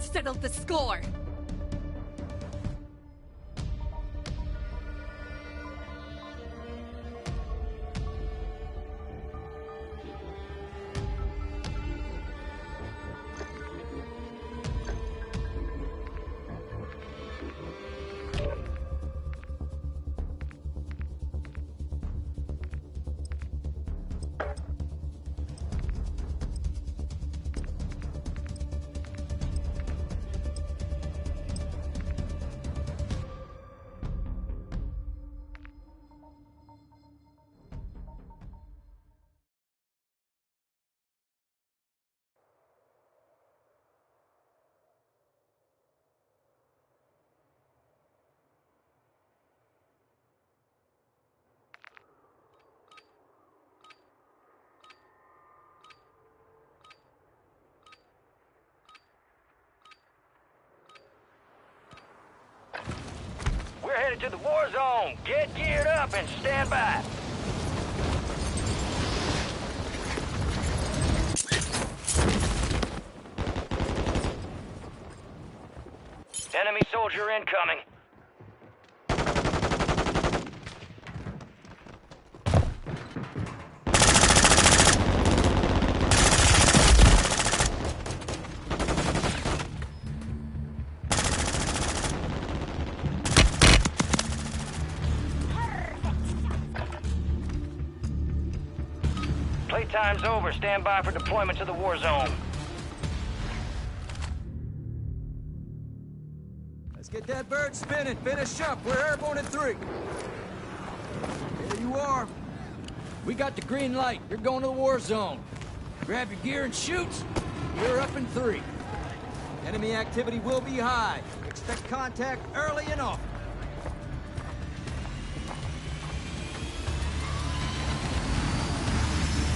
settled the score. We're headed to the Warzone. Get geared up and stand by. Enemy soldier incoming. Playtime's over. Stand by for deployment to the war zone. Let's get that bird spinning. Finish up. We're airborne in 3. There you are. We got the green light. You're going to the war zone. Grab your gear and shoot. You're up in 3. Enemy activity will be high. Expect contact early and often.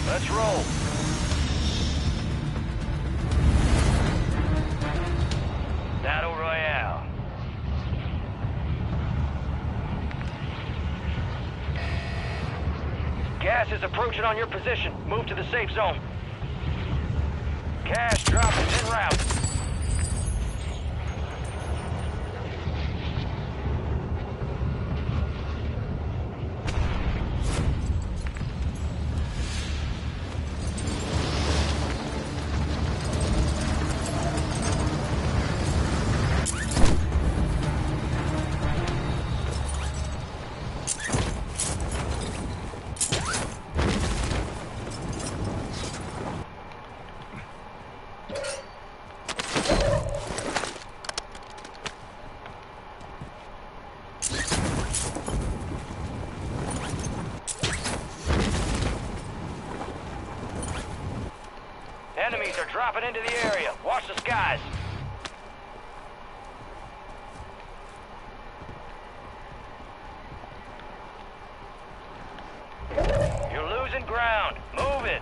Let's roll. Battle Royale. Gas is approaching on your position. Move to the safe zone. Cash drop is en route. Enemies are dropping into the area. Watch the skies. You're losing ground. Move it.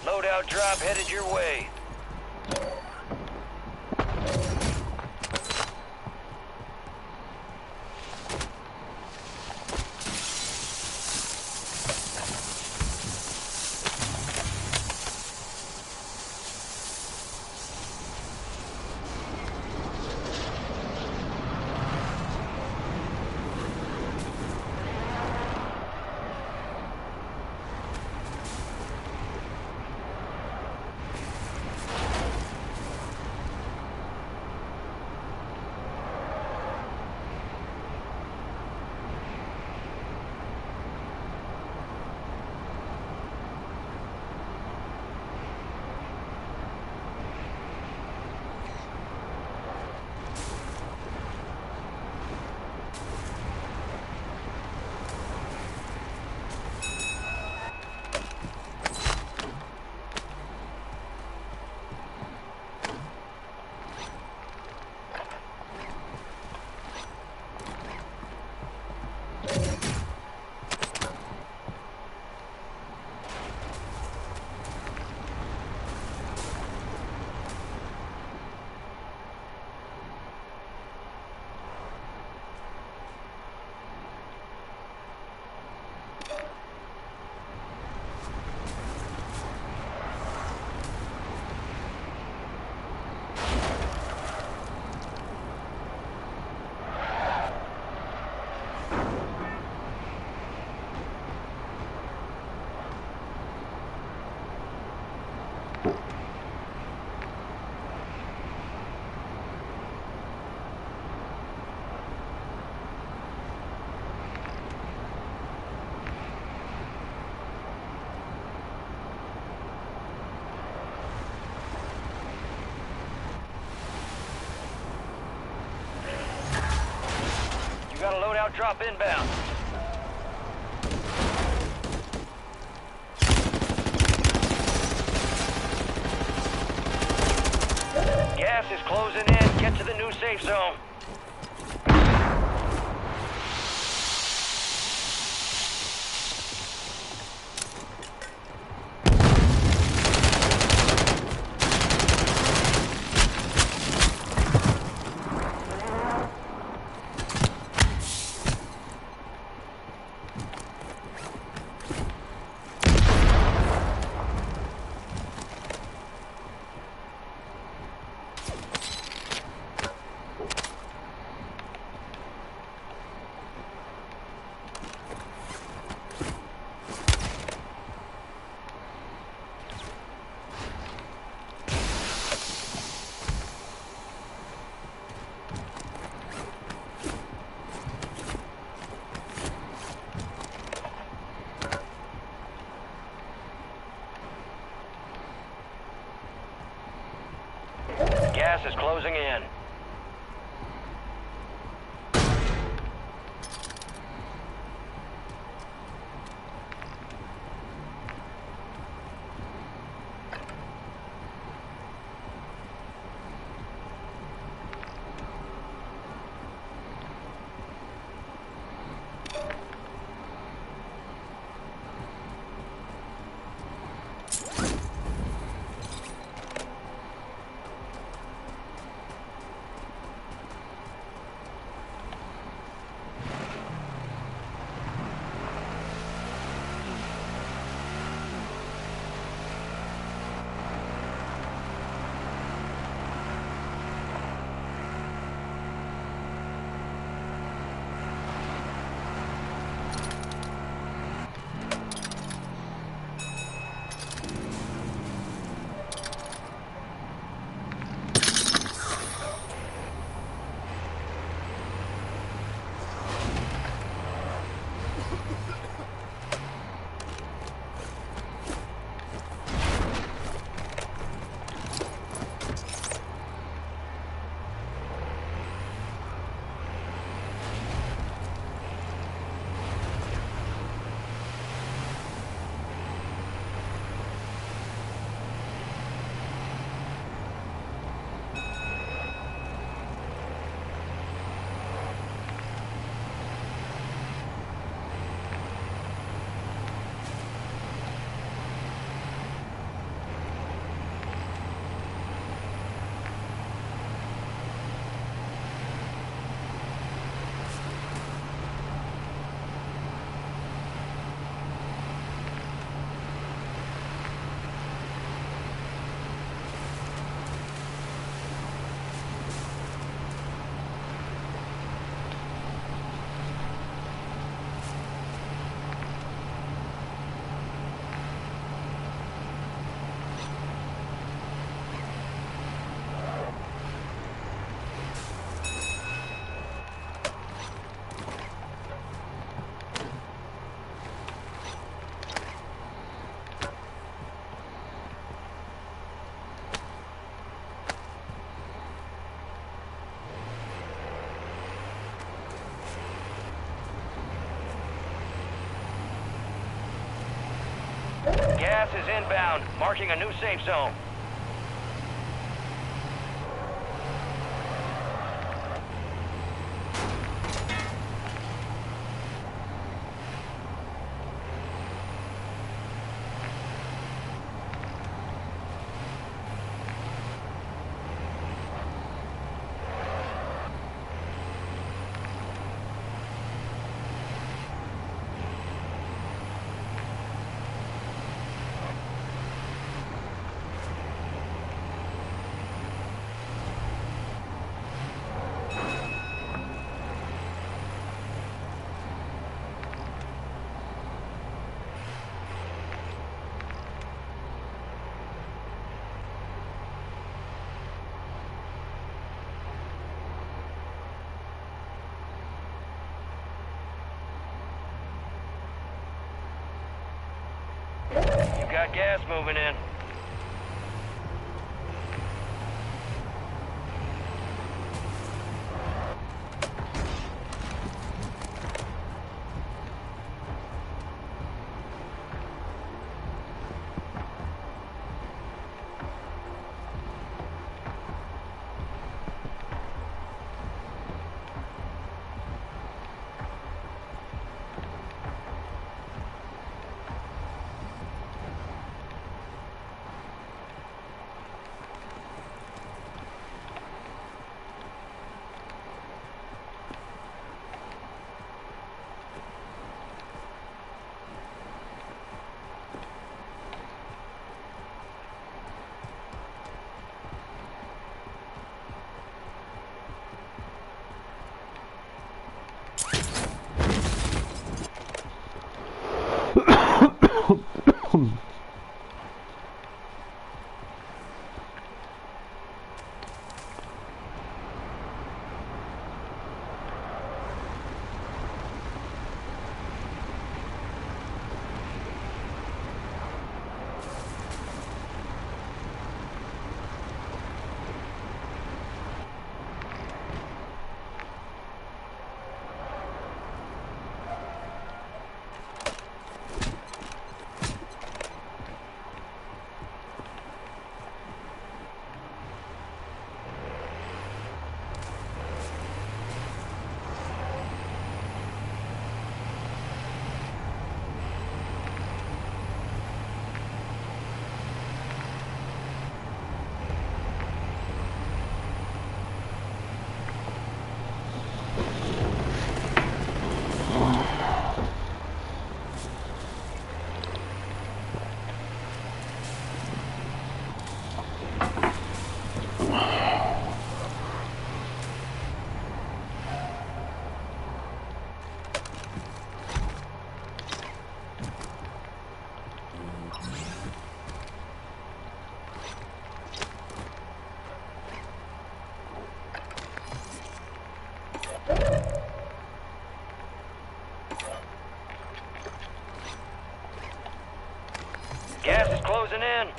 Loadout drop headed your way. loadout drop inbound. Gas is closing in. Get to the new safe zone. Gas is closing in. Gas is inbound, marking a new safe zone. You got gas moving in.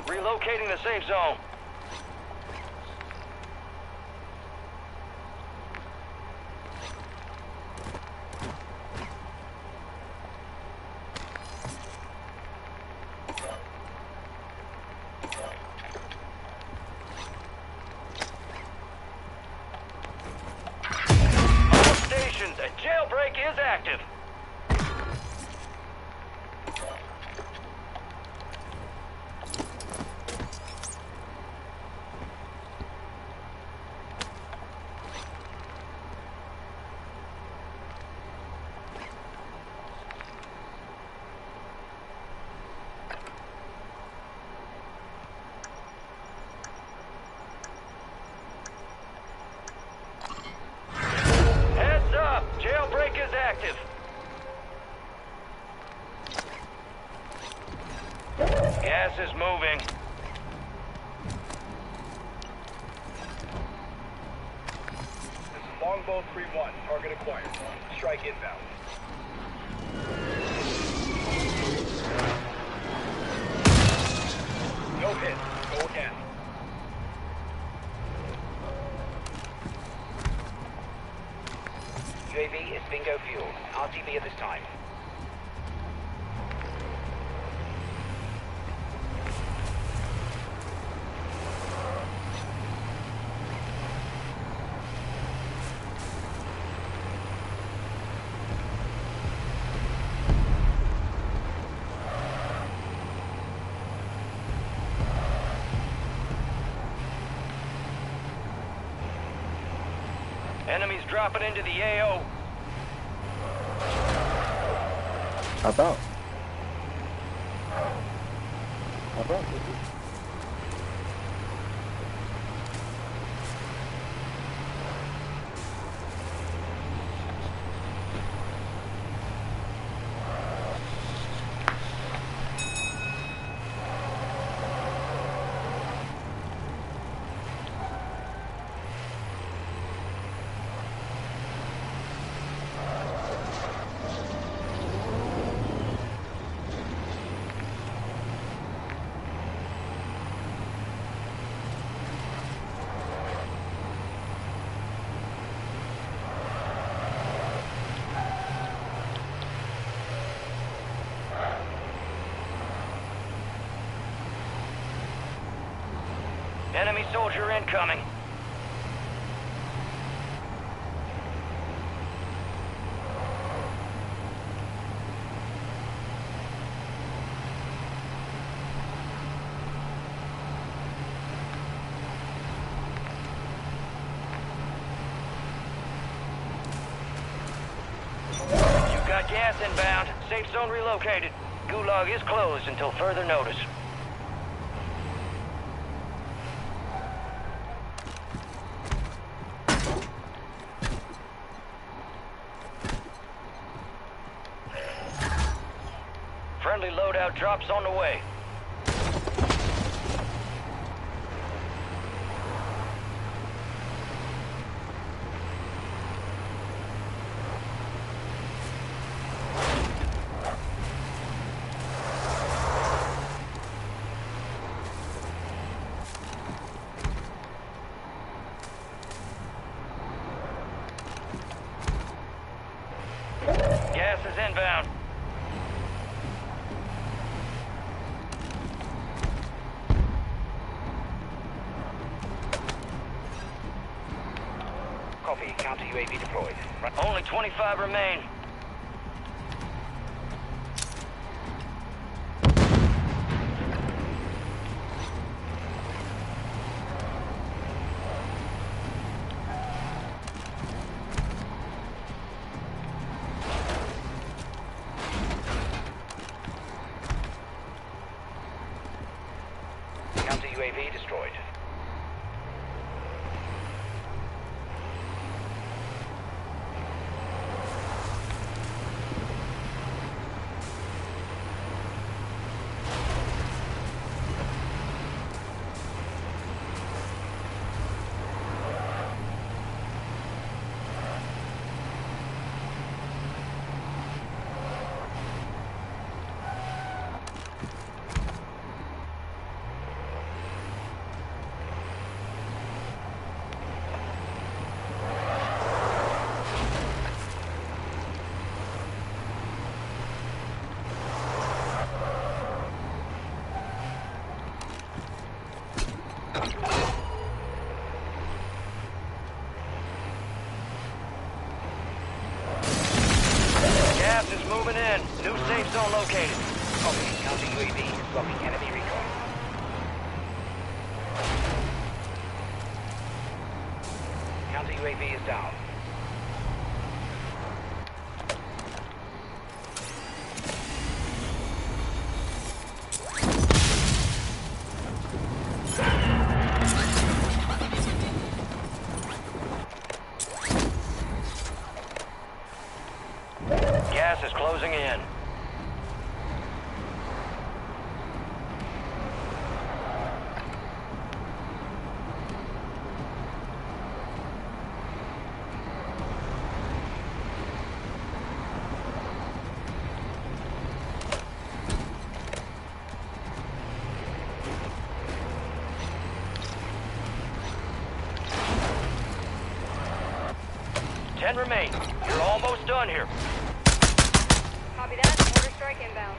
Relocating the safe zone. All stations, a jailbreak is active. Heads up! Jailbreak is active. Gas is moving. This is Longbow 3-1. Target acquired. Strike inbound. No hit. Go again. UAV is bingo fuel. RTB at this time. Enemies dropping into the AO. How about? How about? Enemy soldier incoming. You've got gas inbound. Safe zone relocated. Gulag is closed until further notice. Friendly loadout drops on the way. Gas is inbound. Copy. Counter UAV deployed. Only 25 remain. Counter UAV destroyed. Gas is moving in. New safe zone located. Copy. Counter UAV. Blocking enemy recon. Counter UAV is down. Gas is closing in. Ten remain. You're almost done here. Copy that. Mortar strike inbound.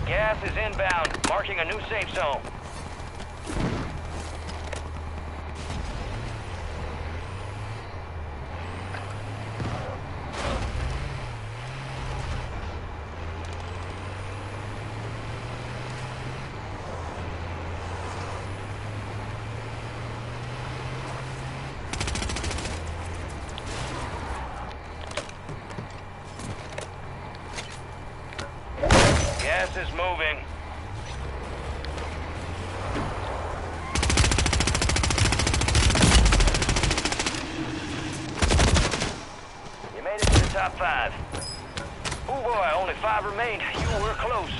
Gas is inbound, marking a new safe zone. Gas is moving. You made it to the top 5. Oh boy, only 5 remain. You were close.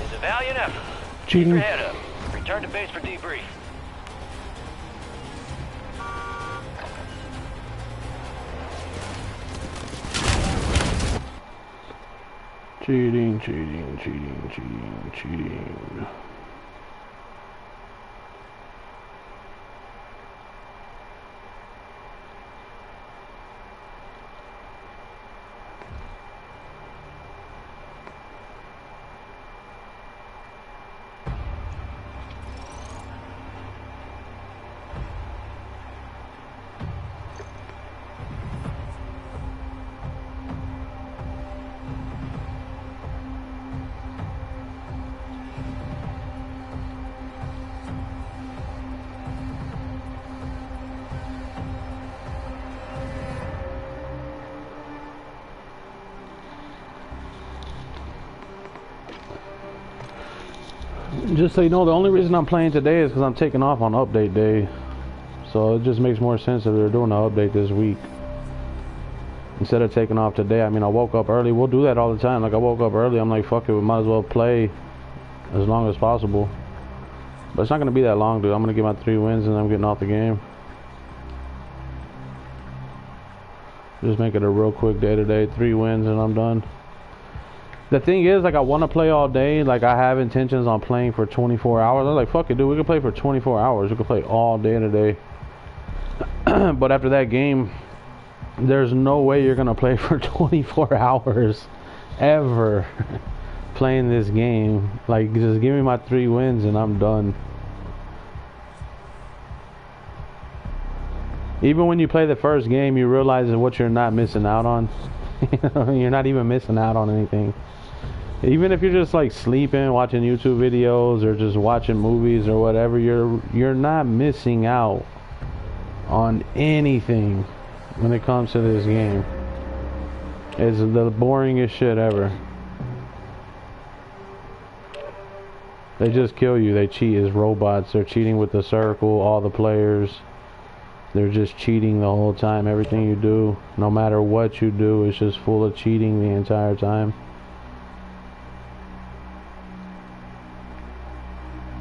It's a valiant effort. Keep your head up. Return to base for debrief. Cheating, cheating, cheating, cheating, cheating. Just so you know, the only reason I'm playing today is because I'm taking off on update day. So it just makes more sense if they're doing an update this week instead of taking off today. I mean, I woke up early. We'll do that all the time. Like, I woke up early. I'm like, fuck it, we might as well play as long as possible. But it's not going to be that long, dude. I'm going to get my 3 wins and I'm getting off the game. Just make it a real quick day today. 3 wins and I'm done. The thing is, like, I want to play all day. Like, I have intentions on playing for 24 hours. I'm like, fuck it, dude. We can play for 24 hours. We can play all day today. But after that game, there's no way you're going to play for 24 hours ever playing this game. Like, just give me my 3 wins and I'm done. Even when you play the first game, you realize what you're not missing out on. You're not even missing out on anything. Even if you're just like sleeping, watching YouTube videos, or just watching movies or whatever, you're not missing out on anything when it comes to this game. It's the boringest shit ever. They just kill you. They cheat as robots. They're cheating with the circle, all the players. They're just cheating the whole time. Everything you do, no matter what you do, it's just full of cheating the entire time.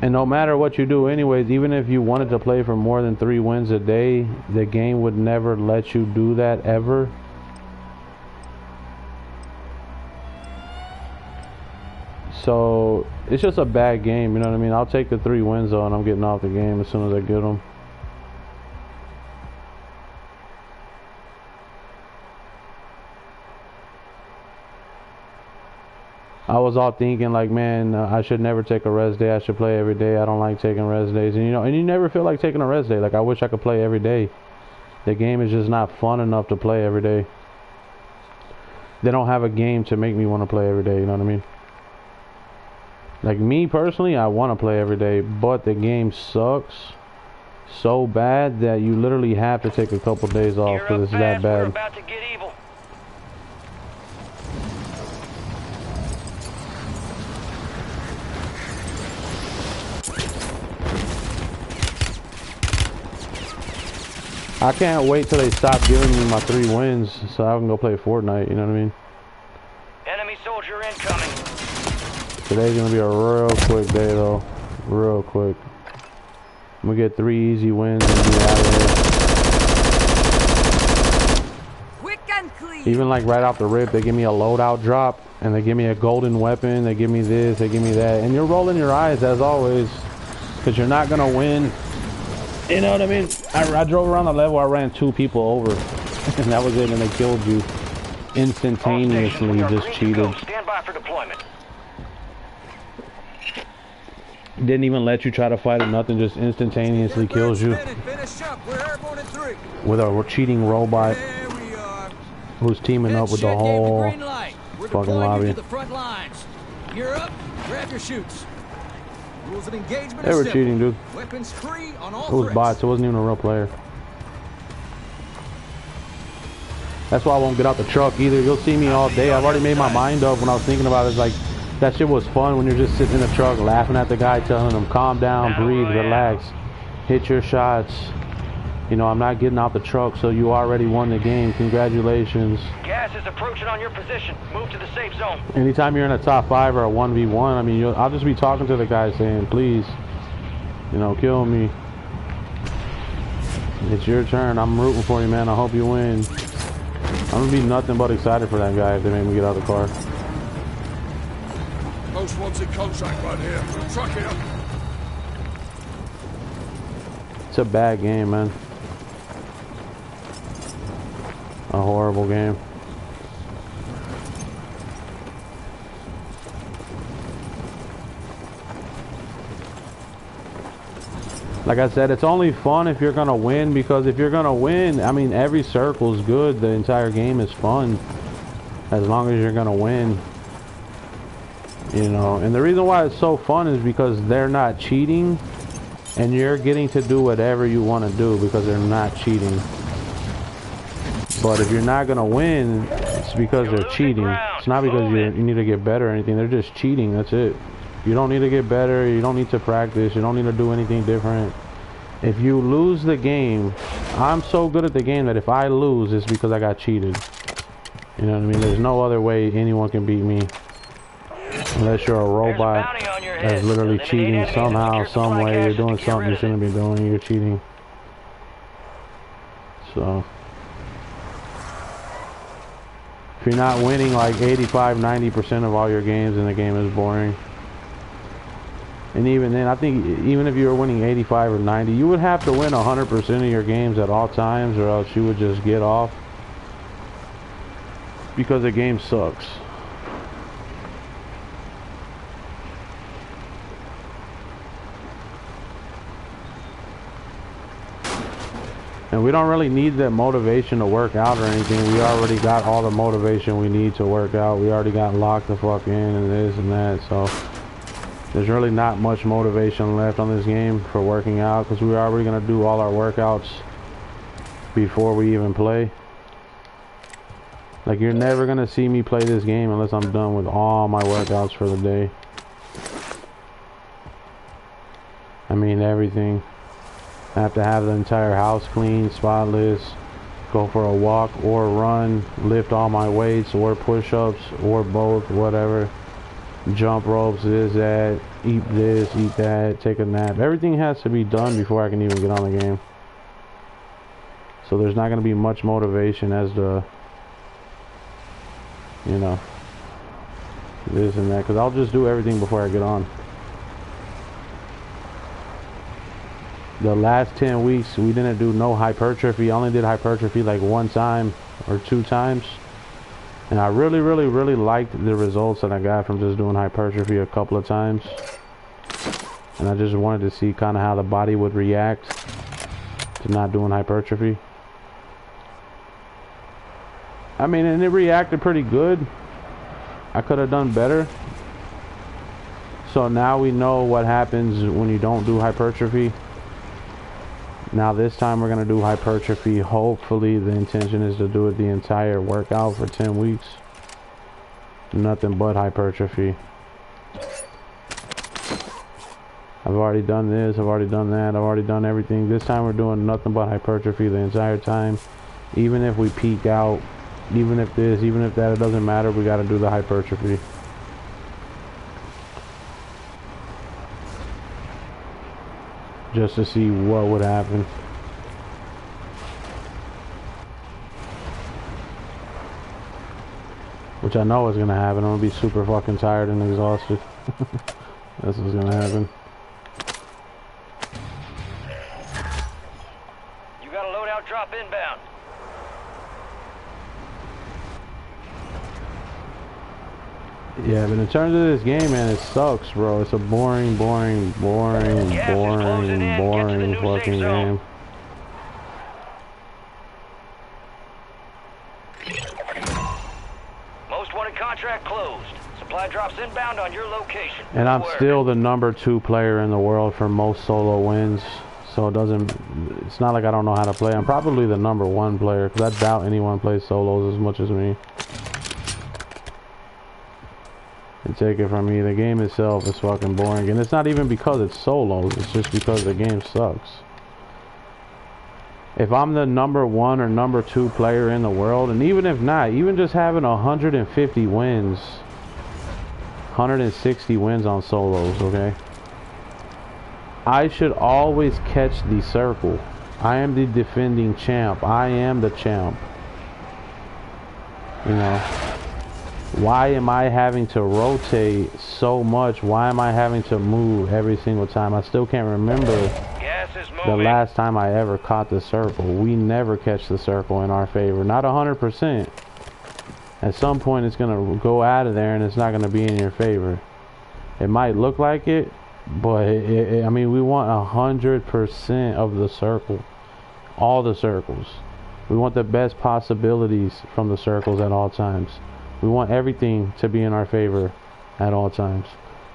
And no matter what you do anyways, even if you wanted to play for more than 3 wins a day, the game would never let you do that ever. So it's just a bad game, you know what I mean? I'll take the 3 wins though, and I'm getting off the game as soon as I get them. I was all thinking like, man, I should never take a rest day. I should play every day. I don't like taking rest days, and you never feel like taking a rest day. Like, I wish I could play every day. The game is just not fun enough to play every day. They don't have a game to make me want to play every day, you know what I mean? Like, me personally, I want to play every day, but the game sucks so bad that you literally have to take a couple days off because it's that bad. We're about to get evil. I can't wait till they stop giving me my 3 wins so I can go play Fortnite, you know what I mean? Enemy soldier incoming. Today's gonna be a real quick day though. Real quick. I'm gonna get 3 easy wins and be out of here. Quick and clean. Even like right off the rip, they give me a loadout drop and they give me a golden weapon, they give me this, they give me that, and you're rolling your eyes as always because you're not gonna win. You know what I mean? I drove around the level, I ran 2 people over and that was it, and they killed you instantaneously. Just cheated. Stand by for deployment. Didn't even let you try to fight or nothing, just instantaneously kills you with a cheating robot who's teaming up with the whole fucking lobby. You're up, grab your shoots. Rules of engagement. They were cheating, dude. Weapons free on all It was bots, it wasn't even a real player. That's why I won't get out the truck either. You'll see me all day. I've already made my mind up when I was thinking about it. It's like, that shit was fun when you're just sitting in the truck laughing at the guy, telling him, calm down, breathe, relax, hit your shots. You know, I'm not getting out the truck, so you already won the game. Congratulations. Gas is approaching on your position. Move to the safe zone. Anytime you're in a top 5 or a 1v1, I mean, I'll just be talking to the guy saying, please, you know, kill me. It's your turn. I'm rooting for you, man. I hope you win. I'm gonna be nothing but excited for that guy if they make me get out of the car. Most wanted contract right here. Truck here. It's a bad game, man. A horrible game. Like I said, it's only fun if you're gonna win, because if you're gonna win, I mean, every circle is good. The entire game is fun as long as you're gonna win. You know, and the reason why it's so fun is because they're not cheating and you're getting to do whatever you want to do because they're not cheating. But if you're not gonna win, it's because they're cheating. It's not because you need to get better or anything. They're just cheating. That's it. You don't need to get better. You don't need to practice. You don't need to do anything different. If you lose the game, I'm so good at the game that if I lose, it's because I got cheated. You know what I mean? There's no other way anyone can beat me. Unless you're a robot that's literally cheating somehow, some way. You're doing something you shouldn't be doing. You're cheating. So if you're not winning like 85-90% of all your games, then the game is boring. And even then, I think even if you were winning 85 or 90, you would have to win 100% of your games at all times, or else you would just get off because the game sucks. And we don't really need that motivation to work out or anything. We already got all the motivation we need to work out. We already got locked the fuck in and this and that. So there's really not much motivation left on this game for working out, because we're already going to do all our workouts before we even play. Like, you're never going to see me play this game unless I'm done with all my workouts for the day. I mean, everything. I have to have the entire house clean, spotless, go for a walk or run, lift all my weights or push-ups or both, whatever. Jump ropes, this, that, eat this, eat that, take a nap. Everything has to be done before I can even get on the game. So there's not going to be much motivation as to, you know, this and that, because I'll just do everything before I get on. The last 10 weeks, we didn't do no hypertrophy. I only did hypertrophy like 1 time or 2 times. And I really, really, really liked the results that I got from just doing hypertrophy a couple of times. And I just wanted to see kind of how the body would react to not doing hypertrophy. I mean, and it reacted pretty good. I could have done better. So now we know what happens when you don't do hypertrophy. Now this time we're going to do hypertrophy. Hopefully the intention is to do it the entire workout for 10 weeks. Nothing but hypertrophy. I've already done this, I've already done that, I've already done everything. This time we're doing nothing but hypertrophy the entire time. Even if we peak out, even if this, even if that, it doesn't matter, we got to do the hypertrophy. Just to see what would happen. Which I know is going to happen. I'm going to be super fucking tired and exhausted. That's what's going to happen. You got a loadout drop inbound. Yeah, but in terms of this game, man, it sucks, bro. It's a boring fucking game. Most wanted contract closed. Supply drops inbound on your location. And I'm still the #2 player in the world for most solo wins. So it's not like I don't know how to play. I'm probably the #1 player, because I doubt anyone plays solos as much as me. And take it from me, the game itself is fucking boring. And it's not even because it's solos, it's just because the game sucks. If I'm the #1 or #2 player in the world, and even if not, even just having 150 wins, 160 wins on solos, okay? I should always catch the circle. I am the defending champ. I am the champ. You know? Why am I having to rotate so much? Why am I having to move every single time? I still can't remember the last time I ever caught the circle. We never catch the circle in our favor. Not 100%. At some point it's going to go out of there and it's not going to be in your favor. It might look like it, but I mean, we want 100% of the circle. All the circles. We want the best possibilities from the circles at all times. We want everything to be in our favor at all times.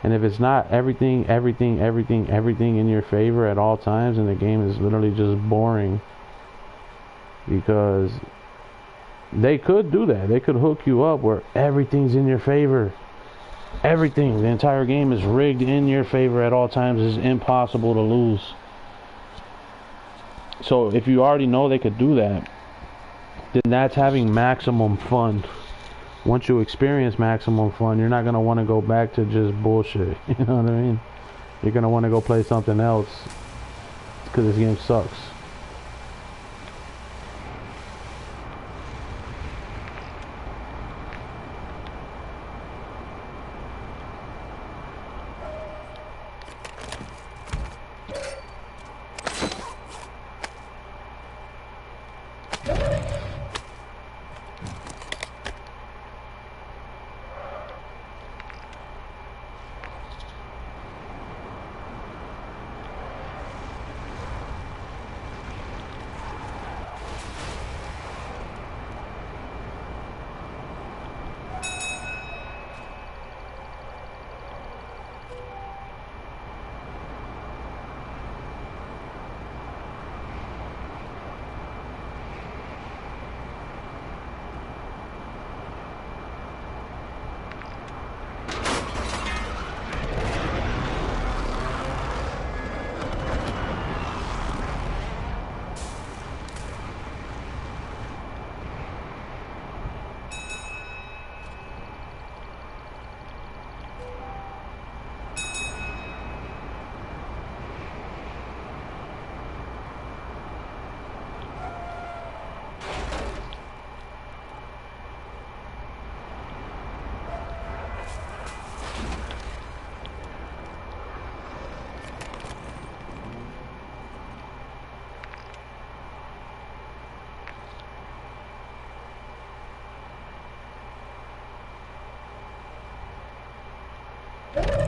And if it's not everything in your favor at all times, and the game is literally just boring. Because they could do that. They could hook you up where everything's in your favor. Everything. The entire game is rigged in your favor at all times. It's impossible to lose. So if you already know they could do that, then that's having maximum fun. Once you experience maximum fun, you're not going to want to go back to just bullshit. You know what I mean? You're going to want to go play something else because this game sucks.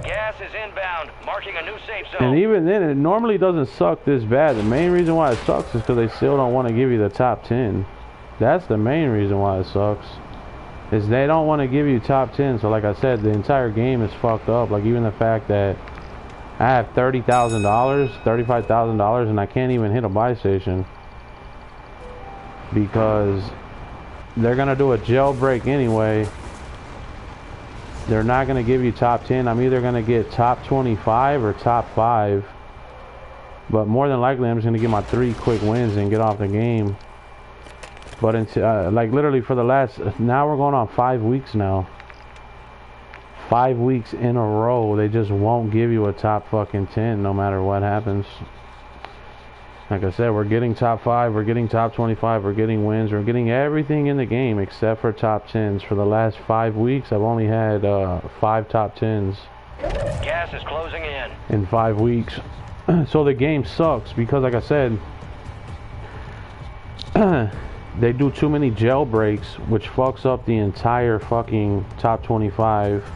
Gas is inbound, marking a new safe zone. And even then, it normally doesn't suck this bad. The main reason why it sucks is because they still don't want to give you the top 10. That's the main reason why it sucks. Is they don't want to give you top 10. So like I said, the entire game is fucked up. Like even the fact that I have $30,000, $35,000, and I can't even hit a buy station because they're gonna do a jailbreak anyway. They're not gonna give you top 10. I'm either gonna get top 25 or top 5, but more than likely I'm just gonna get my 3 quick wins and get off the game. But until like literally for the last, now we're going on 5 weeks now. 5 weeks in a row, they just won't give you a top fucking 10 no matter what happens. Like I said, we're getting top 5, we're getting top 25, we're getting wins, we're getting everything in the game except for top 10s. For the last 5 weeks, I've only had 5 top 10s. Gas is closing in 5 weeks. So the game sucks because, like I said, they do too many jailbreaks, which fucks up the entire fucking top 25.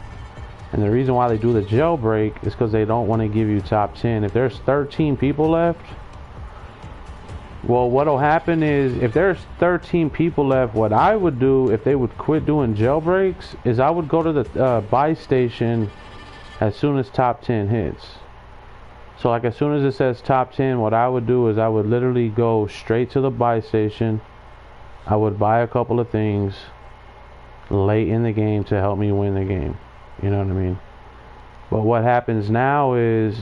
And the reason why they do the jailbreak is because they don't want to give you top 10. If there's 13 people left, well, what'll happen is if there's 13 people left, what I would do if they would quit doing jailbreaks is I would go to the buy station as soon as top 10 hits. So like as soon as it says top 10, what I would do is I would literally go straight to the buy station. I would buy a couple of things late in the game to help me win the game. You know what I mean? But what happens now is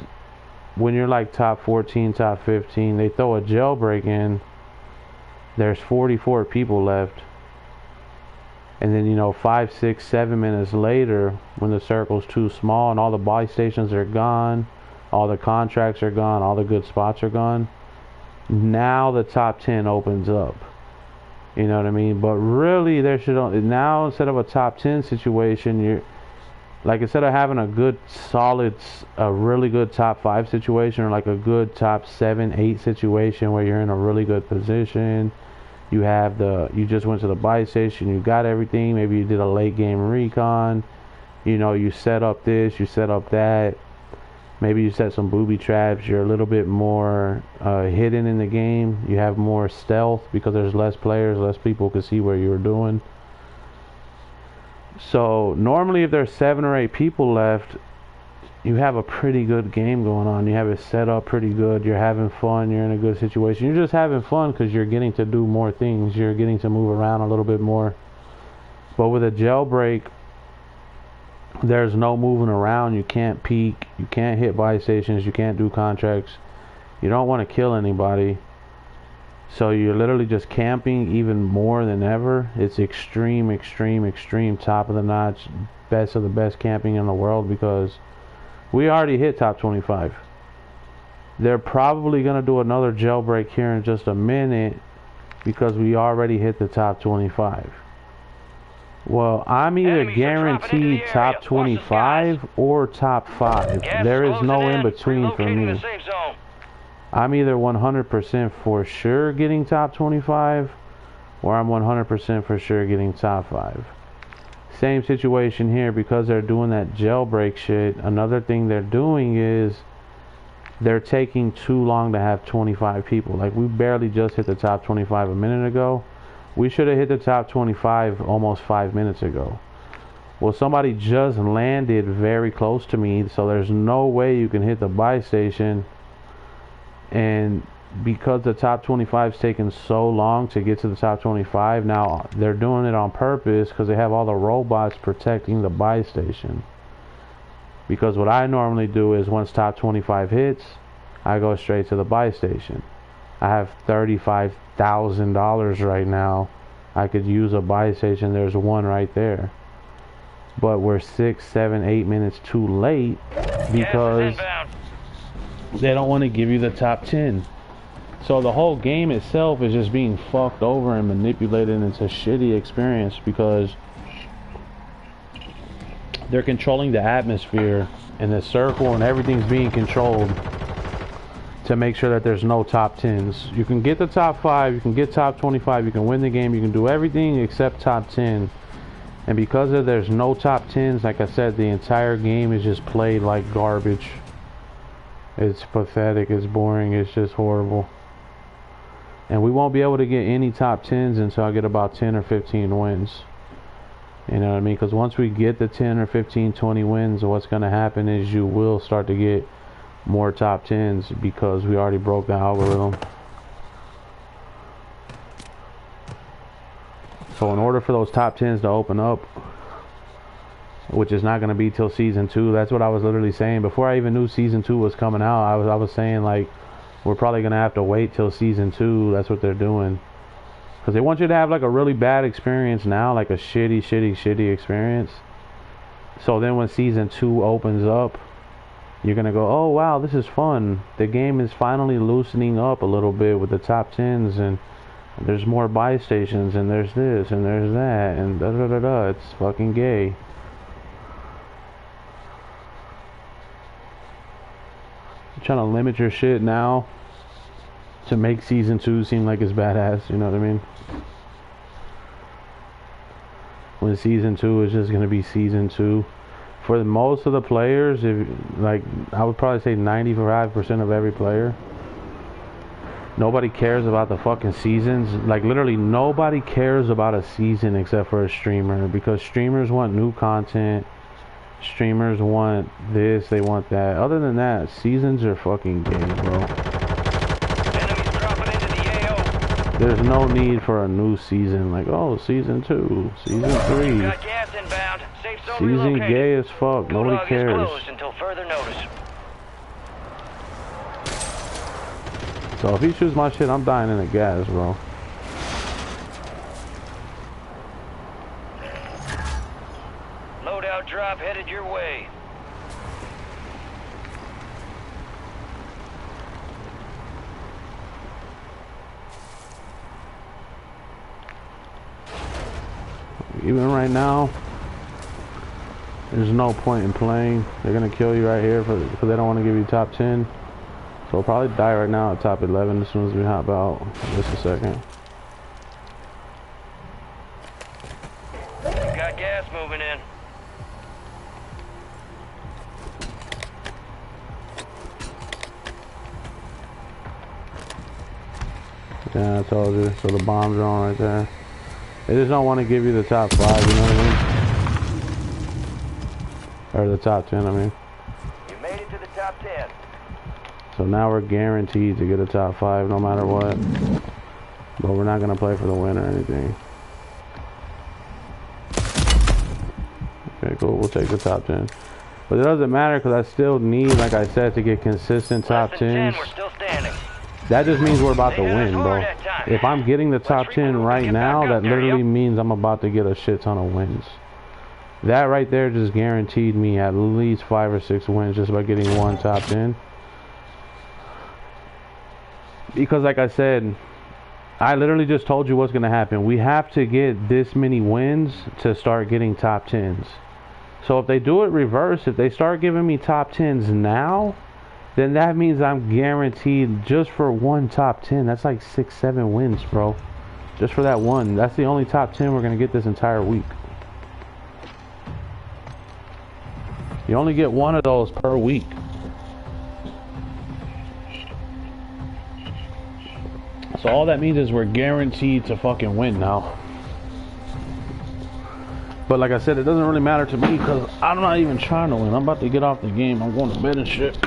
when you're like top 14, top 15, they throw a jailbreak in. There's 44 people left. And then, you know, 5, 6, 7 minutes later, when the circle's too small and all the buy stations are gone, all the contracts are gone, all the good spots are gone, now the top 10 opens up. You know what I mean? But really, there should now, instead of a top 10 situation, you're like, instead of having a good solid, a really good top 5 situation, or like a good top 7, 8 situation where you're in a really good position, you have you just went to the buy station, you got everything, maybe you did a late game recon, you know, you set up this, you set up that, maybe you set some booby traps, you're a little bit more hidden in the game, you have more stealth because there's less players, less people can see what you're doing. So normally if there's 7 or 8 people left, you have a pretty good game going on. You have it set up pretty good. You're having fun. You're in a good situation. You're just having fun because you're getting to do more things. You're getting to move around a little bit more. But with a jailbreak, there's no moving around. You can't peek. You can't hit buy stations. You can't do contracts. You don't want to kill anybody. So you're literally just camping even more than ever. It's extreme, extreme, extreme, top of the notch, best of the best camping in the world because we already hit top 25. They're probably going to do another jailbreak here in just a minute because we already hit the top 25. Well, I'm either guaranteed top 25 or top 5. There is no in between for me. I'm either 100% for sure getting top 25 or I'm 100% for sure getting top 5. Same situation here because they're doing that jailbreak shit. Another thing they're doing is they're taking too long to have 25 people. Like we barely just hit the top 25 a minute ago. We should have hit the top 25 almost 5 minutes ago. Well, somebody just landed very close to me, so there's no way you can hit the buy station. And because the top 25 is taking so long to get to the top 25, now they're doing it on purpose because they have all the robots protecting the buy station. Because what I normally do is once top 25 hits, I go straight to the buy station. I have $35,000 right now. I could use a buy station. There's one right there. But we're 6, 7, 8 minutes too late because they don't want to give you the top 10. So the whole game itself is just being fucked over and manipulated, and it's a shitty experience because they're controlling the atmosphere and the circle, and everything's being controlled to make sure that there's no top 10s. You can get the top 5, you can get top 25, you can win the game, you can do everything except top 10. And because of there's no top 10s, like I said, the entire game is just played like garbage. It's pathetic, it's boring, it's just horrible. And we won't be able to get any top 10s until I get about 10 or 15 wins. You know what I mean? Because once we get the 10 or 15, 20 wins, what's going to happen is you will start to get more top 10s because we already broke the algorithm. So in order for those top 10s to open up, which is not going to be till season 2, that's what I was literally saying. Before I even knew season 2 was coming out, I was saying like, we're probably going to have to wait till season 2. That's what they're doing. Because they want you to have like a really bad experience now, like a shitty experience. So then when season 2 opens up, you're going to go, oh wow, this is fun. The game is finally loosening up a little bit with the top 10s, and there's more buy stations, and there's this, and there's that, and da da da da. It's fucking gay. You're trying to limit your shit now to make season 2 seem like it's badass, you know what I mean? When season 2 is just gonna be season 2. For most of the players, if like I would probably say 95% of every player, nobody cares about the fucking seasons. Like literally nobody cares about a season except for a streamer, because streamers want new content. Streamers want this, they want that. Other than that, seasons are fucking gay, bro. There's no need for a new season. Like, oh, season 2, season 3. Got gas inbound. Safe zone Season relocated. gay as fuck. Nobody Gulag is cares. closed until further notice. So if he shoots my shit, I'm dying in the gas, bro. Loadout drop headed your way. Even right now, there's no point in playing. They're gonna kill you right here because they don't want to give you top 10. So we'll probably die right now at top 11 as soon as we hop out. Just a second. Got gas moving in. Yeah, I told you. So the bombs are on right there. They just don't want to give you the top 5, you know what I mean? Or the top 10, I mean. You made it to the top 10. So now we're guaranteed to get a top 5 no matter what. But we're not going to play for the win or anything. Okay, cool. We'll take the top 10. But it doesn't matter because I still need, like I said, to get consistent top 10s. We're still standing. That just means we're about to win, bro. If I'm getting the top 10 right now, that literally means I'm about to get a shit ton of wins. That right there just guaranteed me at least 5 or 6 wins just by getting one top 10. Because like I said, I literally just told you what's going to happen. We have to get this many wins to start getting top 10s. So if they do it reverse, if they start giving me top 10s now, then that means I'm guaranteed just for one top 10. That's like 6, 7 wins, bro. Just for that one. That's the only top 10 we're going to get this entire week. You only get one of those per week. So all that means is we're guaranteed to fucking win now. But like I said, it doesn't really matter to me because I'm not even trying to win. I'm about to get off the game. I'm going to bed and shit.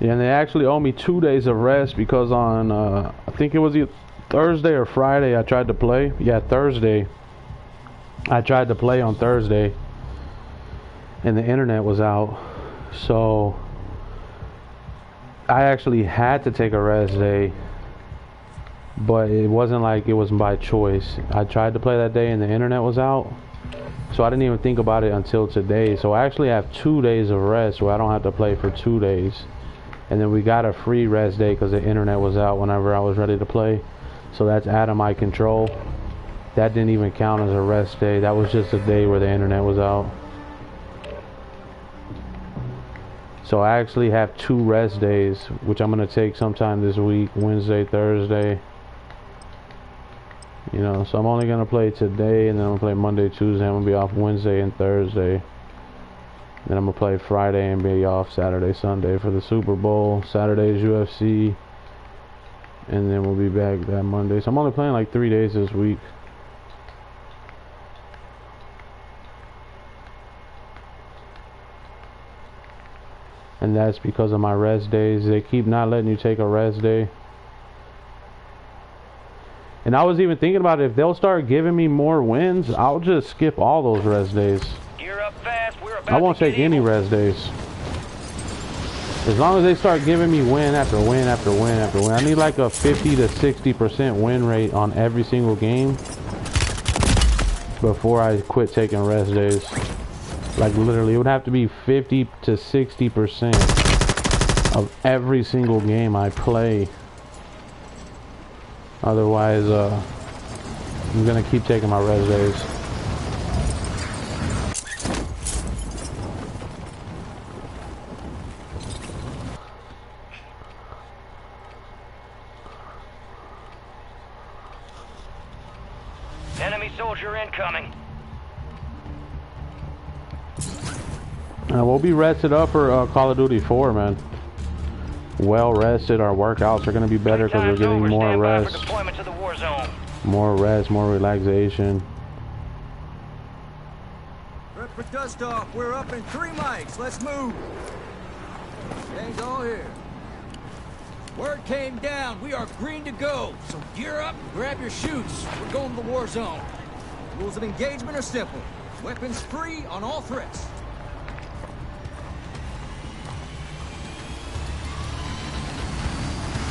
Yeah, and they actually owe me 2 days of rest because on, I think it was either Thursday or Friday I tried to play. Yeah, Thursday. I tried to play on Thursday and the internet was out. So I actually had to take a rest day but it wasn't like it was by choice. I tried to play that day and the internet was out, so I didn't even think about it until today. So I actually have 2 days of rest where I don't have to play for 2 days, and then we got a free rest day because the internet was out whenever I was ready to play. So that's out of my control. That didn't even count as a rest day. That was just a day where the internet was out. So I actually have 2 rest days, which I'm gonna take sometime this week, Wednesday, Thursday. You know, so I'm only gonna play today, and then I'm gonna play Monday, Tuesday. I'm gonna be off Wednesday and Thursday. Then I'm gonna play Friday and be off Saturday, Sunday for the Super Bowl. Saturday's UFC, and then we'll be back that Monday. So I'm only playing like 3 days this week. And that's because of my rest days. They keep not letting you take a rest day. And I was even thinking about it, if they'll start giving me more wins, I'll just skip all those rest days. Gear up fast. We're about I won't to take get any evil. rest days. As long as they start giving me win after win after win after win. I need like a 50 to 60% win rate on every single game before I quit taking rest days. Like literally, it would have to be 50 to 60% of every single game I play. Otherwise, I'm gonna keep taking my rest days. Enemy soldier incoming. We'll be rested up for Call of Duty 4, man. Well rested. Our workouts are going to be better because we're getting more rest. Deployment to the war zone. More rest, more relaxation. Prep for dust off. We're up in 3 mics. Let's move. Gang's all here. Word came down. We are green to go. So gear up and grab your chutes. We're going to the war zone. Rules of engagement are simple. Weapons free on all threats.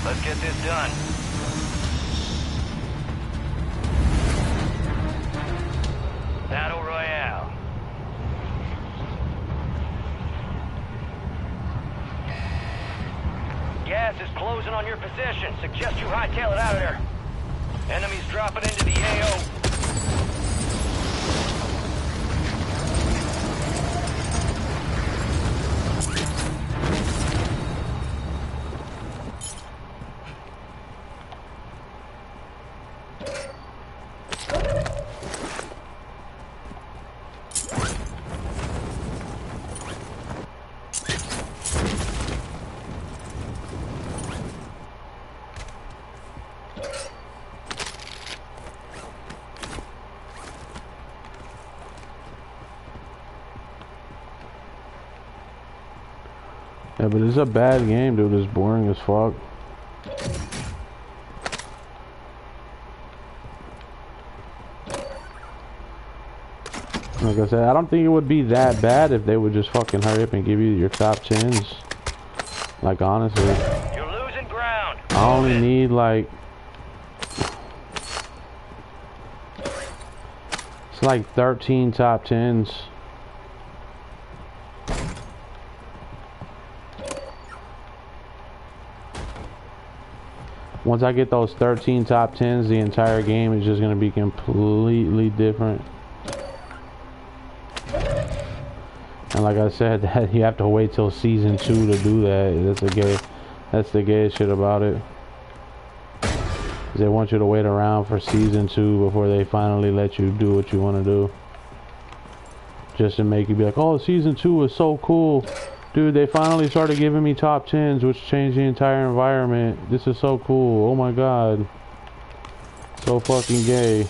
Let's get this done. Battle Royale. Gas is closing on your position. Suggest you hightail it out of there. Enemies dropping into the AO. Yeah, but it's a bad game, dude. It's boring as fuck. Like I said, I don't think it would be that bad if they would just fucking hurry up and give you your top 10s. Like, honestly. You're losing ground. I only need, like... It's like 13 top 10s. Once I get those 13 top 10s, the entire game is just going to be completely different. And like I said, that you have to wait till season 2 to do that. That's the gay shit about it. They want you to wait around for season 2 before they finally let you do what you want to do. Just to make you be like, oh, season 2 was so cool. Dude, they finally started giving me top 10s, which changed the entire environment. This is so cool. Oh my god. So fucking gay.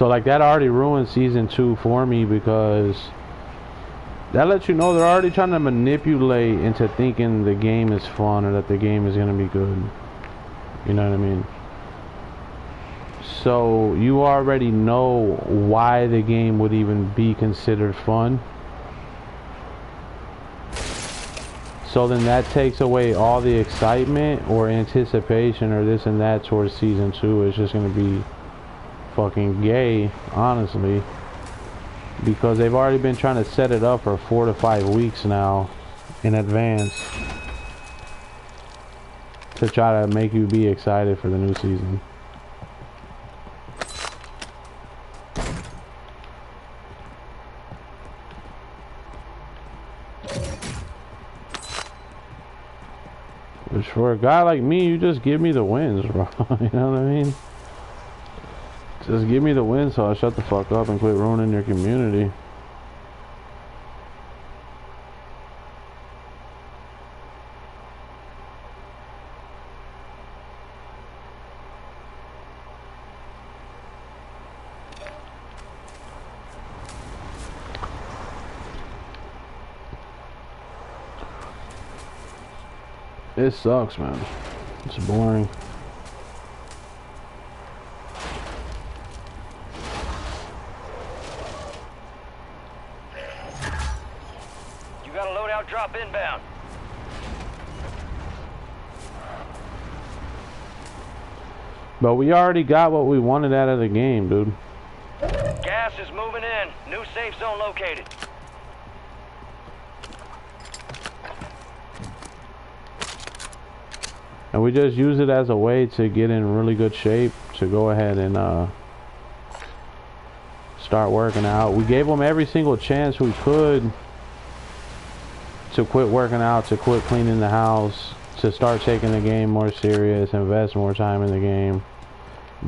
So like that already ruined season 2 for me, because that lets you know they're already trying to manipulate into thinking the game is fun or that the game is gonna be good. You know what I mean? So you already know why the game would even be considered fun. So then that takes away all the excitement or anticipation or this and that towards season 2. It's just gonna be fucking gay, honestly, because they've already been trying to set it up for 4 to 5 weeks now in advance to try to make you be excited for the new season. Which for a guy like me, you just give me the wins, bro. You know what I mean? Just give me the wins so I shut the fuck up and quit ruining your community. It sucks, man. It's boring. You got a loadout drop inbound. But we already got what we wanted out of the game, dude. Gas is moving in. New safe zone located. And we just use it as a way to get in really good shape to go ahead and start working out. We gave them every single chance we could to quit working out, to quit cleaning the house, to start taking the game more serious, invest more time in the game,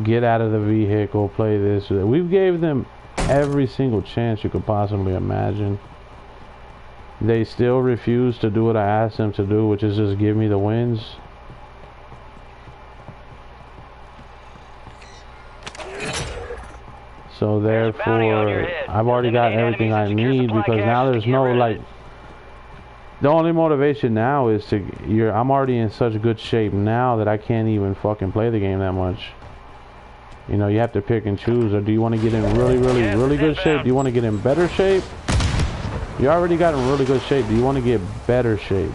get out of the vehicle, play this. We gave them every single chance you could possibly imagine. They still refuse to do what I asked them to do, which is just give me the wins. So therefore, I've already got everything I need, because now there's no, like, the only motivation now is to, I'm already in such good shape now that I can't even fucking play the game that much. You know, you have to pick and choose. Or do you want to get in really good shape? Do you want to get in better shape? You already got in really good shape. Do you want to get better shape?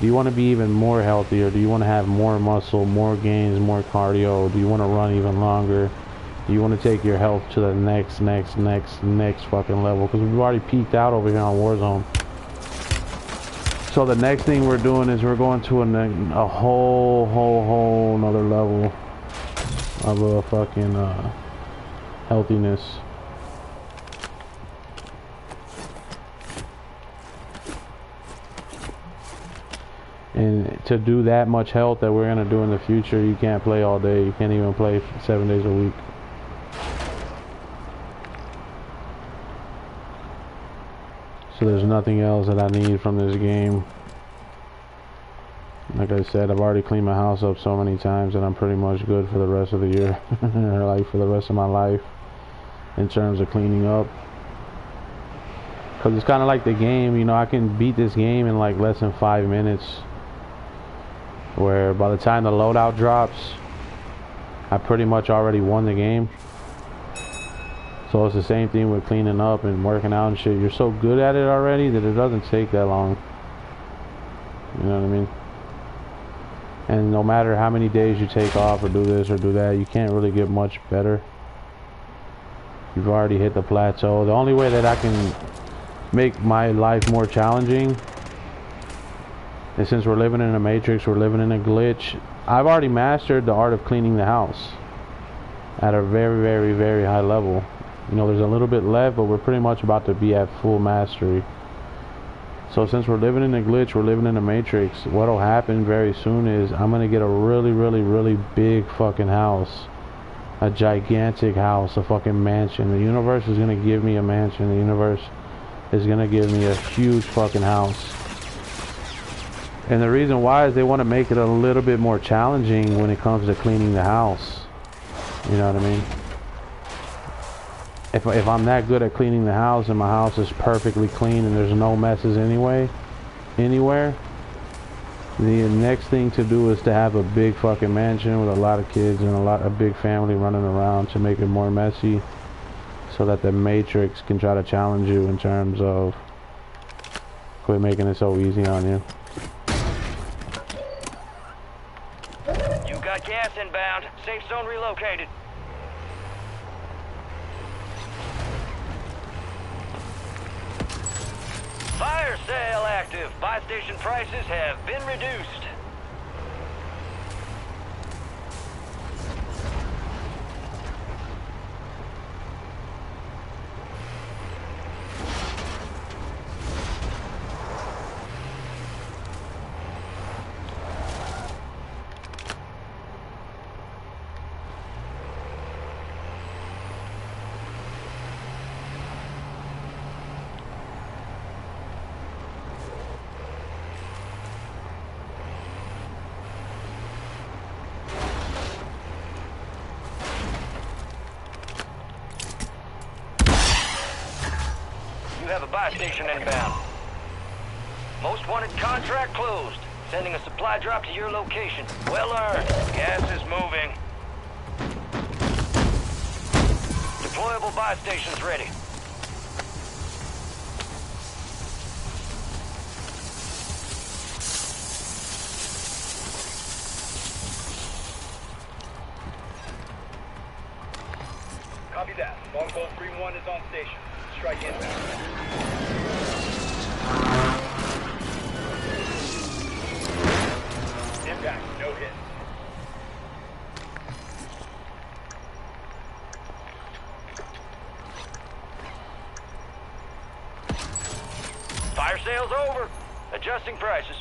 Do you want to be even more healthy? Or do you want to have more muscle, more gains, more cardio? Do you want to run even longer? Do you want to take your health to the next fucking level? Because we've already peaked out over here on Warzone. So the next thing we're doing is we're going to a whole nother level of a fucking healthiness. And to do that much health that we're gonna do in the future, you can't play all day. You can't even play 7 days a week. So there's nothing else that I need from this game. Like I said, I've already cleaned my house up so many times that I'm pretty much good for the rest of the year. Or like for the rest of my life in terms of cleaning up. Because it's kind of like the game, you know, I can beat this game in like less than 5 minutes. Where by the time the loadout drops, I pretty much already won the game. So it's the same thing with cleaning up and working out and shit. You're so good at it already that it doesn't take that long. You know what I mean? And no matter how many days you take off or do this or do that, you can't really get much better. You've already hit the plateau. The only way that I can make my life more challenging is, since we're living in a matrix, we're living in a glitch. I've already mastered the art of cleaning the house at a very high level. You know, there's a little bit left, but we're pretty much about to be at full mastery. So since we're living in a glitch, we're living in a matrix, what'll happen very soon is I'm gonna get a really big fucking house. A gigantic house, a fucking mansion. The universe is gonna give me a mansion. The universe is gonna give me a huge fucking house. And the reason why is they want to make it a little bit more challenging when it comes to cleaning the house. You know what I mean? if I'm that good at cleaning the house and my house is perfectly clean and there's no messes anywhere, the next thing to do is to have a big fucking mansion with a lot of kids and a big family running around to make it more messy, so that the Matrix can try to challenge you in terms of quit making it so easy on you. You got gas inbound. Safe zone relocated. Fire sale active. Buy station prices have been reduced. You have a buy station inbound. Most wanted contract closed. Sending a supply drop to your location. Well earned. Gas is moving. Deployable buy stations ready. Copy that. Longbow 3-1 is on station. Strike inbound. Impact, no hit. Fire sale's over. Adjusting prices.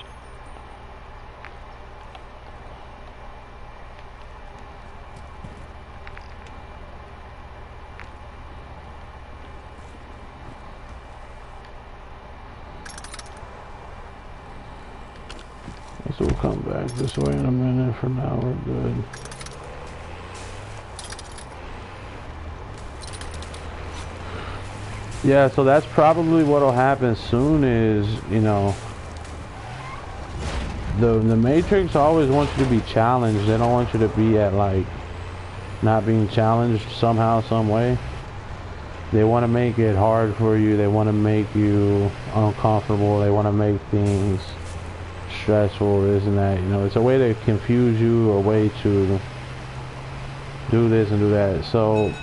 So we'll come back this way in a minute. For now, we're good. Yeah, so that's probably what'll happen soon is, you know, the Matrix always wants you to be challenged. They don't want you to be at, like, not being challenged somehow, some way. They want to make it hard for you. They want to make you uncomfortable. They want to make things stressful, this and that. You know, it's a way to confuse you, a way to do this and do that. So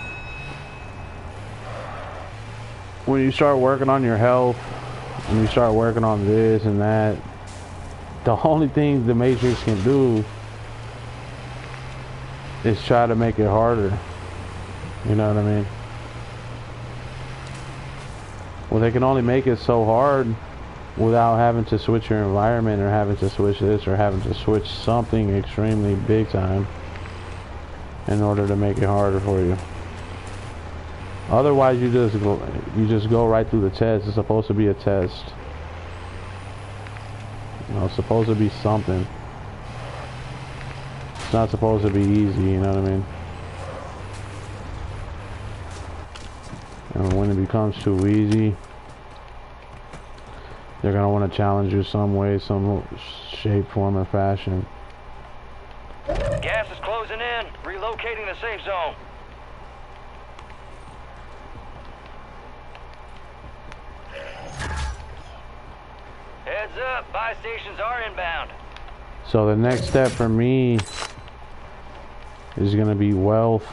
when you start working on your health, when you start working on this and that, the only thing the Matrix can do is try to make it harder. You know what I mean? Well, they can only make it so hard without having to switch your environment or having to switch this or having to switch something extremely big time in order to make it harder for you. Otherwise, you just go right through the test. It's supposed to be a test. You know, it's supposed to be something. It's not supposed to be easy, you know what I mean? And when it becomes too easy, they're going to want to challenge you some way, some shape, form, or fashion. Gas is closing in. Relocating the safe zone. Heads up. Buy stations are inbound. So the next step for me is going to be wealth.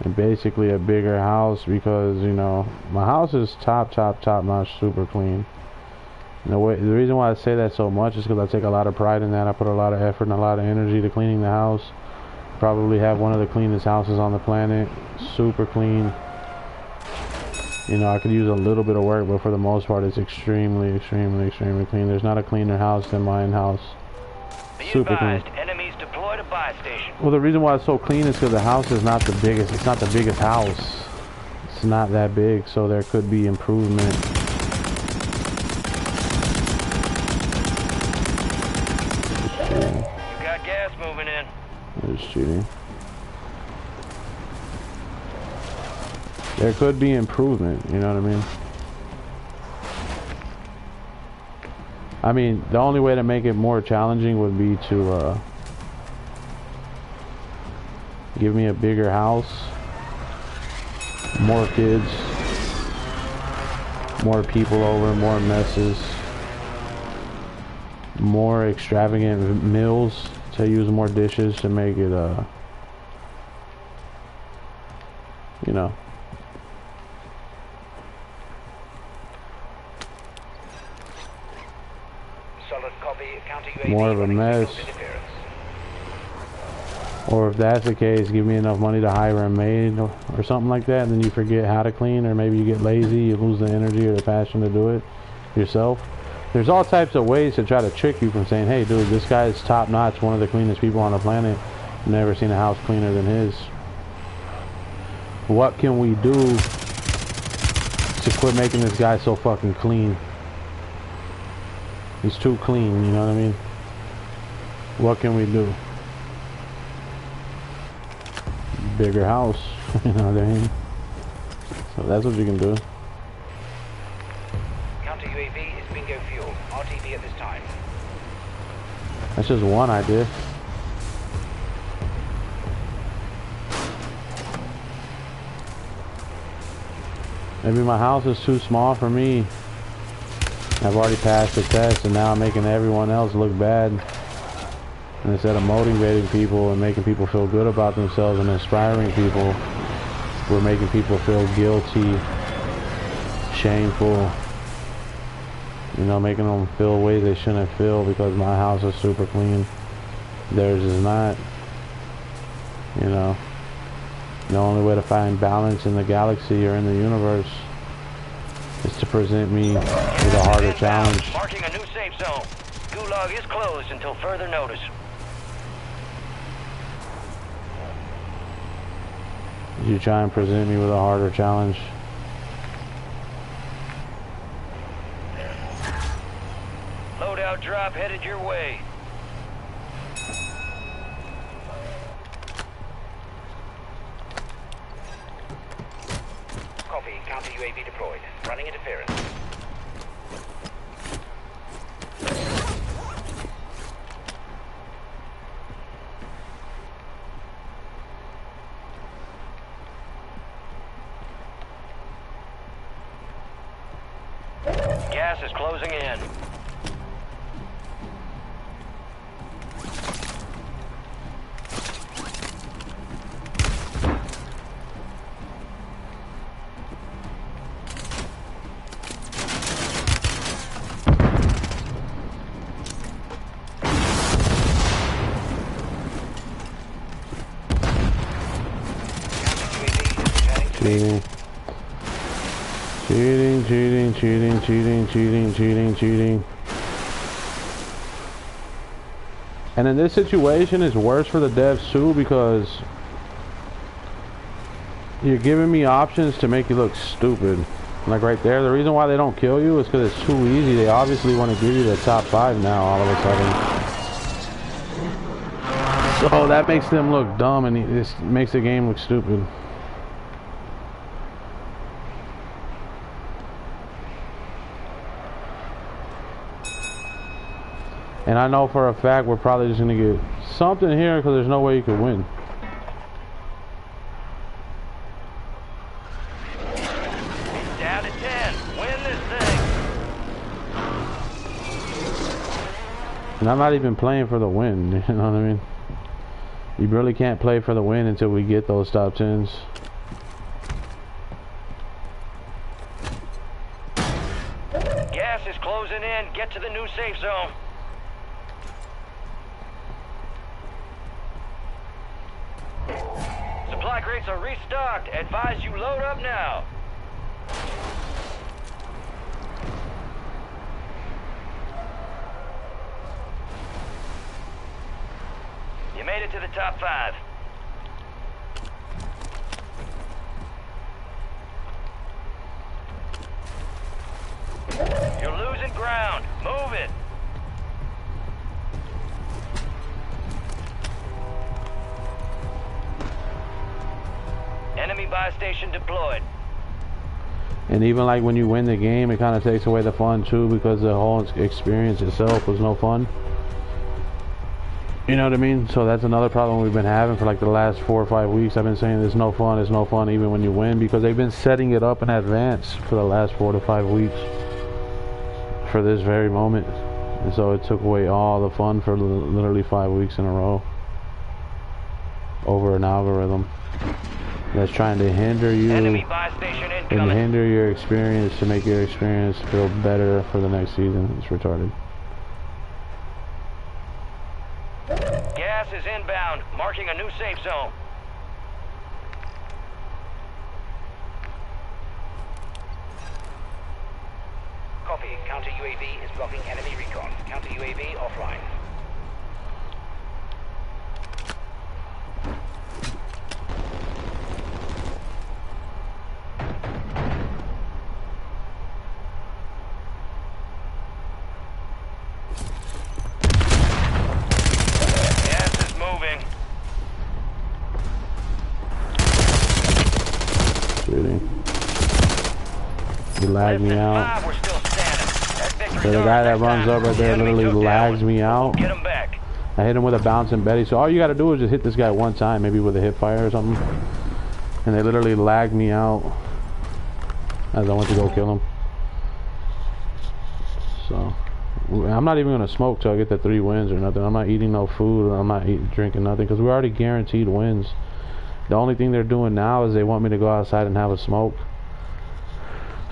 And basically a bigger house, because, you know, my house is top notch, super clean. The reason why I say that so much is because I take a lot of pride in that. I put a lot of effort and a lot of energy to cleaning the house. Probably have one of the cleanest houses on the planet. Super clean. You know, I could use a little bit of work, but for the most part it's extremely clean. There's not a cleaner house than my house. Super clean. Enemies deployed a buy station. Well, the reason why it's so clean is because the house is not the biggest. It's not the biggest house. It's not that big, so there could be improvement. You got gas moving in. It's cheating. There could be improvement, you know what I mean? I mean, the only way to make it more challenging would be to give me a bigger house, more kids, more people over, more messes, more extravagant meals, to use more dishes to make it, you know. Solid copy. Counter UAV More of a running mess. signals interference. Or if that's the case, give me enough money to hire a maid or something like that, and then you forget how to clean, or maybe you get lazy, you lose the energy or the passion to do it yourself. There's all types of ways to try to trick you from saying, hey dude, this guy is top notch, one of the cleanest people on the planet, never seen a house cleaner than his. What can we do to quit making this guy so fucking clean? He's too clean, you know what I mean? What can we do? Bigger house, you know what I mean? So that's what you can do. Counter UAV is bingo fuel. RTB at this time. That's just one idea. Maybe my house is too small for me. I've already passed the test and now I'm making everyone else look bad. And instead of motivating people and making people feel good about themselves and inspiring people, we're making people feel guilty, shameful, you know, making them feel ways they shouldn't feel because my house is super clean, theirs is not. You know, the only way to find balance in the galaxy or in the universe is to present me with a harder challenge. Marking a new safe zone. Gulag is closed until further notice. You try and present me with a harder challenge. Loadout drop headed your way. Copy. Counter UAV deployed. Running interference. Gas is closing in. Cheating. Cheating, cheating, cheating, cheating, cheating, cheating, cheating. And in this situation, it's worse for the devs too because you're giving me options to make you look stupid. Like right there, the reason why they don't kill you is because it's too easy. They obviously want to give you the top 5 now all of a sudden. So that makes them look dumb and it makes the game look stupid. And I know for a fact we're probably just going to get something here because there's no way you could win. Down to 10. Win this thing. And I'm not even playing for the win, you know what I mean? You really can't play for the win until we get those top 10s. Gas is closing in. Get to the new safe zone. Supply crates are restocked. Advise you load up now. You made it to the top 5. You're losing ground. Move it. Enemy buy station deployed. And even like when you win the game, it kind of takes away the fun too, because the whole experience itself was no fun. You know what I mean? So that's another problem we've been having for like the last 4 or 5 weeks. I've been saying there's no fun even when you win, because they've been setting it up in advance for the last 4 to 5 weeks for this very moment. And so it took away all the fun for literally 5 weeks in a row over an algorithm that's trying to hinder you Enemy buy station and incoming. hinder your experience to make your experience feel better for the next season. It's retarded. Gas is inbound, marking a new safe zone. Copy. Counter UAV is blocking enemy recon. Counter UAV offline. Gas is moving. Shooting. He lagged me out. We're still standing. That victory So the guy that runs up right there literally lags me out. Get him back. I hit him with a bouncing Betty. So all you gotta do is just hit this guy one time, maybe with a hip fire or something. And they literally lagged me out as I went to go kill him. So I'm not even gonna smoke till I get the 3 wins or nothing. I'm not eating no food, or I'm not drinking nothing, because we're already guaranteed wins. The only thing they're doing now is they want me to go outside and have a smoke.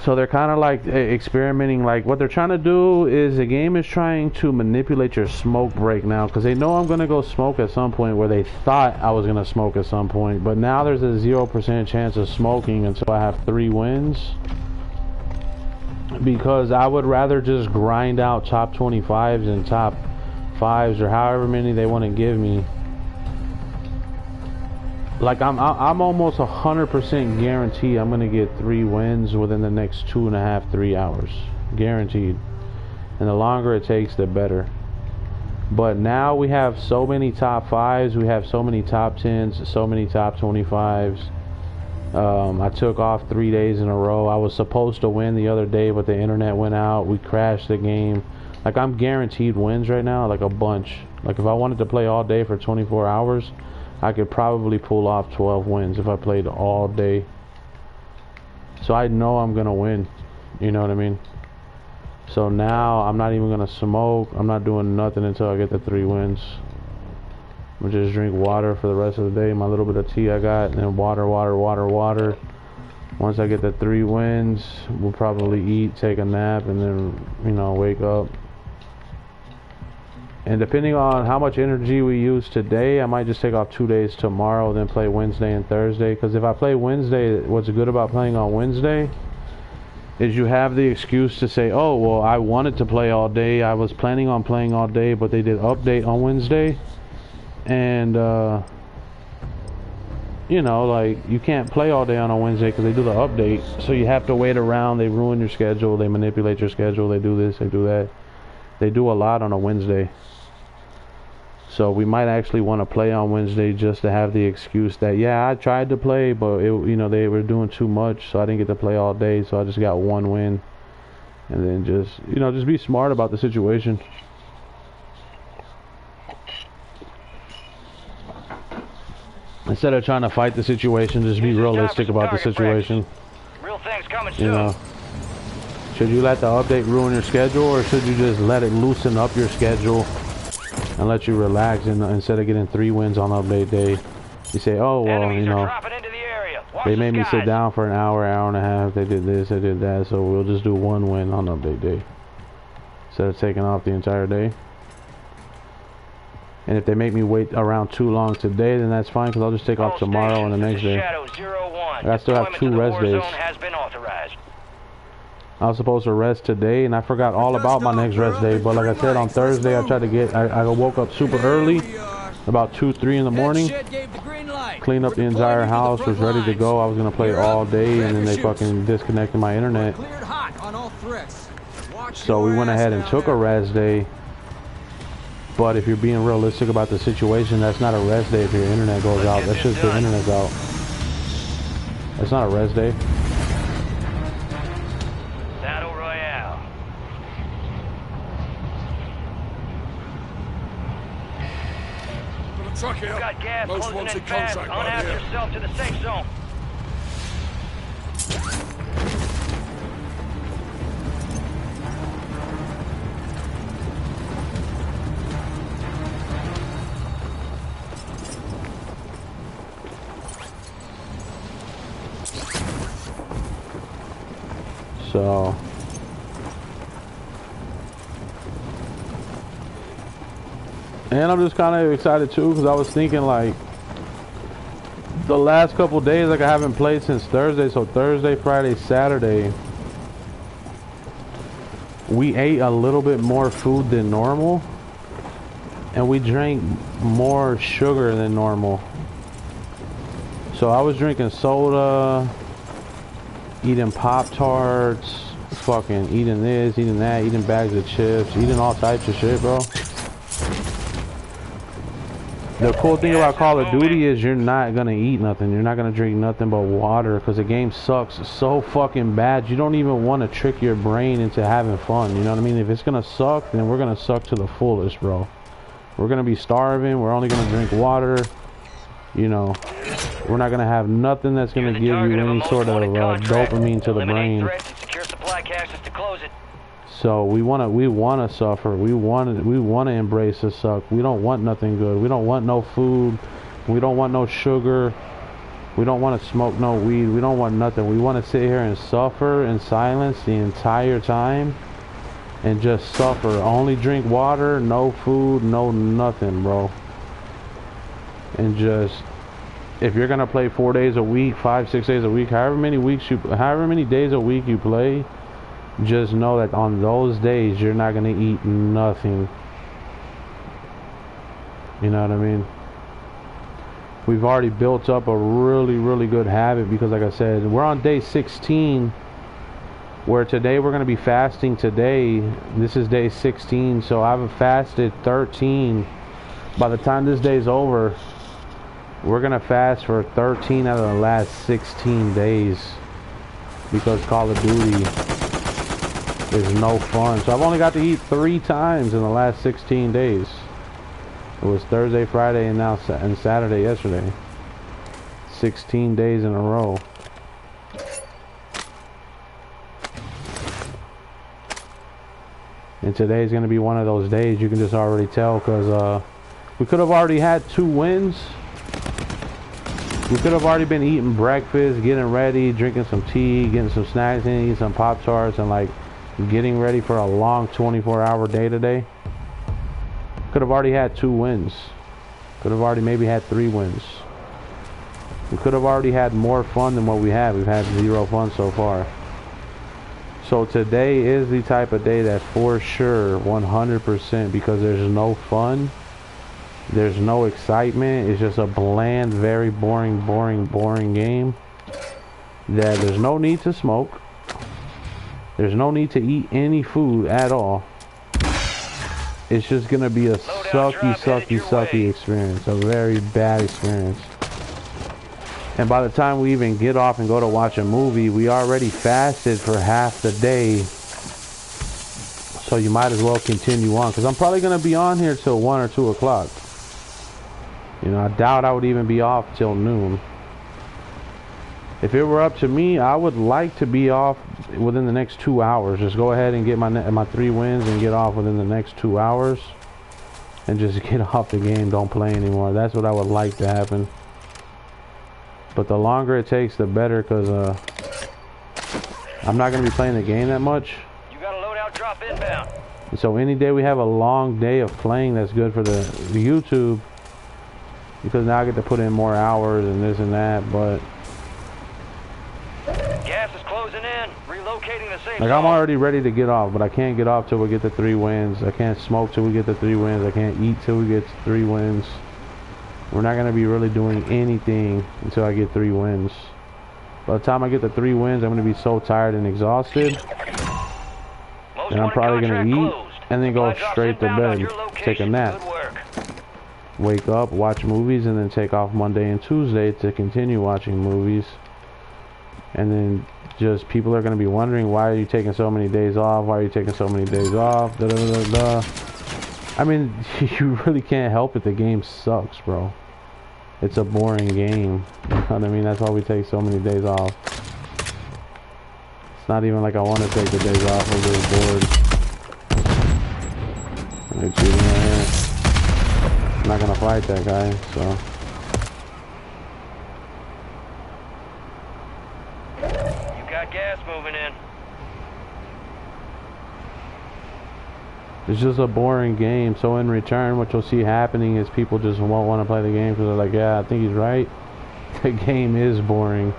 So they're kind of like experimenting. Like what they're trying to do is the game is trying to manipulate your smoke break now, because they know I'm going to go smoke at some point, where they thought I was going to smoke at some point. But now there's a 0% chance of smoking until I have 3 wins. Because I would rather just grind out top 25s and top 5s or however many they want to give me. Like I'm almost 100% guaranteed I'm gonna get 3 wins within the next 2.5, 3 hours, guaranteed. And the longer it takes, the better. But now we have so many top 5s, we have so many top 10s, so many top 25s. I took off 3 days in a row. I was supposed to win the other day, but the internet went out. We crashed the game. Like I'm guaranteed wins right now, like a bunch. Like if I wanted to play all day for 24 hours. I could probably pull off 12 wins if I played all day. So I know I'm gonna win. You know what I mean? So now I'm not even gonna smoke. I'm not doing nothing until I get the 3 wins. I'm gonna just drink water for the rest of the day. My little bit of tea I got, and then water. Once I get the 3 wins, we'll probably eat, take a nap, and then, you know, wake up. And depending on how much energy we use today, I might just take off 2 days tomorrow, then play Wednesday and Thursday. Because if I play Wednesday, what's good about playing on Wednesday is you have the excuse to say, oh, well, I wanted to play all day. I was planning on playing all day, but they did update on Wednesday. And, you know, like, you can't play all day on a Wednesday because they do the update. So you have to wait around. They ruin your schedule. They manipulate your schedule. They do this, they do that. They do a lot on a Wednesday. So we might actually want to play on Wednesday just to have the excuse that, yeah, I tried to play, but it, you know, they were doing too much, so I didn't get to play all day, so I just got 1 win. And then just, you know, just be smart about the situation. Instead of trying to fight the situation, just be realistic about the situation. Real things coming soon. You know, should you let the update ruin your schedule, or should you just let it loosen up your schedule and let you relax, and instead of getting 3 wins on update day, you say, oh, well, you know, they made me sit down for an hour, hour and a half, they did this, they did that, so we'll just do 1 win on update day instead of taking off the entire day. And if they make me wait around too long today, then that's fine, because I'll just take off tomorrow and the next day. I still have 2 rest days. I was supposed to rest today, and I forgot all about my next rest day. But like I said, on Thursday, I tried to get, I woke up super early, about 2, 3 in the morning, cleaned up the entire house, was ready to go. I was going to play all day, and then they fucking disconnected my internet. So we went ahead and took a rest day. But if you're being realistic about the situation, that's not a rest day if your internet goes out. That's just the internet's out. That's not a rest day. Truck You here. got gas Most closing wanted in fast. contract right Unhab here. yourself to the safe zone. So and I'm just kind of excited too because I was thinking like the last couple days like I haven't played since Thursday, so Thursday, Friday, Saturday we ate a little bit more food than normal and we drank more sugar than normal. So I was drinking soda, eating Pop-Tarts, fucking eating this, eating that, eating bags of chips, eating all types of shit, bro. The cool thing about Call of Duty is you're not gonna eat nothing. You're not gonna drink nothing but water because the game sucks so fucking bad. You don't even want to trick your brain into having fun. You know what I mean? If it's gonna suck, then we're gonna suck to the fullest, bro. We're gonna be starving. We're only gonna drink water. You know, we're not gonna have nothing that's gonna give you any sort of dopamine to the brain. So we wanna suffer. We wanna embrace the suck. We don't want nothing good. We don't want no food. We don't want no sugar. We don't want to smoke no weed. We don't want nothing. We want to sit here and suffer in silence the entire time and just suffer. Only drink water, no food, no nothing, bro. And just, if you're gonna play 4 days a week, 5, 6 days a week, however many days a week you play, just know that on those days you're not gonna eat nothing. You know what I mean? We've already built up a really good habit because, like I said, we're on day 16, where today we're gonna be fasting today. This is day 16, so I've fasted 13. By the time this day's over, we're gonna fast for 13 out of the last 16 days because Call of Duty is no fun. So I've only got to eat 3 times in the last 16 days. It was Thursday, Friday, and now and Saturday yesterday. 16 days in a row. And today's gonna be one of those days. You can just already tell because we could have already had 2 wins. We could have already been eating breakfast, getting ready, drinking some tea, getting some snacks in, eating some Pop-Tarts, and like getting ready for a long 24-hour day today. Could have already had 2 wins. Could have already maybe had 3 wins. We could have already had more fun than what we had. We've had 0 fun so far. So today is the type of day that for sure, 100%, because there's no fun. There's no excitement. It's just a bland, very boring game. That there's no need to smoke. There's no need to eat any food at all. It's just gonna be a sucky experience. A very bad experience. And by the time we even get off and go to watch a movie, we already fasted for half the day. So you might as well continue on. Because I'm probably gonna be on here till 1 or 2 o'clock. You know, I doubt I would even be off till noon. If it were up to me, I would like to be off within the next 2 hours. Just go ahead and get my 3 wins and get off within the next 2 hours. And just get off the game, don't play anymore. That's what I would like to happen. But the longer it takes, the better, because I'm not going to be playing the game that much. You got a loadout drop inbound. So any day we have a long day of playing, that's good for the YouTube. Because now I get to put in more hours and this and that, but gas is closing in. Relocating the safe like, I'm already ready to get off, but I can't get off till we get the 3 wins. I can't smoke till we get the 3 wins. I can't eat till we get 3 wins. We're not gonna be really doing anything until I get 3 wins. By the time I get the 3 wins, I'm gonna be so tired and exhausted. And I'm probably gonna eat and then go straight to bed, take a nap. Wake up, watch movies, and then take off Monday and Tuesday to continue watching movies. And then just people are going to be wondering, why are you taking so many days off? Why are you taking so many days off? Da, da, da, da. I mean, you really can't help it. The game sucks, bro. It's a boring game. You know what I mean? That's why we take so many days off. It's not even like I want to take the days off. I'm just bored. Like, shooting right here. I'm not gonna fight that guy, so. You got gas moving in. It's just a boring game. So in return, what you'll see happening is people just won't want to play the game because they're like, yeah, I think he's right. The game is boring.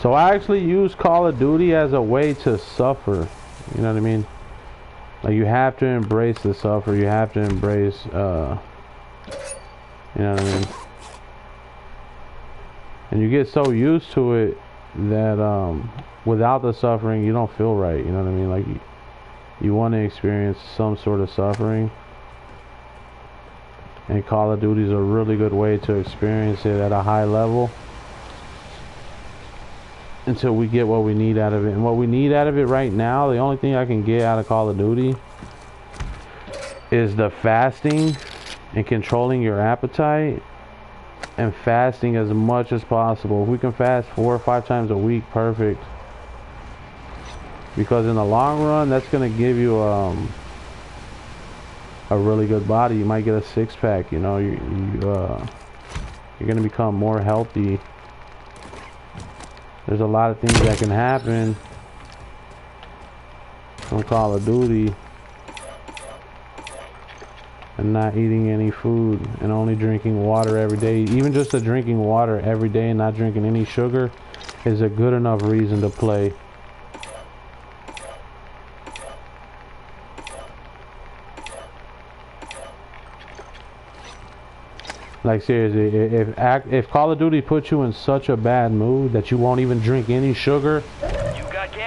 So I actually use Call of Duty as a way to suffer. You know what I mean? Like, you have to embrace the suffer. You have to embrace, you know what I mean? And you get so used to it that without the suffering, you don't feel right. You know what I mean? Like, you want to experience some sort of suffering. And Call of Duty is a really good way to experience it at a high level. Until we get what we need out of it. And what we need out of it right now, the only thing I can get out of Call of Duty is the fasting and controlling your appetite and fasting as much as possible. If we can fast 4 or 5 times a week, perfect. Because in the long run, that's going to give you a really good body. You might get a 6-pack, you know. You're going to become more healthy. There's a lot of things that can happen from Call of Duty and not eating any food and only drinking water every day. Even just drinking water every day and not drinking any sugar is a good enough reason to play. Like, seriously, if Call of Duty puts you in such a bad mood that you won't even drink any sugar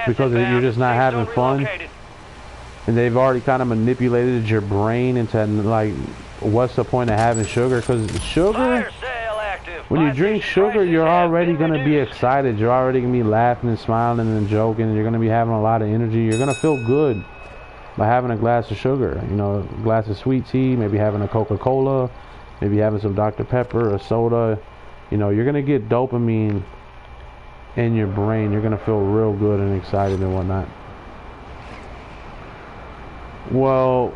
because you're just not having fun, and they've already kind of manipulated your brain into, like, what's the point of having sugar? Because sugar, when you drink sugar, you're already going to be excited. You're already going to be laughing and smiling and joking. You're going to be having a lot of energy. You're going to feel good by having a glass of sugar. You know, a glass of sweet tea, maybe having a Coca-Cola. Maybe having some Dr. Pepper or soda. You know, you're going to get dopamine in your brain. You're going to feel real good and excited and whatnot. Well,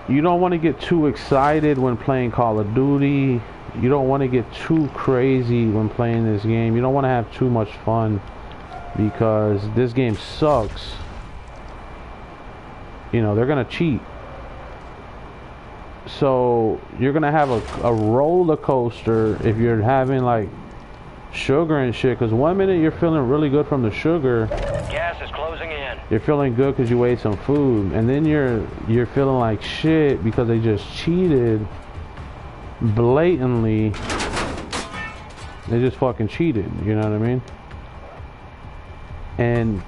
you don't want to get too excited when playing Call of Duty. You don't want to get too crazy when playing this game. You don't want to have too much fun because this game sucks. You know, they're going to cheat. So you're gonna have a roller coaster if you're having like sugar and shit, because 1 minute you're feeling really good from the sugar, gas is closing in, you're feeling good because you ate some food, and then you're feeling like shit because they just cheated blatantly. They just fucking cheated, you know what I mean? And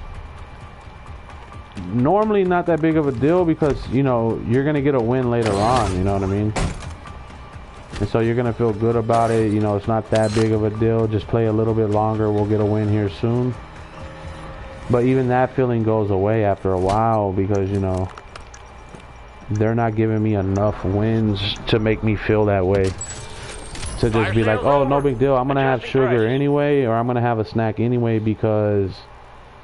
normally not that big of a deal because, you know, you're gonna get a win later on, you know what I mean? And so you're gonna feel good about it. You know, it's not that big of a deal. Just play a little bit longer, we'll get a win here soon. But even that feeling goes away after a while because, you know, they're not giving me enough wins to make me feel that way. To just be like, oh, no big deal, I'm gonna have sugar anyway, or I'm gonna have a snack anyway because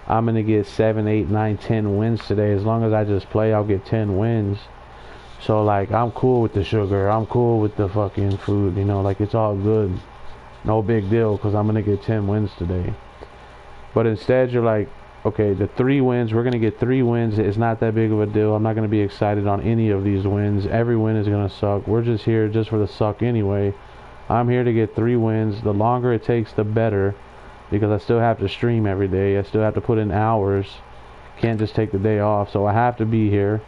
I'm gonna get 7, 8, 9, 10 wins today. As long as I just play, I'll get 10 wins. So like, I'm cool with the sugar, I'm cool with the fucking food, you know, like, it's all good. no big deal because I'm gonna get 10 wins today. But instead you're like, okay, the 3 wins, we're gonna get 3 wins. It's not that big of a deal. I'm not gonna be excited on any of these wins. Every win is gonna suck. We're just here just for the suck anyway. I'm here to get 3 wins. The longer it takes, the better, because I still have to stream every day. I still have to put in hours. Can't just take the day off, so I have to be here.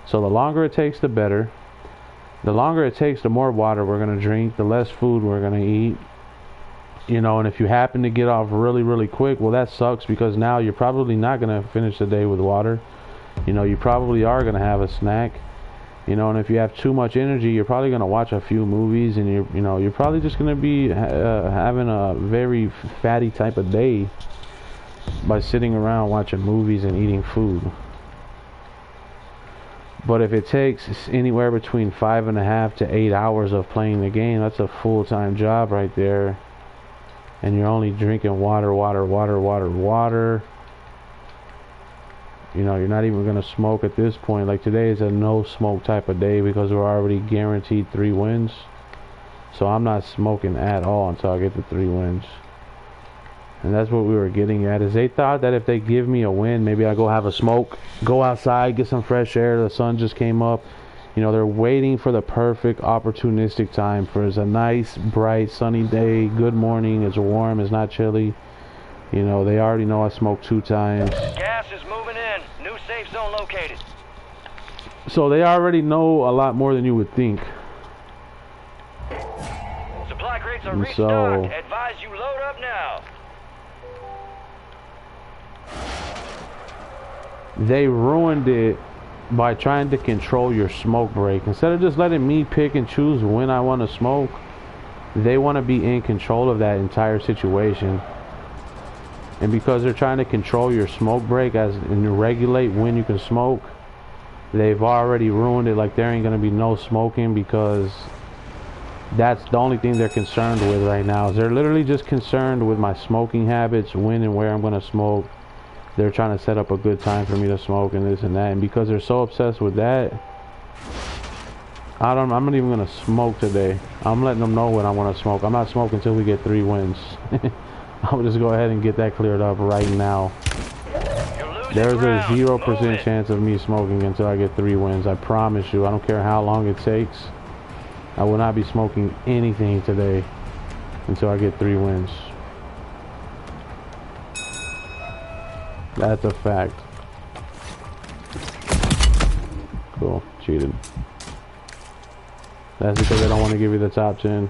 So the longer it takes, the better. The longer it takes, the more water we're gonna drink, the less food we're gonna eat. You know, and if you happen to get off really quick, well, that sucks, because now you're probably not gonna finish the day with water. You know, you probably are gonna have a snack. You know, and if you have too much energy, you're probably gonna watch a few movies, and you're probably just gonna be having a very fatty type of day by sitting around watching movies and eating food. But if it takes anywhere between 5.5 to 8 hours of playing the game, that's a full-time job right there. And you're only drinking water. You know, you're not even gonna smoke at this point. Like, today is a no smoke type of day because we're already guaranteed 3 wins. So I'm not smoking at all until I get the 3 wins. And that's what we were getting at, is they thought that if they give me a win, maybe I go have a smoke, go outside, get some fresh air. The sun just came up. You know, they're waiting for the perfect opportunistic time for it's a nice, bright, sunny day. Good morning. It's warm. It's not chilly. You know, they already know I smoked 2 times. Gas is moving in. New safe zone located. So they already know a lot more than you would think. Supply crates are And restocked. so- Advise you load up now. They ruined it by trying to control your smoke break. Instead of just letting me pick and choose when I want to smoke, they want to be in control of that entire situation. And because they're trying to control your smoke break and regulate when you can smoke, they've already ruined it. Like, there ain't gonna be no smoking, because that's the only thing they're concerned with right now. Is they're literally just concerned with my smoking habits, when and where I'm gonna smoke. They're trying to set up a good time for me to smoke and this and that. And because they're so obsessed with that, I'm not even gonna smoke today. I'm letting them know when I want to smoke. I'm not smoking until we get 3 wins. I'll just go ahead and get that cleared up right now. There's a 0% chance of me smoking until I get 3 wins. I promise you. I don't care how long it takes. I will not be smoking anything today until I get 3 wins. That's a fact. Cool. Cheated. That's because they don't want to give you the top 10.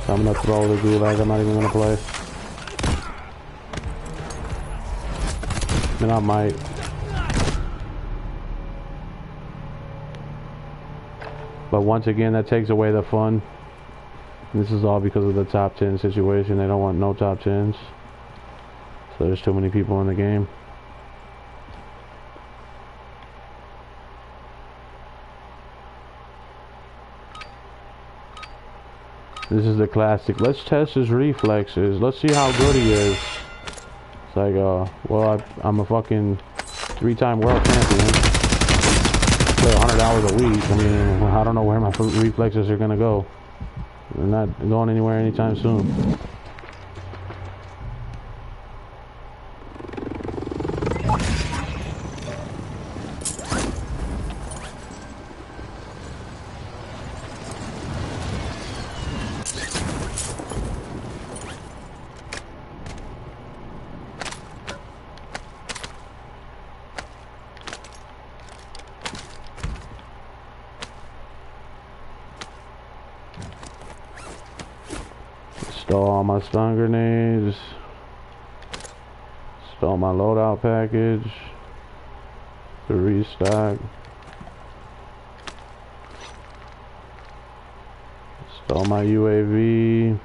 So I'm gonna throw the gulag. I'm not even gonna play. And I might. But once again, that takes away the fun. This is all because of the top 10 situation. They don't want no top 10s. So there's too many people in the game. This is the classic. Let's test his reflexes. Let's see how good he is. It's like, well, I'm a fucking 3-time world champion. Play 100 hours a week. I mean, I don't know where my reflexes are gonna go. They're not going anywhere anytime soon. Stole all my stun grenades. Stole my loadout package. To restock. Stole my UAV.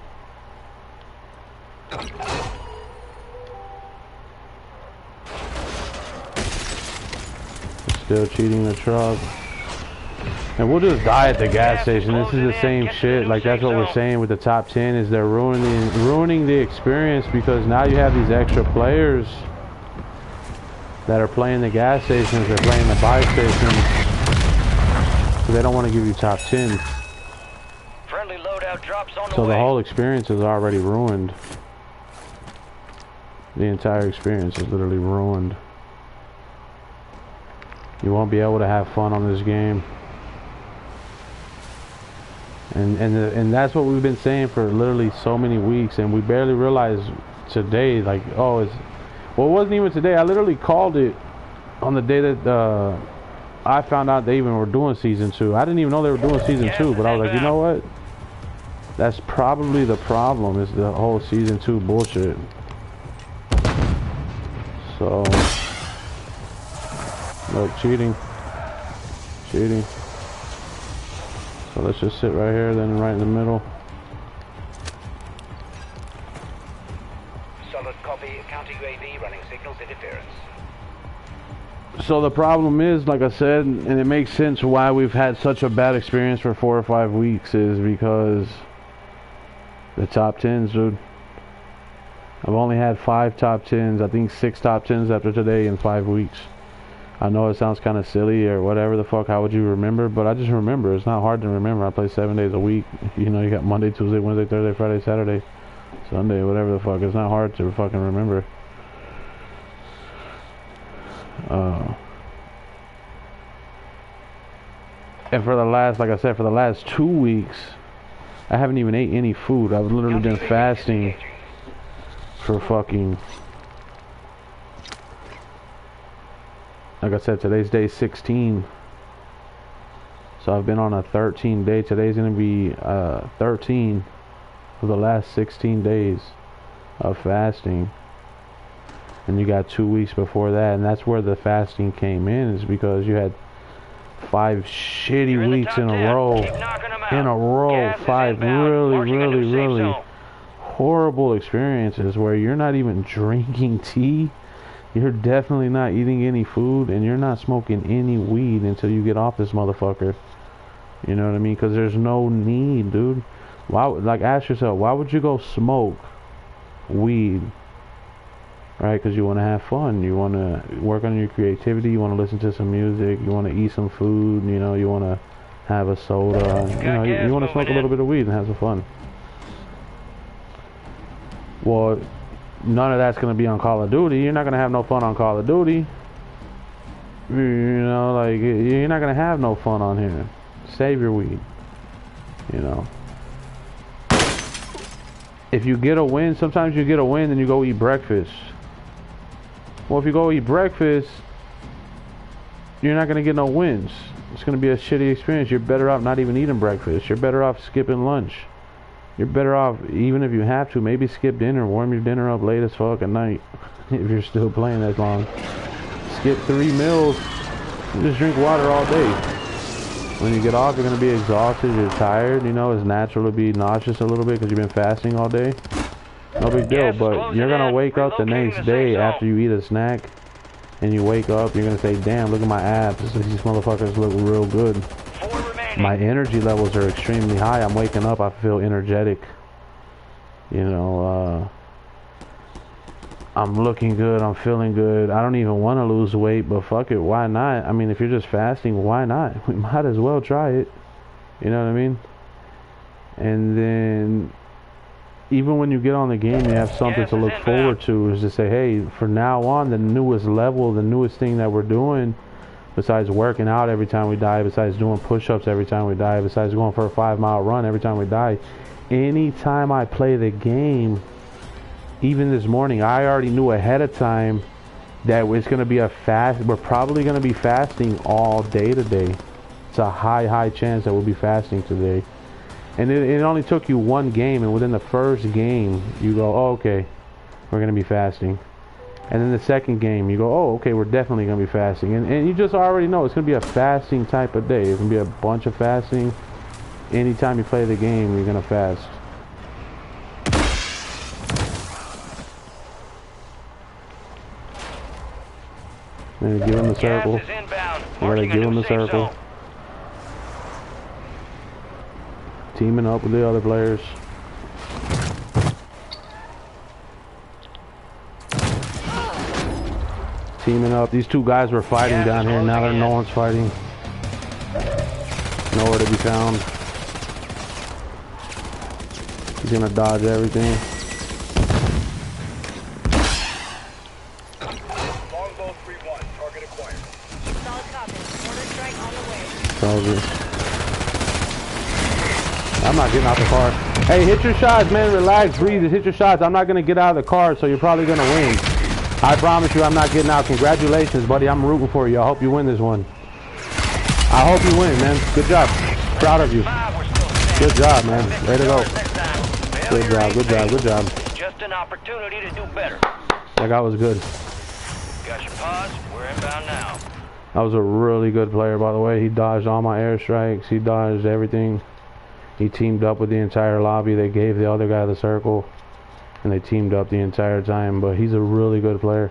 Still cheating the truck. And we'll just die at the gas station. This is the same shit. Like, that's what we're saying with the top 10, is they're ruining the experience, because now you have these extra players that are playing the gas stations, they're playing the buy stations. Because they don't want to give you top 10. Friendly loadout drops on the So way. the whole experience is already ruined. The entire experience is literally ruined. You won't be able to have fun on this game. And that's what we've been saying for literally so many weeks, and we barely realized today, like, oh, it's, well, it wasn't even today. I literally called it on the day that I found out they even were doing season 2. I didn't even know they were doing season 2, but I was like, you know what? That's probably the problem, is the whole season 2 bullshit. So, look, cheating. So let's just sit right here, then right in the middle. Solid copy. Counter UAV running signals interference. So the problem is, like I said, and it makes sense why we've had such a bad experience for 4 or 5 weeks, is because the top 10s, dude. I've only had 5 top 10s, I think 6 top 10s after today in 5 weeks. I know it sounds kind of silly or whatever the fuck, how would you remember? But I just remember. It's not hard to remember. I play 7 days a week. You know, you got Monday, Tuesday, Wednesday, Thursday, Friday, Saturday, Sunday, whatever the fuck. It's not hard to fucking remember. And for the last, like I said, for the last 2 weeks, I haven't even ate any food. I've literally been fasting for fucking... Like I said, today's day 16. So I've been on a 13 day. Today's going to be 13 of the last 16 days of fasting. And you got 2 weeks before that. And that's where the fasting came in, is because you had 5 shitty weeks in a row. In a row. 5 really horrible experiences where you're not even drinking tea. You're definitely not eating any food, and you're not smoking any weed until you get off this motherfucker. You know what I mean? Because there's no need, dude. Why? Like, ask yourself, why would you go smoke weed? Right? Because you want to have fun. You want to work on your creativity. You want to listen to some music. You want to eat some food. You know, you want to have a soda. You know, you want to smoke a little bit of weed and have some fun. Well, none of that's going to be on Call of Duty. You're not going to have no fun on Call of Duty. You know, like, you're not going to have no fun on here. Save your weed. You know. If you get a win, sometimes you get a win and you go eat breakfast. Well, if you go eat breakfast, you're not going to get no wins. It's going to be a shitty experience. You're better off not even eating breakfast. You're better off skipping lunch. You're better off, even if you have to, maybe skip dinner, warm your dinner up late as fuck at night, if you're still playing that long. Skip 3 meals, just drink water all day. When you get off, you're going to be exhausted, you're tired, you know, it's natural to be nauseous a little bit because you've been fasting all day. No big deal, but you're going to wake up the next day after you eat a snack, and you wake up, you're going to say, damn, look at my abs, these motherfuckers look real good. My energy levels are extremely high. I'm waking up, I feel energetic. You know, I'm looking good, I'm feeling good. I don't even want to lose weight, but fuck it, why not? I mean, if you're just fasting, why not? We might as well try it. You know what I mean? And then, even when you get on the game, you have something to look forward to, is to say, hey, from now on, the newest level, the newest thing that we're doing, besides working out every time we die, besides doing push-ups every time we die, besides going for a 5-mile run every time we die, anytime I play the game, even this morning, I already knew ahead of time that it's going to be a fast. We're probably going to be fasting all day today. It's a high chance that we'll be fasting today. And it only took you 1 game, and within the first game, you go, oh, okay, we're going to be fasting. And then the second game, you go, oh, okay, we're definitely going to be fasting. And you just already know it's going to be a fasting type of day. It's going to be a bunch of fasting. Anytime you play the game, you're going to fast. And give him the circle. You gotta give him the circle. Teaming up with the other players. Teaming up. These 2 guys were fighting down here. Now no one's fighting. Nowhere to be found. He's gonna dodge everything. Longbow 3-1, target acquired. Solid copy. Mortar strike on the way. Soldier. I'm not getting out the car. Hey, hit your shots, man. Relax, breathe. Hit your shots. I'm not gonna get out of the car, so you're probably gonna win. I promise you, I'm not getting out. Congratulations, buddy. I'm rooting for you. I hope you win this one. I hope you win, man. Good job. Proud of you. Good job, man. Way to go. Good job, good job, good job. Just an opportunity to do better. That guy was good. Got your pods? We're inbound now. That was a really good player, by the way. He dodged all my airstrikes. He dodged everything. He teamed up with the entire lobby. They gave the other guy the circle, and they teamed up the entire time. But he's a really good player.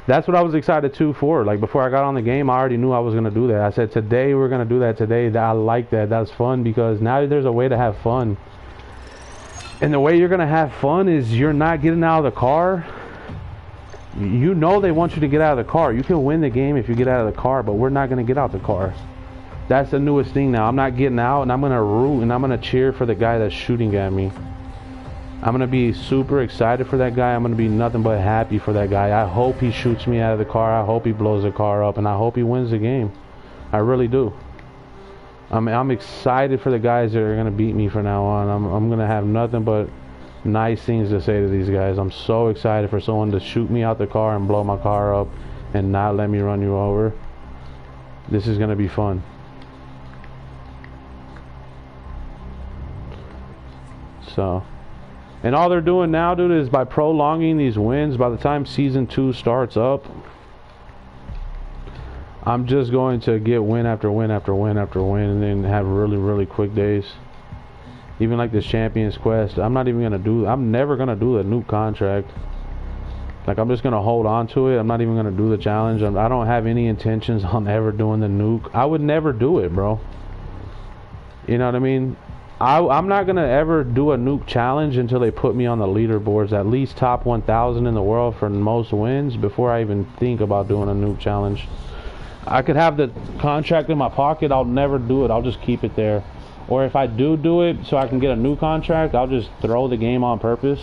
That's what I was excited too for. Like, before I got on the game, I already knew I was gonna do that. I said, today we're gonna do that. Today, I like that. That's fun, because now there's a way to have fun. And the way you're gonna have fun is you're not getting out of the car. You know they want you to get out of the car. You can win the game if you get out of the car, but we're not gonna get out the car. That's the newest thing now. I'm not getting out, and I'm gonna root and I'm gonna cheer for the guy that's shooting at me. I'm gonna be super excited for that guy. I'm gonna be nothing but happy for that guy. I hope he shoots me out of the car. I hope he blows the car up, and I hope he wins the game. I really do. I'm excited for the guys that are gonna beat me from now on. I'm gonna have nothing but nice things to say to these guys. I'm so excited for someone to shoot me out the car and blow my car up and not let me run you over. This is gonna be fun. So, and all they're doing now, dude, is by prolonging these wins. By the time season 2 starts up, I'm just going to get win after win after win after win, and then have really, really quick days. Even like this Champions Quest, I'm never gonna do the nuke contract. Like, I'm just gonna hold on to it. I'm not even gonna do the challenge. I don't have any intentions on ever doing the nuke. I would never do it, bro. You know what I mean? I'm not gonna ever do a nuke challenge until they put me on the leaderboards, at least top 1,000 in the world for most wins, before I even think about doing a nuke challenge. I could have the contract in my pocket. I'll never do it. I'll just keep it there. Or if I do it so I can get a new contract, I'll just throw the game on purpose.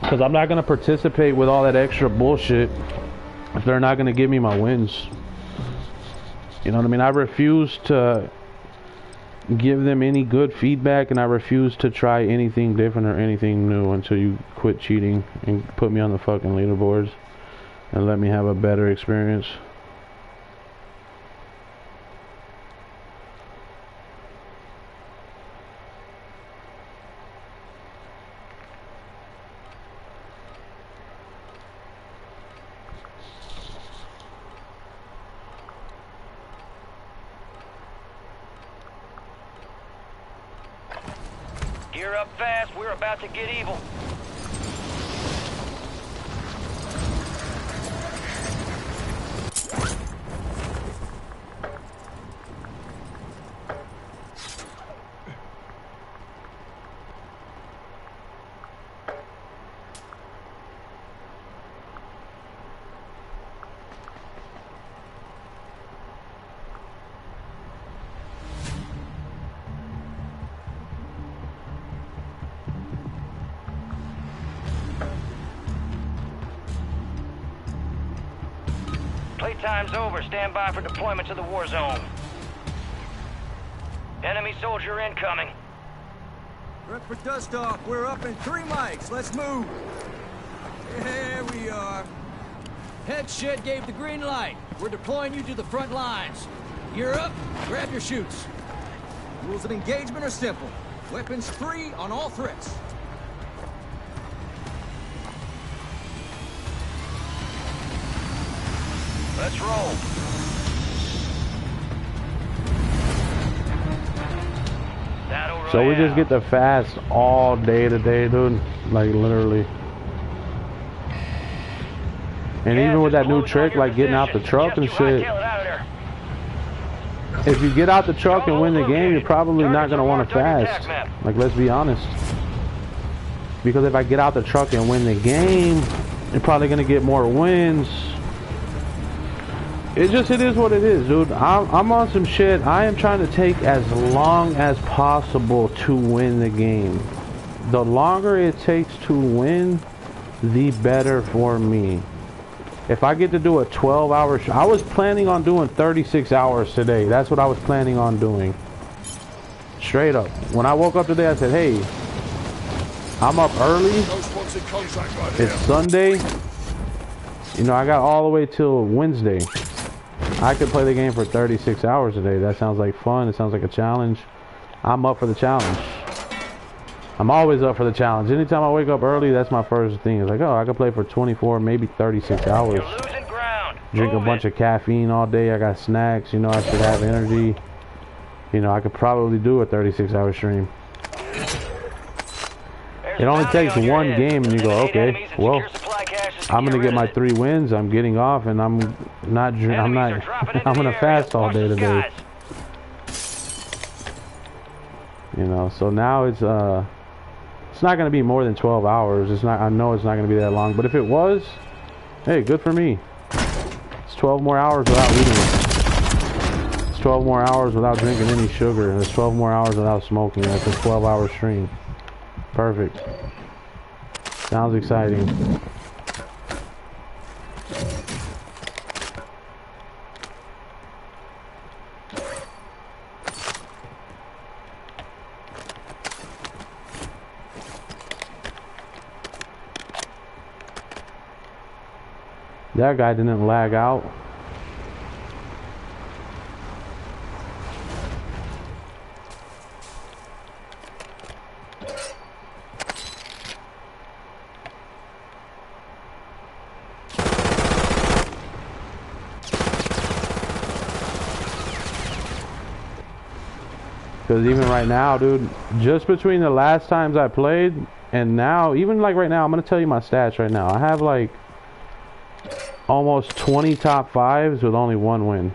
Because I'm not going to participate with all that extra bullshit if they're not going to give me my wins. You know what I mean? I refuse to give them any good feedback, and I refuse to try anything different or anything new until you quit cheating and put me on the fucking leaderboards and let me have a better experience. Gear up fast, we're about to get evil. Playtime's over. Stand by for deployment to the war zone. Enemy soldier incoming. Rep for dust off. We're up in 3 mics. Let's move. Here we are. Head shed gave the green light. We're deploying you to the front lines. You're up. Grab your chutes. Rules of engagement are simple. Weapons free on all threats. Let's roll. So we just get the fast all day today, dude. Like, literally. And even with that new trick, like getting out the truck and shit, if you get out the truck and win the game, you're probably not going to want to fast. Like, let's be honest. Because if I get out the truck and win the game, you're probably going to get more wins. It is what it is, dude. I'm on some shit. I am trying to take as long as possible to win the game. The longer it takes to win, the better for me. If I get to do a 12-hour... I was planning on doing 36 hours today. That's what I was planning on doing. Straight up. When I woke up today, I said, hey, I'm up early. It's Sunday. You know, I got all the way till Wednesday. I could play the game for 36 hours today. That sounds like fun. It sounds like a challenge. I'm up for the challenge. I'm always up for the challenge. Anytime I wake up early, that's my first thing. It's like, oh, I could play for 24, maybe 36 hours. Drink a bunch of caffeine all day. I got snacks. You know, I should have energy. You know, I could probably do a 36-hour stream. It only takes one game and you go, okay, well, I'm gonna get my 3 wins. I'm getting off, and I'm gonna fast all day today. You know, so now it's not gonna be more than 12 hours. It's not. I know it's not gonna be that long. But if it was, hey, good for me. It's 12 more hours without eating. It's 12 more hours without drinking any sugar, and it's 12 more hours without smoking. That's a 12-hour stream. Perfect. Sounds exciting. That guy didn't lag out. Because even right now, dude, just between the last times I played and now, even like right now, I'm going to tell you my stats right now. I have like almost 20 top 5s with only 1 win.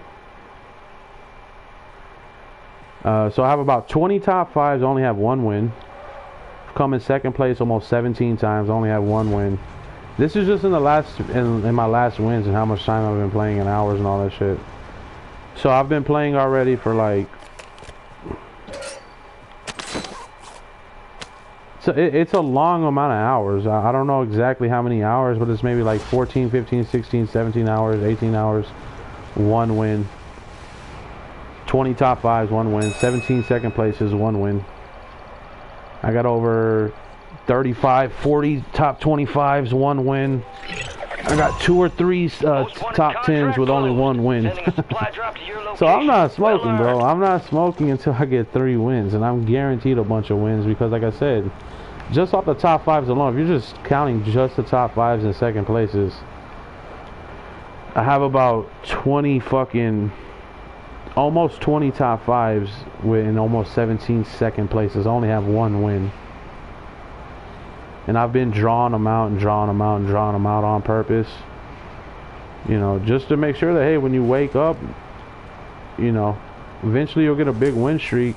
So I have about 20 top 5s, only have 1 win. Come in second place almost 17 times, only have 1 win. This is just in the in my last wins and how much time I've been playing in hours and all that shit. So I've been playing already for like... So it's a long amount of hours. I don't know exactly how many hours, but it's maybe like 14, 15, 16, 17 hours, 18 hours, 1 win. 20 top 5s, 1 win. 17 second places, 1 win. I got over 35, 40 top 25s, 1 win. I got 2 or 3 top 10s with only 1 win. So I'm not smoking, bro. I'm not smoking until I get 3 wins, and I'm guaranteed a bunch of wins because, like I said, just off the top 5s alone, if you're just counting just the top 5s and second places, I have about 20 almost 20 top 5s with almost 17 second places. I only have 1 win. And I've been drawing them out and drawing them out and drawing them out on purpose. You know, just to make sure that, hey, when you wake up, you know, eventually you'll get a big win streak.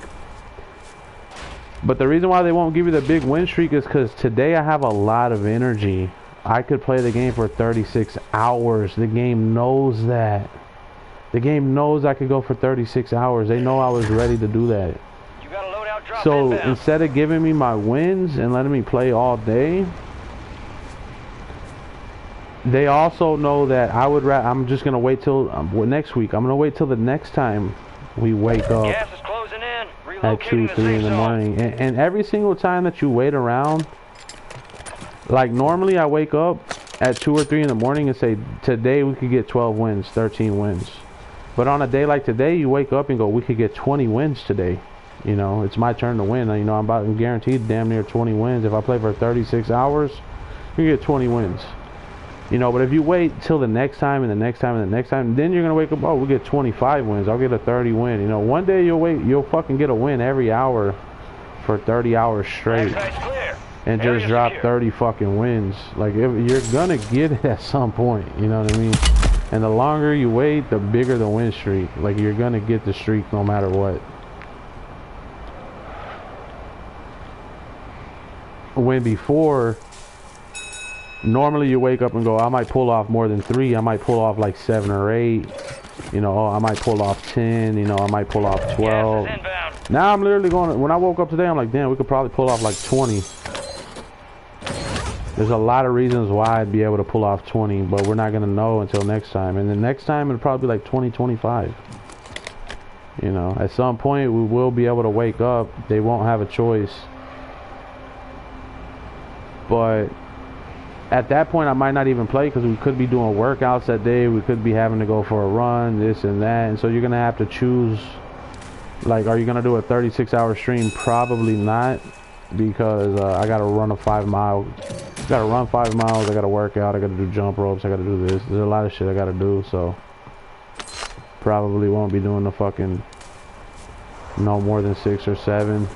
But the reason why they won't give you the big win streak is because today I have a lot of energy. I could play the game for 36 hours. The game knows that. The game knows I could go for 36 hours. They know I was ready to do that. So instead of giving me my wins and letting me play all day, they also know that I'm just gonna wait till next week. I'm gonna wait till the next time we wake up at 2, 3 in the morning. And every single time that you wait around, like normally I wake up at 2 or 3 in the morning and say, today we could get 12 wins, 13 wins. But on a day like today, you wake up and go, we could get 20 wins today. You know, it's my turn to win. You know, I'm guaranteed damn near 20 wins. If I play for 36 hours, you get 20 wins. You know, but if you wait till the next time and the next time and the next time, then you're going to wake up, oh, we'll get 25 wins. I'll get a 30 win. You know, one day you'll fucking get a win every hour for 30 hours straight. And just drop 30 fucking wins. Like, you're going to get it at some point. You know what I mean? And the longer you wait, the bigger the win streak. Like, you're going to get the streak no matter what. When before, normally you wake up and go, I might pull off more than 3. I might pull off like 7 or 8. You know, oh, I might pull off 10, you know, I might pull off 12. Gas is inbound. Now I'm literally going, when I woke up today, I'm like, damn, we could probably pull off like 20. There's a lot of reasons why I'd be able to pull off 20, but we're not going to know until next time. And the next time it'll probably be like 20, 25. You know, at some point we will be able to wake up. They won't have a choice. But at that point I might not even play, because we could be doing workouts that day. We could be having to go for a run, this and that. And so you're going to have to choose, like, are you going to do a 36-hour stream? Probably not, because I got to run a 5-mile. Got to run 5 miles. I got to work out. I got to do jump ropes. I got to do this. There's a lot of shit I got to do. So probably won't be doing the fucking no more than 6 or 7.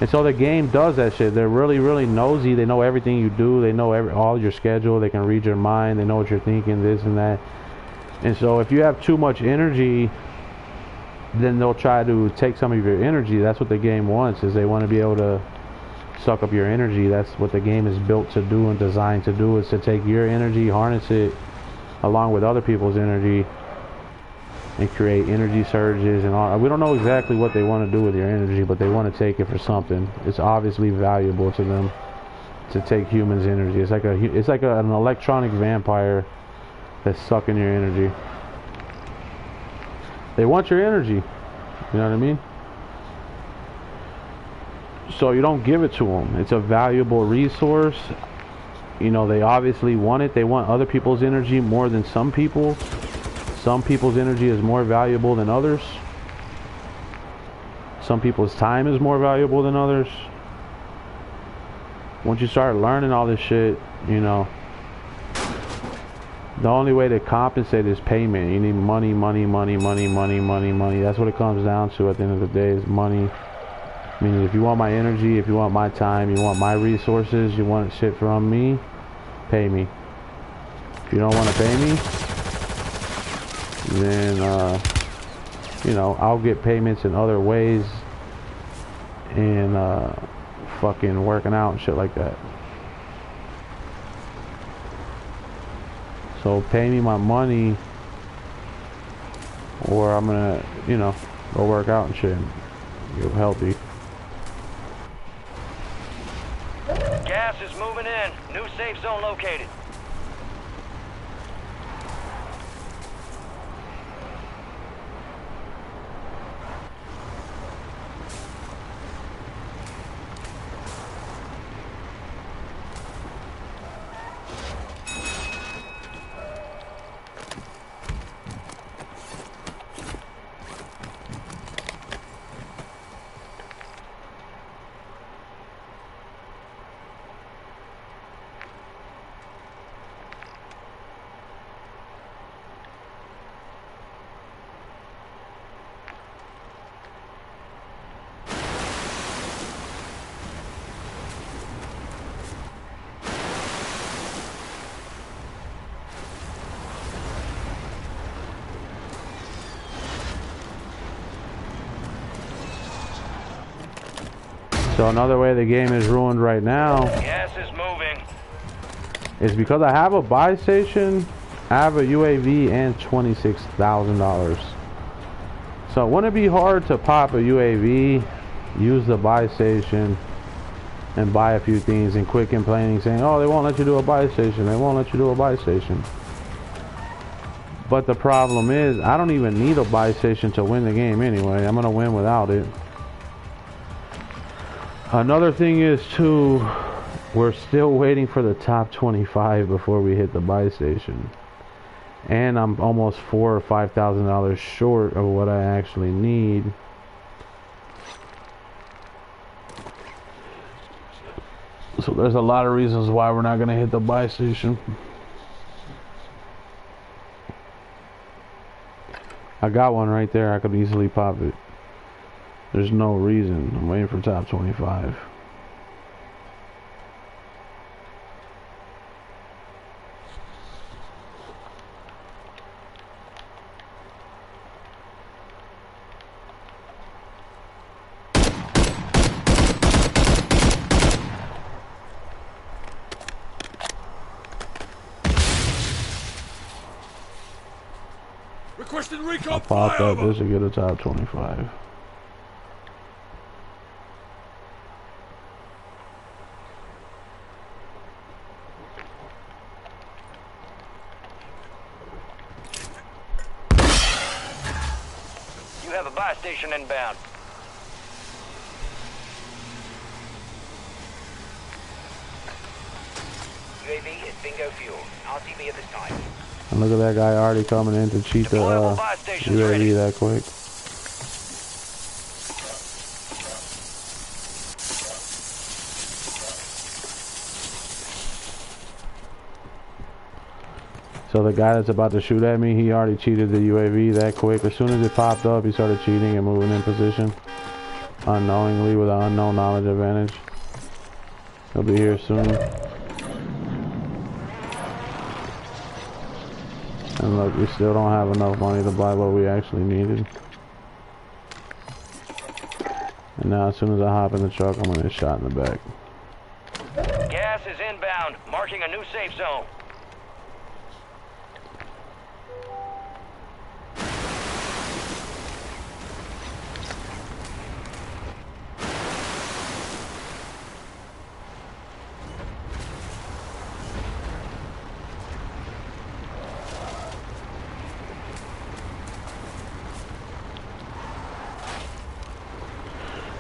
And so the game does that shit. They're really, really nosy. They know everything you do. They know all your schedule. They can read your mind. They know what you're thinking, this and that. And so if you have too much energy, then they'll try to take some of your energy. That's what the game wants, is they want to be able to suck up your energy. That's what the game is built to do and designed to do, is to take your energy, harness it along with other people's energy, and create energy surges and all. We don't know exactly what they want to do with your energy, but they want to take it for something. It's obviously valuable to them to take humans' energy. It's like an electronic vampire that's sucking your energy. They want your energy, you know what I mean? So you don't give it to them. It's a valuable resource. You know, they obviously want it. They want other people's energy more than some people. Some people's energy is more valuable than others. Some people's time is more valuable than others. Once you start learning all this shit, you know, the only way to compensate is payment. You need money, money, money, money, money, money, money. That's what it comes down to at the end of the day, is money. I mean, if you want my energy, if you want my time, you want my resources, you want shit from me, pay me. If you don't want to pay me, then, you know, I'll get payments in other ways, and fucking working out and shit like that. So pay me my money, or I'm gonna, you know, go work out and shit, get healthy. Gas is moving in. New safe zone located. So another way the game is ruined right now, Gas is moving. is because I have a buy station, I have a UAV, and $26,000. So wouldn't it be hard to pop a UAV, use the buy station, and buy a few things, and quit complaining saying, oh, they won't let you do a buy station, they won't let you do a buy station. But the problem is, I don't even need a buy station to win the game anyway. I'm gonna win without it. Another thing is too, we're still waiting for the top 25 before we hit the buy station, and I'm almost $4,000 or $5,000 short of what I actually need. So there's a lot of reasons why we're not gonna hit the buy station. I got one right there. I could easily pop it. There's no reason. I'm waiting for top 25. Requesting I recon popped up flyover. just to get a top 25. You have a buy station inbound. UAV is bingo fuel. RTB at this time. And look at that guy already coming in to cheat the Deployable buy stations UAV ready. that quick. So the guy that's about to shoot at me, he already cheated the UAV that quick. As soon as it popped up, he started cheating and moving in position. Unknowingly with an unknown knowledge advantage. He'll be here soon. And look, we still don't have enough money to buy what we actually needed. And now as soon as I hop in the truck, I'm gonna get shot in the back. Gas is inbound, marking a new safe zone.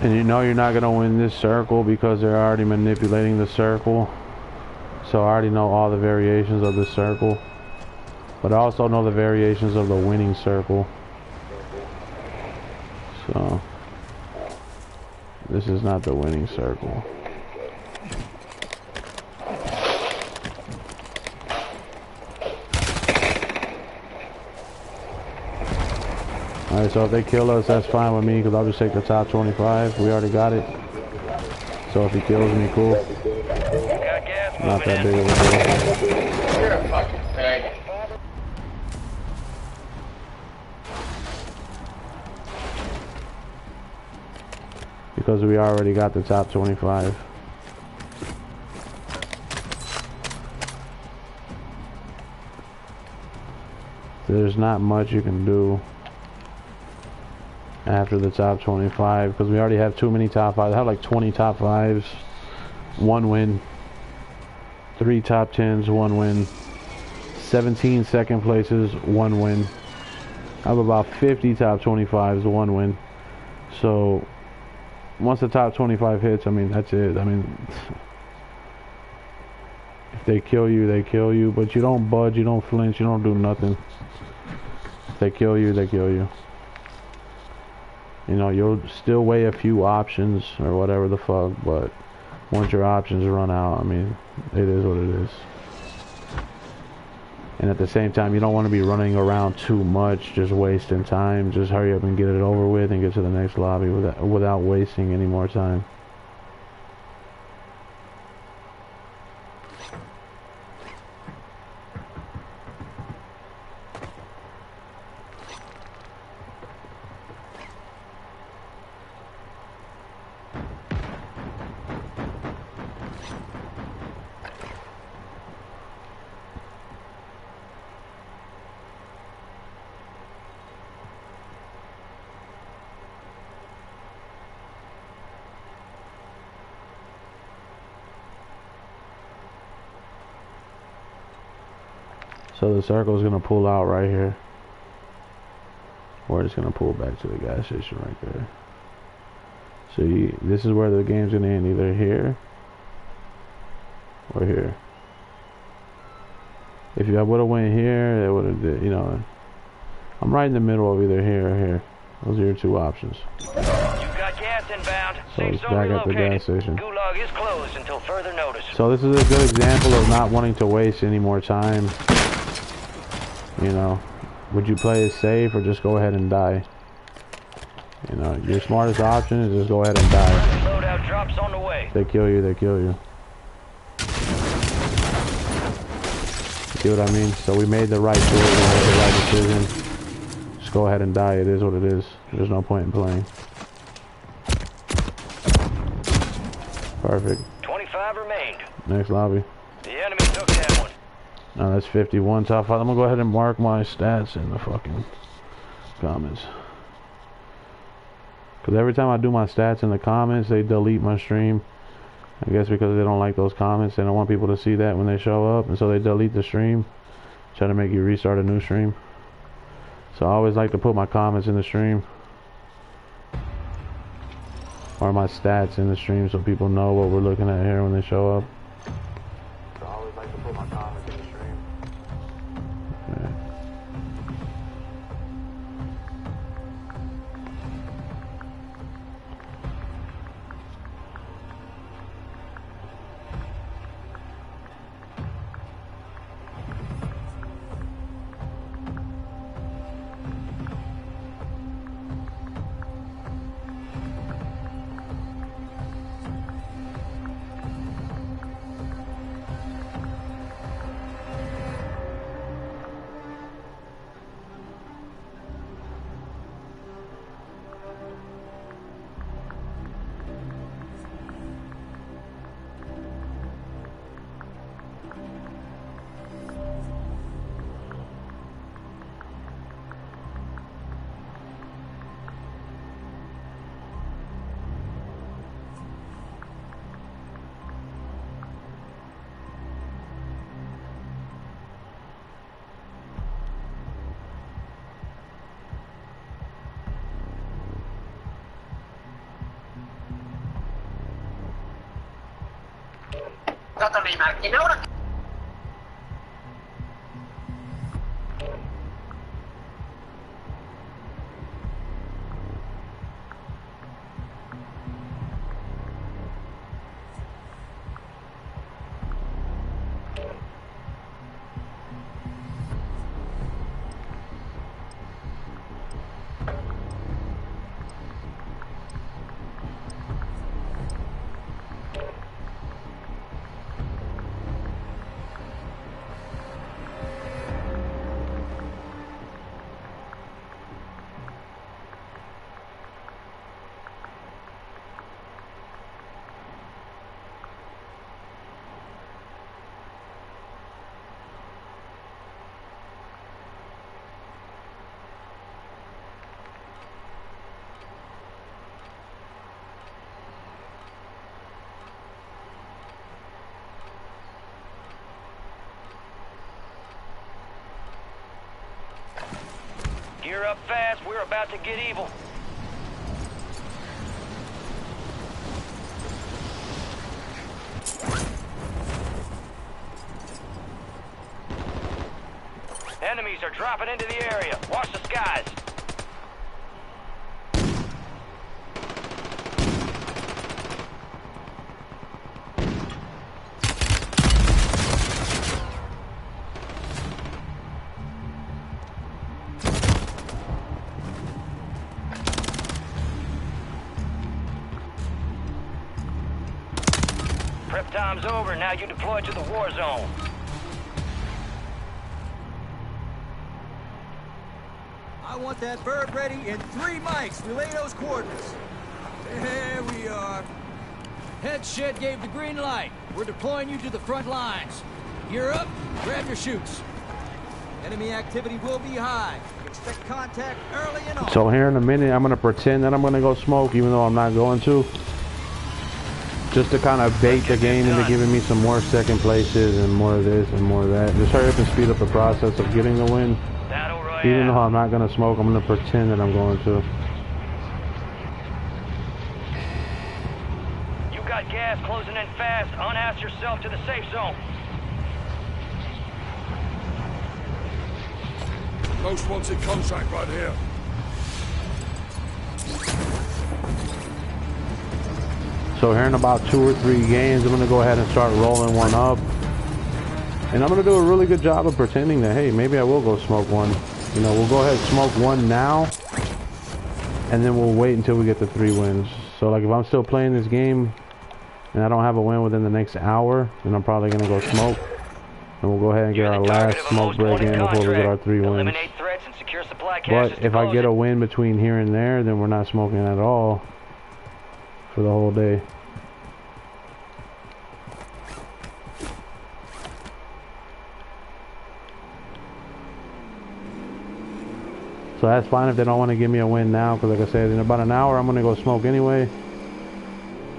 And you know you're not gonna win this circle because they're already manipulating the circle. So I already know all the variations of the circle. But I also know the variations of the winning circle. So this is not the winning circle. Alright, so if they kill us, that's fine with me because I'll just take the top 25. We already got it. So if he kills me, cool. Got gas Not that moving big in. of a deal. You're a fucking fag. Because we already got the top 25. There's not much you can do after the top 25 because we already have too many top 5s. I have like 20 top 5s, 1 win, 3 top 10s, 1 win, 17 second places, 1 win. I have about 50 top 25s, 1 win. So once the top 25 hits, I mean, that's it. I mean, if they kill you, they kill you, but you don't budge, you don't flinch, you don't do nothing. If they kill you, they kill you. You know, you'll still weigh a few options or whatever the fuck, but once your options run out, I mean, it is what it is. And at the same time, you don't want to be running around too much, just wasting time. Just hurry up and get it over with and get to the next lobby without wasting any more time. So the circle is going to pull out right here. Or it's going to pull back to the gas station right there. So this is where the game's going to end, either here or here. If I would have went here, it would have, you know, I'm right in the middle of either here or here. Those are your 2 options. You've got gas inbound. So Safe it's zone back at the relocated. gas station. Gulag is closed until further notice. So this is a good example of not wanting to waste any more time. You know, would you play it safe or just go ahead and die? You know, your smartest option is just go ahead and die. Loadout drops on the way. If they kill you, they kill you. See what I mean? So we made the right choice, we made the right decision. Just go ahead and die, it is what it is. There's no point in playing. Perfect. 25 remained. Next lobby. The enemy took that one. No, that's 51 top 5. I'm gonna go ahead and mark my stats in the fucking comments. Because every time I do my stats in the comments, they delete my stream. I guess because they don't like those comments. They don't want people to see that when they show up. And so they delete the stream. Try to make you restart a new stream. So I always like to put my comments in the stream. Or my stats in the stream so people know what we're looking at here when they show up. So I always like to put my comments in the stream. Okay. Gear up fast, we're about to get evil. Enemies are dropping into the area. Watch the skies. Prep time's over. Now you deploy to the war zone. I want that bird ready in 3 mics. Relay those coordinates. There we are. Head shed gave the green light. We're deploying you to the front lines. Gear up, grab your chutes. Enemy activity will be high. Expect contact early and often. So here in a minute, I'm going to pretend that I'm going to go smoke, even though I'm not going to. Just to kind of bait the game into giving me some more second places and more of this and more of that. Just hurry up and speed up the process of getting the win. Even though I'm not going to smoke, I'm going to pretend that I'm going to. You got gas closing in fast. Unass yourself to the safe zone. Most wanted contract right here. So here in about 2 or 3 games, I'm going to go ahead and start rolling one up. And I'm going to do a really good job of pretending that, hey, maybe I will go smoke one. You know, we'll go ahead and smoke one now. And then we'll wait until we get the 3 wins. So, like, if I'm still playing this game and I don't have a win within the next hour, then I'm probably going to go smoke. And we'll go ahead and get our last smoke break in before we get our 3 wins. But if I get a win between here and there, then we're not smoking at all for the whole day. So that's fine if they don't want to give me a win now, because like I said, in about an hour I'm gonna go smoke anyway.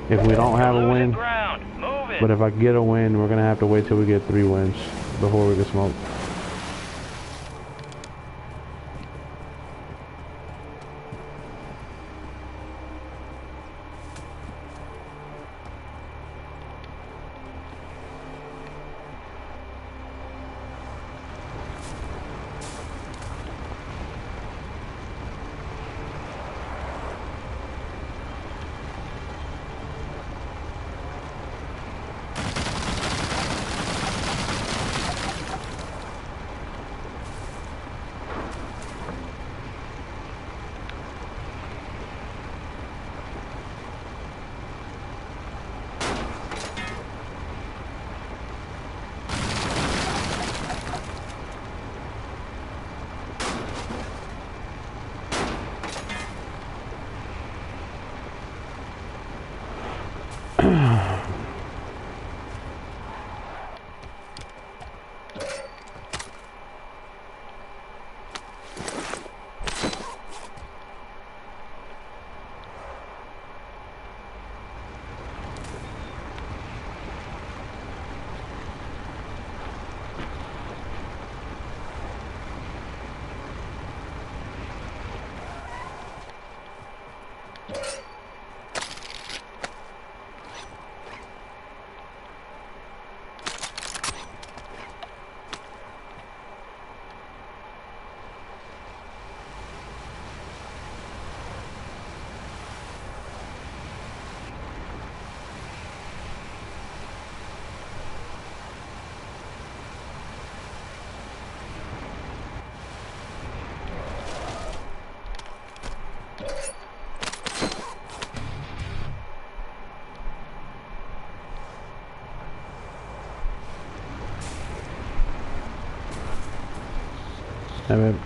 If we don't have a win, but if I get a win, we're gonna have to wait till we get 3 wins before we can smoke. I mean,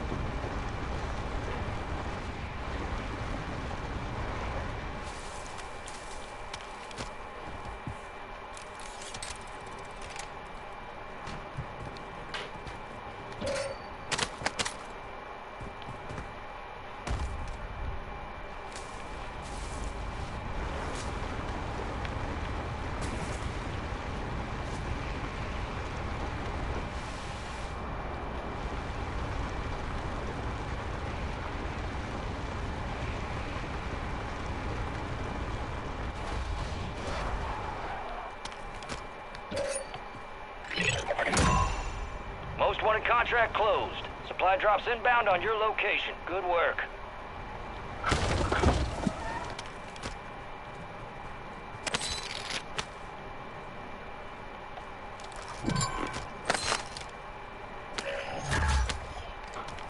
Most wanted contract closed. Supply drops inbound on your location. Good work.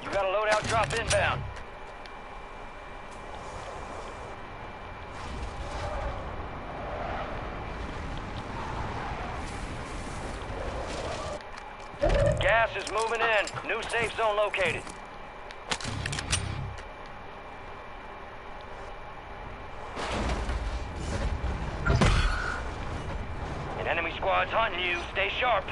You got a loadout drop inbound. Gas is moving in. New safe zone located. An enemy squad's hunting you. Stay sharp.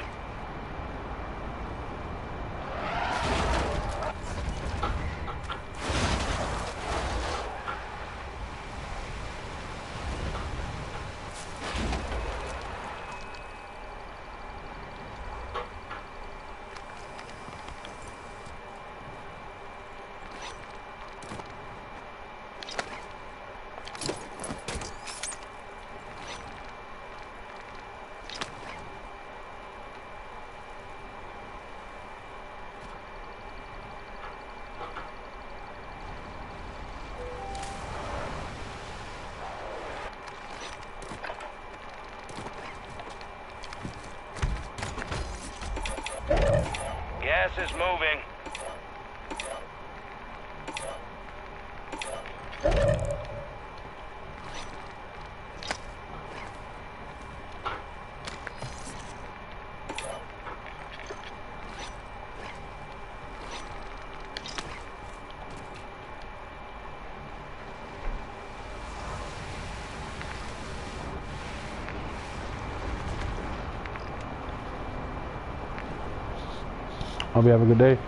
Gas is moving. Hope you have a good day.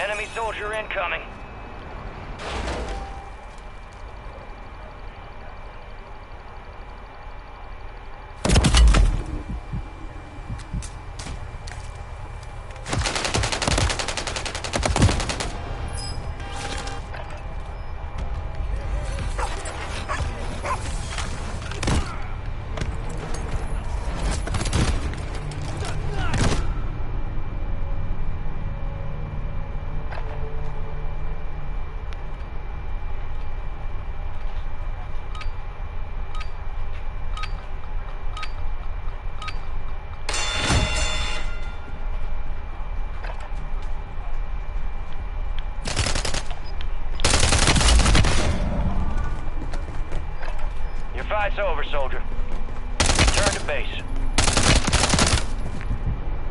Enemy soldier incoming. Your fight's over, soldier. Return to base.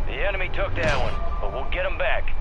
The enemy took that one, but we'll get them back.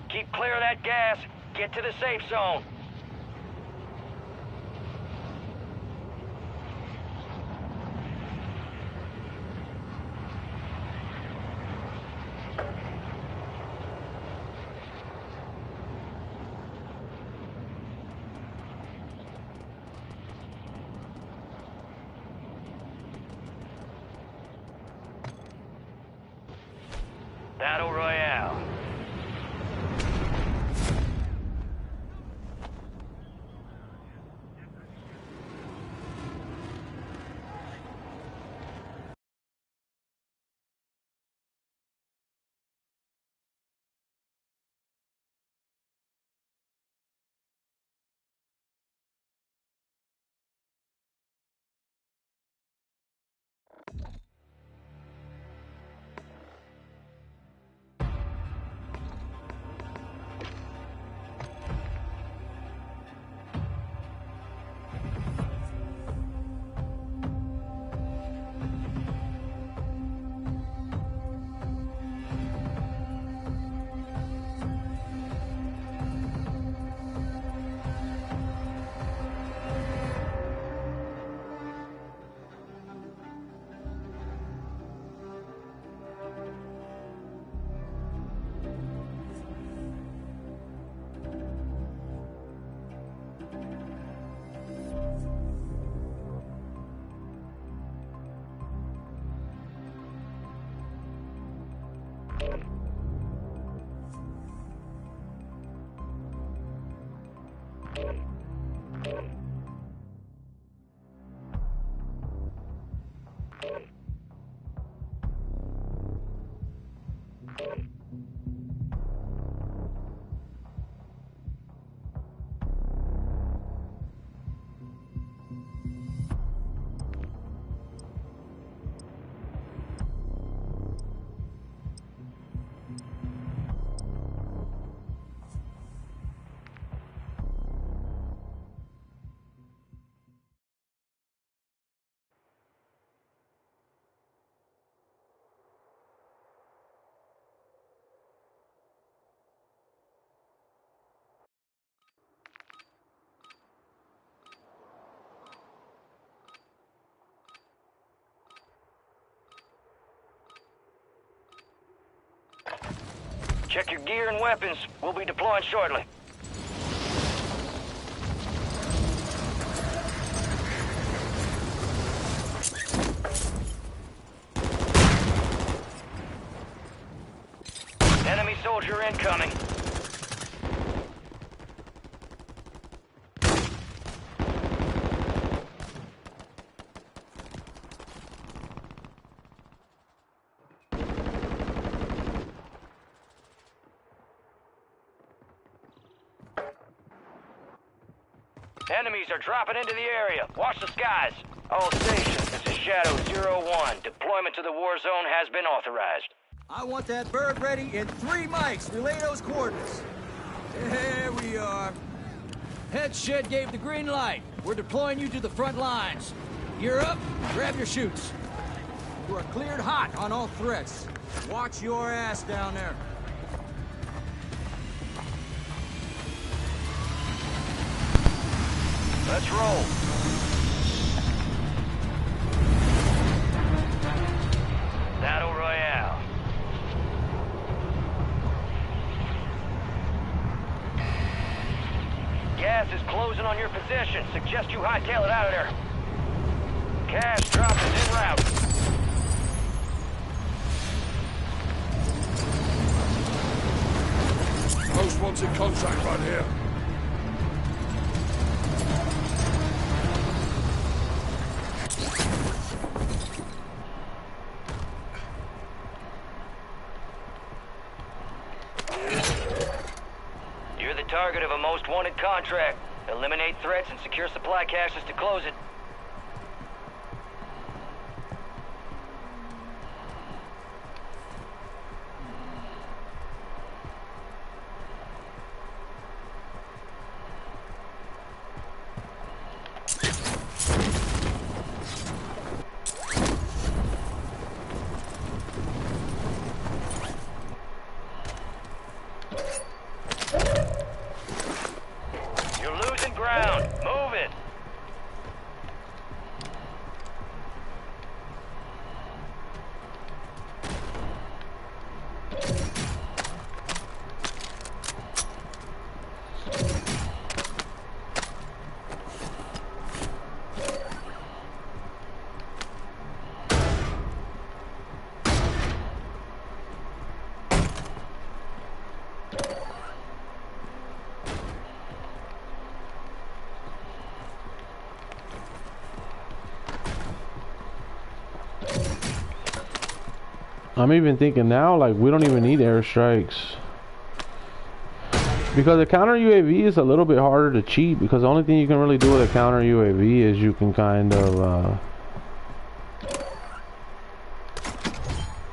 Keep clear of that gas. Get to the safe zone. Battle Royale. Check your gear and weapons. We'll be deploying shortly. Enemy soldier incoming. Enemies are dropping into the area. Watch the skies. All stations, this is Shadow 01. Deployment to the war zone has been authorized. I want that bird ready in 3 mics. Relay those coordinates. There we are. Head shed gave the green light. We're deploying you to the front lines. Gear up, grab your chutes. You are cleared hot on all threats. Watch your ass down there. Let's roll. Battle Royale. Gas is closing on your position. Suggest you hightail it out of there. Cash drop is en route. Most wanted contract right here. You're the target of a most wanted contract. Eliminate threats and secure supply caches to close it. You're losing ground. Move it. I'm even thinking now, like, we don't even need airstrikes. Because the counter UAV is a little bit harder to cheat, because the only thing you can really do with a counter UAV is you can kind of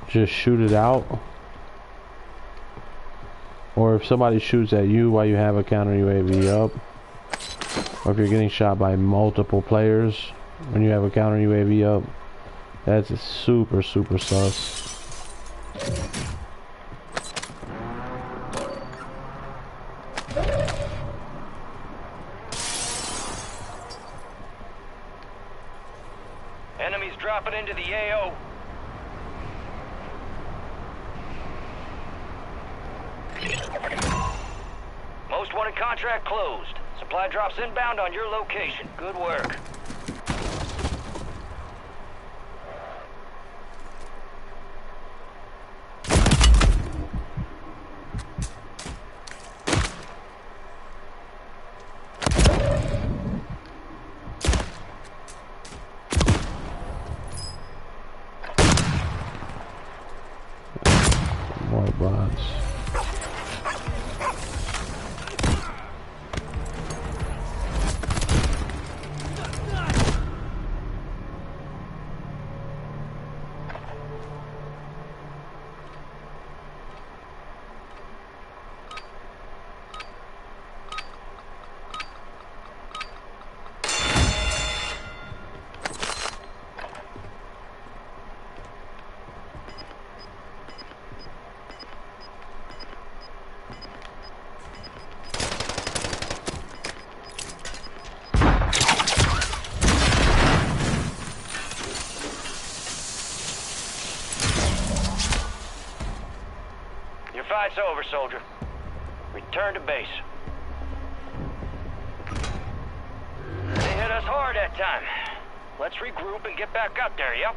just shoot it out. Or if somebody shoots at you while you have a counter UAV up. Or if you're getting shot by multiple players when you have a counter UAV up. That's super, super sus. Enemies dropping into the AO. Most wanted contract closed. Supply drops inbound on your location. Good work. It's over, soldier. Return to base. They hit us hard that time. Let's regroup and get back out there, yep?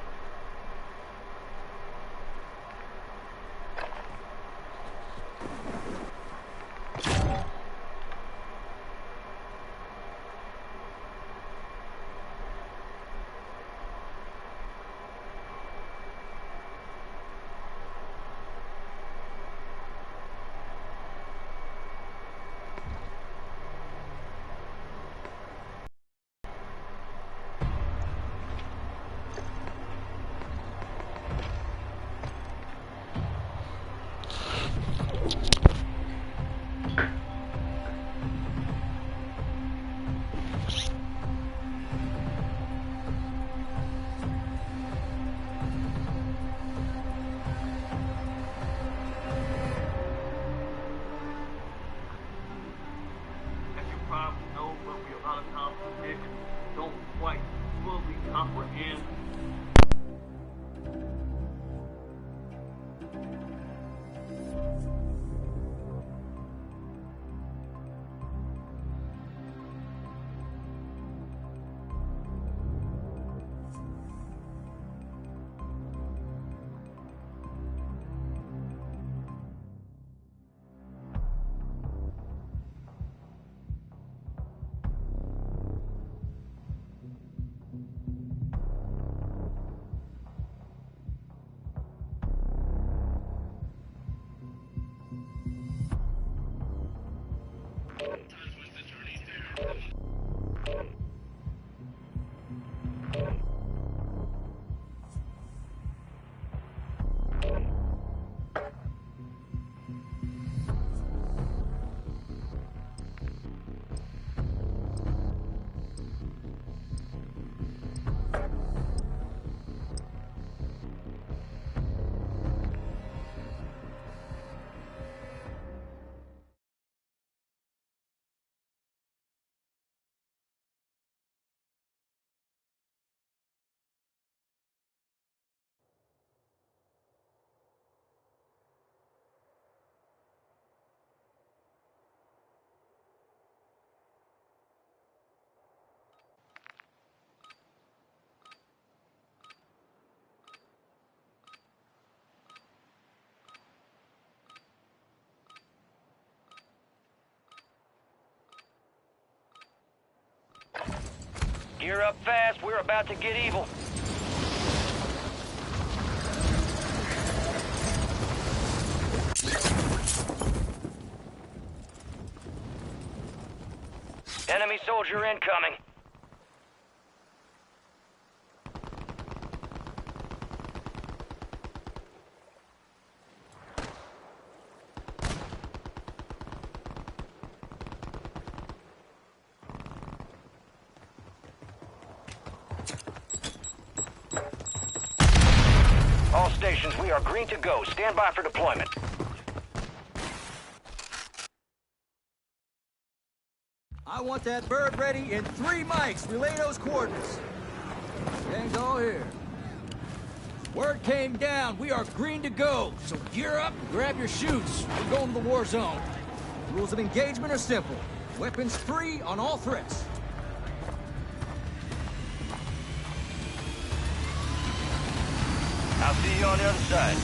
Gear up fast, we're about to get evil. Enemy soldier incoming. All stations, we are green to go. Stand by for deployment. I want that bird ready in 3 mics. Relay those coordinates. Gang's all here. Word came down. We are green to go. So gear up and grab your chutes. We're going to the war zone. Rules of engagement are simple. Weapons free on all threats. I'll see you on the other side.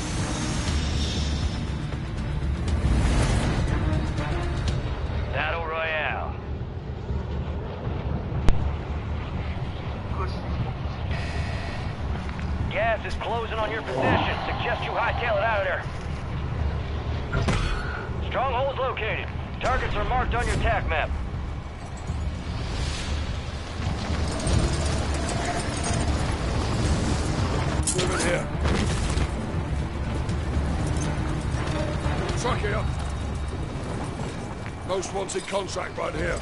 Battle Royale. Gas is closing on your position. Suggest you hightail it out of there. Strongholds located. Targets are marked on your TAC map. Moving here. Truck here. Most wanted contract right here.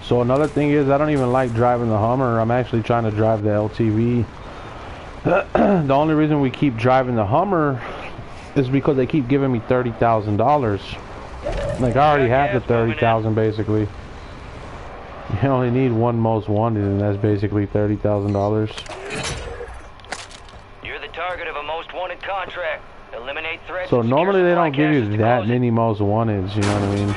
So another thing is, I don't even like driving the Hummer. I'm actually trying to drive the LTV. The only reason we keep driving the Hummer is because they keep giving me $30,000. Like, I already have the $30,000 basically. You only need one most wanted, and that's basically $30,000. You're the target of a most wanted contract. Eliminate threats. So normally they don't give you that close many most wanteds, you know what I mean?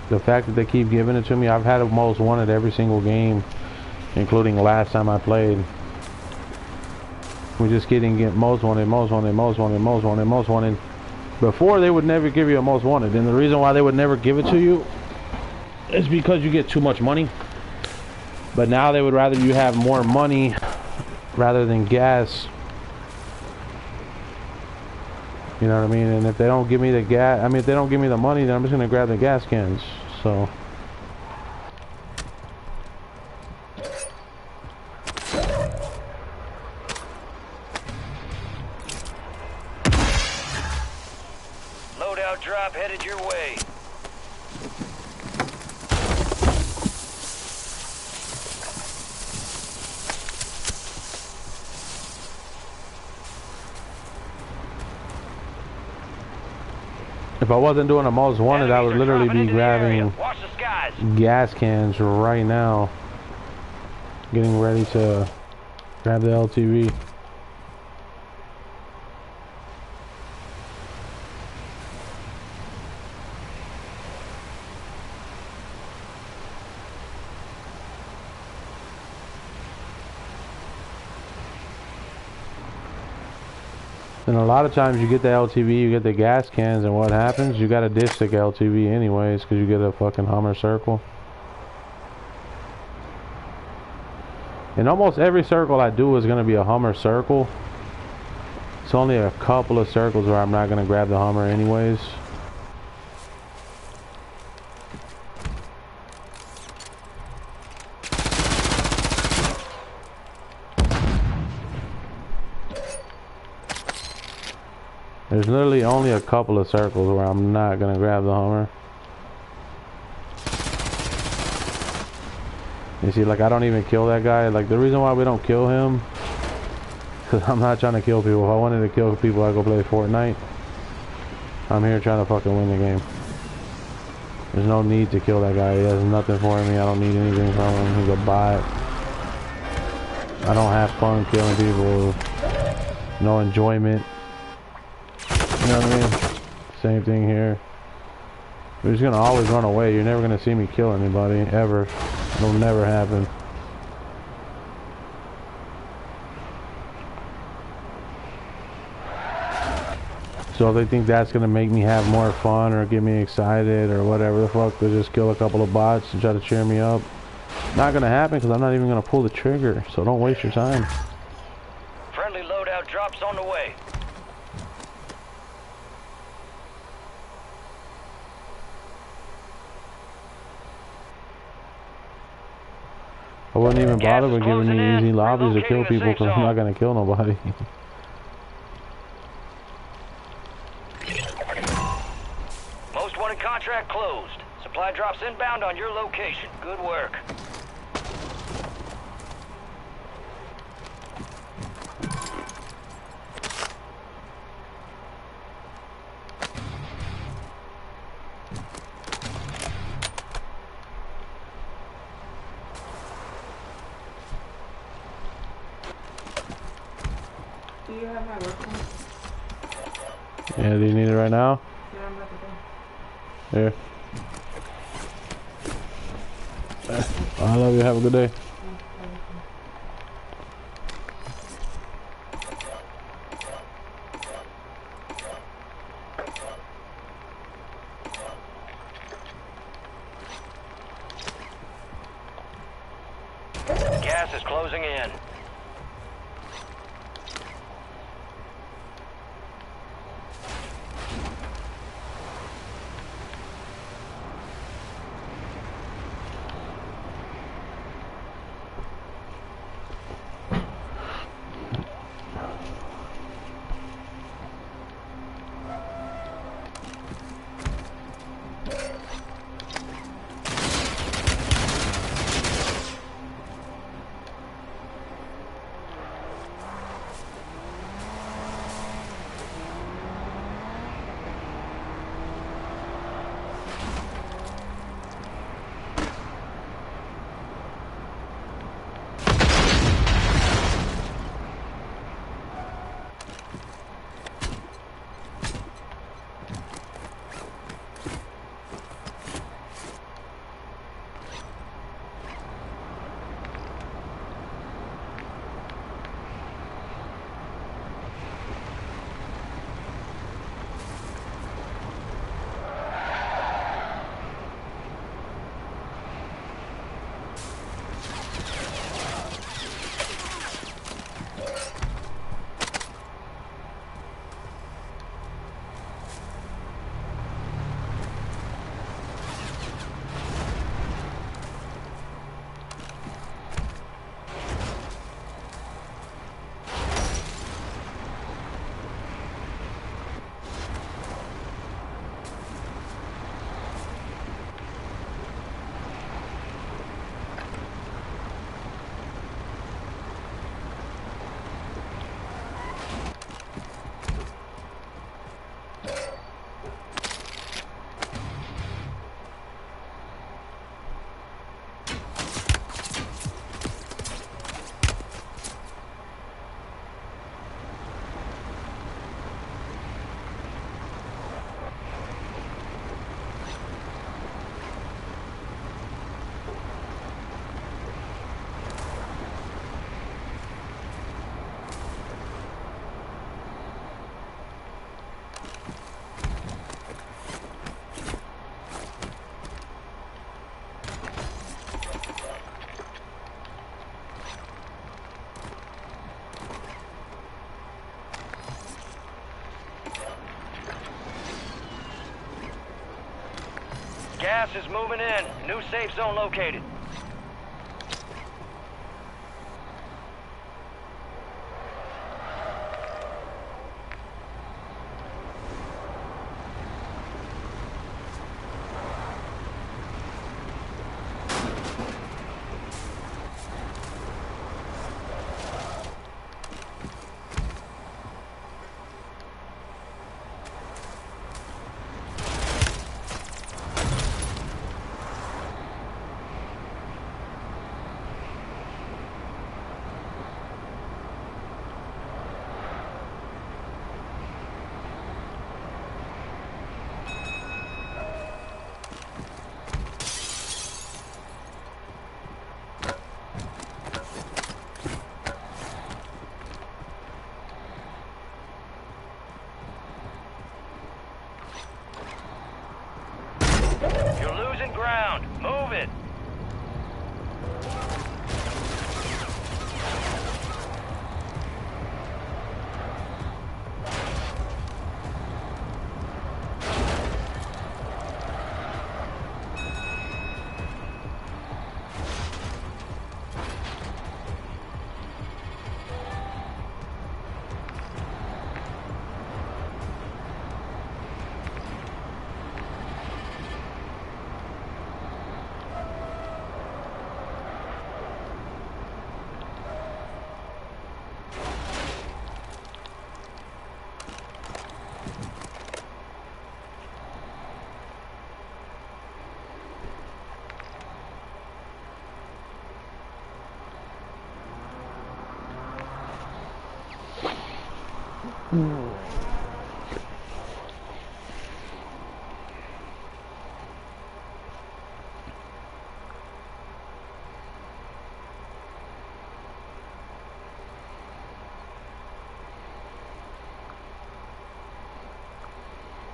The fact that they keep giving it to me, I've had a most wanted every single game, including last time I played. We just get most wanted, most wanted, most wanted, most wanted, most wanted. Before, they would never give you a most wanted, and the reason why they would never give it to you is because you get too much money. But now they would rather you have more money rather than gas. You know what I mean? And if they don't give me the gas, I mean, if they don't give me the money, then I'm just gonna grab the gas cans. So. Loadout drop headed your way. If I wasn't doing a most wanted, I would literally be grabbing gas cans right now. Getting ready to grab the LTV. And a lot of times you get the LTV, you get the gas cans, and what happens? You got a dipstick LTV anyways, because you get a fucking Hummer circle. And almost every circle I do is going to be a Hummer circle. It's only a couple of circles where I'm not going to grab the Hummer anyways. There's literally only a couple of circles where I'm not gonna grab the Hummer. You see, like, I don't even kill that guy. Like, the reason why we don't kill him, because I'm not trying to kill people. If I wanted to kill people, I'd go play Fortnite. I'm here trying to fucking win the game. There's no need to kill that guy. He has nothing for me. I don't need anything from him. He's a bot. I don't have fun killing people. No enjoyment. You know what I mean? Same thing here. We're just gonna always run away. You're never gonna see me kill anybody, ever. It'll never happen. So if they think that's gonna make me have more fun or get me excited or whatever the fuck, they'll just kill a couple of bots and try to cheer me up. Not gonna happen because I'm not even gonna pull the trigger. So don't waste your time. Friendly loadout drops on the way. I wouldn't even bother with giving me easy lobbies to kill people because I'm not gonna kill nobody. Most wanted contract closed. Supply drops inbound on your location. Good work. Do you have my work phone? Yeah, do you need it right now? Yeah, I'm about to go. Here. I love you. Have a good day. Gas is closing in. Gas is moving in. New safe zone located. You're losing ground. Move it.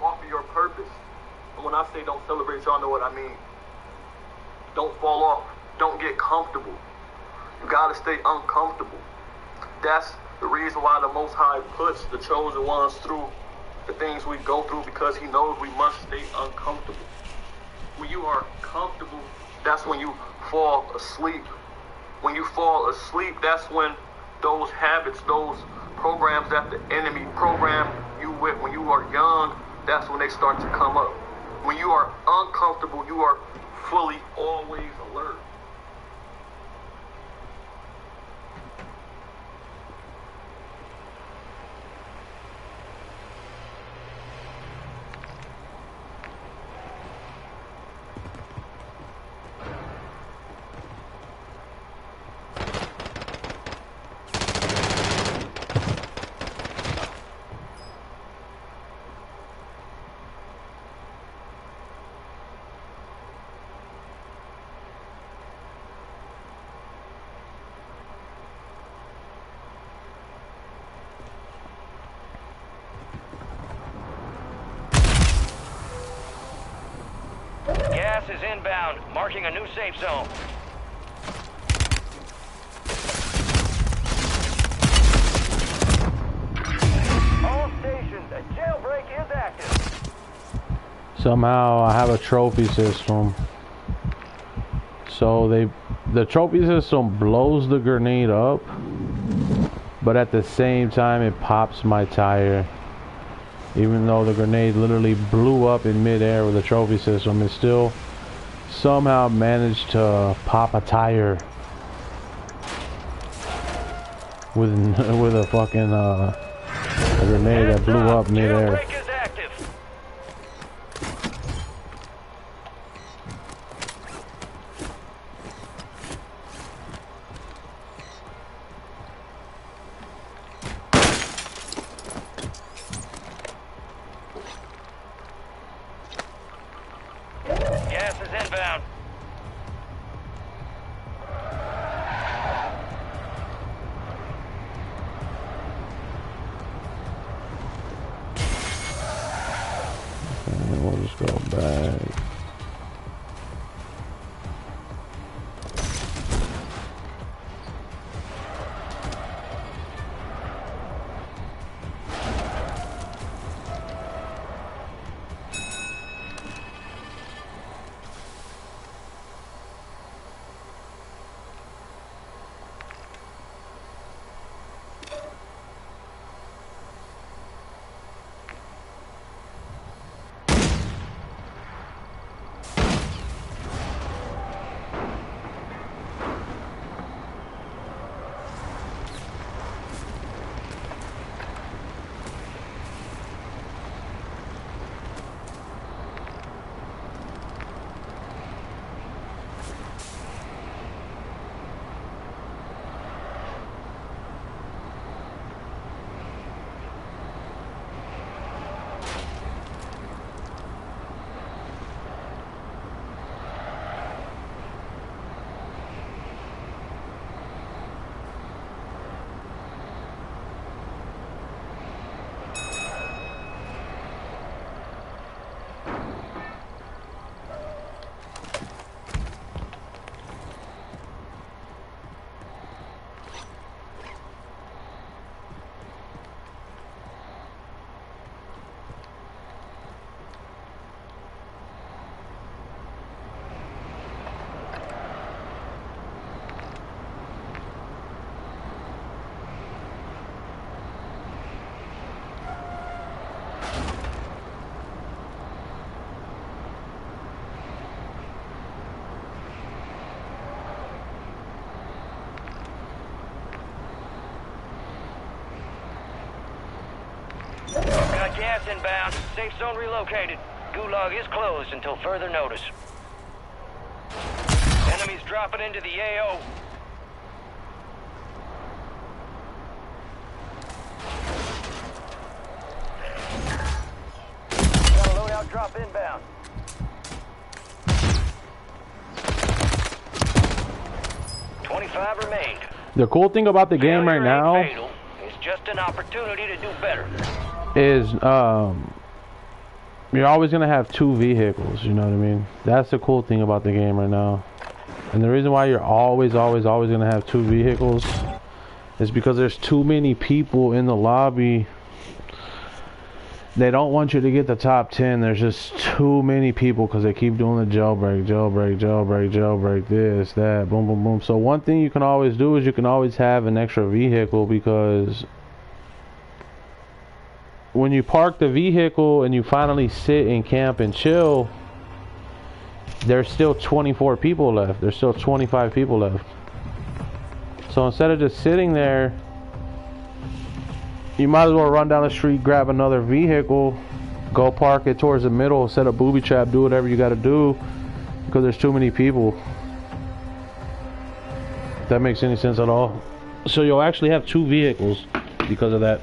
Off of your purpose. And when I say don't celebrate, y'all know what I mean. Don't fall off. Don't get comfortable. You gotta stay uncomfortable. That's the reason why the Most High puts the chosen ones through the things we go through, because he knows we must stay uncomfortable. When you are comfortable, that's when you fall asleep. When you fall asleep, that's when those habits, those programs that the enemy programmed you with when you are young, that's when they start to come up. When you are uncomfortable, you are fully always alert. Gas is inbound, marking a new safe zone. All stations, a jailbreak is active. Somehow I have a trophy system. So the trophy system blows the grenade up, but at the same time it pops my tire. Even though the grenade literally blew up in midair with the trophy system, it still somehow managed to pop a tire with a fucking a grenade that blew up midair. We'll just go back. got gas inbound. Safe zone relocated. Gulag is closed until further notice. Enemies dropping into the AO. Got a loadout drop inbound. Remained. The cool thing about the game right now is just an opportunity to do better. Is you're always gonna have two vehicles, you know what I mean? That's the cool thing about the game right now. And the reason why you're always gonna have two vehicles is because there's too many people in the lobby. They don't want you to get the top 10. There's just too many people because they keep doing the jailbreak, this, that, boom, boom, boom. So one thing you can always do is you can always have an extra vehicle, because when you park the vehicle and you finally sit and camp and chill, there's still 24 people left. There's still 25 people left. So instead of just sitting there, you might as well run down the street, grab another vehicle, go park it towards the middle, set a booby trap, do whatever you got to do, because there's too many people. If that makes any sense at all. So you'll actually have two vehicles because of that.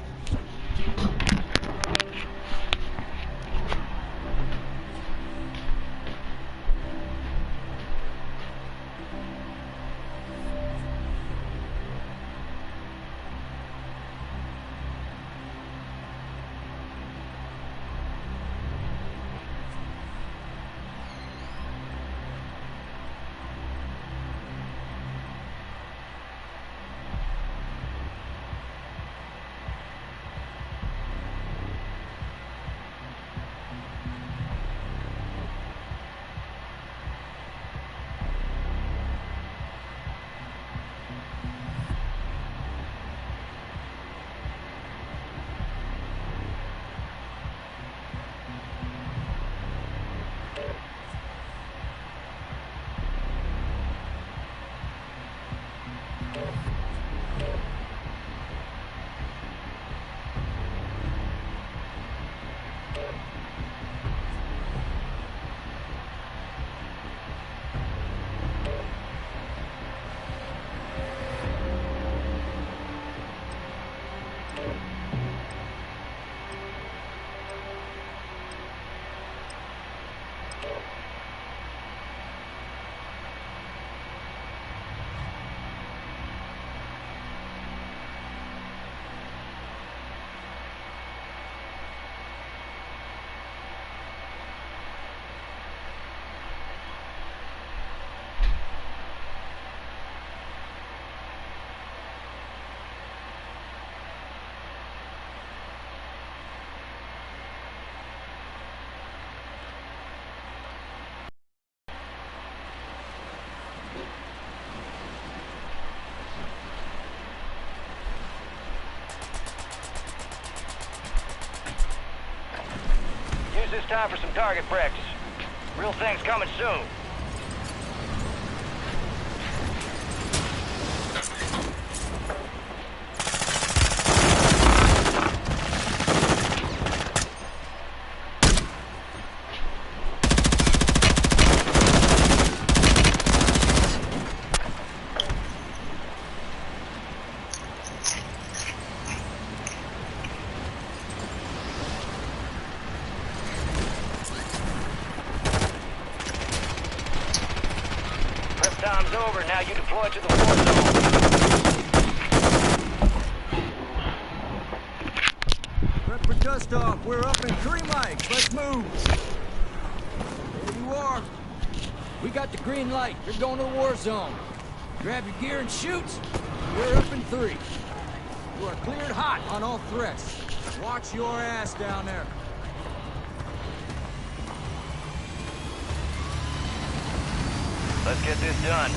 This time for some target practice. Real thing's coming soon. Time's over. Now you deploy to the Warzone. Prep for dust off. We're up in 3 mics. Let's move. There you are. We got the green light. You're going to the Warzone. Grab your gear and shoot. We're up in 3. You are cleared hot on all threats. Watch your ass down there. Let's get this done.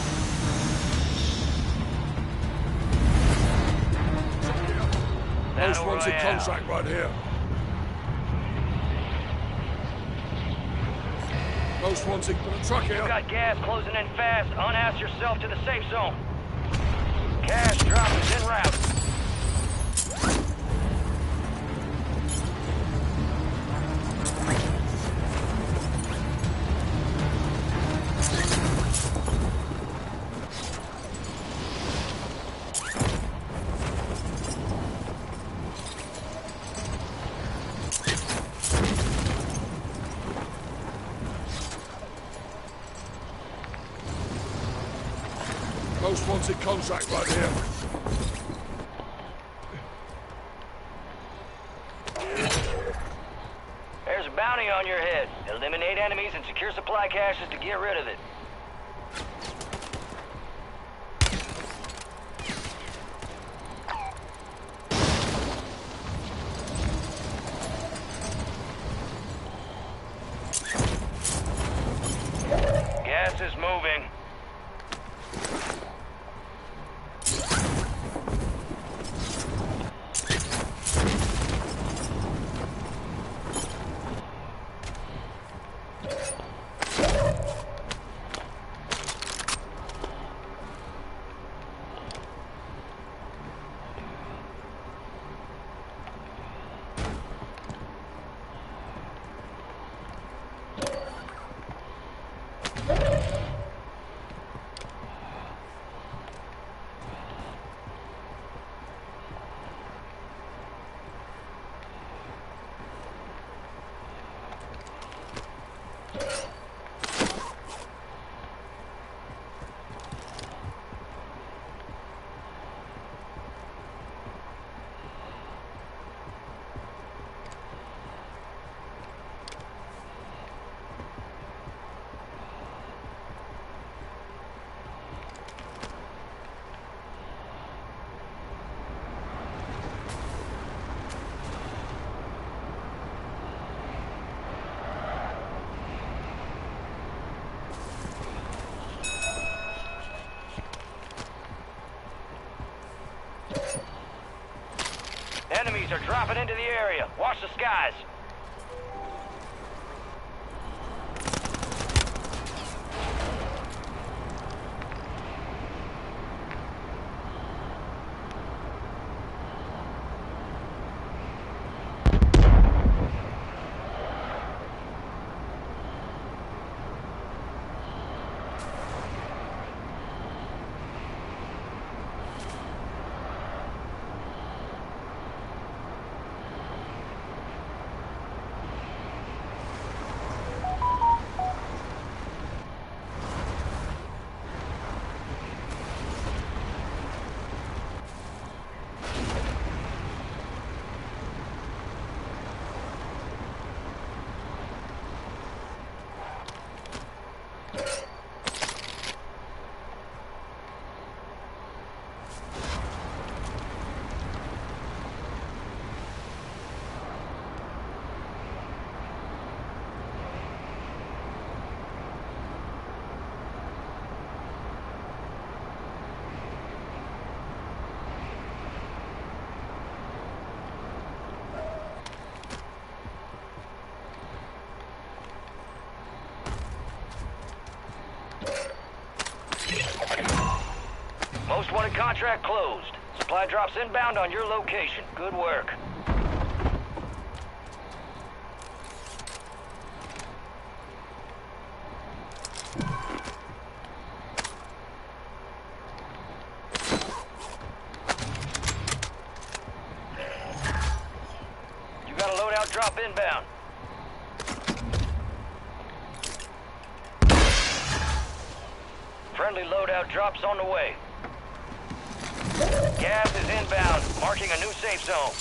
Most wanted contract right here. Most wanted truck here. You got gas closing in fast. Unass yourself to the safe zone. Cash drop is en route. Most wanted contract right here. There's a bounty on your head. Eliminate enemies and secure supply caches to get rid of it. Gas is moving. Enemies are dropping into the area. Watch the skies. Most wanted contract closed. Supply drops inbound on your location. Good work. You got a loadout drop inbound. Friendly loadout drops on the way. Gas is inbound, marking a new safe zone.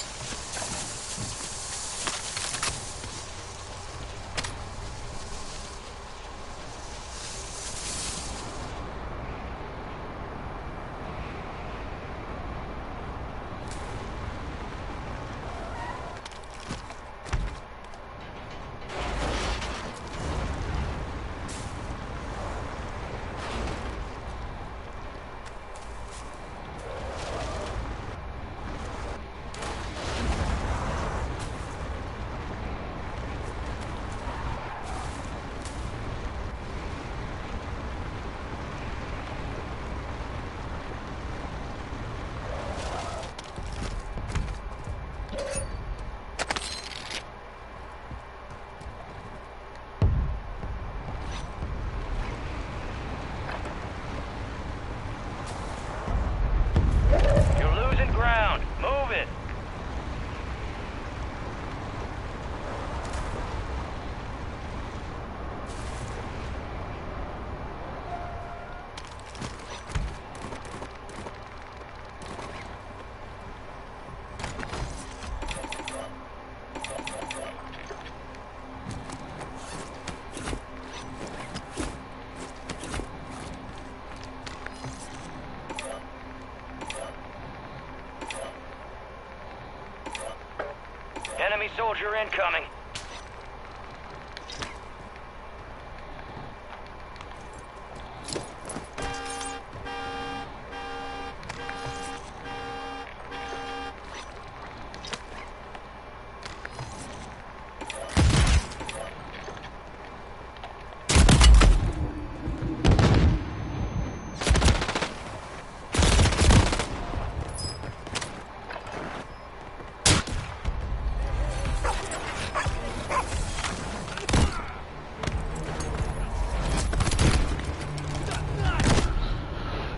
Soldier incoming.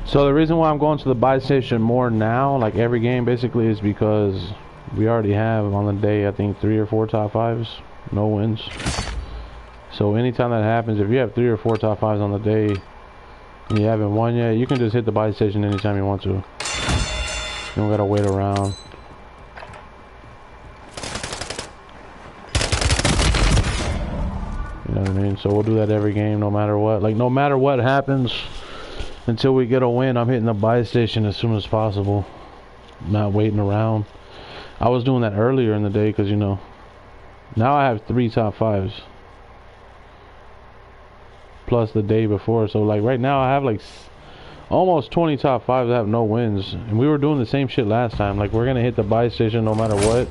So the reason why I'm going to the buy station more now, like every game basically, is because we already have on the day, I think 3 or 4 top 5s, no wins. So anytime that happens, if you have 3 or 4 top 5s on the day and you haven't won yet, you can just hit the buy station anytime you want to. You don't gotta wait around. You know what I mean? So we'll do that every game, no matter what. Like no matter what happens, until we get a win, I'm hitting the buy station as soon as possible. Not waiting around. I was doing that earlier in the day because, you know, now I have 3 top 5s. Plus the day before. So, like, right now I have, like, almost 20 top 5s that have no wins. And we were doing the same shit last time. Like, we're going to hit the buy station no matter what.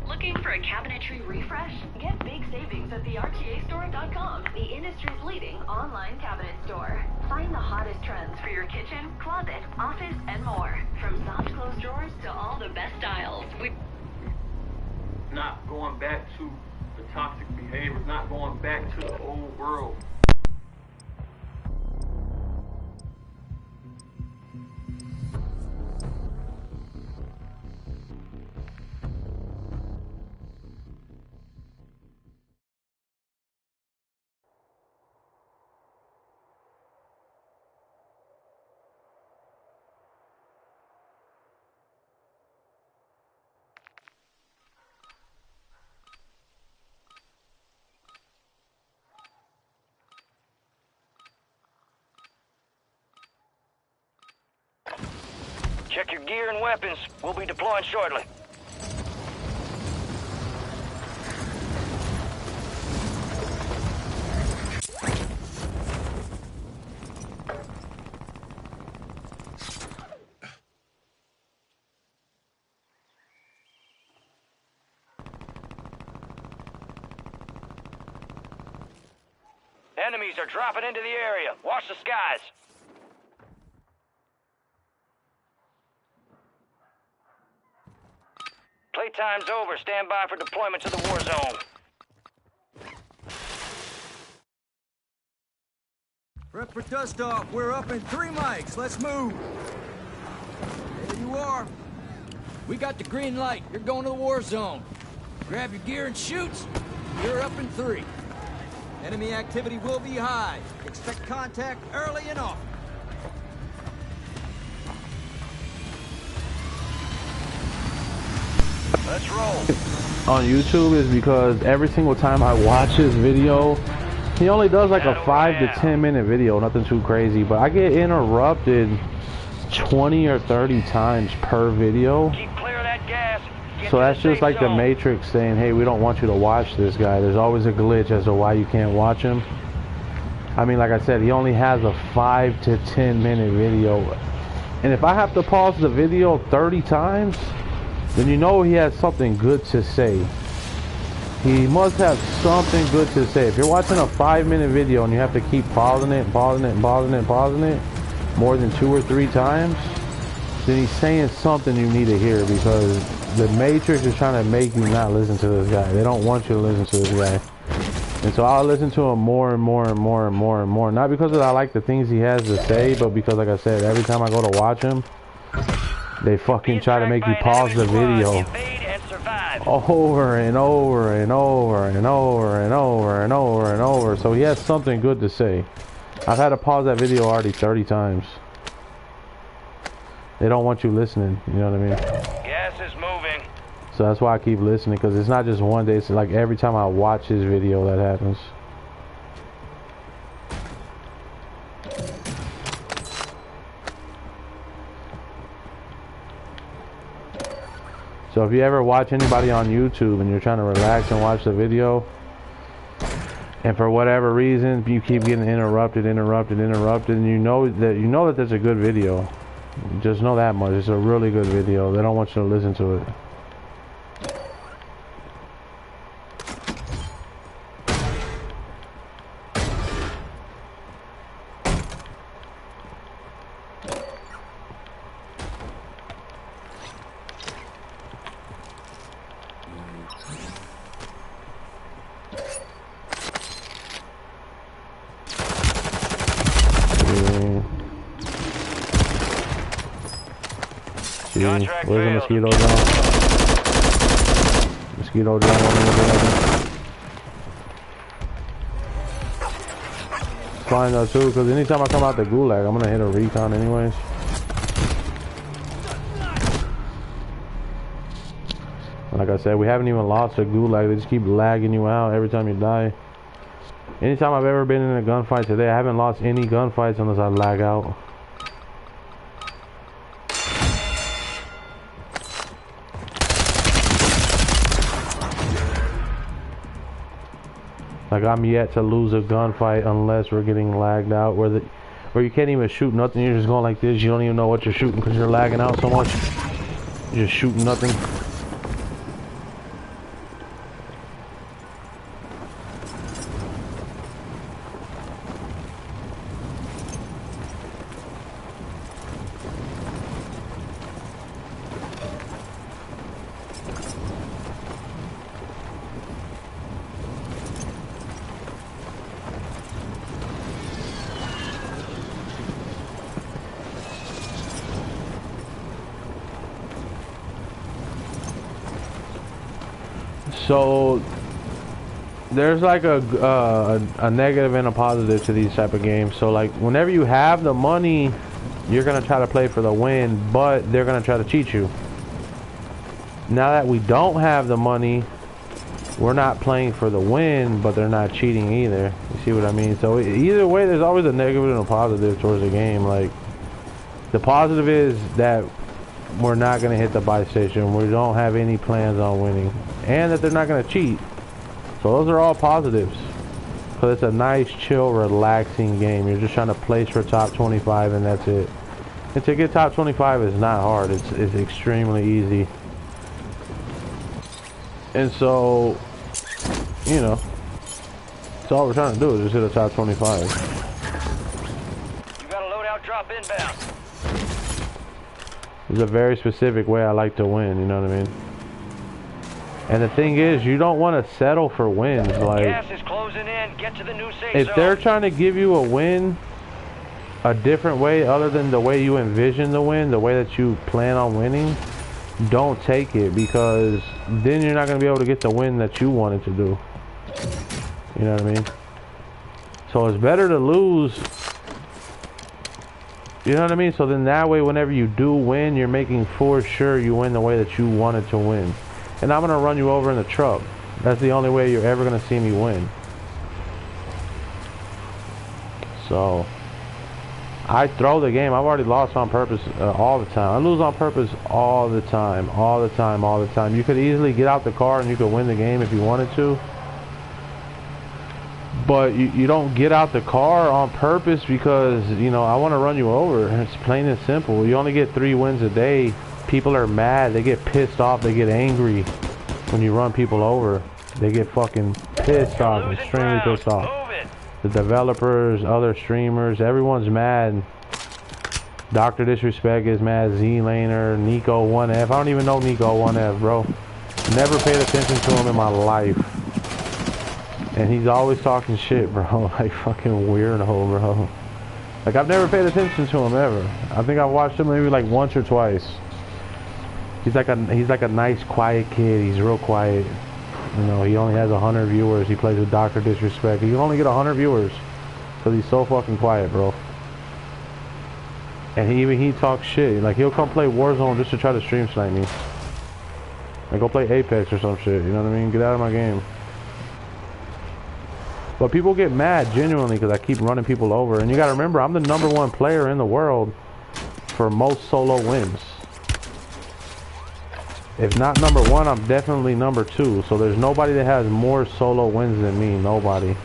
Looking for a cabinetry refresh? Get big savings at the RTAstore.com, the industry's leading online cabinet store. Find the hottest trends for your kitchen, closet, office, and more. From soft close drawers to all the best styles. Not going back to the toxic behavior, not going back to the old world. Check your gear and weapons. We'll be deploying shortly. Enemies are dropping into the area. Watch the skies. Playtime's over. Stand by for deployment to the war zone. Prep for dust off. We're up in 3 mics. Let's move. There you are. We got the green light. You're going to the war zone. Grab your gear and shoot. You're up in 3. Enemy activity will be high. Expect contact early and often. Let's roll. On YouTube is because every single time I watch his video, he only does like a 5 to 10 minute video, nothing too crazy, but I get interrupted 20 or 30 times per video. Keep clear of that gas. So that's just like the Matrix saying, hey, we don't want you to watch this guy. There's always a glitch as to why you can't watch him. I mean, like I said, he only has a 5 to 10 minute video. And if I have to pause the video 30 times, then you know he has something good to say. He must have something good to say. If you're watching a 5-minute video and you have to keep pausing it and pausing it and pausing it and pausing it more than 2 or 3 times, then he's saying something you need to hear, because the Matrix is trying to make you not listen to this guy. They don't want you to listen to this guy. And so I'll listen to him more and more and more and more and more. Not because I like the things he has to say, but because, like I said, every time I go to watch him, they fucking try to make you pause the video over and over and over and over and over and over and over. So he has something good to say. I've had to pause that video already 30 times. They don't want you listening, you know what I mean? Gas is moving. So that's why I keep listening, because it's not just one day, it's like every time I watch his video that happens. So if you ever watch anybody on YouTube and you're trying to relax and watch the video, and for whatever reason you keep getting interrupted, and you know that there's a good video, just know that much. It's a really good video. They don't want you to listen to it. Where's the mosquito drone? Mosquito drone It's fine though too, because anytime I come out the gulag, I'm gonna hit a recon anyways. Like I said, we haven't even lost a gulag. They just keep lagging you out every time you die. Anytime I've ever been in a gunfight today, I haven't lost any gunfights unless I lag out. Like, I'm yet to lose a gunfight unless we're getting lagged out, where you can't even shoot nothing. You're just going like this. You don't even know what you're shooting because you're lagging out so much. You're just shooting nothing. So there's like a negative and a positive to these type of games. So like whenever you have the money, you're gonna try to play for the win, but they're gonna try to cheat you. Now that we don't have the money, we're not playing for the win, but they're not cheating either. You see what I mean? So either way, there's always a negative and a positive towards the game. Like, the positive is that we're not going to hit the buy station. We don't have any plans on winning. And that they're not going to cheat. So those are all positives. Because it's a nice, chill, relaxing game. You're just trying to place for top 25 and that's it. And to get top 25 is not hard. It's extremely easy. And so, you know, that's all we're trying to do is just hit a top 25. You got a loadout drop inbound. There's a very specific way I like to win, you know what I mean? And the thing is, you don't want to settle for wins. Like, gas is closing in. Get to the new safe if zone. they're trying to give you a win a different way other than the way you envision the win, the way that you plan on winning, don't take it, because then you're not going to be able to get the win that you wanted to do. You know what I mean? So it's better to lose. You know what I mean? So then that way, whenever you do win, you're making for sure you win the way that you wanted to win. And I'm going to run you over in the truck. That's the only way you're ever going to see me win. So I throw the game. I've already lost on purpose all the time. I lose on purpose all the time. All the time. All the time. You could easily get out the car and you could win the game if you wanted to. But you don't get out the car on purpose because, you know, I want to run you over. It's plain and simple. You only get 3 wins a day. People are mad. They get pissed off. They get angry when you run people over. They get fucking pissed off, extremely pissed off. The developers, other streamers, everyone's mad. Dr. Disrespect is mad, Z-Laner, Nico 1F. I don't even know Nico 1F, bro. Never paid attention to him in my life. And he's always talking shit, bro. Like fucking weirdo, bro. Like I've never paid attention to him ever. I think I've watched him maybe like once or twice. He's like a nice, quiet kid. He's real quiet. You know, he only has 100 viewers. He plays with Dr. Disrespect. He can only get 100 viewers because he's so fucking quiet, bro. And he talks shit. Like he'll come play Warzone just to try to stream snipe me. Like go play Apex or some shit. You know what I mean? Get out of my game. But people get mad genuinely because I keep running people over. And you gotta remember, I'm the #1 player in the world for most solo wins. If not #1, I'm definitely #2. So there's nobody that has more solo wins than me. Nobody.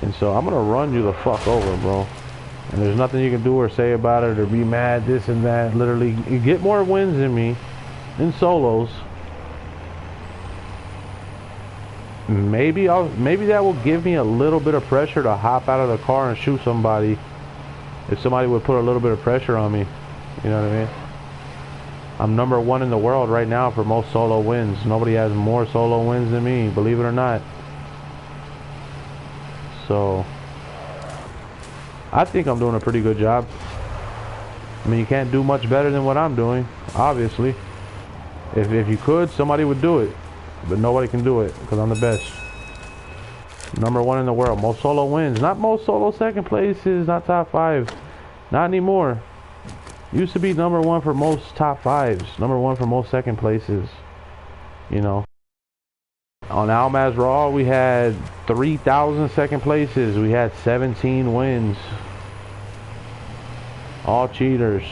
And so I'm gonna run you the fuck over, bro. And there's nothing you can do or say about it or be mad, this and that. Literally, you get more wins than me in solos. Maybe that will give me a little bit of pressure to hop out of the car and shoot somebody. If somebody would put a little bit of pressure on me. You know what I mean? I'm #1 in the world right now for most solo wins. Nobody has more solo wins than me, believe it or not. So I think I'm doing a pretty good job. I mean, you can't do much better than what I'm doing, obviously. If you could, somebody would do it. But nobody can do it, because I'm the best. #1 in the world. Most solo wins. Not most solo second places, not top 5. Not anymore. Used to be #1 for most top 5s. #1 for most second places. You know. On Almaz Raw, we had 3,000 second places. We had 17 wins. All cheaters.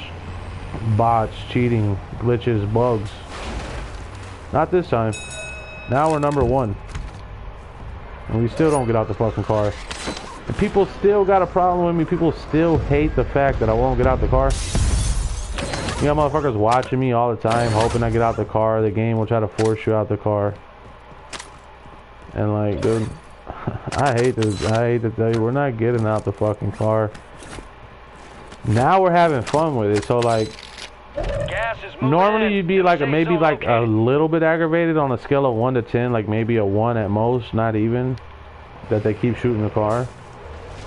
Bots, cheating, glitches, bugs. Not this time. Now we're #1. And we still don't get out the fucking car. And people still got a problem with me. People still hate the fact that I won't get out the car. You got motherfuckers watching me all the time, hoping I get out the car. The game will try to force you out the car. And like, dude, I hate to tell you, we're not getting out the fucking car. Now we're having fun with it. So like, normally you'd be like maybe like a little bit aggravated on a scale of 1 to 10, like maybe a 1 at most, not even, that they keep shooting the car.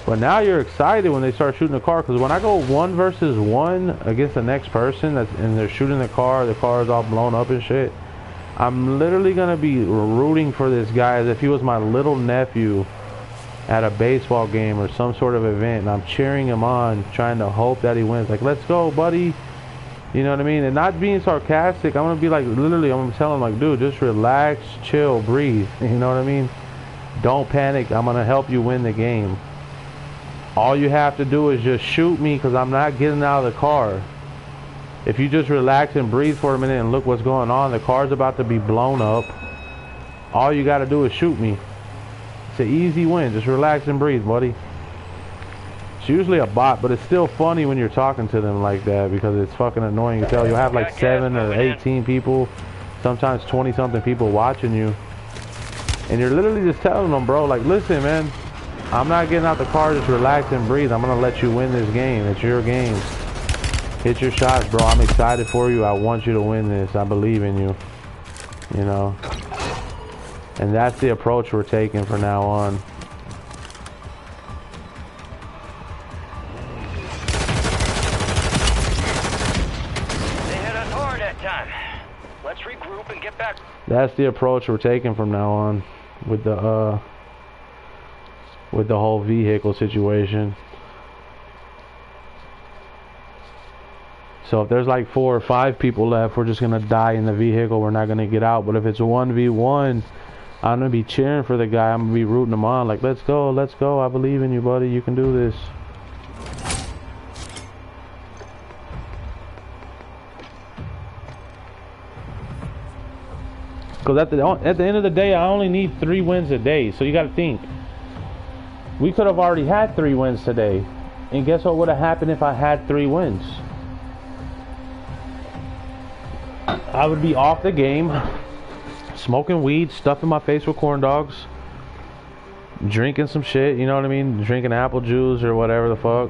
But now you're excited when they start shooting the car, because when I go 1 versus 1 against the next person and they're shooting the car is all blown up and shit, I'm literally gonna be rooting for this guy as if he was my little nephew at a baseball game or some sort of event, and I'm cheering him on, trying to hope that he wins. Like, let's go, buddy. You know what I mean? And not being sarcastic, I'm gonna be like, literally, I'm gonna tell him like, dude, just relax, chill, breathe. You know what I mean? Don't panic. I'm gonna help you win the game. All you have to do is just shoot me, because I'm not getting out of the car. If you just relax and breathe for a minute and look what's going on, the car's about to be blown up. All you got to do is shoot me. It's an easy win. Just relax and breathe, buddy. It's usually a bot, but it's still funny when you're talking to them like that, because it's fucking annoying to tell. You'll have like 7 or 18 people, sometimes 20-something people watching you. And you're literally just telling them, bro, like, listen, man, I'm not getting out the car. Just relax and breathe. I'm going to let you win this game. It's your game. Hit your shots, bro. I'm excited for you. I want you to win this. I believe in you. You know? And that's the approach we're taking from now on. They hit us hard that time. Let's regroup and get back. That's the approach we're taking from now on with the whole vehicle situation. So if there's like 4 or 5 people left, we're just gonna die in the vehicle. We're not gonna get out. But if it's 1v1, I'm gonna be cheering for the guy. I'm gonna be rooting him on. Like, let's go, let's go. I believe in you, buddy. You can do this. Because at the end of the day, I only need 3 wins a day. So you got to think. We could have already had 3 wins today. And guess what would have happened if I had 3 wins? I would be off the game smoking weed, stuffing my face with corn dogs, drinking some shit, you know what I mean? Drinking apple juice or whatever the fuck.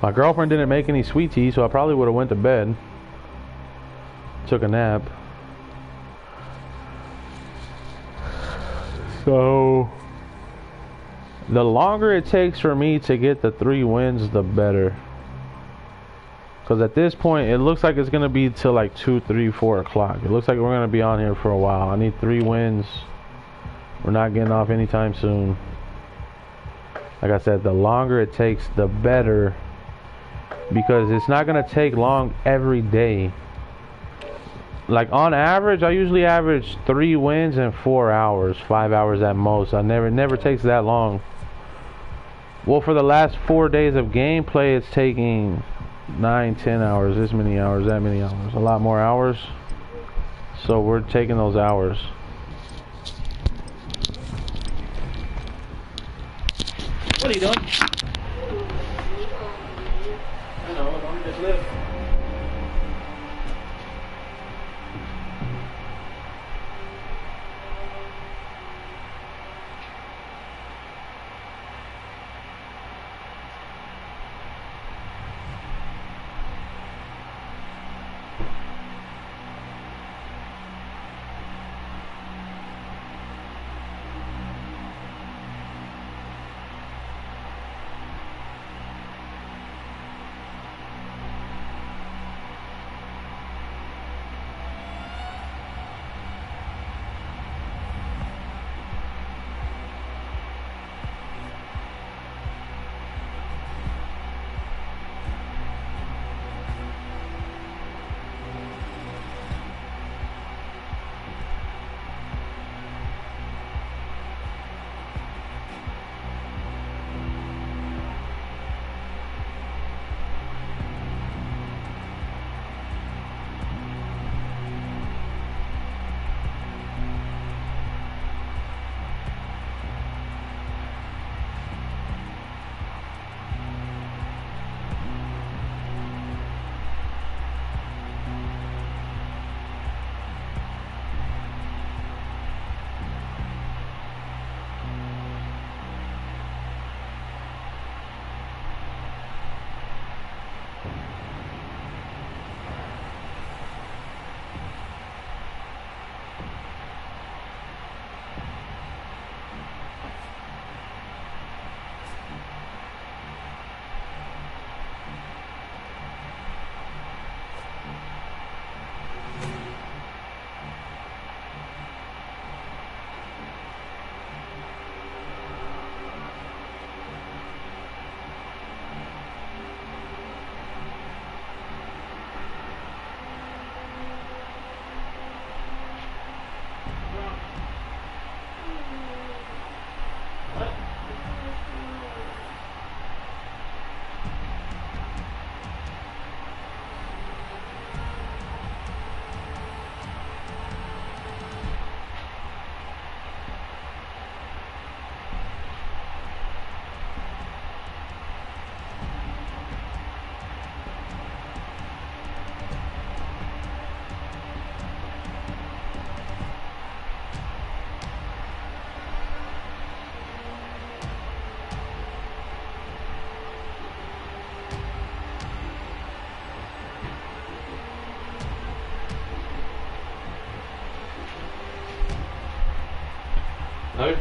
My girlfriend didn't make any sweet tea, so I probably would have went to bed. Took a nap. So the longer it takes for me to get the 3 wins, the better. Because at this point, it looks like it's going to be till like 2, 3, 4 o'clock. It looks like we're going to be on here for a while. I need 3 wins. We're not getting off anytime soon. Like I said, the longer it takes, the better. Because it's not going to take long every day. Like on average, I usually average 3 wins in 4 hours, 5 hours at most. It never takes that long. Well, for the last 4 days of gameplay, it's taking 9, 10 hours, this many hours, that many hours, a lot more hours. So we're taking those hours. What are you doing? I know, don't just live. No.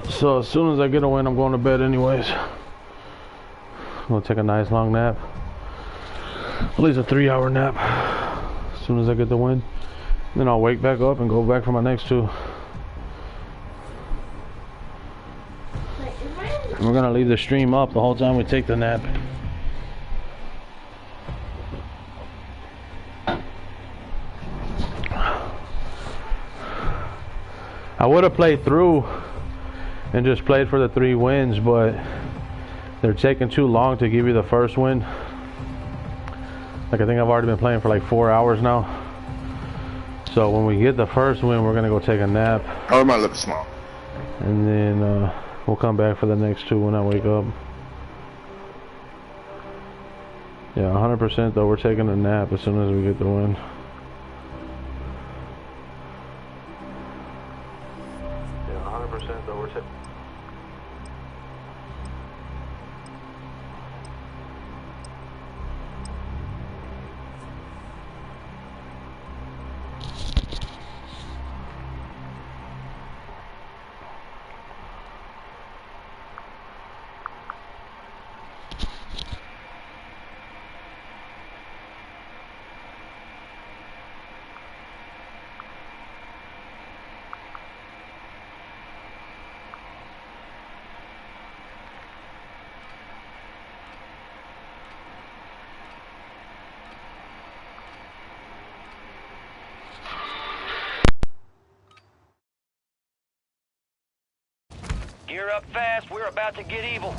So as soon as I get a win, I'm going to bed anyways. I'm gonna take a nice long nap. At least a 3-hour nap. As soon as I get the win, then I'll wake back up and go back for my next 2. And we're gonna leave the stream up the whole time we take the nap. I would have played through and just played for the 3 wins, but they're taking too long to give you the first win. Like I think I've already been playing for like 4 hours now. So when we get the first win, we're gonna go take a nap. How am I looking small? And then we'll come back for the next two when I wake up. Yeah, 100% though, we're taking a nap as soon as we get the win. Yeah, 100% though, we're taking... Gear up fast, we're about to get evil.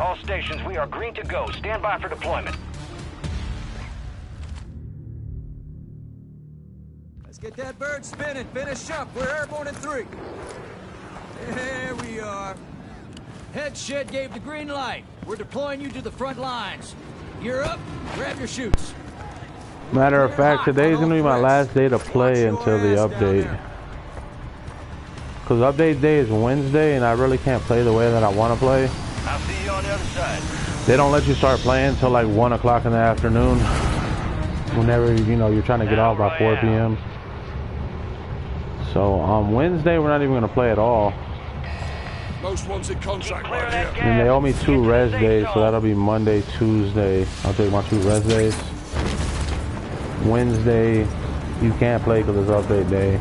All stations, we are green to go. Stand by for deployment. Let's get that bird spinning. Finish up. We're airborne in 3. There we are. Head shed gave the green light. We're deploying you to the front lines. Gear up. Grab your chutes. Matter of fact, today's gonna be my last day to play until the update. Because update day is Wednesday, and I really can't play the way that I want to play. I'll see you on the other side. They don't let you start playing until like 1 o'clock in the afternoon. Whenever, you know, you're trying to get off by 4 p.m. So on Wednesday, we're not even going to play at all. Most wanted contract right here. And they owe me 2 res days, so that'll be Monday, Tuesday. I'll take my 2 res days. Wednesday, you can't play because it's update day.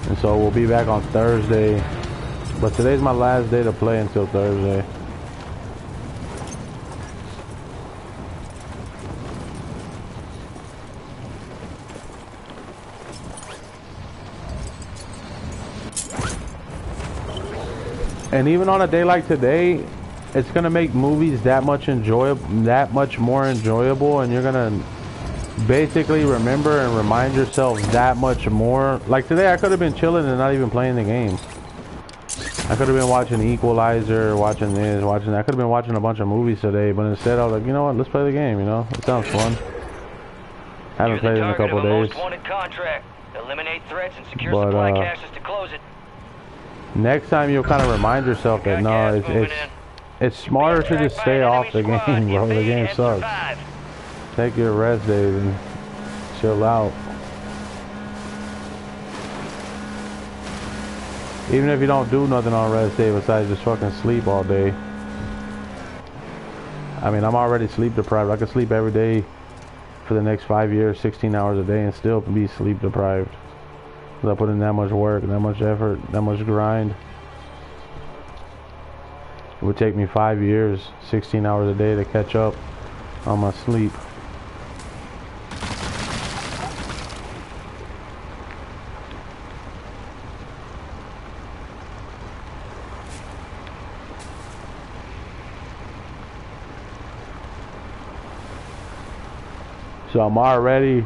And so we'll be back on Thursday. But today's my last day to play until Thursday. And even on a day like today, it's gonna make movies that much more enjoyable, and you're gonna basically remember and remind yourself that much more. Like today, I could have been chilling and not even playing the game. I could have been watching Equalizer, watching this, watching that. I could have been watching a bunch of movies today, but instead I was like, you know what, let's play the game, you know? It sounds fun. I haven't played in a couple days. Eliminate threats and secure supply caches to close it. Next time you'll kind of remind yourself that no, it's smarter to just stay off the game, bro. The game sucks. Take your rest days and chill out. Even if you don't do nothing on rest day besides just fucking sleep all day. I mean, I'm already sleep deprived. I could sleep every day for the next 5 years, 16 hours a day, and still be sleep deprived. Because I put in that much work, that much effort, that much grind. It would take me 5 years, 16 hours a day to catch up on my sleep. So I'm already,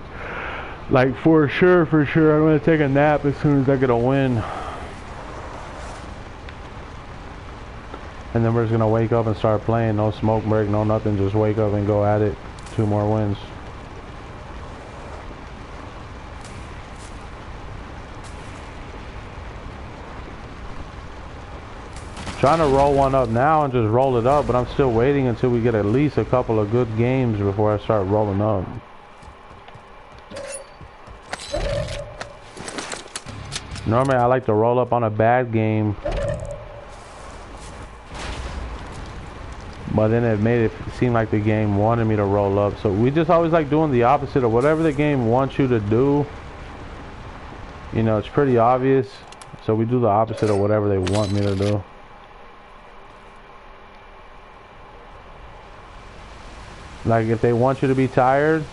like, for sure, I'm going to take a nap as soon as I get a win. And then we're just going to wake up and start playing. No smoke break, no nothing. Just wake up and go at it. 2 more wins. Trying to roll one up now and just roll it up, but I'm still waiting until we get at least a couple of good games before I start rolling up. Normally I like to roll up on a bad game But then it made it seem like the game wanted me to roll up. So we just always like doing the opposite of whatever the game wants you to do. You know, it's pretty obvious. So we do the opposite of whatever they want me to do. Like if they want you to be tired,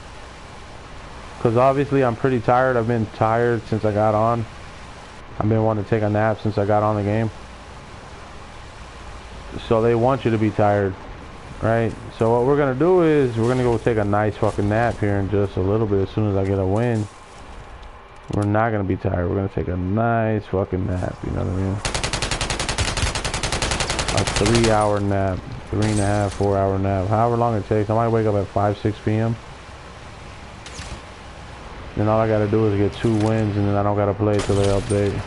because obviously I'm pretty tired. I've been tired since I got on. I've been wanting to take a nap since I got on the game. So they want you to be tired, right? So what we're gonna do is we're gonna go take a nice fucking nap here in just a little bit. As soon as I get a win, we're not gonna be tired. We're gonna take a nice fucking nap. You know what I mean? A 3-hour nap, 3.5, 4-hour nap, however long it takes. I might wake up at 5, 6 p.m. Then all I gotta do is get 2 wins, and then I don't gotta play till they update.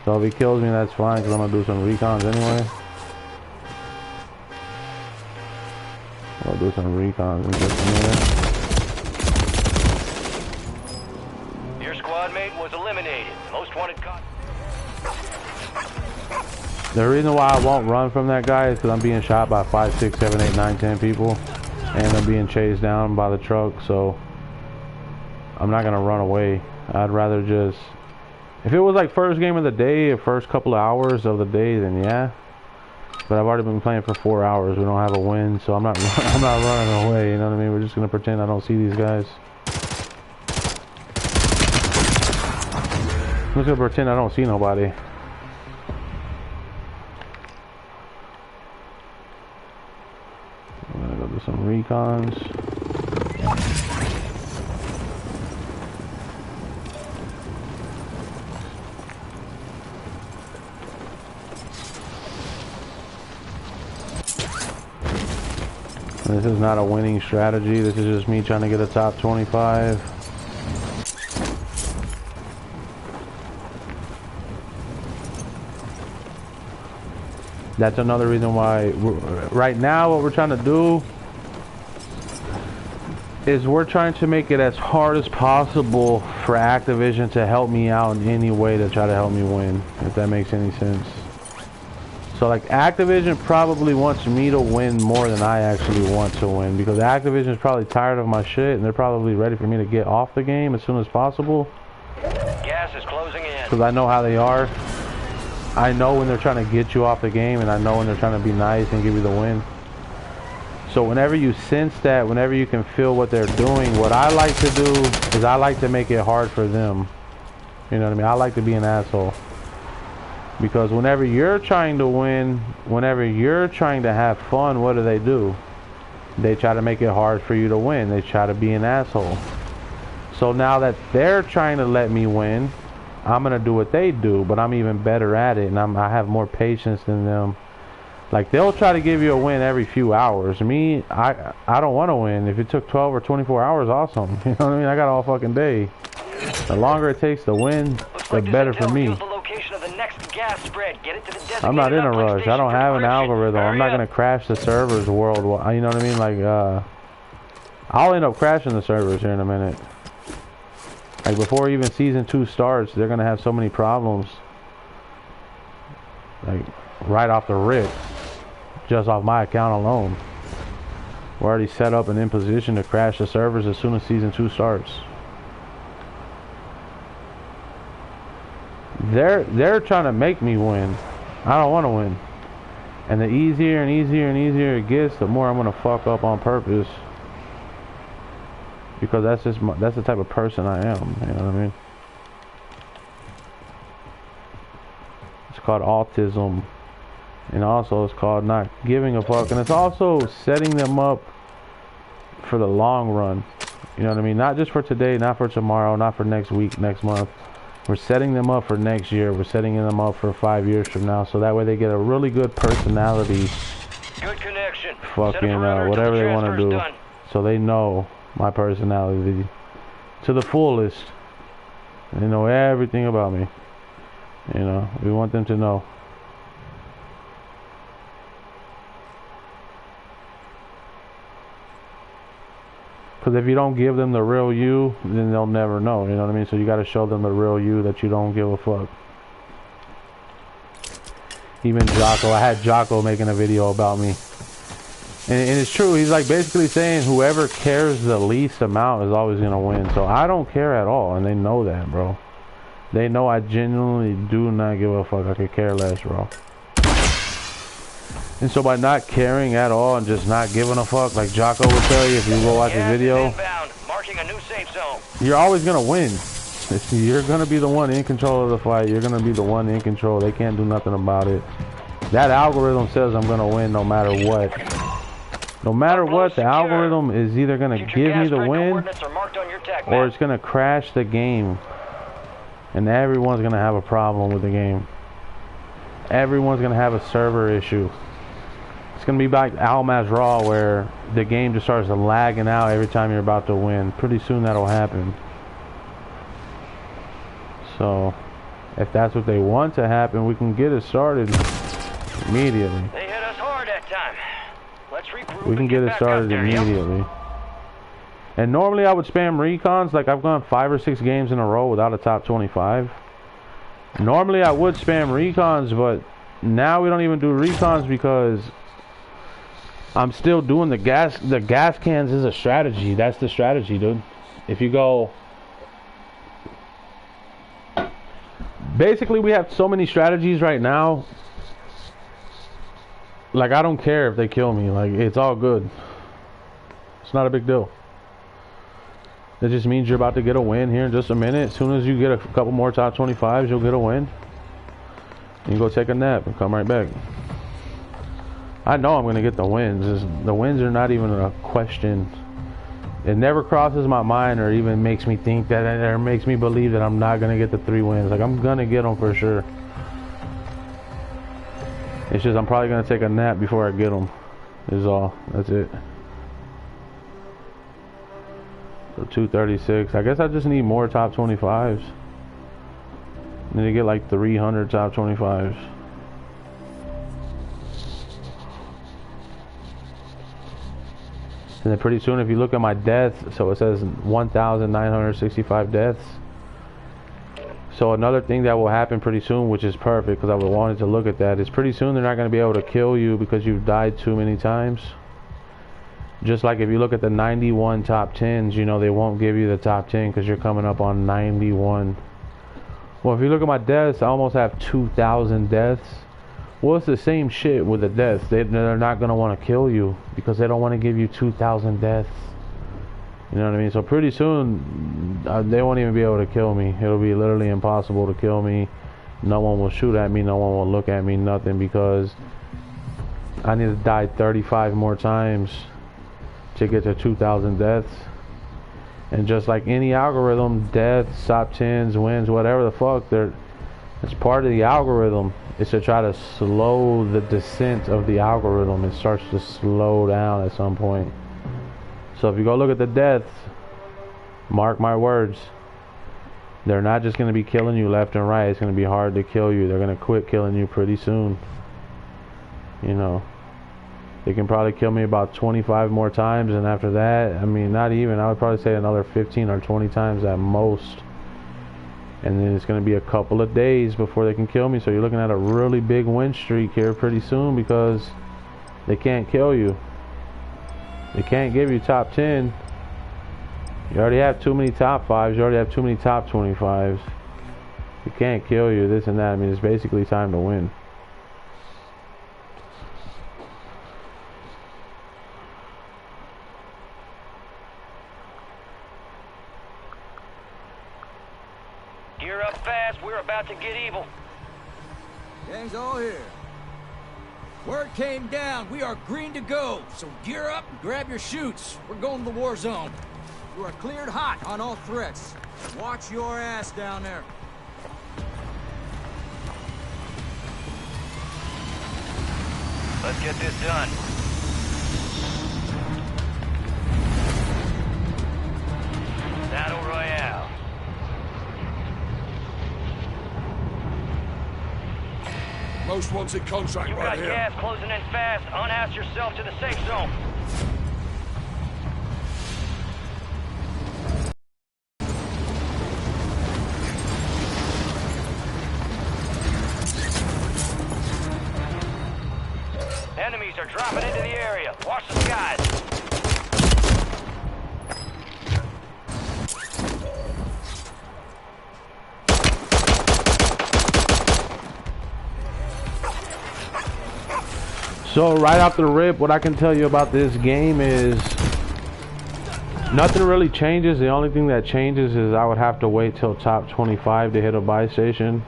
So if he kills me, that's fine, because I'm going to do some recons anyway. I'll do some recons in just a minute. Your squad mate was eliminated. Most wanted caught. The reason why I won't run from that guy is because I'm being shot by 5, 6, 7, 8, 9, 10 people. And I'm being chased down by the truck, so I'm not going to run away. I'd rather just... If it was like first game of the day, or first couple of hours of the day, then yeah. But I've already been playing for 4 hours. We don't have a win, so I'm not running away. You know what I mean? We're just gonna pretend I don't see these guys. I'm just gonna pretend I don't see nobody. I'm gonna go do some recons. This is not a winning strategy. This is just me trying to get a top 25. That's another reason why right now what we're trying to do is we're trying to make it as hard as possible for Activision to help me out in any way to try to help me win, if that makes any sense. So like Activision probably wants me to win more than I actually want to win, because Activision is probably tired of my shit and they're probably ready for me to get off the game as soon as possible. Gas is closing in. Because I know how they are. I know when they're trying to get you off the game, and I know when they're trying to be nice and give you the win. So whenever you sense that, whenever you can feel what they're doing, what I like to do is I like to make it hard for them. You know what I mean? I like to be an asshole. Because whenever you're trying to win, whenever you're trying to have fun, what do? They try to make it hard for you to win. They try to be an asshole. So now that they're trying to let me win, I'm going to do what they do, but I'm even better at it, and I have more patience than them. Like, they'll try to give you a win every few hours. Me, I don't want to win. If it took 12 or 24 hours, awesome. You know what I mean? I got all fucking day. The longer it takes to win, the better for me. I'm not in a rush. I don't have an algorithm. I'm not going to crash the servers worldwide. You know what I mean? Like, I'll end up crashing the servers here in a minute. Like, before even Season 2 starts, they're going to have so many problems. Like, right off the rip. Just off my account alone. We're already set up and in position to crash the servers as soon as Season 2 starts. They're trying to make me win. I don't want to win. And the easier and easier and easier it gets, the more I'm going to fuck up on purpose. Because that's just that's the type of person I am. You know what I mean? It's called autism. And also it's called not giving a fuck. And it's also setting them up for the long run. You know what I mean? Not just for today, not for tomorrow, not for next week, next month. We're setting them up for next year. We're setting them up for 5 years from now. So that way they get a really good personality. Good connection. Fucking whatever they want to do. Done. So they know my personality to the fullest. They know everything about me. You know, we want them to know. Because if you don't give them the real you, then they'll never know. You know what I mean? So you got to show them the real you, that you don't give a fuck. Even Jocko, I had Jocko making a video about me. And it's true, he's like basically saying whoever cares the least amount is always going to win. So I don't care at all, and they know that, bro. They know I genuinely do not give a fuck. I could care less, bro. And so by not caring at all and just not giving a fuck, like Jocko would tell you if you go watch his video, marking a new safe zone. You're always going to win. You're going to be the one in control of the fight. You're going to be the one in control. They can't do nothing about it. That algorithm says I'm going to win no matter what. No matter what, the algorithm is either going to give me the win or it's going to crash the game. And everyone's going to have a problem with the game. Everyone's going to have a server issue. It's going to be like Almaz Raw where the game just starts lagging out every time you're about to win. Pretty soon that'll happen. So, if that's what they want to happen, we can get it started immediately. They hit us hard that time. Let's regroup. We can get it started immediately. And normally I would spam recons, like I've gone 5 or 6 games in a row without a top 25. Normally I would spam recons, but now we don't even do recons because I'm still doing the gas cans is a strategy. That's the strategy, dude. If you go... Basically, we have so many strategies right now. Like, I don't care if they kill me. Like, it's all good. It's not a big deal. It just means you're about to get a win here in just a minute. As soon as you get a couple more top 25s, you'll get a win. You go take a nap and come right back. I know I'm going to get the wins. The wins are not even a question. It never crosses my mind or even makes me think that, or makes me believe that I'm not going to get the 3 wins. Like, I'm going to get them for sure. It's just I'm probably going to take a nap before I get them. Is all. That's it. So 236. I guess I just need more top 25s. I need to get like 300 top 25s. And then pretty soon, if you look at my deaths, so it says 1,965 deaths. So another thing that will happen pretty soon, which is perfect because I would wanted to look at that, is pretty soon they're not going to be able to kill you because you've died too many times. Just like if you look at the 91 top 10s, you know, they won't give you the top 10 because you're coming up on 91. Well, if you look at my deaths, I almost have 2,000 deaths. Well, it's the same shit with the deaths. They're not going to want to kill you because they don't want to give you 2,000 deaths. You know what I mean? So pretty soon, they won't even be able to kill me. It'll be literally impossible to kill me. No one will shoot at me. No one will look at me. Nothing, because I need to die 35 more times to get to 2,000 deaths. And just like any algorithm, deaths, top 10s, wins, whatever the fuck, it's part of the algorithm. It's to try to slow the descent of the algorithm. It starts to slow down at some point. So if you go look at the deaths, mark my words, they're not just going to be killing you left and right. It's going to be hard to kill you. They're going to quit killing you pretty soon. You know, they can probably kill me about 25 more times, and after that, I mean, not even, I would probably say another 15 or 20 times at most. And then it's going to be a couple of days before they can kill me. So you're looking at a really big win streak here pretty soon because they can't kill you. They can't give you top 10. You already have too many top 5s. You already have too many top 25s. They can't kill you, this and that. I mean, it's basically time to win. Gear up fast. We're about to get evil. Gang's all here. Word came down. We are green to go. So gear up and grab your chutes. We're going to the war zone. You are cleared hot on all threats. Watch your ass down there. Let's get this done. Battle Royale. Most wanted contract You right got here. gas closing in fast. Unhouse yourself to the safe zone. moving into the area. Watch the skies. So right off the rip, what I can tell you about this game is nothing really changes. The only thing that changes is I would have to wait till top 25 to hit a buy station.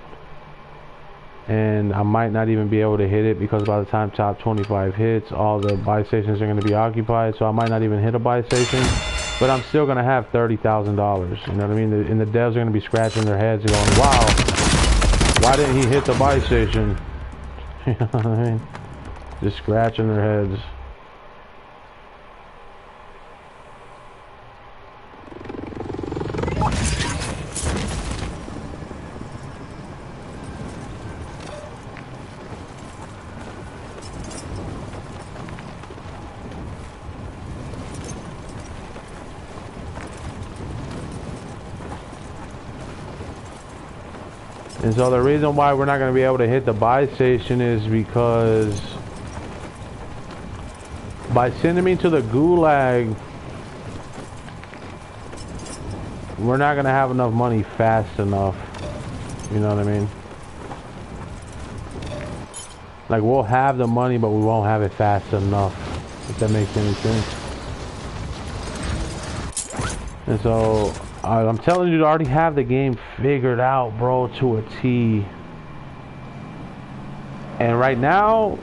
And I might not even be able to hit it because by the time top 25 hits, all the buy stations are going to be occupied. So I might not even hit a buy station. But I'm still going to have $30,000. You know what I mean? And the devs are going to be scratching their heads and going, wow, why didn't he hit the buy station? You know what I mean? Just scratching their heads. And so the reason why we're not going to be able to hit the buy station is because by sending me to the gulag, we're not going to have enough money fast enough. You know what I mean? Like, we'll have the money, but we won't have it fast enough, if that makes any sense. And so I'm telling you to already have the game figured out, bro, to a T. And right now,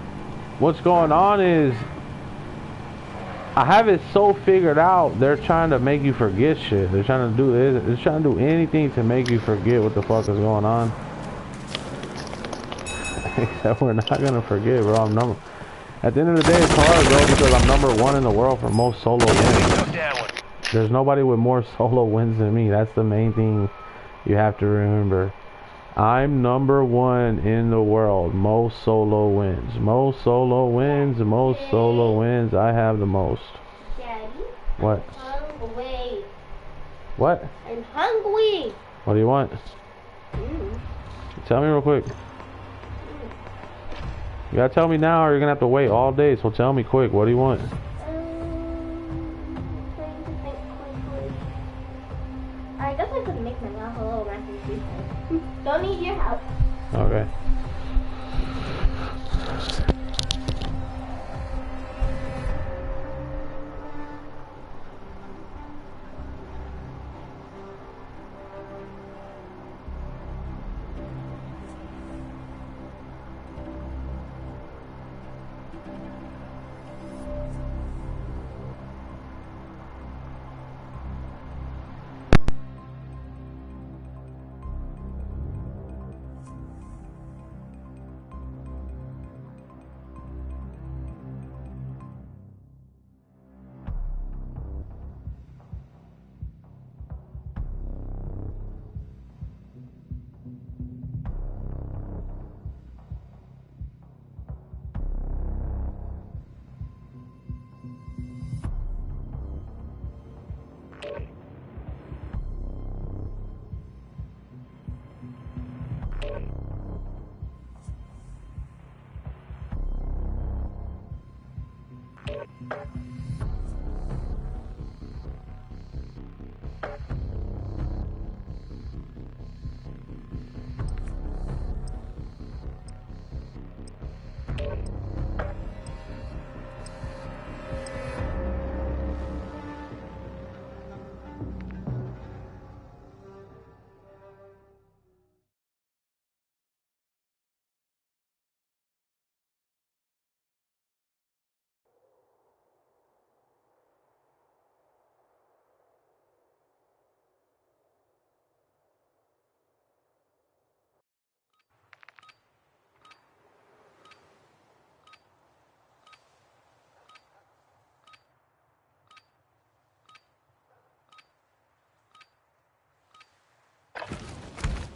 what's going on is I have it so figured out. They're trying to make you forget shit. They're trying to do anything to make you forget what the fuck is going on. Except we're not gonna forget, bro. At the end of the day, it's hard, bro, because I'm #1 in the world for most solo wins. There's nobody with more solo wins than me. That's the main thing you have to remember. I'm #1 in the world. Most solo wins. Most solo wins. Most solo wins. I have the most. Daddy. What? I'm hungry. What? I'm hungry. What do you want? Tell me real quick. You gotta tell me now or you're gonna have to wait all day. So tell me quick. What do you want? I guess I could make my mouth a little mac and cheese. Don't need your help. Okay.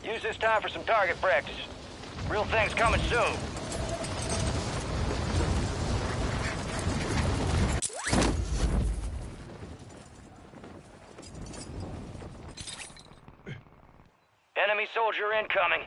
Use this time for some target practice. Real thing's coming soon. Enemy soldier incoming.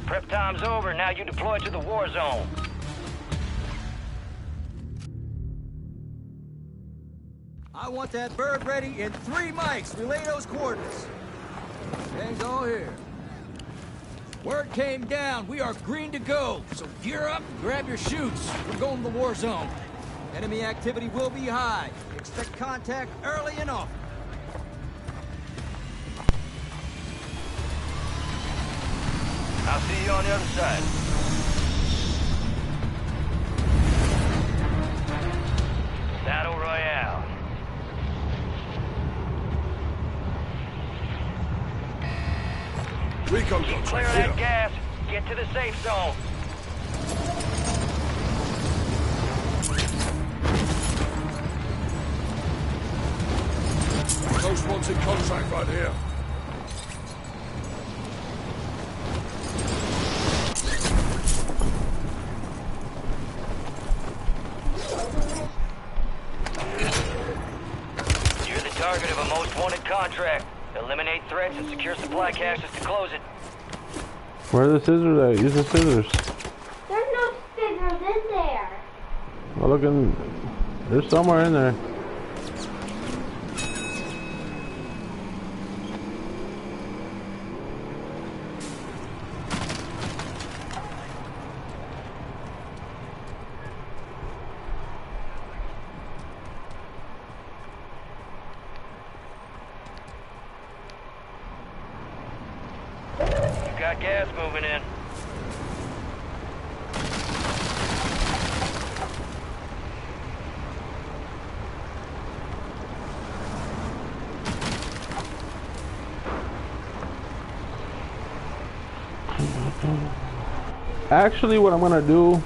Prep time's over. Now you deploy to the war zone. I want that bird ready in 3 mics. Relay those coordinates. Gang's all here. Word came down. We are green to go. So gear up, grab your chutes. We're going to the war zone. Enemy activity will be high. Expect contact early and often. I'll see you on the other side. Battle Royale. Recon Clear contract that here. gas. Get to the safe zone. Ghost wanted contract right here. You're the target of a most wanted contract. Eliminate threats and secure supply caches to close it. Where are the scissors at? Use the scissors. There's no scissors in there. Well, look in. There's somewhere in there. Got gas moving in. Actually, what I'm gonna do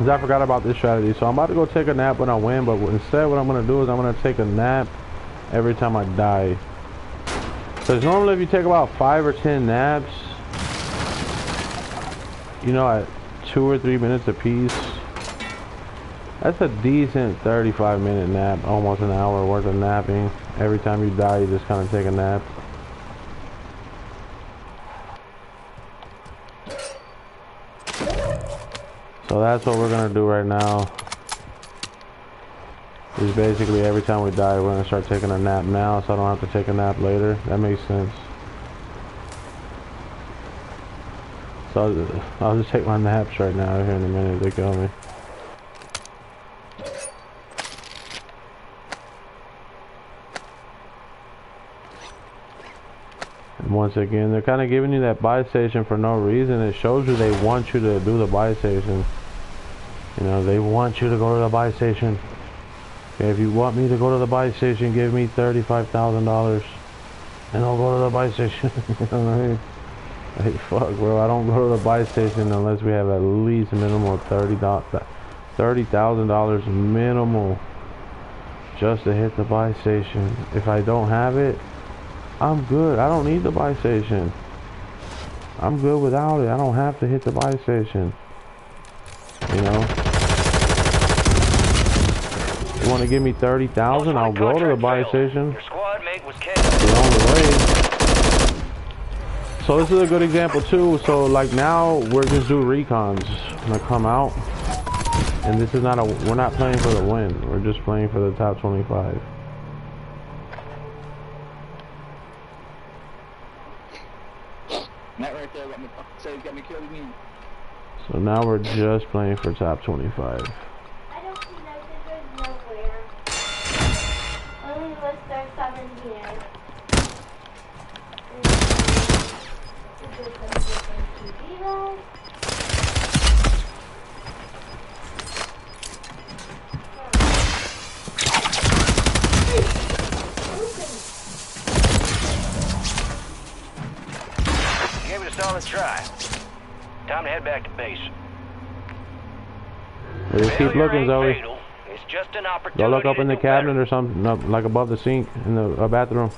is I forgot about this strategy. So I'm about to go take a nap when I win, but instead what I'm gonna do is I'm gonna take a nap every time I die. Because normally if you take about 5 or 10 naps, you know, at 2 or 3 minutes apiece, that's a decent 35-minute nap, almost an hour worth of napping. Every time you die, you just kind of take a nap. So that's what we're gonna do right now. Is basically every time we die, we're gonna start taking a nap now, so I don't have to take a nap later. That makes sense. So I'll just take my naps right now here in a minute. They kill me. And once again, they're kind of giving you that buy station for no reason. It shows you they want you to do the buy station. You know, they want you to go to the buy station. Okay, if you want me to go to the buy station, give me $35,000 and I'll go to the buy station. You know what I mean? Hey, fuck, bro, I don't go to the buy station unless we have at least a minimum of $30,000 minimal just to hit the buy station. If I don't have it, I'm good. I don't need the buy station. I'm good without it. I don't have to hit the buy station. You know? You want to give me 30,000? I'll go to the buy station. Your squad mate was killed. The only way. So this is a good example too. So like now we're just do recons. Gonna come out, and this is not a. We're not playing for the win. We're just playing for the top 25. That right there got me. Say got me killed again. So now we're just playing for top 25. I don't see no scissors nowhere. Only was there 7 here. Gave it a solid try. Time to head back to base. Just keep looking, Zoe. It's just an opportunity. Go look up in the to do cabinet better. or something, no, like above the sink in the bathroom.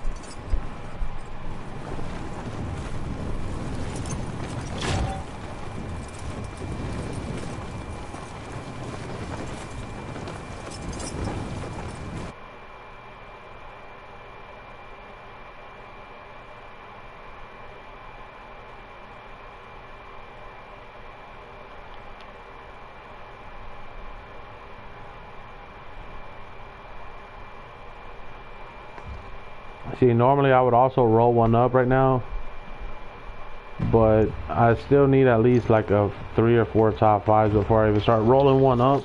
See, normally I would also roll one up right now, but I still need at least like a 3 or 4 top 5s before I even start rolling one up.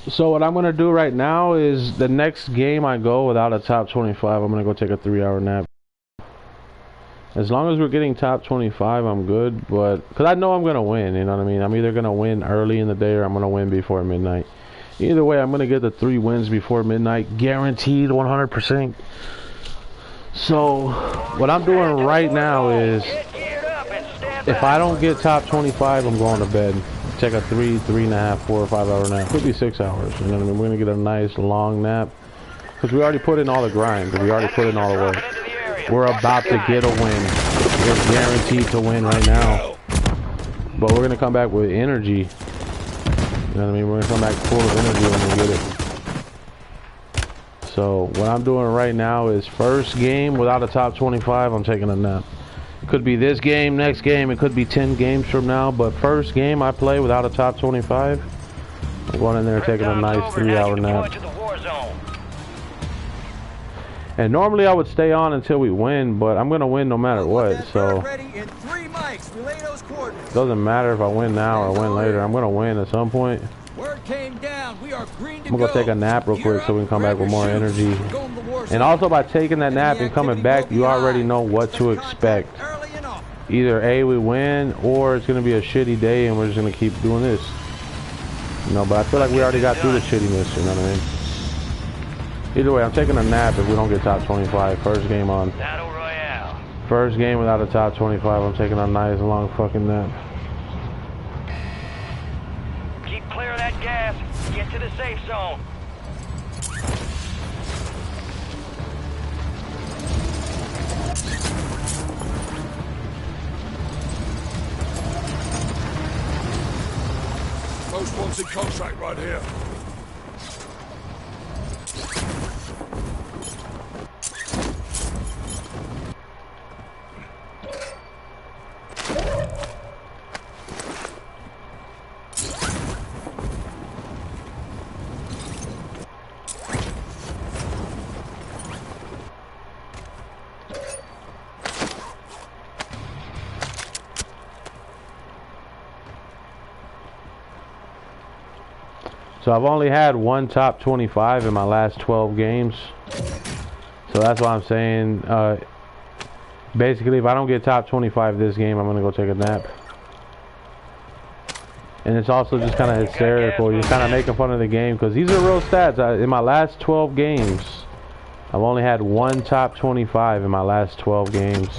So what I'm gonna do right now is the next game I go without a top 25, I'm gonna go take a 3-hour nap. As long as we're getting top 25, I'm good, but because I know I'm gonna win, you know what I mean? I'm either gonna win early in the day or I'm gonna win before midnight. Either way, I'm gonna get the 3 wins before midnight, guaranteed 100%. So what I'm doing right now is, if I don't get top 25, I'm going to bed. Take a 3, 3.5, 4 or 5 hour nap. Could be 6 hours. You know what I mean? We're gonna get a nice long nap because we already put in all the grind. We already put in all the work. We're about to get a win. We're guaranteed to win right now. But we're gonna come back with energy. You know what I mean? We're gonna come back full of energy when we get it. So what I'm doing right now is first game without a top 25, I'm taking a nap. Could be this game, next game, it could be 10 games from now, but first game I play without a top 25, I'm going in there taking a nice 3-hour nap. And normally I would stay on until we win, but I'm going to win no matter what, so it doesn't matter if I win now or win later. I'm going to win at some point. I'm going to go take a nap real quick so we can come back with more energy. And also by taking that nap and coming back, you already know what to expect. Either A, we win, or it's going to be a shitty day and we're just going to keep doing this. You know, but I feel like we already got through the shittiness, you know what I mean? Either way, I'm taking a nap if we don't get top 25. First game on. First game without a top 25, I'm taking a nice long fucking nap. Keep clear of that gas. Get to the safe zone. Most wanted contract right here. So I've only had one top 25 in my last 12 games. So that's why I'm saying, basically if I don't get top 25 this game, I'm going to go take a nap. And it's also just kind of hysterical. You're kind of making fun of the game because these are real stats. In my last 12 games, I've only had one top 25 in my last 12 games.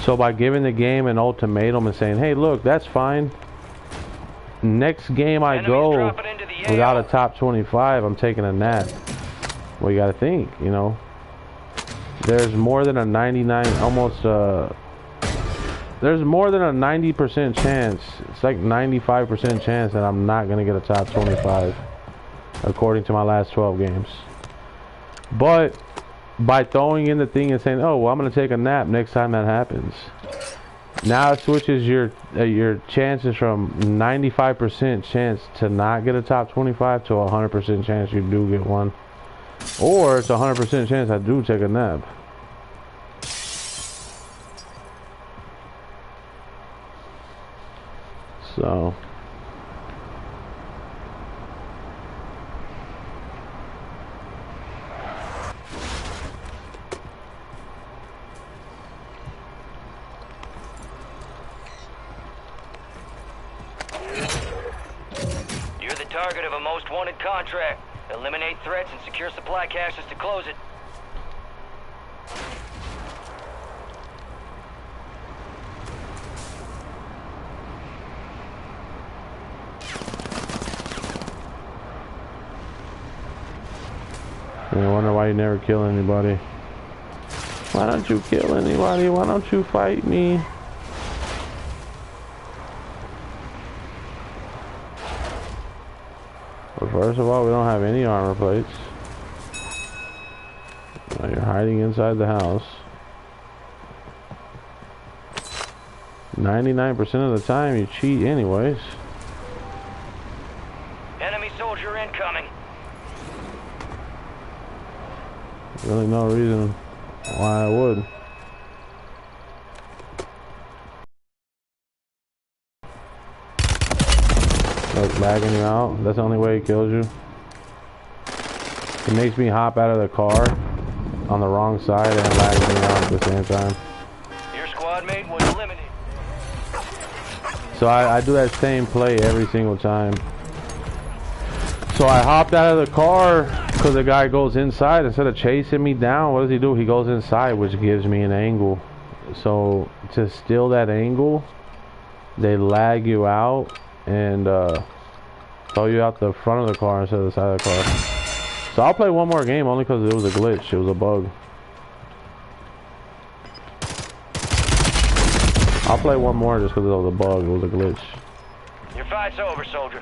So by giving the game an ultimatum and saying, hey, look, that's fine. Next game I go without a top 25, I'm taking a nap. Well, you got to think, you know. There's more than a 99, there's more than a 90% chance. It's like 95% chance that I'm not going to get a top 25 according to my last 12 games. But by throwing in the thing and saying, oh, well, I'm going to take a nap next time that happens. Now it switches your chances from 95% chance to not get a top 25 to a 100% chance you do get one. Or it's a 100% chance I do take a nap. So you're the target of a most wanted contract. Eliminate threats and secure supply caches to close it. I wonder why you never kill anybody. Why don't you kill anybody? Why don't you fight me? Well, first of all, we don't have any armor plates. Now you're hiding inside the house. 99% of the time you cheat anyways. Enemy soldier incoming. Really no reason why I would. Like lagging you out. That's the only way he kills you. It makes me hop out of the car on the wrong side and lags me out at the same time. Your squad mate was eliminated. So I do that same play every single time. So I hopped out of the car because the guy goes inside. Instead of chasing me down, what does he do? He goes inside, which gives me an angle. So to steal that angle, they lag you out and throw you out the front of the car instead of the side of the car. So I'll play one more game only because it was a glitch. It was a bug. I'll play one more just because it was a bug. It was a glitch. Your fight's over, soldier.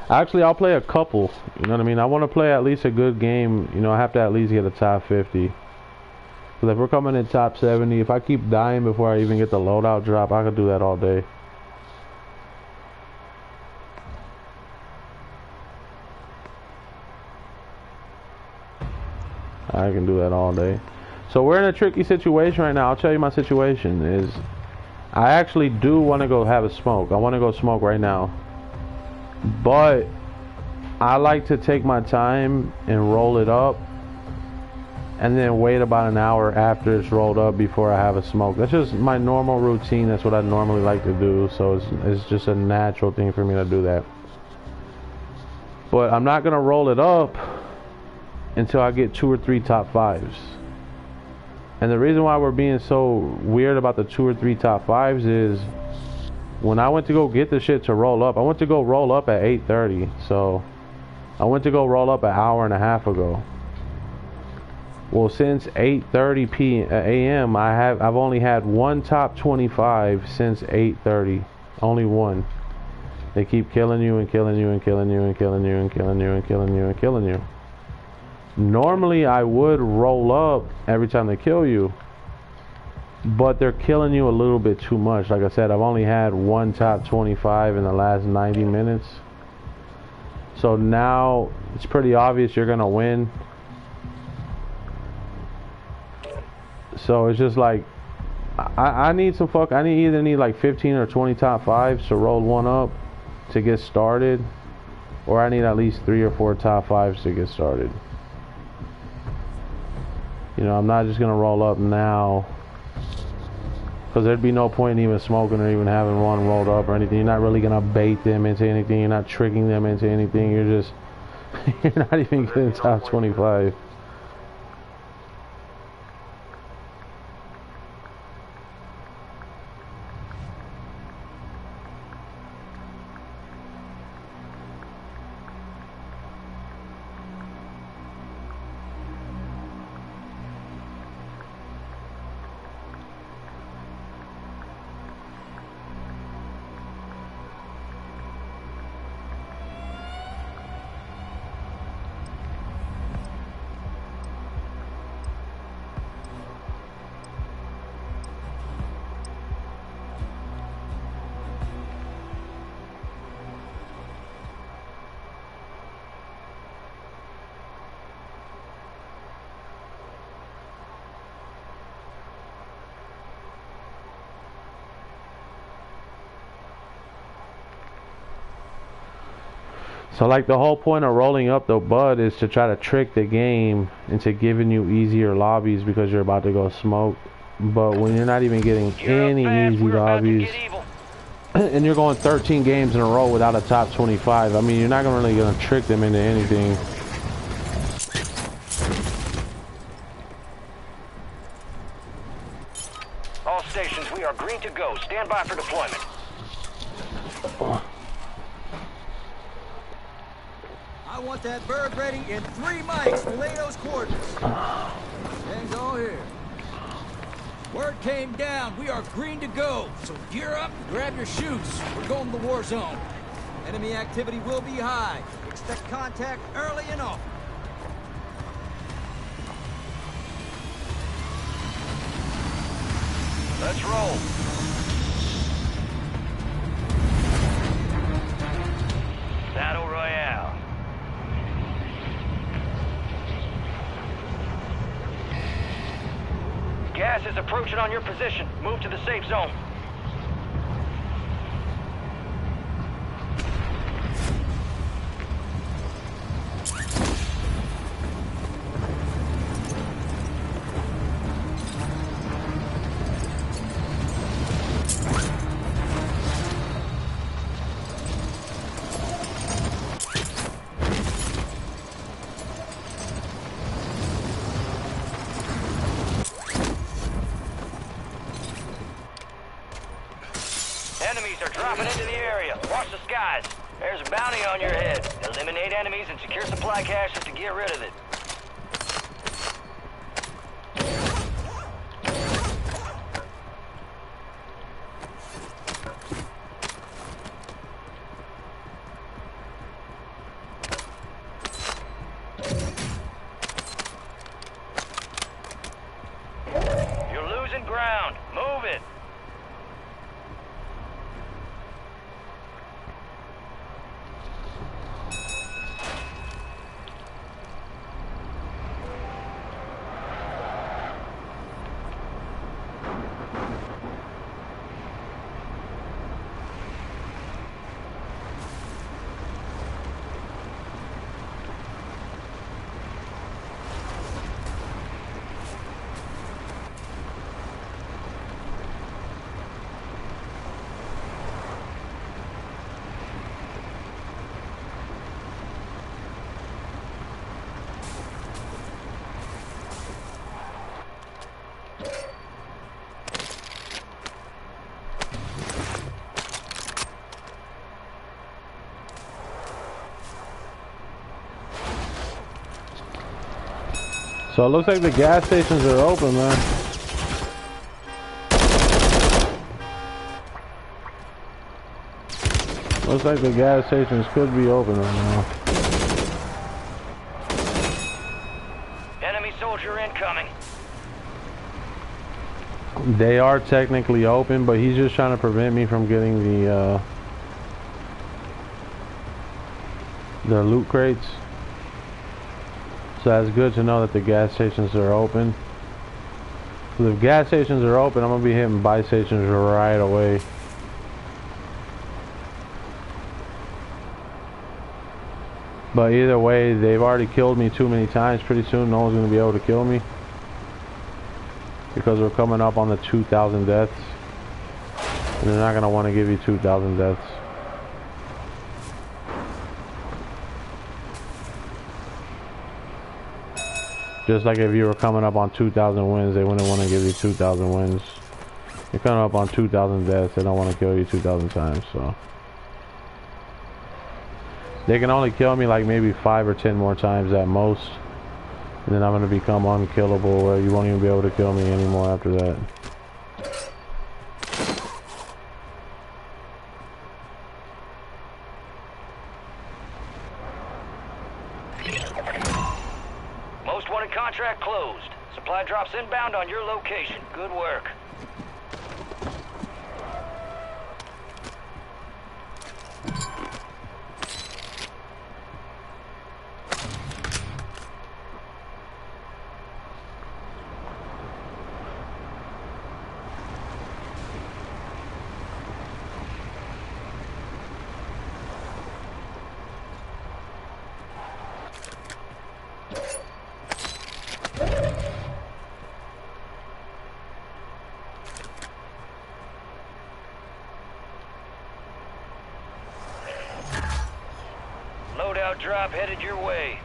Actually, I'll play a couple. You know what I mean? I want to play at least a good game. You know, I have to at least get a top 50. Because if we're coming in top 70, if I keep dying before I even get the loadout drop, I could do that all day. I can do that all day. So we're in a tricky situation right now. I'll tell you my situation is I actually do want to go have a smoke. I want to go smoke right now. But I like to take my time and roll it up and then wait about an hour after it's rolled up before I have a smoke. That's just my normal routine. That's what I normally like to do. So it's just a natural thing for me to do that. But I'm not going to roll it up until I get 2 or 3 top 5s. And the reason why we're being so weird about the 2 or 3 top 5s is when I went to go get the shit to roll up, I went to go roll up at 8:30. So I went to go roll up an hour and a half ago. Well, since 8:30 a.m. I've only had one top 25 since 8:30. Only one. They keep killing you and killing you and killing you and killing you and killing you and killing you and killing you. Normally I would roll up every time they kill you, but they're killing you a little bit too much. Like I said, I've only had one top 25 in the last 90 minutes. So now it's pretty obvious you're gonna win. So it's just like I need some I either need like 15 or 20 top 5s to roll one up to get started, or I need at least 3 or 4 top 5s to get started. You know, I'm not just gonna roll up now Because there'd be no point in even smoking or even having one rolled up or anything. You're not really gonna bait them into anything. You're not tricking them into anything. You're just, you're not even getting top 25. So like the whole point of rolling up the bud is to try to trick the game into giving you easier lobbies because you're about to go smoke. But when you're not even getting any easy lobbies and you're going 13 games in a row without a top 25, I mean, you're not really gonna trick them into anything. All stations, we are green to go. Stand by for deployment. I want that bird ready in 3 mics. Relay those coordinates. Tango here. Word came down. We are green to go. So gear up, grab your chutes. We're going to the war zone. Enemy activity will be high. Expect contact early and often. Let's roll. Battle Royale. Gas is approaching on your position. Move to the safe zone. Enemies are dropping into the area. Watch the skies. There's a bounty on your head. Eliminate enemies and secure supply caches to get rid of it. You're losing ground. Move it. So it looks like the gas stations are open, man. Looks like the gas stations could be open right now. Enemy soldier incoming. They are technically open, but he's just trying to prevent me from getting the loot crates. So that's good to know that the gas stations are open. So if gas stations are open, I'm gonna be hitting buy stations right away. But either way, they've already killed me too many times. Pretty soon, no one's gonna be able to kill me because we're coming up on the 2,000 deaths. And they're not gonna want to give you 2,000 deaths. Just like if you were coming up on 2,000 wins, they wouldn't want to give you 2,000 wins. You're coming up on 2,000 deaths, they don't want to kill you 2,000 times, so. They can only kill me like maybe 5 or 10 more times at most. And then I'm going to become unkillable where you won't even be able to kill me anymore after that. Most wanted contract closed. Supply drops inbound on your location. Good work. Loadout drop headed your way.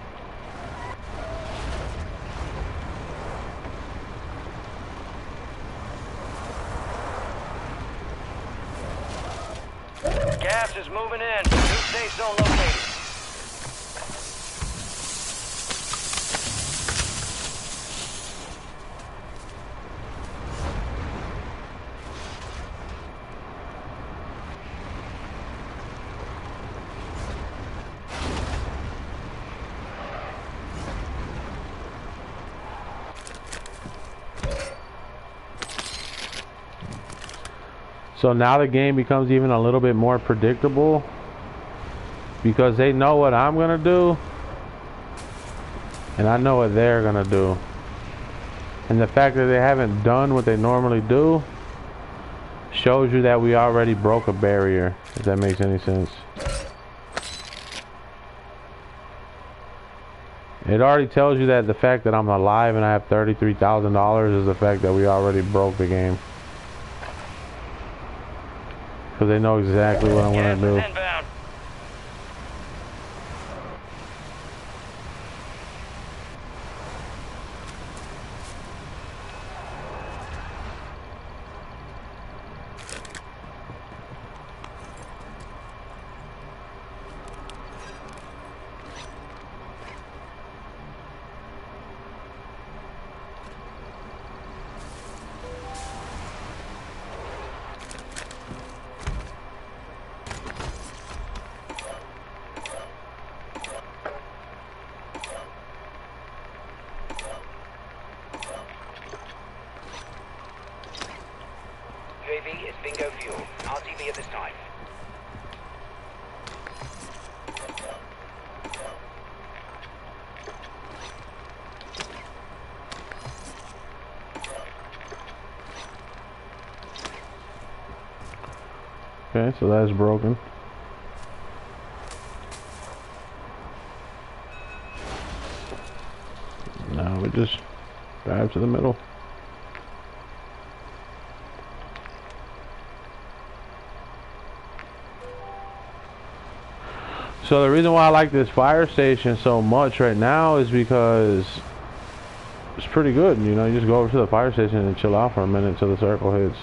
Gas is moving in. New safe zone located. So now the game becomes even a little bit more predictable because they know what I'm gonna do and I know what they're gonna do. And the fact that they haven't done what they normally do shows you that we already broke a barrier, if that makes any sense. It already tells you that the fact that I'm alive and I have $33,000 is the fact that we already broke the game. Because they know exactly what I'm going to do. UAV is bingo fuel. RTB at this time. Okay, so that's broken. Now we just drive to the middle. So the reason why I like this fire station so much right now is because it's pretty good. You know, you just go over to the fire station and chill out for a minute till the circle hits.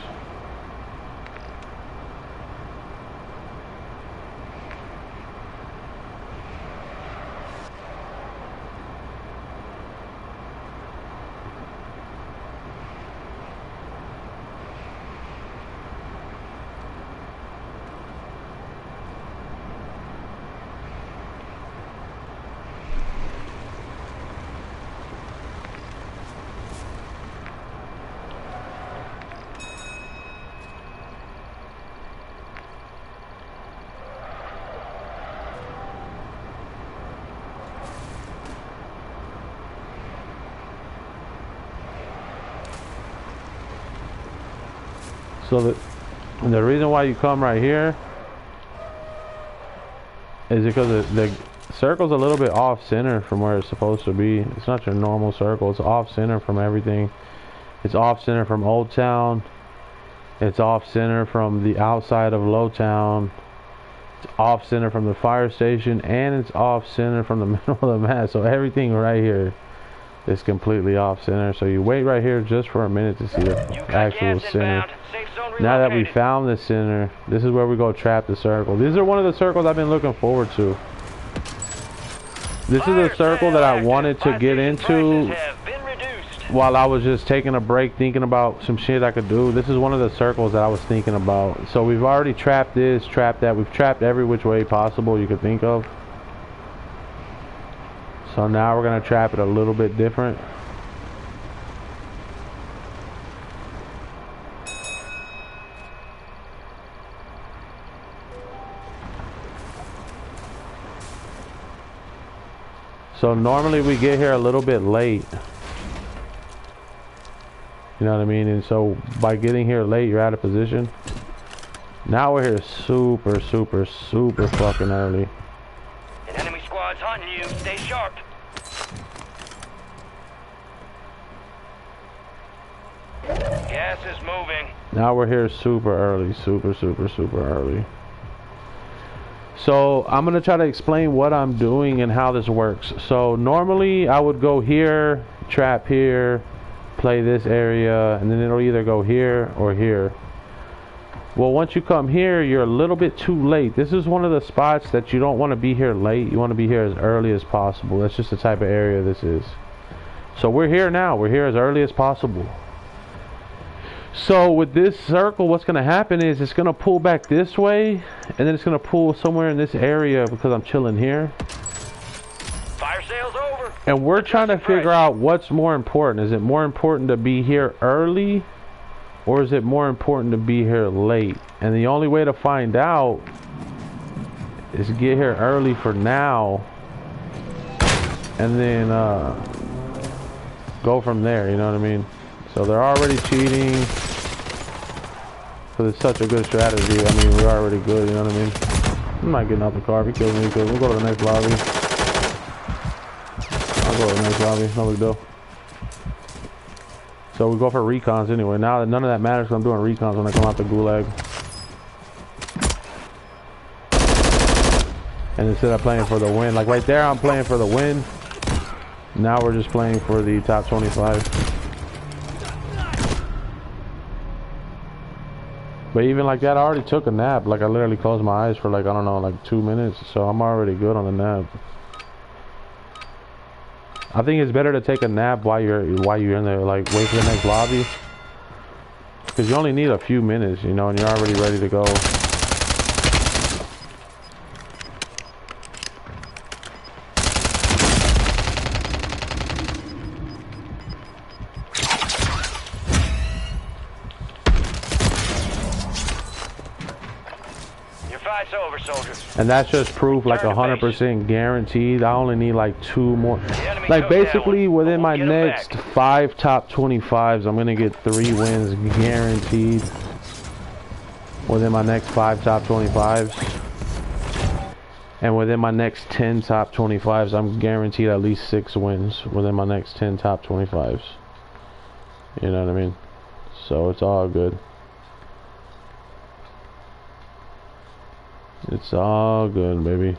So the reason why you come right here is because the circle's a little bit off center from where it's supposed to be. It's not your normal circle. It's off center from everything. It's off center from Old Town. It's off center from the outside of Lowtown. It's off center from the fire station, and it's off center from the middle of the map. So everything right here is completely off center. So you wait right here just for a minute to see the actual center. Now that we found the center, this is where we go trap the circle. These are one of the circles I've been looking forward to. This is a circle that I wanted to get into while I was just taking a break thinking about some shit I could do. This is one of the circles that I was thinking about. So we've already trapped this, trapped that. We've trapped every which way possible you could think of. So now we're going to trap it a little bit different. So normally we get here a little bit late. You know what I mean? And so by getting here late, you're out of position. Now we're here super fucking early. An enemy squad's hunting you. Stay sharp. Gas is moving. Now we're here super early. Super early. So I'm going to try to explain what I'm doing and how this works. So normally I would go here, trap here, play this area, and then it'll either go here or here. Well, once you come here, you're a little bit too late. This is one of the spots that you don't want to be here late. You want to be here as early as possible. That's just the type of area this is. So we're here now. We're here as early as possible. So with this circle, what's going to happen is it's going to pull back this way, and then it's going to pull somewhere in this area because I'm chilling here. Fire sale's over. And we're trying to figure out what's more important. Is it more important to be here early, or is it more important to be here late? And the only way to find out is get here early for now, and then go from there, you know what I mean? So they're already cheating, because it's such a good strategy. I mean, we're already good, you know what I mean? I'm not getting out the car. If he kills me, we'll go to the next lobby. I'll go to the next lobby, no big deal. So we go for recons anyway. Now that none of that matters, because I'm doing recons when I come out the gulag. And instead of playing for the win, like right there, I'm playing for the win. Now we're just playing for the top 25. But even like that, I already took a nap. Like I literally closed my eyes for like, I don't know, like 2 minutes. So I'm already good on the nap. I think it's better to take a nap while you're in there. Like wait for the next lobby, because you only need a few minutes, you know, and you're already ready to go. Fight's over, soldier. And that's just proof, like 100% guaranteed. I only need like 2 more. Like basically within my next 5 top 25s, I'm gonna get 3 wins guaranteed. Within my next 5 top 25s, and within my next 10 top 25s, I'm guaranteed at least 6 wins within my next 10 top 25s. You know what I mean? So it's all good. It's all good, baby.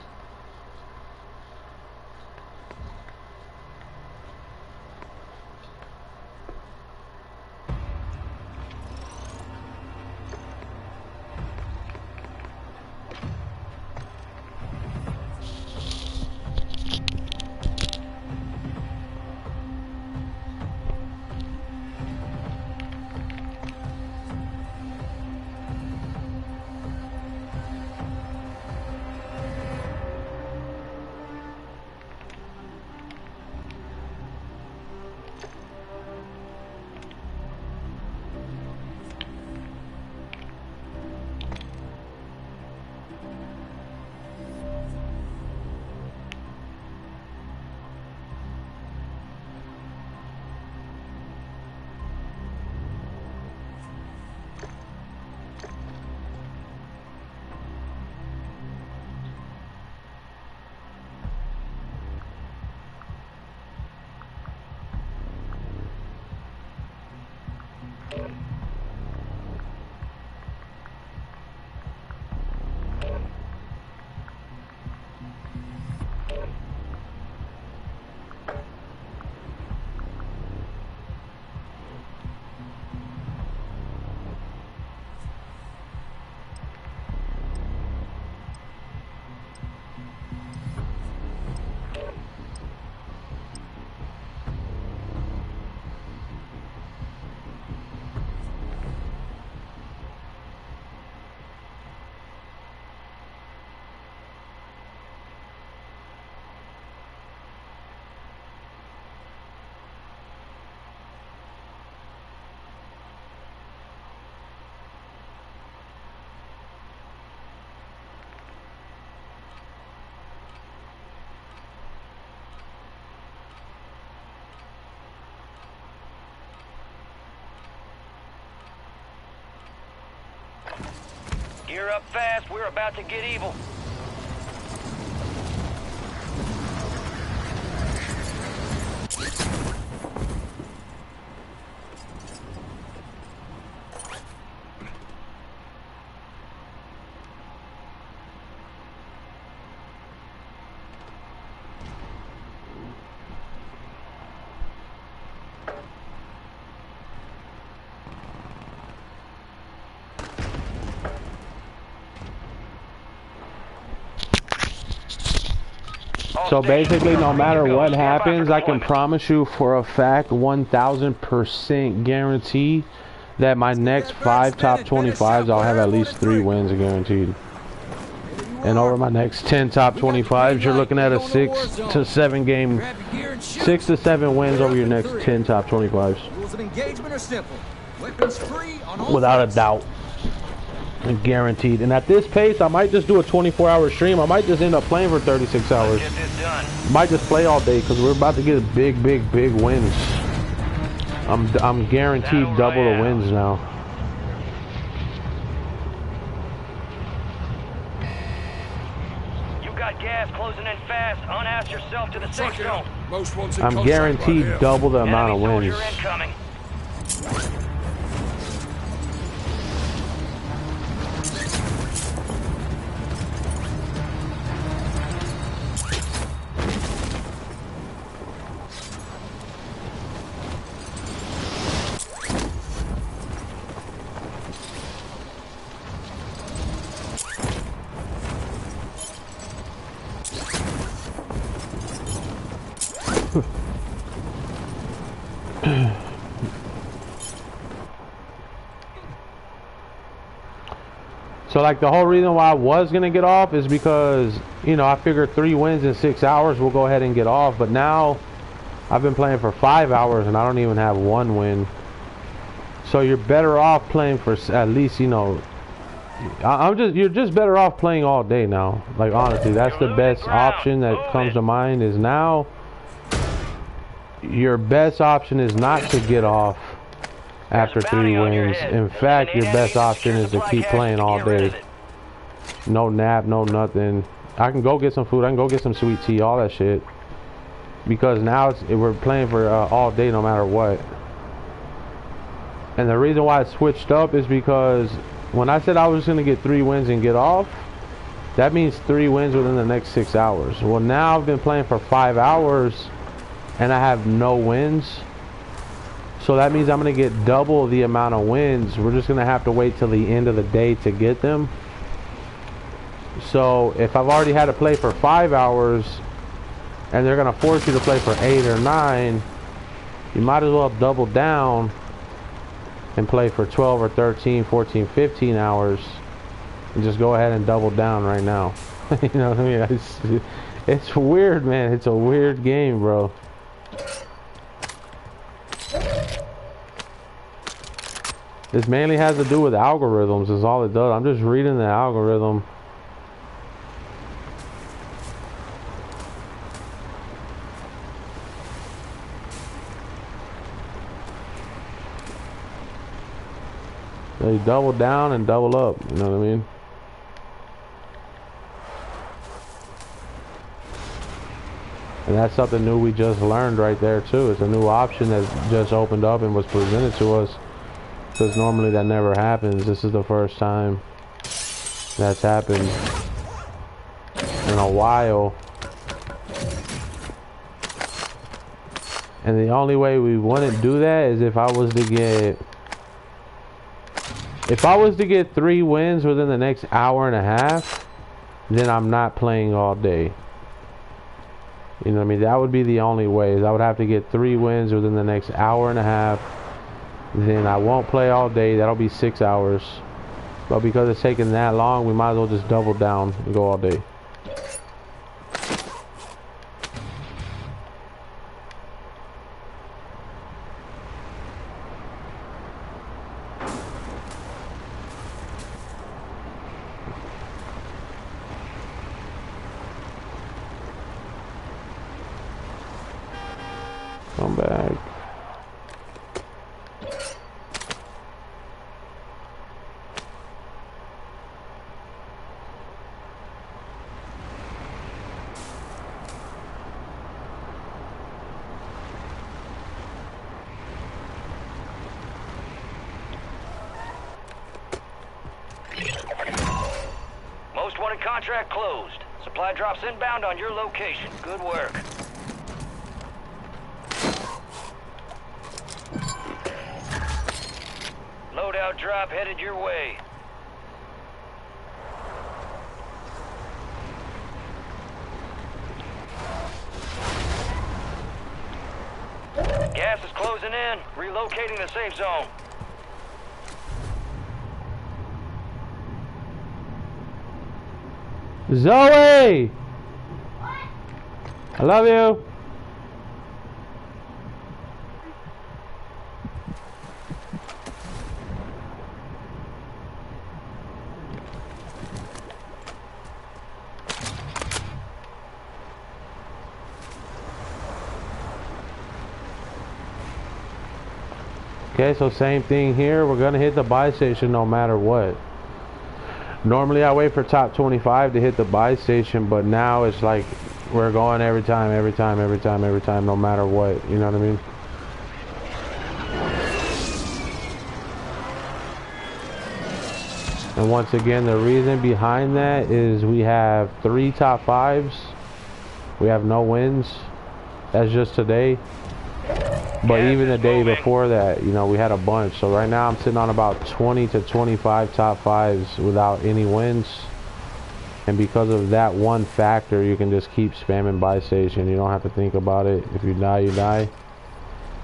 Gear up fast, we're about to get evil. So basically, no matter what happens, I can promise you for a fact, 1,000% guarantee that my next 5 top 25s, I'll have at least 3 wins guaranteed. And over my next 10 top 25s, you're looking at a 6 to 7 game, 6 to 7 wins over your next 10 top 25s. Rules of engagement are simple. Weapons free on all Without a doubt. Guaranteed. And at this pace, I might just do a 24-hour stream. I might just end up playing for 36 hours. Might just play all day because we're about to get big wins. I'm guaranteed double the wins now. You got gas closing in fast. Unass yourself to the safe zone. I'm guaranteed double the amount of wins. So like the whole reason why I was gonna get off is because, you know, I figured 3 wins in 6 hours, we'll go ahead and get off. But now I've been playing for 5 hours and I don't even have 1 win. So you're better off playing for at least, you know, you're just better off playing all day now. Like honestly, that's the best option that comes to mind. Is now your best option is not to get off after 3 wins. In fact, your best option is to keep playing all day. No nap, no nothing. I can go get some food, I can go get some sweet tea, all that shit. Because now we're playing for all day no matter what. And the reason why I switched up is because when I said I was going to get 3 wins and get off, that means 3 wins within the next 6 hours. Well, now I've been playing for 5 hours and I have no wins. So that means I'm going to get double the amount of wins. We're just going to have to wait till the end of the day to get them. So if I've already had to play for 5 hours and they're going to force you to play for 8 or 9, you might as well double down and play for 12 or 13, 14, 15 hours and just go ahead and double down right now. You know what I mean? It's weird, man. It's a weird game, bro. This mainly has to do with algorithms is all it does. I'm just reading the algorithm. They double down and double up, you know what I mean? And that's something new we just learned right there too. It's a new option that just opened up and was presented to us. Because normally that never happens. This is the first time that's happened in a while. And the only way we wouldn't do that is if I was to get 3 wins within the next hour and a half, then I'm not playing all day. You know what I mean? That would be the only way. I would have to get 3 wins within the next hour and a half. Then I won't play all day. That'll be 6 hours. But because it's taking that long, we might as well just double down and go all day. Come back. contract closed. Supply drops inbound on your location. Good work. Loadout drop headed your way. Gas is closing in. Relocating the safe zone. Zoe! I love you. Okay, so same thing here. We're gonna hit the buy station no matter what. Normally I wait for top 25 to hit the buy station, but now it's like we're going every time, no matter what. You know what I mean? And once again, the reason behind that is we have 3 top 5s. We have no wins. That's just today. But even the day before that, you know, we had a bunch. So right now I'm sitting on about 20 to 25 top 5s without any wins. And because of that one factor, you can just keep spamming buy station. You don't have to think about it. If you die, you die.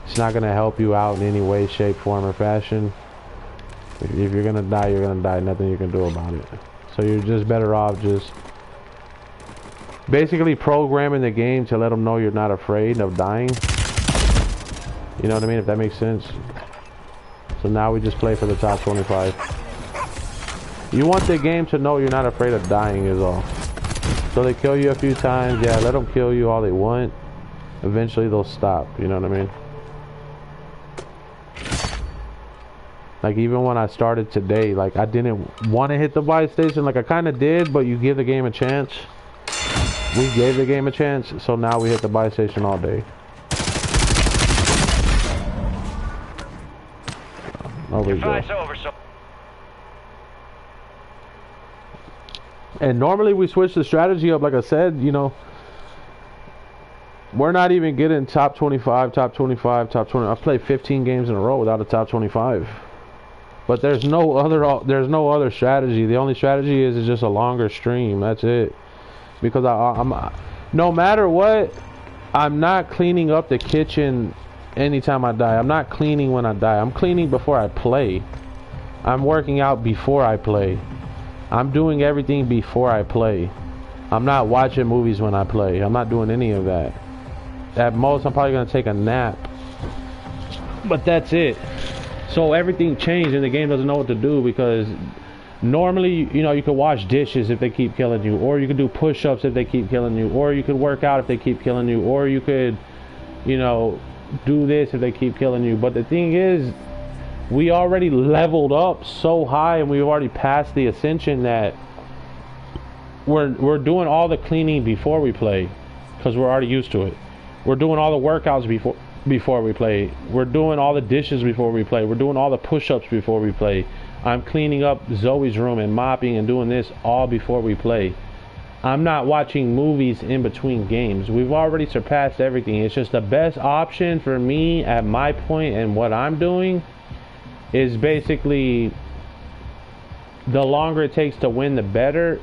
It's not going to help you out in any way, shape, form, or fashion. If you're going to die, you're going to die. Nothing you can do about it. So you're just better off just basically programming the game to let them know you're not afraid of dying. You know what I mean? If that makes sense. So now we just play for the top 25. You want the game to know you're not afraid of dying is all. So they kill you a few times. Yeah, let them kill you all they want. Eventually they'll stop. You know what I mean? Like even when I started today, like I didn't want to hit the buy station. Like I kind of did, but you give the game a chance. We gave the game a chance. So now we hit the buy station all day. Over so. And normally we switch the strategy up. Like I said, you know, we're not even getting top 25, top 25, top 20. I've played 15 games in a row without a top 25. But there's no other strategy. The only strategy is just a longer stream. That's it. Because I'm no matter what, I'm not cleaning up the kitchen anytime I die. I'm not cleaning when I die. I'm cleaning before I play. I'm working out before I play. I'm doing everything before I play. I'm not watching movies when I play. I'm not doing any of that. At most, I'm probably going to take a nap. But that's it. So everything changed and the game doesn't know what to do because normally, you know, you could wash dishes if they keep killing you. Or you could do push-ups if they keep killing you. Or you could work out if they keep killing you. Or you could, you know, do this if they keep killing you. But the thing is, we already leveled up so high and we've already passed the ascension that we're doing all the cleaning before we play because we're already used to it. We're doing all the workouts before we play. We're doing all the dishes before we play. We're doing all the push-ups before we play. I'm cleaning up Zoe's room and mopping and doing this all before we play. I'm not watching movies in between games. We've already surpassed everything. It's just the best option for me at my point and what I'm doing is basically the longer it takes to win, the better.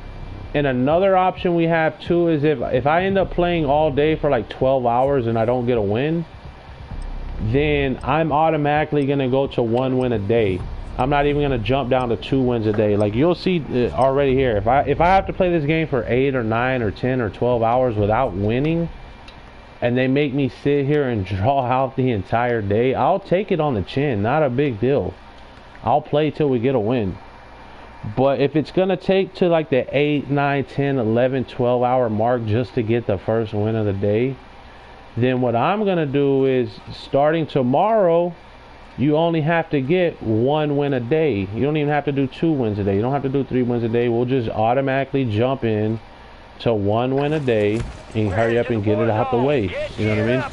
And another option we have too is if I end up playing all day for like 12 hours and I don't get a win, then I'm automatically going to go to 1 win a day. I'm not even going to jump down to 2 wins a day. Like you'll see already here, if I have to play this game for 8 or 9 or 10 or 12 hours without winning, and they make me sit here and draw out the entire day, I'll take it on the chin. Not a big deal. I'll play till we get a win. But if it's going to take to like the 8, 9, 10, 11, 12 hour mark just to get the first win of the day, then what I'm going to do is starting tomorrow, you only have to get 1 win a day. You don't even have to do 2 wins a day. You don't have to do 3 wins a day. We'll just automatically jump in to 1 win a day and hurry up and get it out the way. You know what I mean?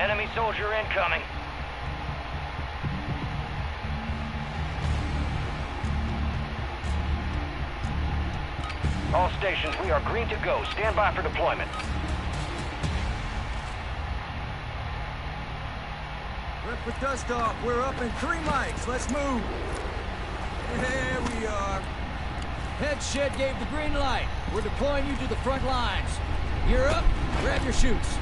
Enemy soldier incoming. All stations, we are green to go. Stand by for deployment. Rip the dust off. We're up in 3 mics. Let's move. There we are. Head shed gave the green light. We're deploying you to the front lines. You're up. Grab your chutes.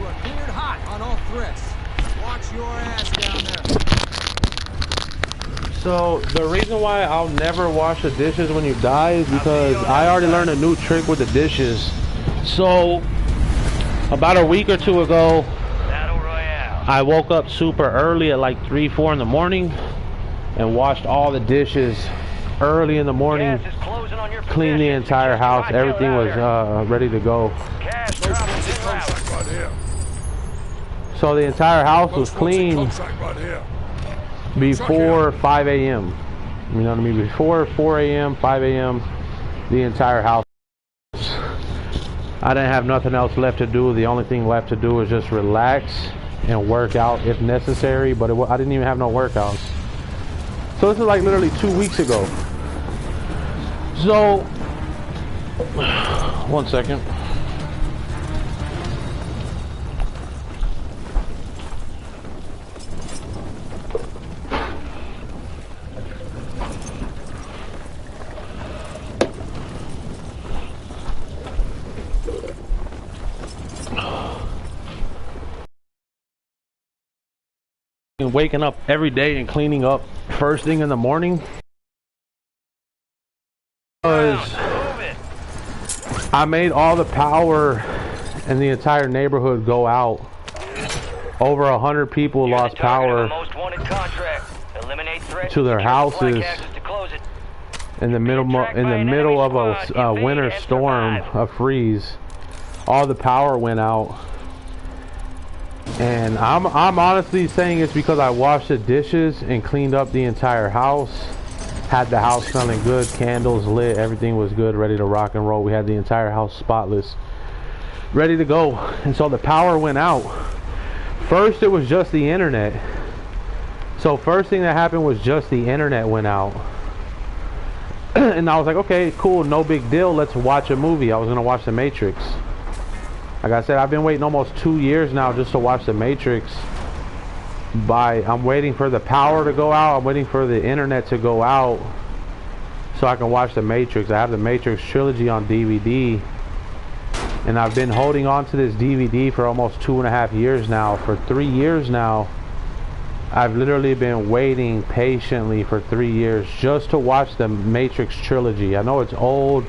You are cleared hot on all threats. Watch your ass down there. So the reason why I'll never wash the dishes when you die is because I already learned a new trick with the dishes. So about a week or two ago, I woke up super early at like 3, 4 in the morning and washed all the dishes early in the morning, cleaned the entire house. Everything was ready to go. So the entire house was clean before 5 a.m. You know what I mean? Before 4 a.m., 5 a.m., the entire house. I didn't have nothing else left to do. The only thing left to do was just relax and work out if necessary, but I didn't even have no workouts. So this is like literally 2 weeks ago. So, 1 second. Waking up every day and cleaning up first thing in the morning because I made all the power in the entire neighborhood go out. Over 100 people lost power to their houses in the middle of a winter storm, a freeze. All the power went out. And I'm honestly saying it's because I washed the dishes and cleaned up the entire house. Had the house smelling good, candles lit, everything was good, ready to rock and roll. We had the entire house spotless, ready to go. And so the power went out. First it was just the internet. So first thing that happened was just the internet went out. And I was like, okay, cool, no big deal, let's watch a movie. I was gonna watch The Matrix. Like I said, I've been waiting almost 2 years now just to watch The Matrix. I'm waiting for the power to go out. I'm waiting for the internet to go out so I can watch The Matrix. I have The Matrix trilogy on DVD. And I've been holding on to this DVD for almost 2.5 years now. For 3 years now, I've literally been waiting patiently for 3 years just to watch The Matrix trilogy. I know it's old.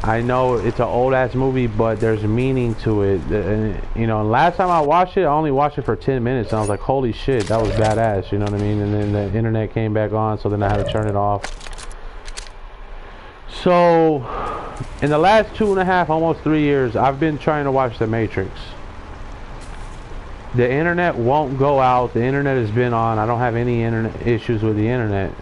I know it's an old ass movie, but there's meaning to it. And, you know, last time I watched it, I only watched it for 10 minutes. And I was like, holy shit, that was badass. You know what I mean? And then the internet came back on, so then I had to turn it off. So, in the last 2.5, almost 3 years, I've been trying to watch The Matrix. The internet won't go out. The internet has been on. I don't have any internet issues with the internet.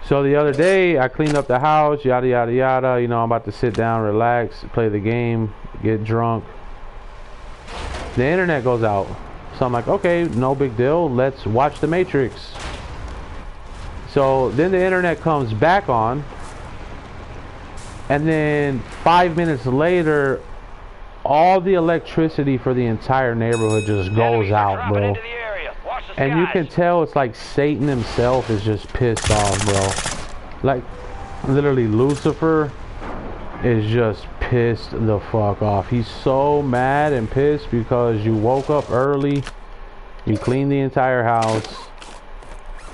So the other day, I cleaned up the house, yada, yada, yada. You know, I'm about to sit down, relax, play the game, get drunk. The internet goes out. So I'm like, okay, no big deal. Let's watch The Matrix. So then the internet comes back on. And then 5 minutes later, all the electricity for the entire neighborhood just goes out, bro. And you can tell it's like Satan himself is just pissed off, bro. Like, literally, Lucifer is just pissed the fuck off. He's so mad and pissed because you woke up early, you cleaned the entire house,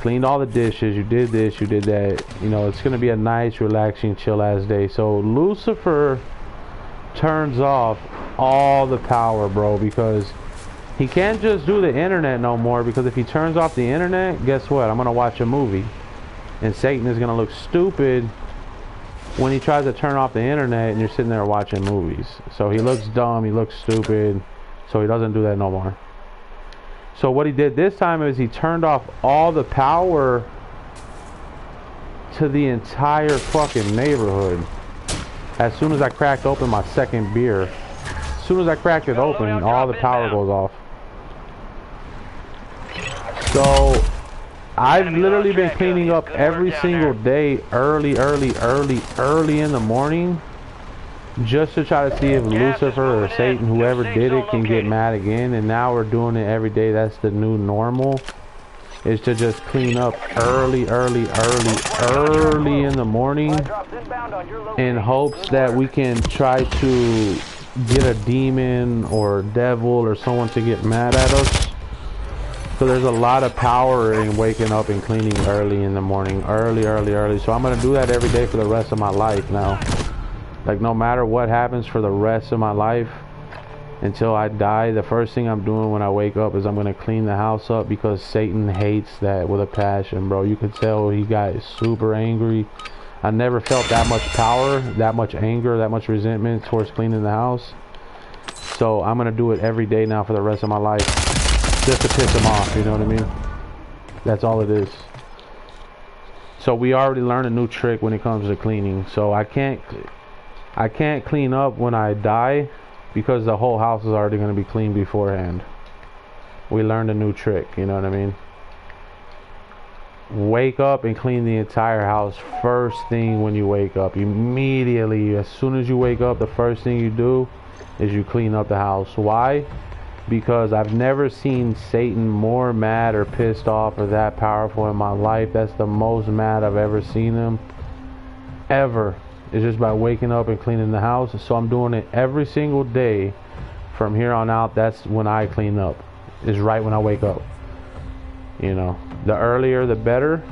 cleaned all the dishes, you did this, you did that. You know, it's gonna be a nice, relaxing, chill-ass day. So Lucifer turns off all the power, bro, because he can't just do the internet no more, because if he turns off the internet, guess what? I'm gonna watch a movie. And Satan is gonna look stupid when he tries to turn off the internet and you're sitting there watching movies. So he looks dumb, he looks stupid, so he doesn't do that no more. So what he did this time is he turned off all the power to the entire fucking neighborhood as soon as I cracked open my second beer. soon as I cracked it open, all the power goes off. So I've literally been cleaning up every single day, early in the morning, just to try to see if Lucifer or Satan, whoever did it, can get mad again. And now we're doing it every day. That's the new normal, is to just clean up early in the morning, in hopes that we can try to get a demon or devil or someone to get mad at us. So there's a lot of power in waking up and cleaning early in the morning, early. So I'm gonna do that every day for the rest of my life now. Like, no matter what happens for the rest of my life until I die, the first thing I'm doing when I wake up is I'm gonna clean the house up, because Satan hates that with a passion, bro. You could tell he got super angry. I never felt that much power, that much anger, that much resentment towards cleaning the house. So I'm gonna do it every day now for the rest of my life, just to piss him off, you know what I mean? That's all it is. So we already learned a new trick when it comes to cleaning. So I can't clean up when I die, because the whole house is already going to be clean beforehand. We learned a new trick, you know what I mean? Wake up and clean the entire house first thing when you wake up. Immediately, as soon as you wake up, the first thing you do is you clean up the house. Why? Because I've never seen Satan more mad or pissed off or that powerful in my life. That's the most mad I've ever seen him. Ever. It's just by waking up and cleaning the house. So I'm doing it every single day from here on out. That's when I clean up, is right when I wake up. You know, the earlier the better,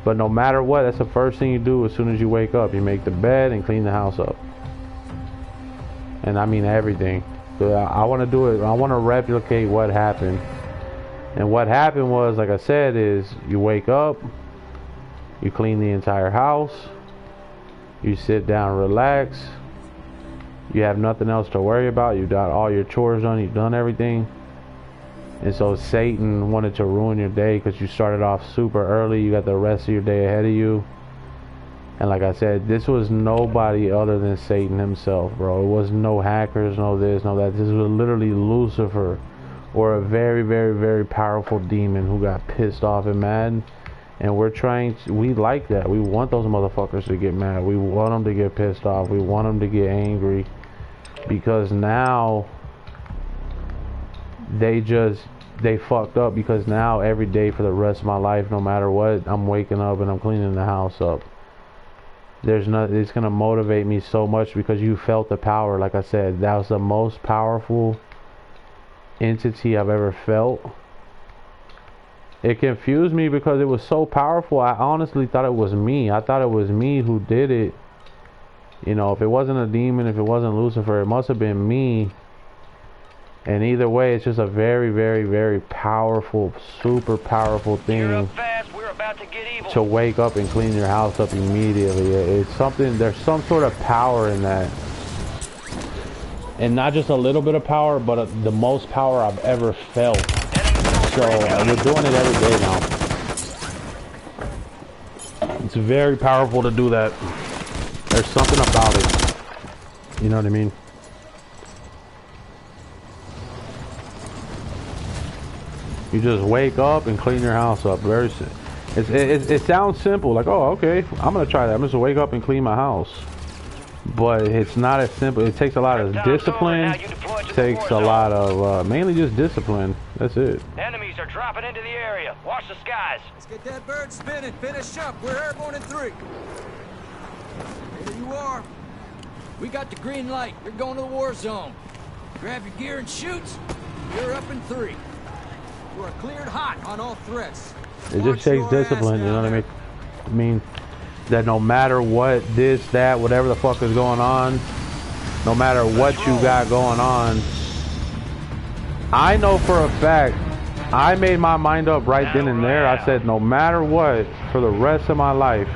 but no matter what, that's the first thing you do as soon as you wake up. You make the bed and clean the house up. And I mean everything. So I want to do it. I want to replicate what happened. And what happened was, like I said, is you wake up, you clean the entire house, you sit down, relax. You have nothing else to worry about. You got all your chores done. You've done everything. And so Satan wanted to ruin your day because you started off super early. You got the rest of your day ahead of you. And like I said, this was nobody other than Satan himself, bro. It was no hackers, no this, no that. This was literally Lucifer, or a very powerful demon who got pissed off and mad. And we like that. We want those motherfuckers to get mad. We want them to get pissed off. We want them to get angry. Because now they fucked up. Because now every day for the rest of my life, no matter what, I'm waking up and I'm cleaning the house up. It's gonna motivate me so much, because you felt the power. Like I said, that was the most powerful entity I've ever felt. It confused me because it was so powerful. I honestly thought it was me. I thought it was me who did it. You know, if it wasn't a demon, if it wasn't Lucifer, it must have been me. And either way, it's just a very powerful, super powerful thing to wake up and clean your house up immediately. It's something, there's some sort of power in that. And not just a little bit of power, but the most power I've ever felt. So we're doing it every day now. It's very powerful to do that. There's something about it. You know what I mean? You just wake up and clean your house up. It sounds simple, like, oh, okay, I'm gonna try that. I'm just gonna wake up and clean my house. But it's not as simple. It takes a lot of discipline. It takes a lot of mainly just discipline. That's it. Enemies are dropping into the area. Watch the skies. Let's get that bird spinning. Finish up. We're airborne in 3. There you are. We got the green light. You're going to the war zone. Grab your gear and shoot. You're up in 3. You are cleared hot on all threats. It just takes discipline, you know what I mean? I mean, that no matter what, this, that, whatever the fuck is going on, no matter what you got going on, I know for a fact, I made my mind up right then and there. I said, no matter what, for the rest of my life,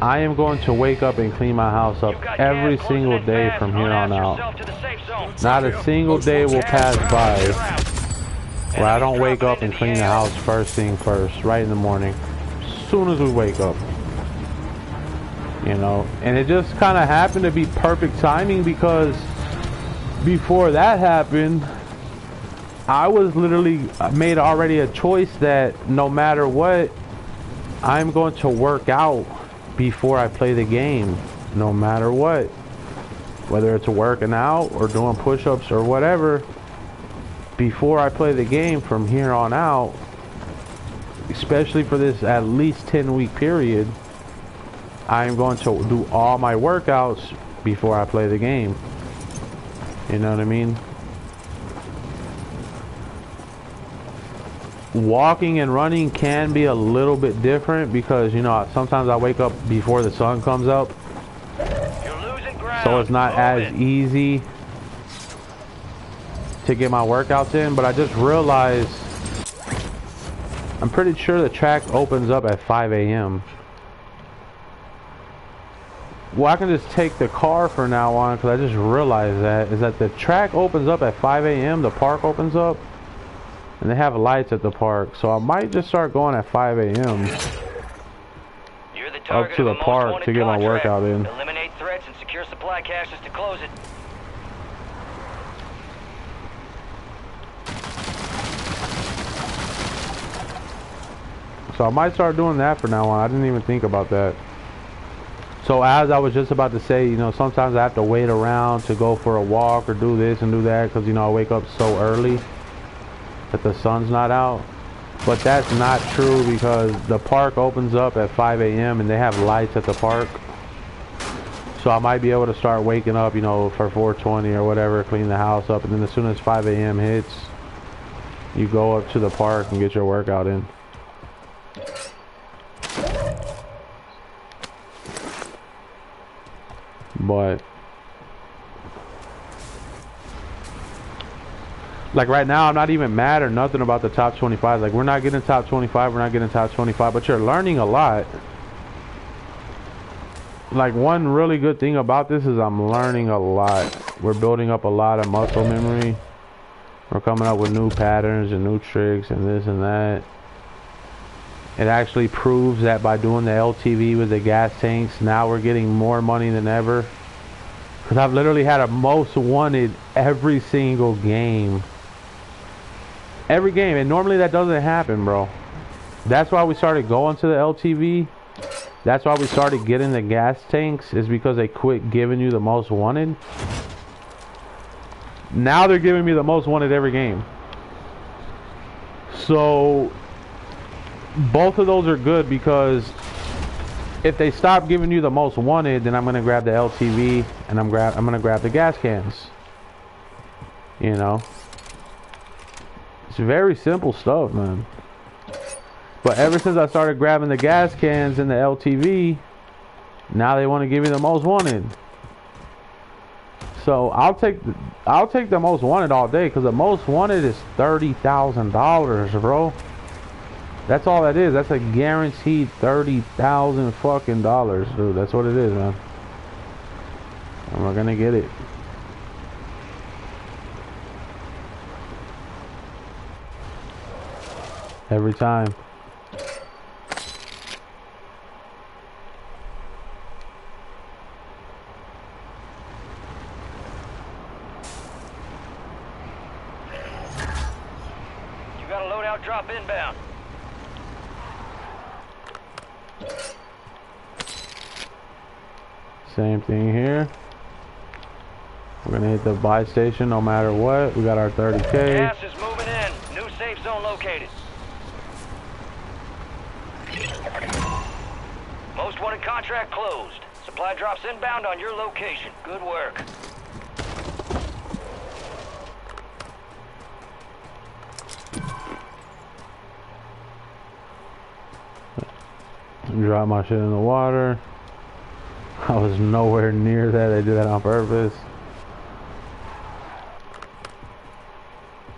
I am going to wake up and clean my house up every single day from here on out. Not a single day will pass by where I don't wake up and clean the house first thing first, right in the morning, as soon as we wake up. You know, and it just kind of happened to be perfect timing, because before that happened, I was literally made already a choice that no matter what, I'm going to work out before I play the game, no matter what. Whether it's working out or doing push-ups or whatever, before I play the game from here on out, especially for this at least 10-week period, I'm going to do all my workouts before I play the game. You know what I mean? Walking and running can be a little bit different because, you know, sometimes I wake up before the sun comes up. So it's not as easy to get my workouts in, but I just realized I'm pretty sure the track opens up at 5 a.m. Well, I can just take the car from now on because I just realized that is that the track opens up at 5 a.m. The park opens up and they have lights at the park, so I might just start going at 5 a.m. up to the park to get my workout in. Eliminate threats and secure supply caches to close it. So I might start doing that for now on. I didn't even think about that. So as I was just about to say, you know, sometimes I have to wait around to go for a walk or do this and do that because, you know, I wake up so early that the sun's not out. But that's not true because the park opens up at 5 a.m. and they have lights at the park. So I might be able to start waking up, you know, for 4:20 or whatever, clean the house up, and then as soon as 5 a.m. hits, you go up to the park and get your workout in. But like right now, I'm not even mad or nothing about the top 25. Like, we're not getting top 25, we're not getting top 25, but you're learning a lot. Like, one really good thing about this is I'm learning a lot. We're building up a lot of muscle memory. We're coming up with new patterns and new tricks and this and that. It actually proves that by doing the LTV with the gas tanks, now we're getting more money than ever. Because I've literally had a most wanted every single game. Every game, and normally that doesn't happen, bro. That's why we started going to the LTV. That's why we started getting the gas tanks, is because they quit giving you the most wanted. Now they're giving me the most wanted every game. So both of those are good, because if they stop giving you the most wanted, then I'm gonna grab the LTV and I'm gonna grab the gas cans. You know, it's very simple stuff, man. But ever since I started grabbing the gas cans and the LTV, now they want to give me the most wanted. So I'll take the most wanted all day, because the most wanted is $30,000, bro. That's all that is. That's a guaranteed $30,000 fucking dollars, dude. That's what it is, man. And we're gonna get it. Every time. You got a loadout drop inbound. Same thing here. We're gonna hit the buy station no matter what. We got our 30K. Gas is moving in. New safe zone located. Most wanted contract closed. Supply drops inbound on your location. Good work. Drop my shit in the water. I was nowhere near that. They did that on purpose.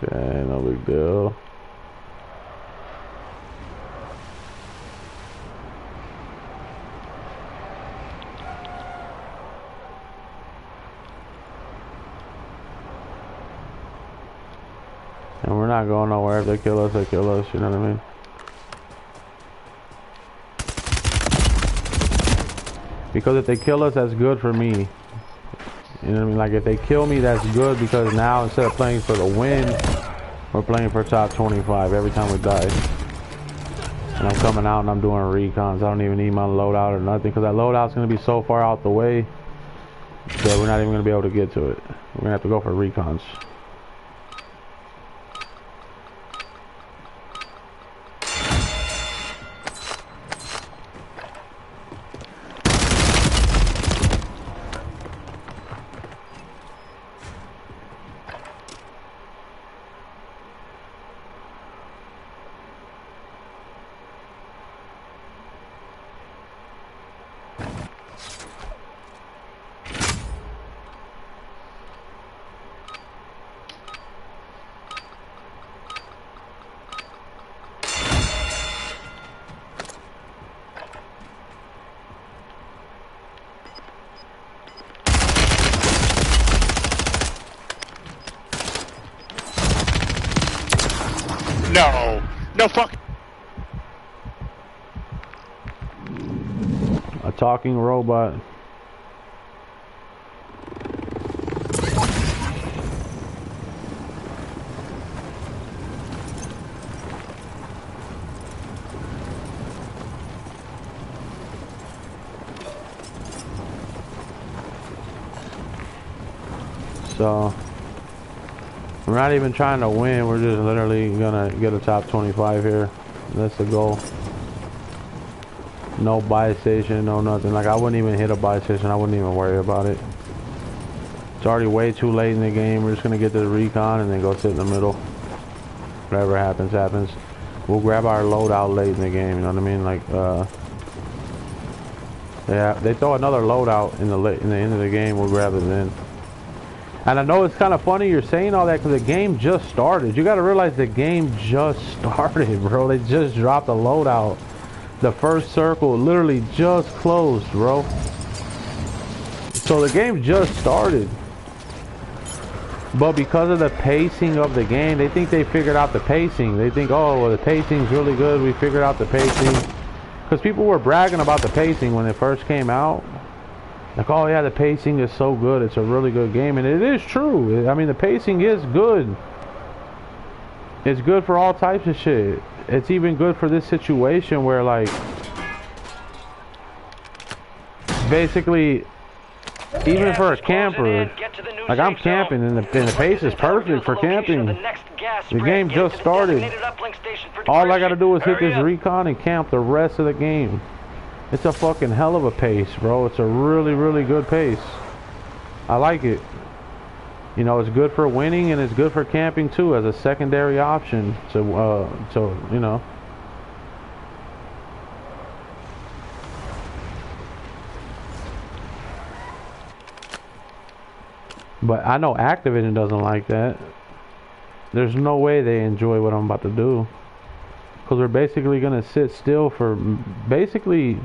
Okay, no big deal. And we're not going nowhere. If they kill us, they kill us. You know what I mean? Because if they kill us, that's good for me. You know what I mean? Like, if they kill me, that's good, because now instead of playing for the win, we're playing for top 25 every time we die. And I'm coming out and I'm doing recons. I don't even need my loadout or nothing, because that loadout's going to be so far out the way that we're not even going to be able to get to it. We're going to have to go for recons. No fuck. A talking robot. So we're not even trying to win, we're just literally gonna get a top 25 here. That's the goal. No buy station, no nothing. Like, I wouldn't even hit a buy station, I wouldn't even worry about it. It's already way too late in the game. We're just gonna get to the recon and then go sit in the middle. Whatever happens, happens. We'll grab our loadout late in the game, you know what I mean? Like, yeah, they throw another loadout in the end of the game, we'll grab it then. And I know it's kind of funny you're saying all that, because the game just started. You got to realize the game just started, bro. They just dropped a loadout. The first circle literally just closed, bro. So the game just started. But because of the pacing of the game, they think they figured out the pacing. They think, oh, well, the pacing's really good. We figured out the pacing. Because people were bragging about the pacing when it first came out. Like, oh yeah, the pacing is so good. It's a really good game. And it is true. I mean, the pacing is good. It's good for all types of shit. It's even good for this situation where, like, basically, even for a camper, like, I'm camping and the pace is perfect for camping. The game just started. All I gotta do is hit this recon and camp the rest of the game. It's a fucking hell of a pace, bro. It's a really, really good pace. I like it. You know, it's good for winning and it's good for camping too, as a secondary option. So you know. But I know Activision doesn't like that. There's no way they enjoy what I'm about to do. Because we're basically going to sit still for basically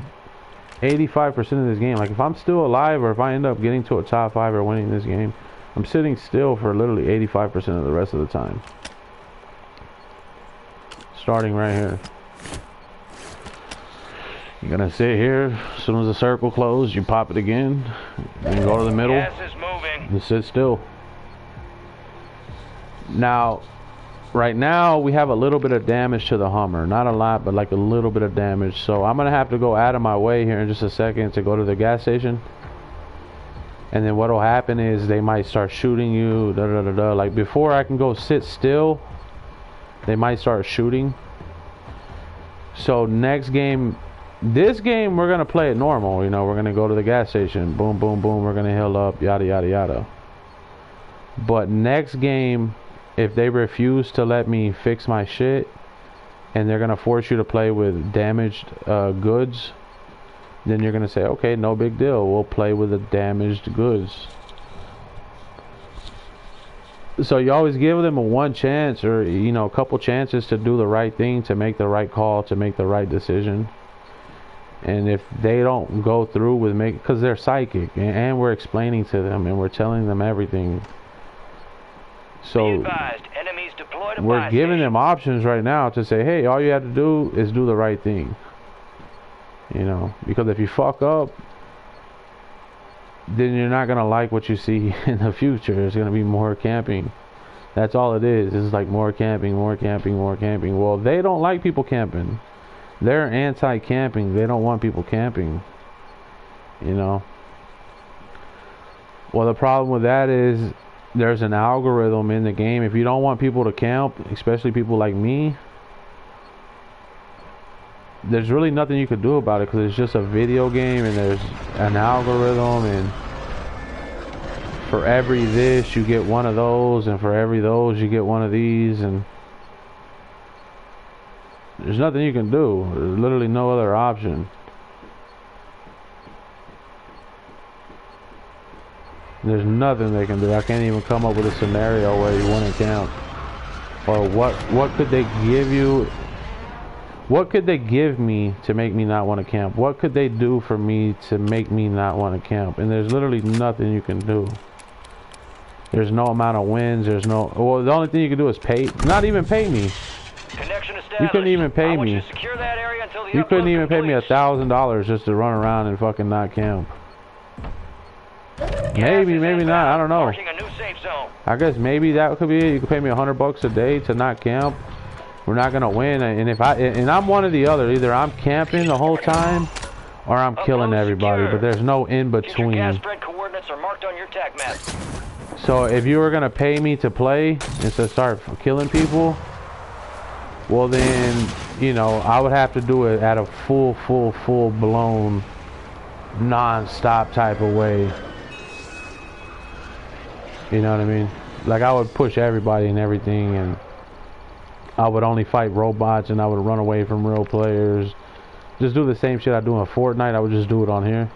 85% of this game. Like, if I'm still alive or if I end up getting to a top 5 or winning this game, I'm sitting still for literally 85% of the rest of the time. Starting right here. You're gonna sit here. As soon as the circle closes, you pop it again. And go to the middle. And sit still. Now, right now, we have a little bit of damage to the Hummer. Not a lot, but like a little bit of damage. So I'm gonna have to go out of my way here in just a second to go to the gas station. And then what'll happen is they might start shooting you. Like, before I can go sit still, they might start shooting. So next game, this game, we're gonna play it normal. You know, we're gonna go to the gas station. Boom, boom, boom. We're gonna heal up. Yada, yada, yada. But next game, if they refuse to let me fix my shit, and they're gonna force you to play with damaged goods, then you're gonna say, okay, no big deal, we'll play with the damaged goods. So you always give them a one chance, or, you know, a couple chances to do the right thing, to make the right call, to make the right decision. And if they don't go through with because they're psychic, and we're explaining to them and we're telling them everything. So we're giving them options right now to say, hey, all you have to do is do the right thing. You know, because if you fuck up, then you're not gonna like what you see in the future. It's gonna be more camping. That's all it is. It's like more camping, more camping, more camping. Well, they don't like people camping. They're anti-camping. They don't want people camping. You know. Well, the problem with that is there's an algorithm in the game. If you don't want people to camp, especially people like me, there's really nothing you could do about it, because it's just a video game and there's an algorithm, and for every this you get one of those, and for every those you get one of these, and there's nothing you can do. There's literally no other option. There's nothing they can do. I can't even come up with a scenario where you wouldn't camp. Or what could they give you? What could they give me to make me not want to camp? What could they do for me to make me not want to camp? And there's literally nothing you can do. There's no amount of wins. There's no... Well, the only thing you can do is pay... Not even pay me. Connection established. You couldn't even pay me. Secure that area until the You couldn't even pay me completes. $1,000 just to run around and fucking not camp. Maybe, maybe not. I don't know. Marking a new safe zone. I guess maybe that could be it. You could pay me $100 a day to not camp. We're not gonna win, and if I'm one or the other. Either I'm camping the whole time, or I'm killing everybody. But there's no in between. Gas spread coordinates are marked on your TAC map. So if you were gonna pay me to play and to start killing people, well then, you know, I would have to do it at a full blown, non-stop type of way. You know what I mean? Like, I would push everybody and everything, and I would only fight robots, and I would run away from real players. Just do the same shit I do in Fortnite. I would just do it on here.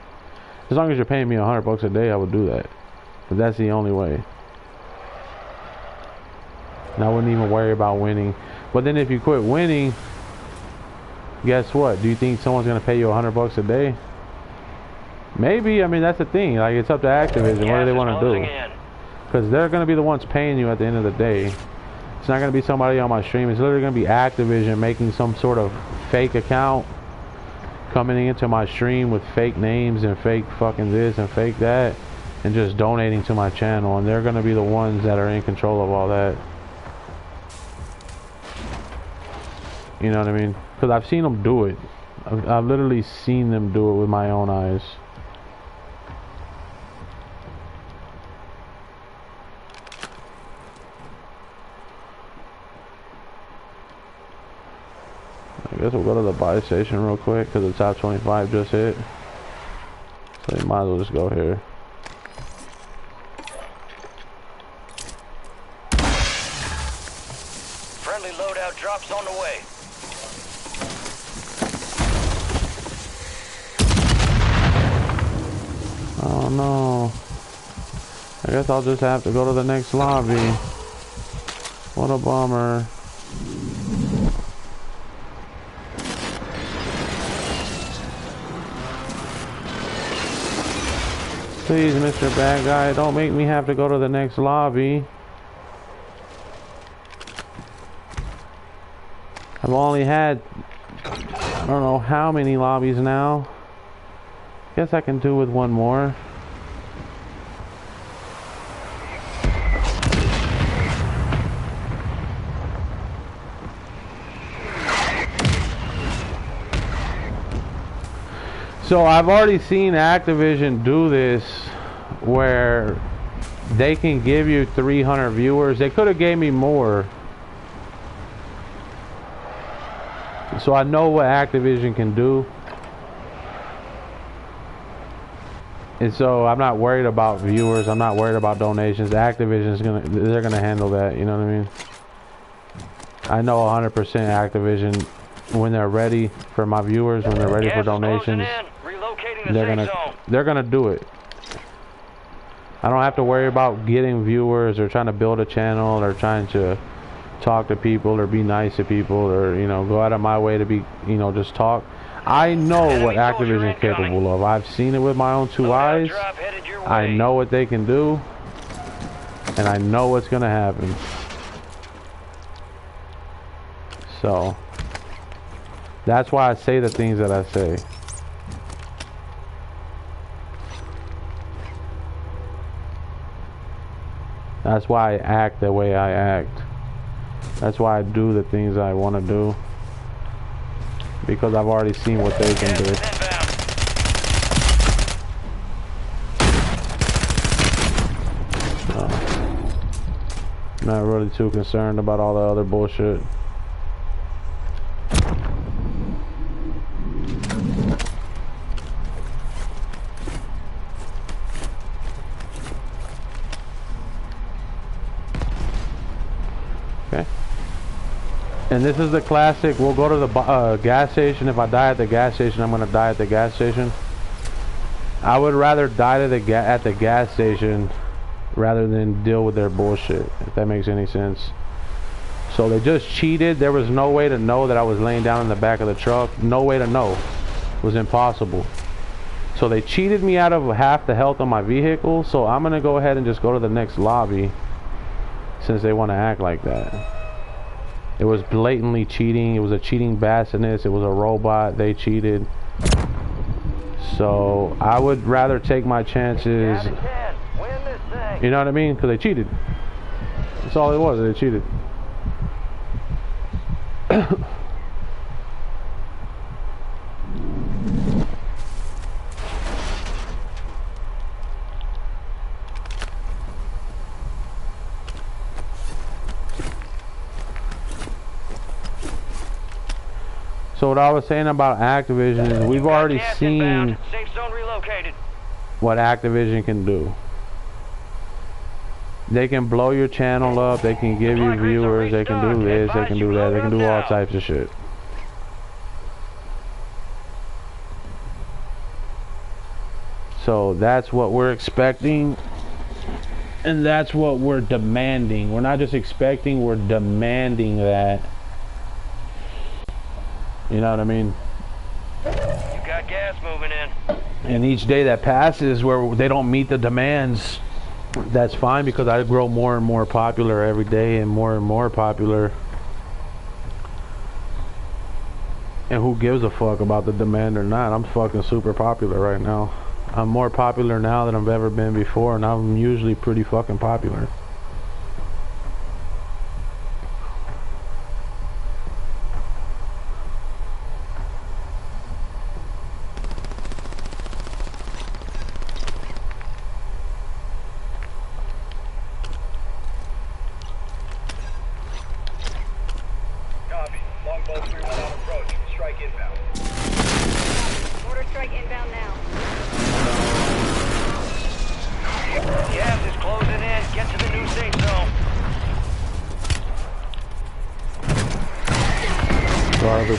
As long as you're paying me $100 a day, I would do that. But that's the only way. And I wouldn't even worry about winning. But then if you quit winning, guess what? Do you think someone's gonna pay you $100 a day? Maybe. I mean, that's the thing. Like, it's up to Activision. What do they want to do? Because they're going to be the ones paying you at the end of the day. It's not going to be somebody on my stream. It's literally going to be Activision making some sort of fake account, coming into my stream with fake names and fake fucking this and fake that, and just donating to my channel. And they're going to be the ones that are in control of all that. You know what I mean? Because I've seen them do it. I've literally seen them do it with my own eyes. I guess we'll go to the buy station real quick because the top 25 just hit. So you might as well just go here. Friendly loadout drops on the way. Oh no. I guess I'll just have to go to the next lobby. What a bummer. Please, Mr. Bad Guy, don't make me have to go to the next lobby. I've only had, I don't know how many lobbies now. Guess I can do with one more. So I've already seen Activision do this where they can give you 300 viewers. They could have gave me more. So I know what Activision can do. And so I'm not worried about viewers. I'm not worried about donations. Activision's they're gonna handle that, you know what I mean? I know 100% Activision, when they're ready for my viewers, when they're ready for donations, they're gonna do it. I don't have to worry about getting viewers or trying to build a channel or trying to talk to people or be nice to people or, you know, go out of my way to be, you know, just talk. I know what Activision is capable of. I've seen it with my own two eyes. I know what they can do, and I know what's gonna happen. So that's why I say the things that I say. That's why I act the way I act. That's why I do the things I want to do. Because I've already seen what they can do. Not really too concerned about all the other bullshit. Okay. And this is the classic, we'll go to the gas station. If I die at the gas station, I'm gonna die at the gas station. I would rather die at the gas station rather than deal with their bullshit, if that makes any sense. So they just cheated. There was no way to know that I was laying down in the back of the truck. No way to know. It was impossible. So they cheated me out of half the health on my vehicle. So I'm gonna go ahead and just go to the next lobby, since they want to act like that. It was blatantly cheating. It was a cheating bassness. It was a robot. They cheated. So I would rather take my chances. You know what I mean? Because they cheated. That's all it was. They cheated. So what I was saying about Activision is we've already seen what Activision can do. They can blow your channel up, they can give you viewers, they can do this, they can do that, they can do all types of shit. So that's what we're expecting, and that's what we're demanding. We're not just expecting, we're demanding that. You know what I mean? You got gas moving in. And each day that passes where they don't meet the demands, that's fine, because I grow more and more popular every day and more popular. And who gives a fuck about the demand or not? I'm fucking super popular right now. I'm more popular now than I've ever been before, and I'm usually pretty fucking popular.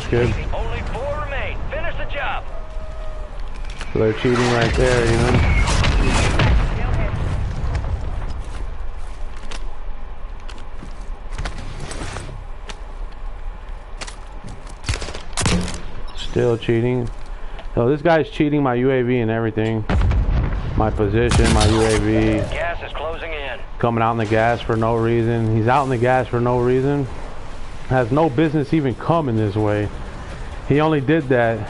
Kid. Only 4 remain. Finish the job. So they're cheating right there, you know. Still cheating. So this guy's cheating my UAV and everything. My position, my UAV. Gas is closing in. Coming out in the gas for no reason. He's out in the gas for no reason. Has no business even coming this way. He only did that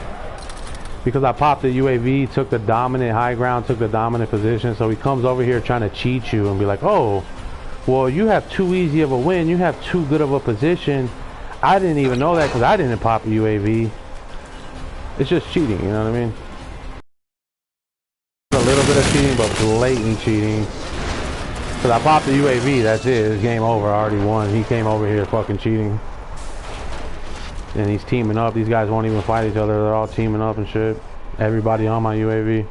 because I popped the UAV, took the dominant high ground, took the dominant position. So he comes over here trying to cheat you and be like, oh, well, you have too easy of a win. You have too good of a position. I didn't even know that because I didn't pop a UAV. It's just cheating, you know what I mean? A little bit of cheating, but blatant cheating. Because I popped the UAV, that's it. It's game over. I already won. He came over here fucking cheating. And he's teaming up. These guys won't even fight each other. They're all teaming up and shit. Everybody on my UAV.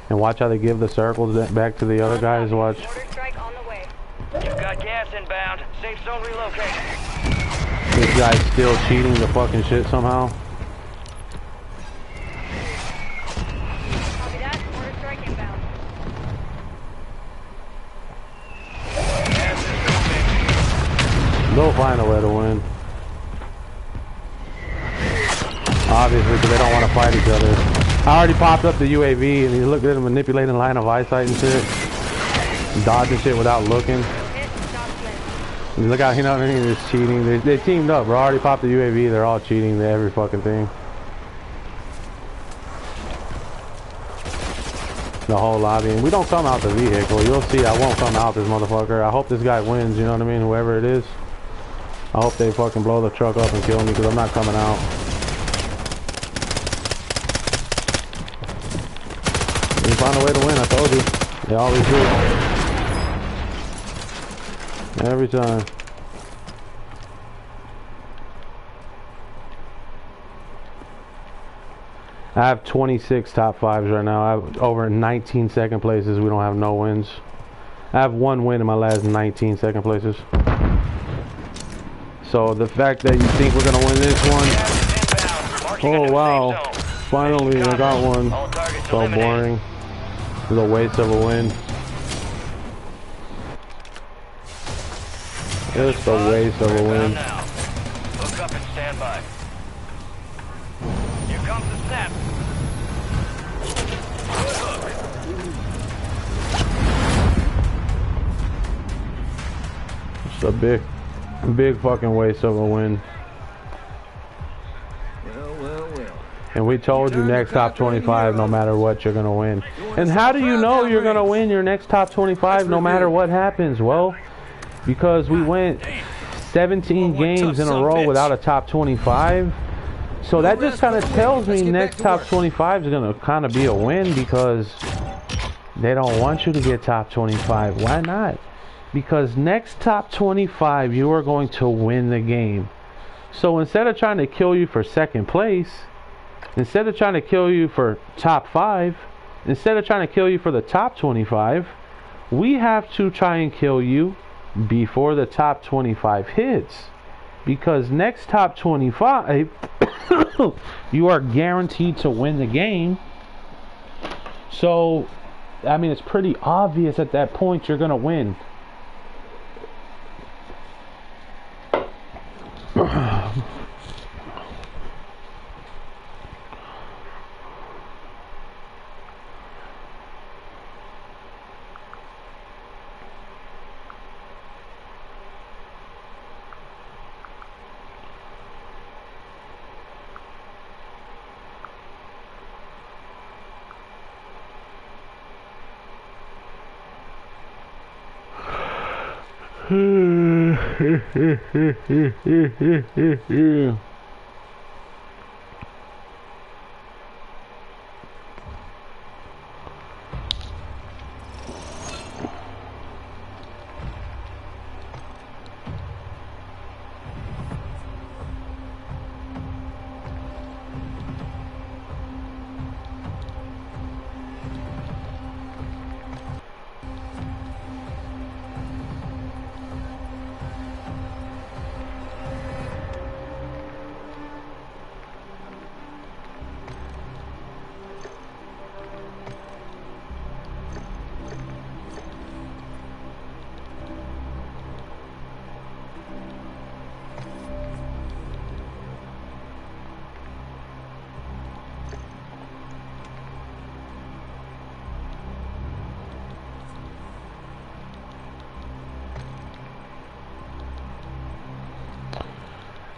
And watch how they give the circles back to the other guys. Watch. Mortar strike on the way. You got gas inbound. Safe zone relocated. This guy's still cheating the fucking shit somehow. Copy that. Mortar strike inbound. They'll find a way to win. Obviously, because they don't want to fight each other. I already popped up the UAV, and he looked at him manipulating line of eyesight and shit. Dodging shit without looking. Look out, you know what I mean? It's cheating. They teamed up, bro. I already popped the UAV. They're all cheating. They're every fucking thing. the whole lobby. And we don't come out the vehicle. You'll see I won't come out this motherfucker. I hope this guy wins, you know what I mean? Whoever it is. I hope they fucking blow the truck up and kill me because I'm not coming out. You find a way to win, I told you. They always do. Every time. I have 26 top 5s right now. I have over 19 second places. We don't have no wins. I have 1 win in my last 19 second places. So the fact that you think we're gonna win this one, oh wow, finally I got one. So boring. It's a waste of a win. Just a waste of a win. Hook up and stand by. Here comes the snap. Good hook. It's a big fucking waste of a win. Well. And we told you next top 25 no matter what you're gonna win. And how do you know you're gonna win your next top 25 no matter what happens? Well, because we went 17 games in a row without a top 25. So that just kind of tells me next top 25 is gonna kind of be a win because they don't want you to get top 25. Why not? Because next top 25 you are going to win the game. So instead of trying to kill you for second place, instead of trying to kill you for top 5, instead of trying to kill you for the top 25, we have to try and kill you before the top 25 hits. Because next top 25 you are guaranteed to win the game. So I mean, it's pretty obvious at that point you're gonna win.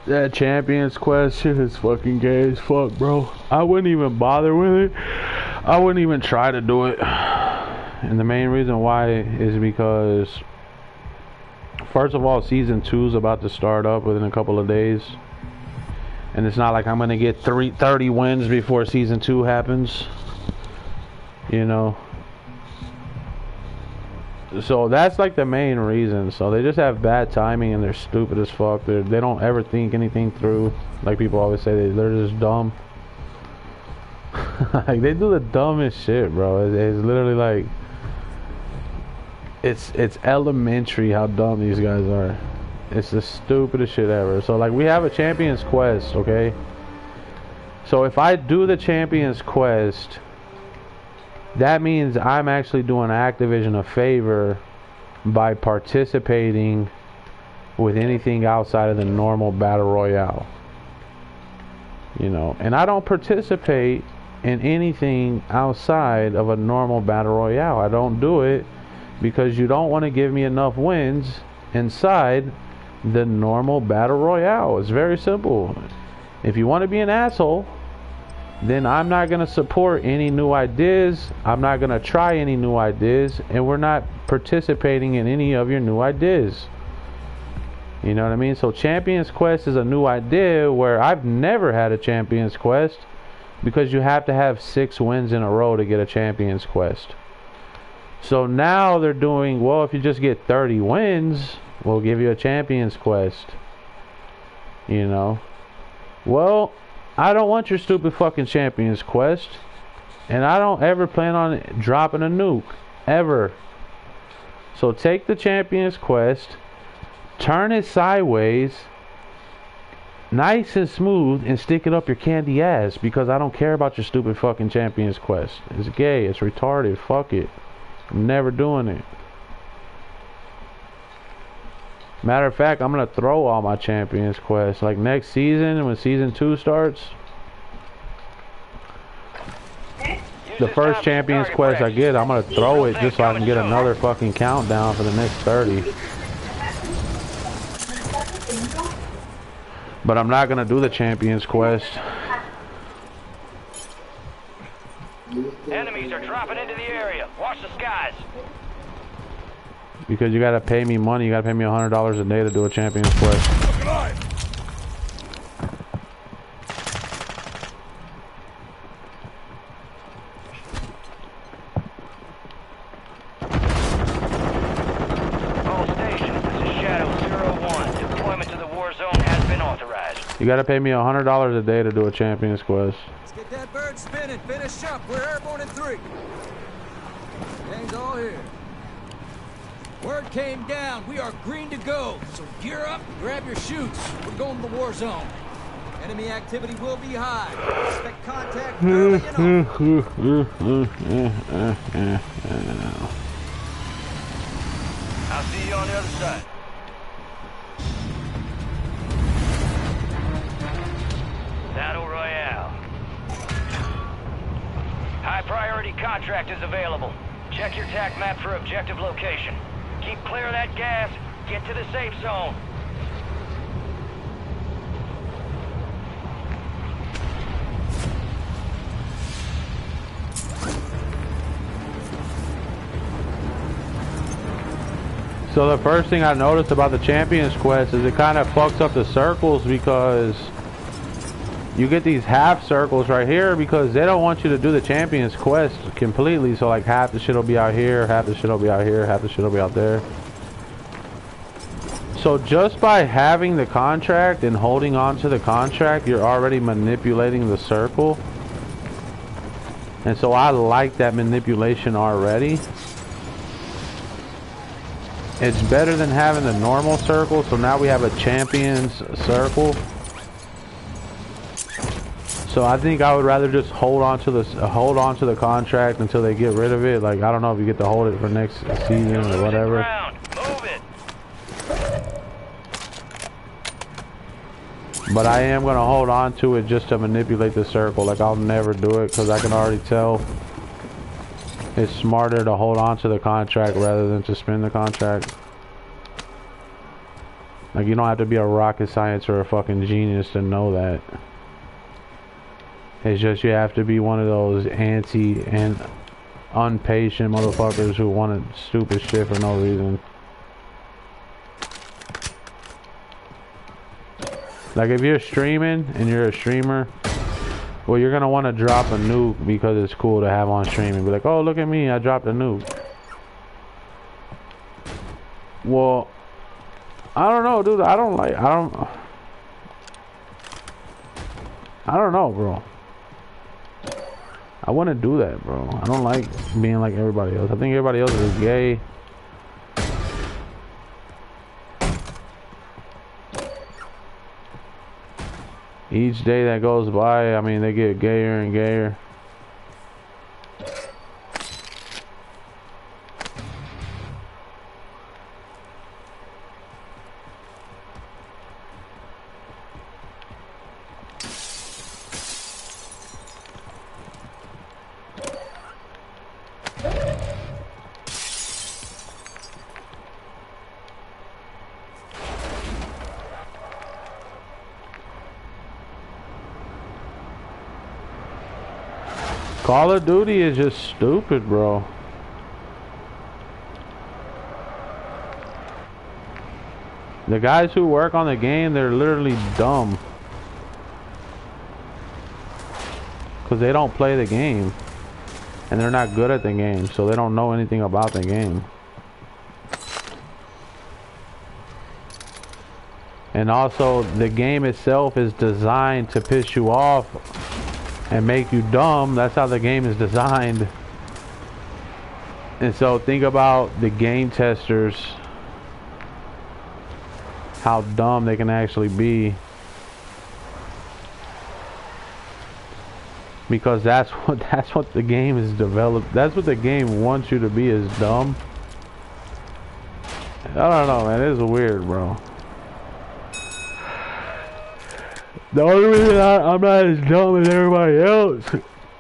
That Champions Quest shit is fucking gay as fuck, bro. I wouldn't even bother with it. I wouldn't even try to do it. And the main reason why is because, first of all, Season 2 is about to start up within a couple of days. And it's not like I'm going to get 30 wins before Season 2 happens. You know. So that's like the main reason. So they just have bad timing and they're stupid as fuck. They don't ever think anything through. Like people always say, they're just dumb. Like they do the dumbest shit, bro. It's literally like it's elementary how dumb these guys are. It's the stupidest shit ever. So like we have a Champions Quest, okay? So if I do the Champions Quest, that means I'm actually doing Activision a favor by participating with anything outside of the normal Battle Royale. You know, and I don't participate in anything outside of a normal Battle Royale. I don't do it because you don't want to give me enough wins inside the normal Battle Royale. It's very simple. If you want to be an asshole, then I'm not going to support any new ideas. I'm not going to try any new ideas, and we're not participating in any of your new ideas. You know what I mean? So Champions Quest is a new idea where I've never had a Champions Quest, because you have to have 6 wins in a row to get a Champions Quest. So now they're doing, well, if you just get 30 wins, we'll give you a Champions Quest. You know? Well, I don't want your stupid fucking Champions Quest. And I don't ever plan on dropping a nuke. Ever. So take the Champions Quest, turn it sideways, nice and smooth, and stick it up your candy ass, because I don't care about your stupid fucking Champions Quest. It's gay. It's retarded. Fuck it. I'm never doing it. Matter of fact, I'm gonna throw all my Champions Quests. Like next season, when season 2 starts, the first Champions Quest I get, I'm gonna throw it just so I can get another fucking countdown for the next 30. But I'm not gonna do the Champions Quest. Enemies are dropping into the area. Watch the skies. Because you gotta pay me money. You gotta pay me $100 a day to do a Champions Quest. All stations, this is Shadow 01. Deployment to the Warzone has been authorized. You gotta pay me $100 a day to do a Champions Quest. Let's get that bird spinning. Finish up. We're airborne in 3. Gang's all here. Word came down. We are green to go. So gear up, grab your chutes. We're going to the war zone. Enemy activity will be high. Expect contact early and often. I'll see you on the other side. Battle Royale. High priority contract is available. Check your TAC map for objective location. Keep clear of that gas. Get to the safe zone. So the first thing I noticed about the Champions Quest is it kind of fucks up the circles, because you get these half circles right here because they don't want you to do the Champions Quest completely. So like half the shit will be out here, half the shit will be out here, half the shit will be out there. So just by having the contract and holding on to the contract, you're already manipulating the circle. And so I like that manipulation already. It's better than having the normal circle. So now we have a Champions circle. So I think I would rather just hold on to the contract until they get rid of it. Like, I don't know if you get to hold it for next season or whatever. Move it. But I am gonna hold on to it just to manipulate the circle. Like, I'll never do it because I can already tell it's smarter to hold on to the contract rather than to spin the contract. Like, you don't have to be a rocket science or a fucking genius to know that. It's just you have to be one of those anti and unpatient motherfuckers who want stupid shit for no reason. Like, if you're streaming and you're a streamer, well, you're gonna want to drop a nuke because it's cool to have on stream and be like, oh, look at me, I dropped a nuke. Well, I don't know, dude. I don't know, bro. I wouldn't do that, bro. I don't like being like everybody else. I think everybody else is gay. Each day that goes by, I mean, they get gayer and gayer. Call of Duty is just stupid, bro. The guys who work on the game, they're literally dumb. Because they don't play the game. And they're not good at the game, so they don't know anything about the game. And also, the game itself is designed to piss you off and make you dumb. That's how the game is designed. And so think about the game testers, how dumb they can actually be. Because that's what the game is developed. That's what the game wants you to be, is dumb. I don't know, man. It is weird, bro. The only reason I'm not as dumb as everybody else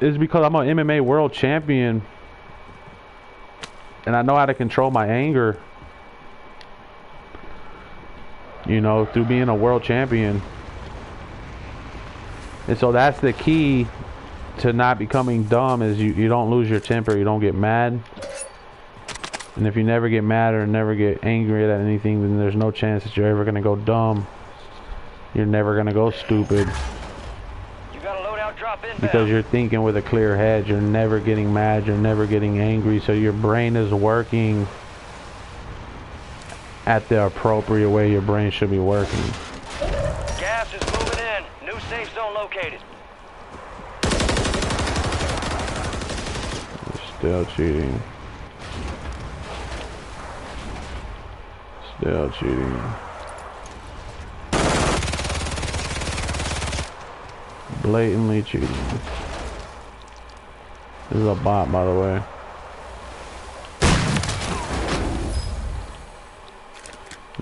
is because I'm an MMA world champion. And I know how to control my anger. You know, through being a world champion. And so that's the key to not becoming dumb, is you don't lose your temper, you don't get mad. And if you never get mad or never get angry at anything, then there's no chance that you're ever going to go dumb. You're never going to go stupid. You got a loadout drop in because you're thinking with a clear head. You're never getting mad, you're never getting angry, so your brain is working at the appropriate way your brain should be working. Gas is moving in. New safe zone located. Still cheating. Still cheating. Blatantly cheating. This is a bot, by the way.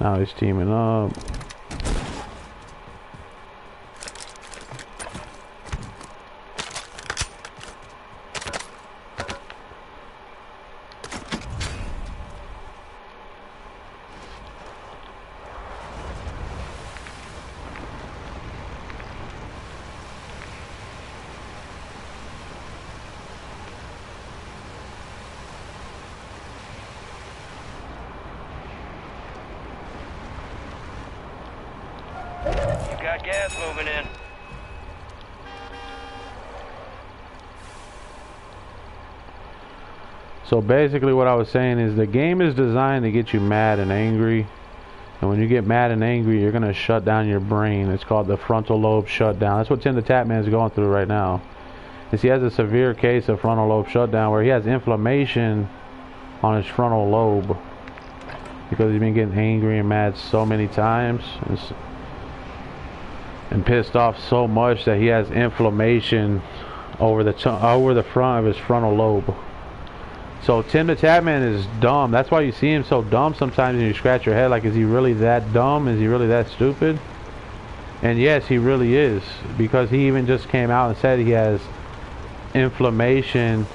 Now he's teaming up. Got gas moving in. So basically what I was saying is the game is designed to get you mad and angry. And when you get mad and angry, you're going to shut down your brain. It's called the frontal lobe shutdown. That's what Tim the Tap Man is going through right now. He has a severe case of frontal lobe shutdown where he has inflammation on his frontal lobe. Because he's been getting angry and mad so many times. And pissed off so much that he has inflammation over the front of his frontal lobe. So Tim the Tap Man is dumb. That's why you see him so dumb sometimes, and you scratch your head like, is he really that dumb? Is he really that stupid? And yes, he really is, because he even just came out and said he has inflammation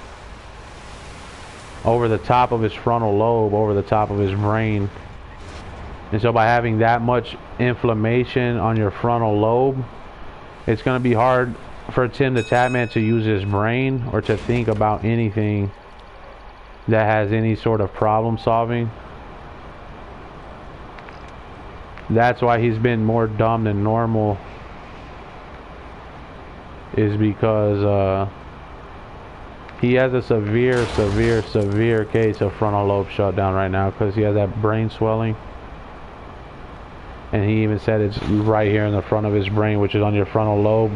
over the top of his frontal lobe, over the top of his brain. And so by having that much inflammation on your frontal lobe, it's going to be hard for Tim the Tap Man to use his brain or to think about anything that has any sort of problem solving. That's why he's been more dumb than normal, is because he has a severe case of frontal lobe shutdown right now, because he has that brain swelling. And he even said it's right here in the front of his brain, which is on your frontal lobe,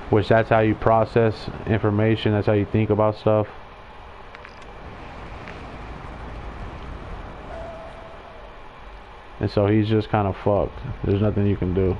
which that's how you process information, that's how you think about stuff. And so he's just kind of fucked. There's nothing you can do.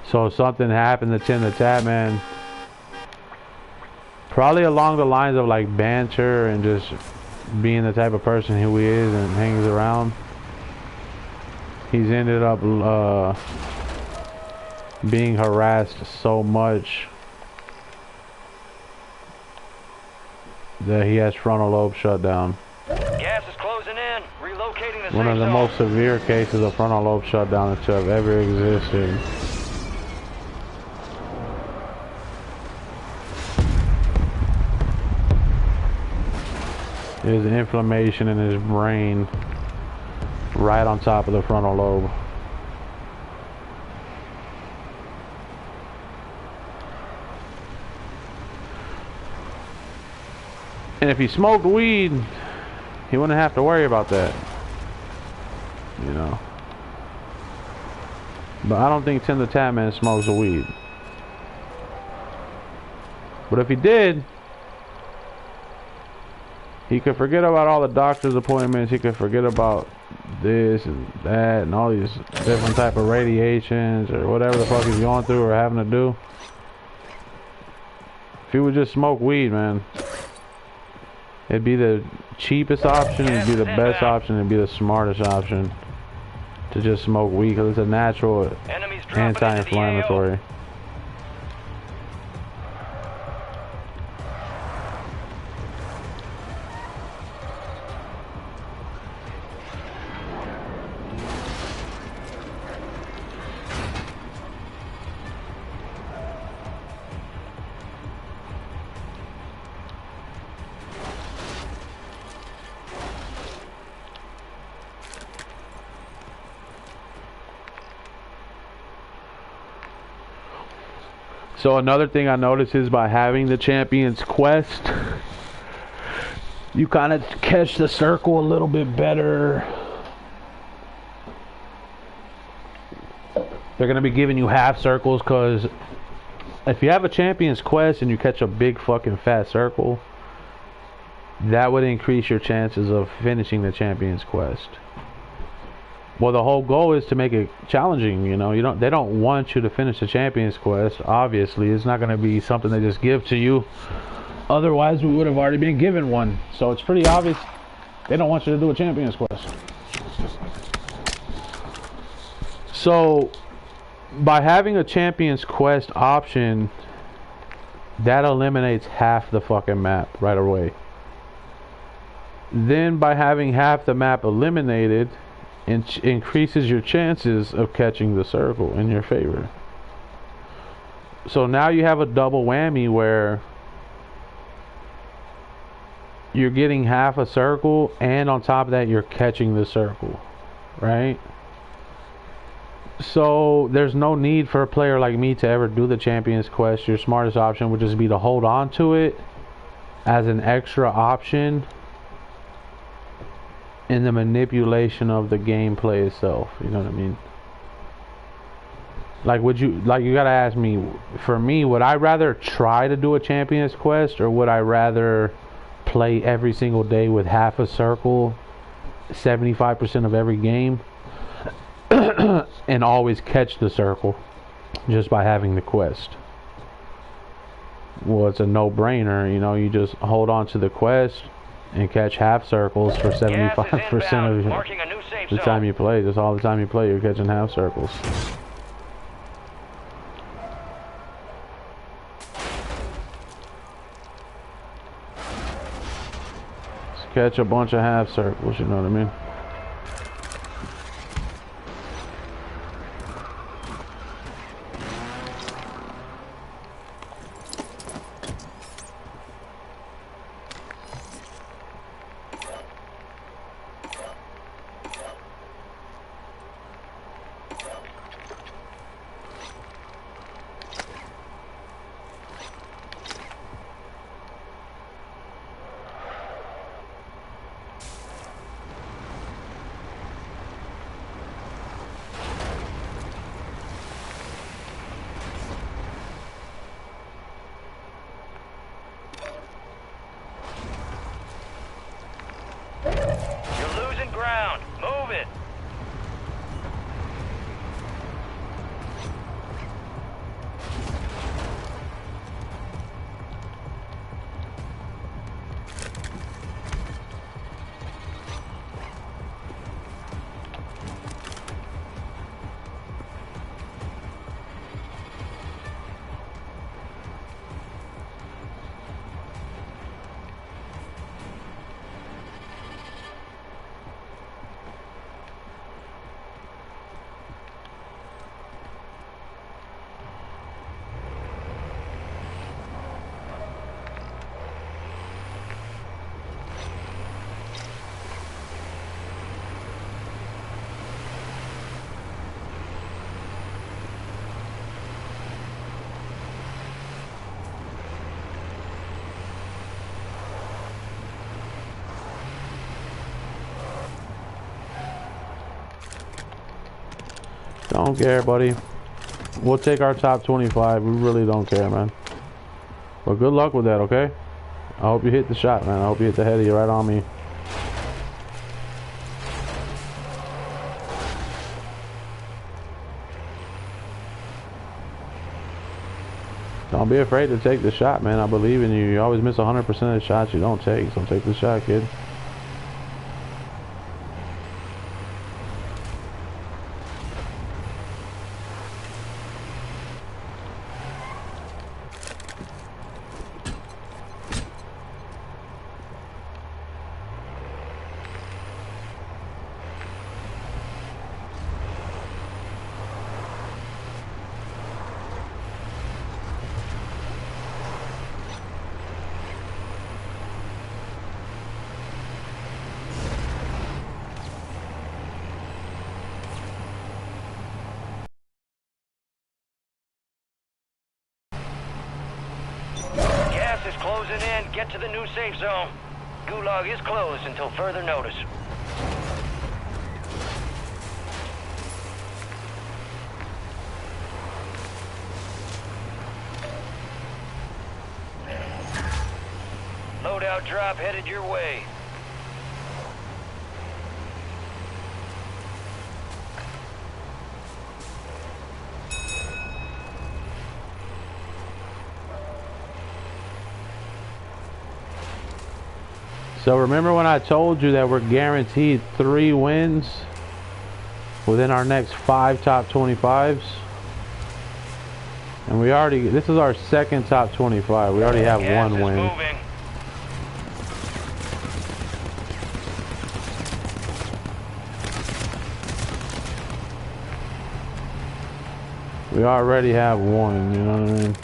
So if something happened to Tim the Tap Man, Probably along the lines of like banter and just being the type of person who he is and hangs around. He's ended up being harassed so much that he has frontal lobe shut down. Gas is closing in. Relocating the One of the most severe cases of frontal lobe shutdown to have ever existed. There's inflammation in his brain right on top of the frontal lobe. And if he smoked weed, he wouldn't have to worry about that. You know. But I don't think Tim the Tatman smokes weed. But if he did, he could forget about all the doctor's appointments. He could forget about this and that and all these different type of radiations or whatever the fuck he's going through or having to do. If he would just smoke weed, man, it'd be the cheapest option, it'd be the best option, it'd be the smartest option to just smoke weed because it's a natural anti-inflammatory. So another thing I noticed is by having the Champion's Quest, you kind of catch the circle a little bit better. They're going to be giving you half circles because if you have a Champion's Quest and you catch a big fucking fat circle, that would increase your chances of finishing the Champion's Quest. Well, the whole goal is to make it challenging, you know. They don't want you to finish the Champion's Quest. Obviously, it's not going to be something they just give to you. Otherwise, we would have already been given one. So it's pretty obvious they don't want you to do a Champion's Quest. So by having a Champion's Quest option, that eliminates half the fucking map right away. Then by having half the map eliminated, increases your chances of catching the circle in your favor. So now you have a double whammy where you're getting half a circle and on top of that you're catching the circle, right? So there's no need for a player like me to ever do the Champion's Quest. Your smartest option would just be to hold on to it as an extra option in the manipulation of the gameplay itself. You know what I mean? Like, you gotta ask me, for me, would I rather try to do a Champion's Quest or would I rather play every single day with half a circle 75% of every game and always catch the circle just by having the quest? Well, it's a no-brainer. You know, you just hold on to the quest and catch half circles for 75% of the time you play. Just all the time you play, you're catching half circles. Just catch a bunch of half circles, you know what I mean? Don't care, buddy. We'll take our top 25. We really don't care, man. But good luck with that, okay? I hope you hit the shot, man. I hope you hit the head of you right on me. Don't be afraid to take the shot, man. I believe in you. You always miss 100% of the shots you don't take. So take the shot, kid. Is closing in. Get to the new safe zone. Gulag is closed until further notice. Loadout drop headed your way. So remember when I told you that we're guaranteed 3 wins within our next 5 top 25s? And we already, this is our second top 25. We already have 1 win. Moving. We already have 1, you know what I mean?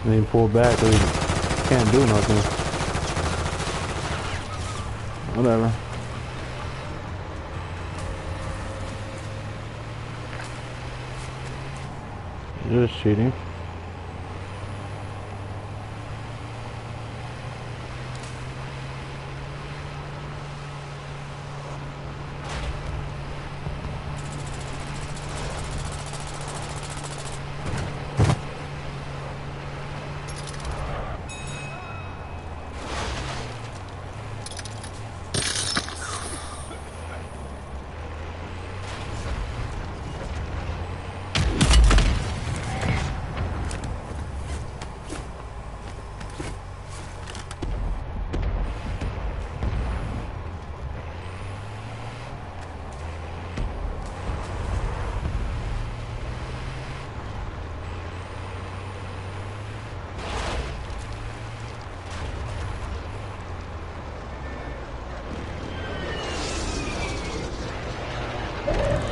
And he pulled back because he can't do nothing. Whatever. You're just cheating.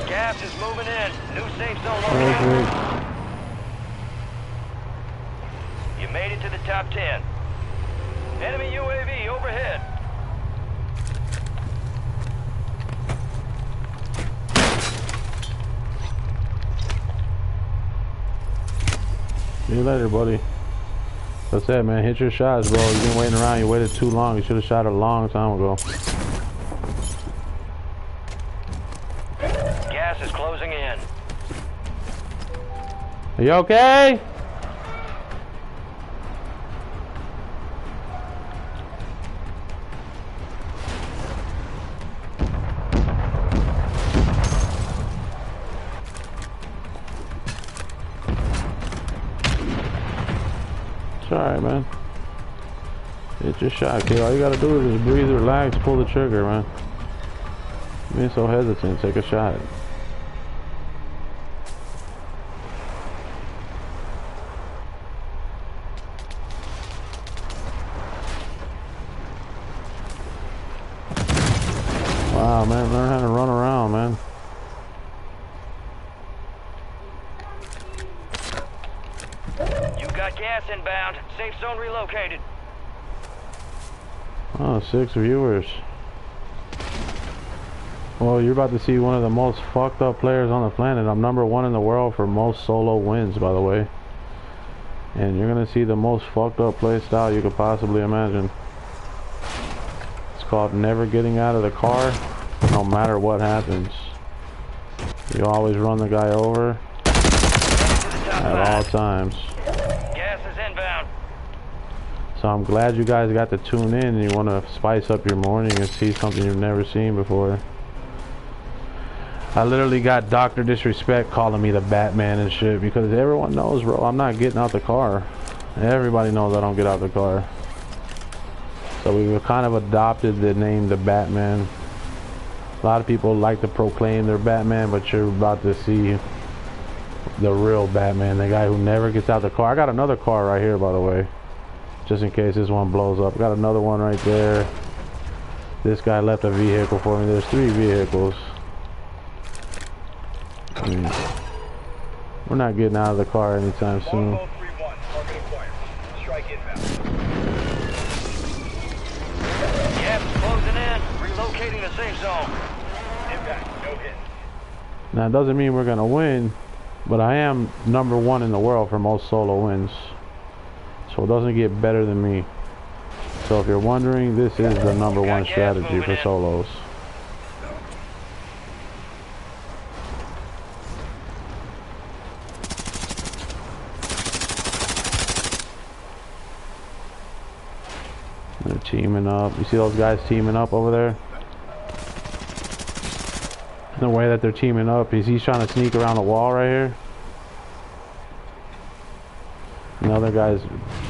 Gas is moving in. New safe zone located. You made it to the top 10. Enemy UAV overhead. See you later, buddy. That's it, man. Hit your shots, bro. You've been waiting around. You waited too long. You should have shot a long time ago. Gas is closing in. Are you okay? It's alright, man. Hit your shot, kid. All you gotta do is just breathe, relax, pull the trigger, man. Being so hesitant, take a shot. Wow, man, learn how to run around, man. You got gas inbound. Safe zone relocated. Oh, 6 viewers. Well, you're about to see one of the most fucked up players on the planet. I'm #1 in the world for most solo wins, by the way. And you're gonna see the most fucked up play style you could possibly imagine. called never getting out of the car, no matter what happens. You always run the guy over at all times. Gas is inbound. So I'm glad you guys got to tune in and you want to spice up your morning and see something you've never seen before. I literally got Dr. Disrespect calling me the Batman and shit because everyone knows, bro, I'm not getting out the car. Everybody knows I don't get out the car. So we've kind of adopted the name the Batman. A lot of people like to proclaim they're Batman, but you're about to see the real Batman, the guy who never gets out the car. I got another car right here, by the way, just in case this one blows up. Got another one right there. This guy left a vehicle for me. There's 3 vehicles. I mean, we're not getting out of the car anytime soon. Longbow 3-1, target acquired. Strike inbound. Gas is closing in. Relocating the safe zone. Impact, no hit. Now, it doesn't mean we're going to win, but I am #1 in the world for most solo wins. So it doesn't get better than me. So if you're wondering, this is the #1 strategy for solos. They're teaming up. You see those guys teaming up over there? The way that they're teaming up is he's trying to sneak around the wall right here. And the other guy's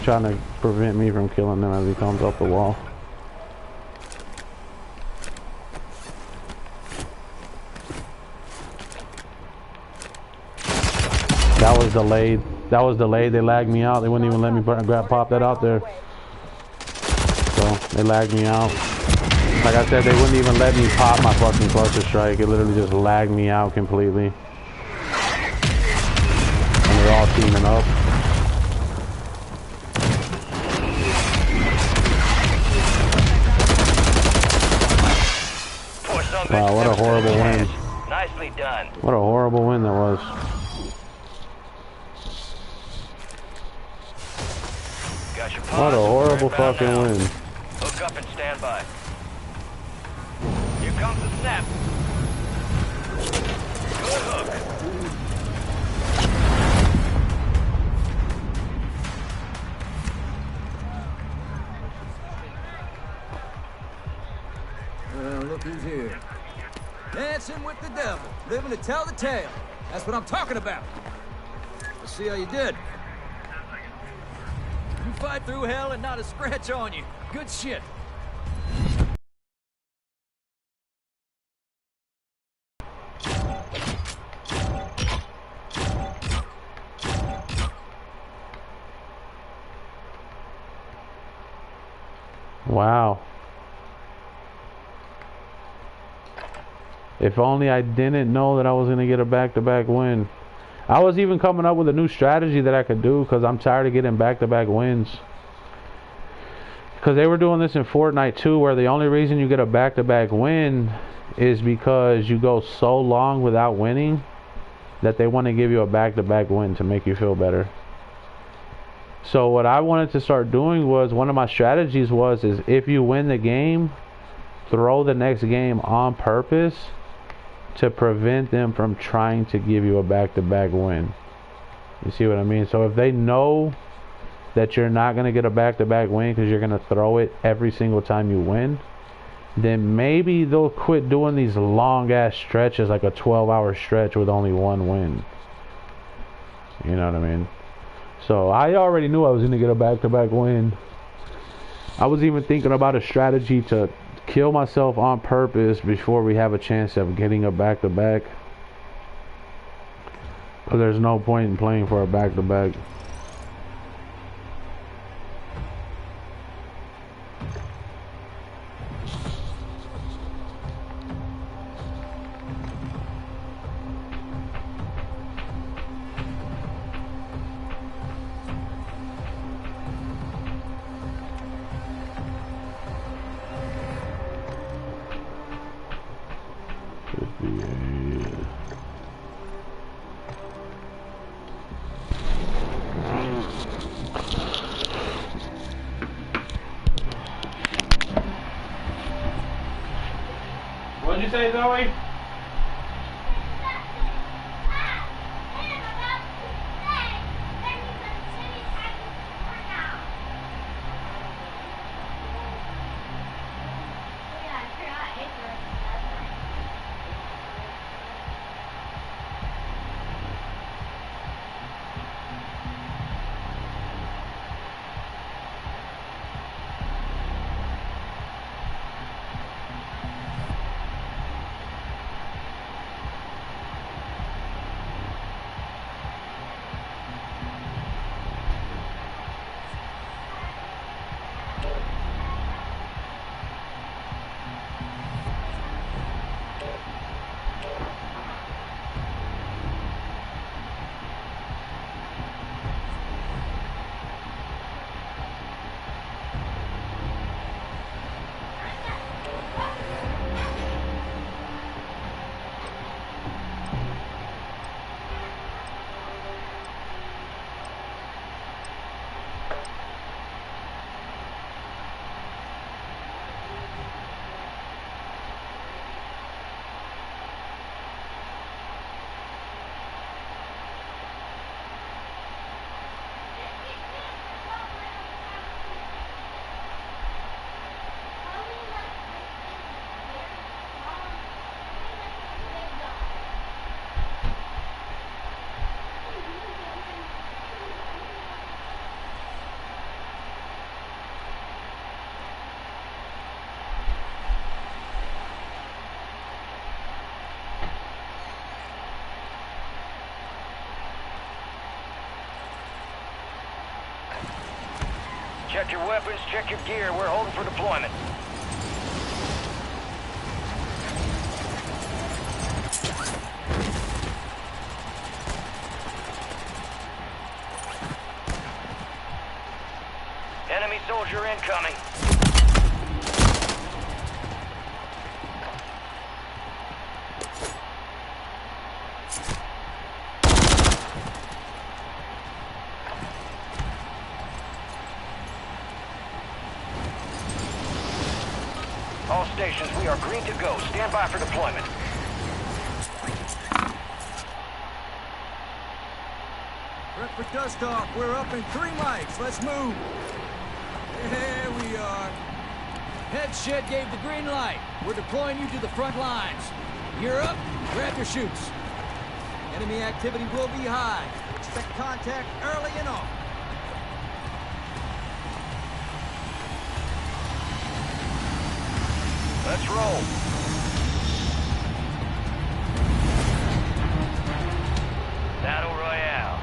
trying to prevent me from killing him as he comes up the wall. That was delayed. That was delayed. They lagged me out. They wouldn't even let me pop that out there. So they lagged me out. Like I said, they wouldn't even let me pop my fucking cluster strike. It literally just lagged me out completely. And they're all teaming up. Wow, what a horrible win. Nicely done. What a horrible win that was. What a horrible fucking win. Hook up and stand by. Here comes the snap. Good hook. Look who's here. Dancing with the devil, living to tell the tale. That's what I'm talking about. Let's see how you did. You fight through hell and not a scratch on you. Good shit. Wow. If only I didn't know that I was going to get a back-to-back win. I was even coming up with a new strategy that I could do because I'm tired of getting back-to-back wins. Because they were doing this in Fortnite too, where the only reason you get a back-to-back win is because you go so long without winning that they want to give you a back-to-back win to make you feel better. So what I wanted to start doing was, one of my strategies was, is if you win the game, throw the next game on purpose to prevent them from trying to give you a back-to-back win. You see what I mean? So if they know that you're not going to get a back-to-back win because you're going to throw it every single time you win, then maybe they'll quit doing these long-ass stretches, like a 12-hour stretch with only one win. You know what I mean? So I already knew I was going to get a back-to-back win. I was even thinking about a strategy to kill myself on purpose before we have a chance of getting a back-to-back. Because there's no point in playing for a back-to-back. What'd you say, Zoe? Check your weapons, check your gear. We're holding for deployment. Enemy soldier incoming. All stations, we are green to go. Stand by for deployment. Prep for dust off. We're up in 3 mics. Let's move. There we are. Head shed gave the green light. We're deploying you to the front lines. You're up. Grab your chutes. Enemy activity will be high. Expect contact early and often. Let's roll. Battle Royale.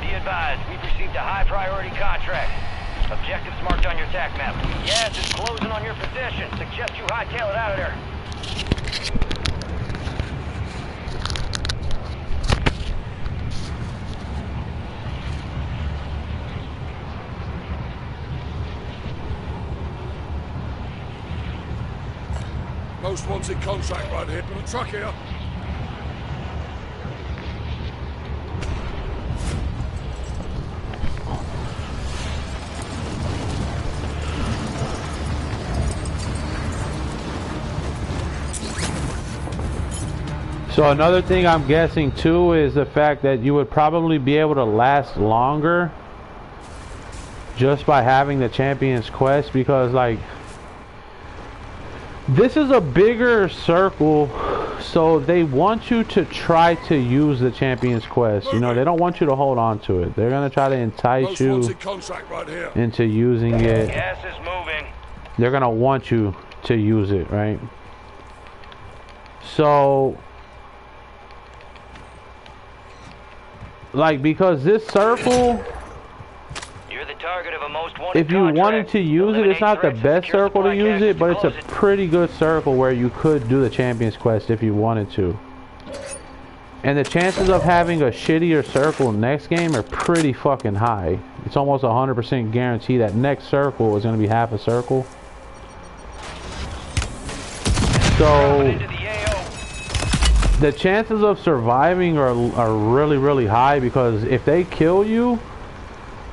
Be advised, we've received a high priority contract. Objectives marked on your TAC map. Gas is closing on your position. Suggest you hightail it out of there. Most wanted contract right here. Got a truck here. So another thing I'm guessing too is the fact that you would probably be able to last longer just by having the Champion's Quest, because like this is a bigger circle, so they want you to try to use the Champion's Quest. You know, they don't want you to hold on to it. They're gonna try to entice you into using it. Gas is moving. They're gonna want you to use it, right? So like, because this circle, You're the target of a most wanted if you wanted to use it, it's not the best circle to use it, but it's a pretty good circle where you could do the Champion's Quest if you wanted to. And the chances of having a shittier circle next game are pretty fucking high. It's almost 100% guarantee that next circle is going to be half a circle. So the chances of surviving are really, really high, because if they kill you,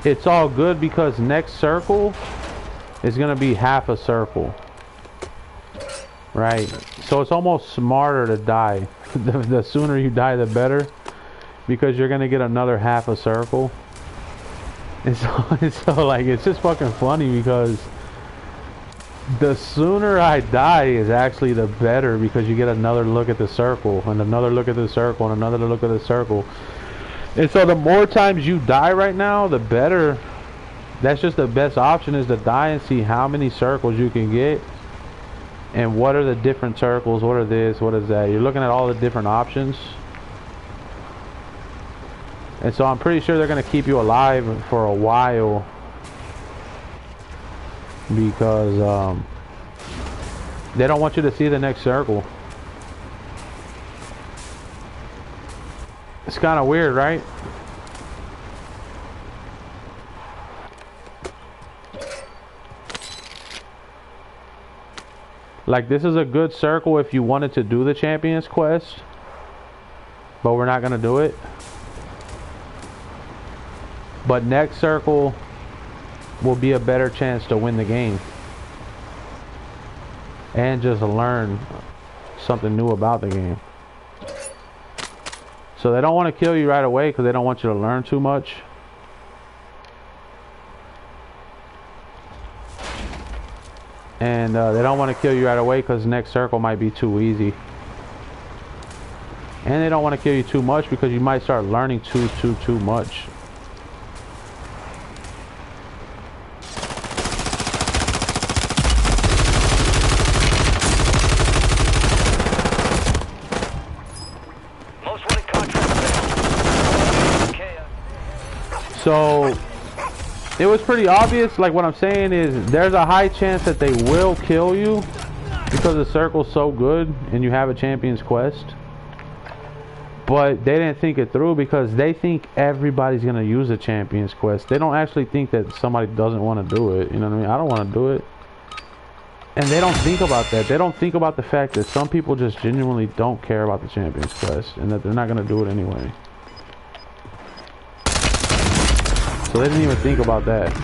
it's all good, because next circle is going to be half a circle. right? So it's almost smarter to die. The sooner you die, the better, because you're gonna get another half a circle. And so like, it's just fucking funny because the sooner I die is actually the better, because you get another look at the circle and another look at the circle and another look at the circle. And so the more times you die right now, the better. That's just the best option, is to die and see how many circles you can get. And what are the different circles? What are this? What is that? You're looking at all the different options. And so I'm pretty sure they're going to keep you alive for a while. Because they don't want you to see the next circle. It's kind of weird, right? Like, this is a good circle if you wanted to do the Champions Quest, but we're not gonna do it. But next circle will be a better chance to win the game and just learn something new about the game. So they don't want to kill you right away because they don't want you to learn too much. And they don't want to kill you right away because next circle might be too easy. And they don't want to kill you too much because you might start learning too much. So it was pretty obvious. Like, what I'm saying is there's a high chance that they will kill you because the circle's so good and you have a Champions Quest. But they didn't think it through because they think everybody's gonna use a Champions Quest. They don't actually think that somebody doesn't want to do it. You know what I mean? I don't want to do it. And they don't think about that. They don't think about the fact that some people just genuinely don't care about the Champions Quest and that they're not gonna do it anyway. So they didn't even think about that.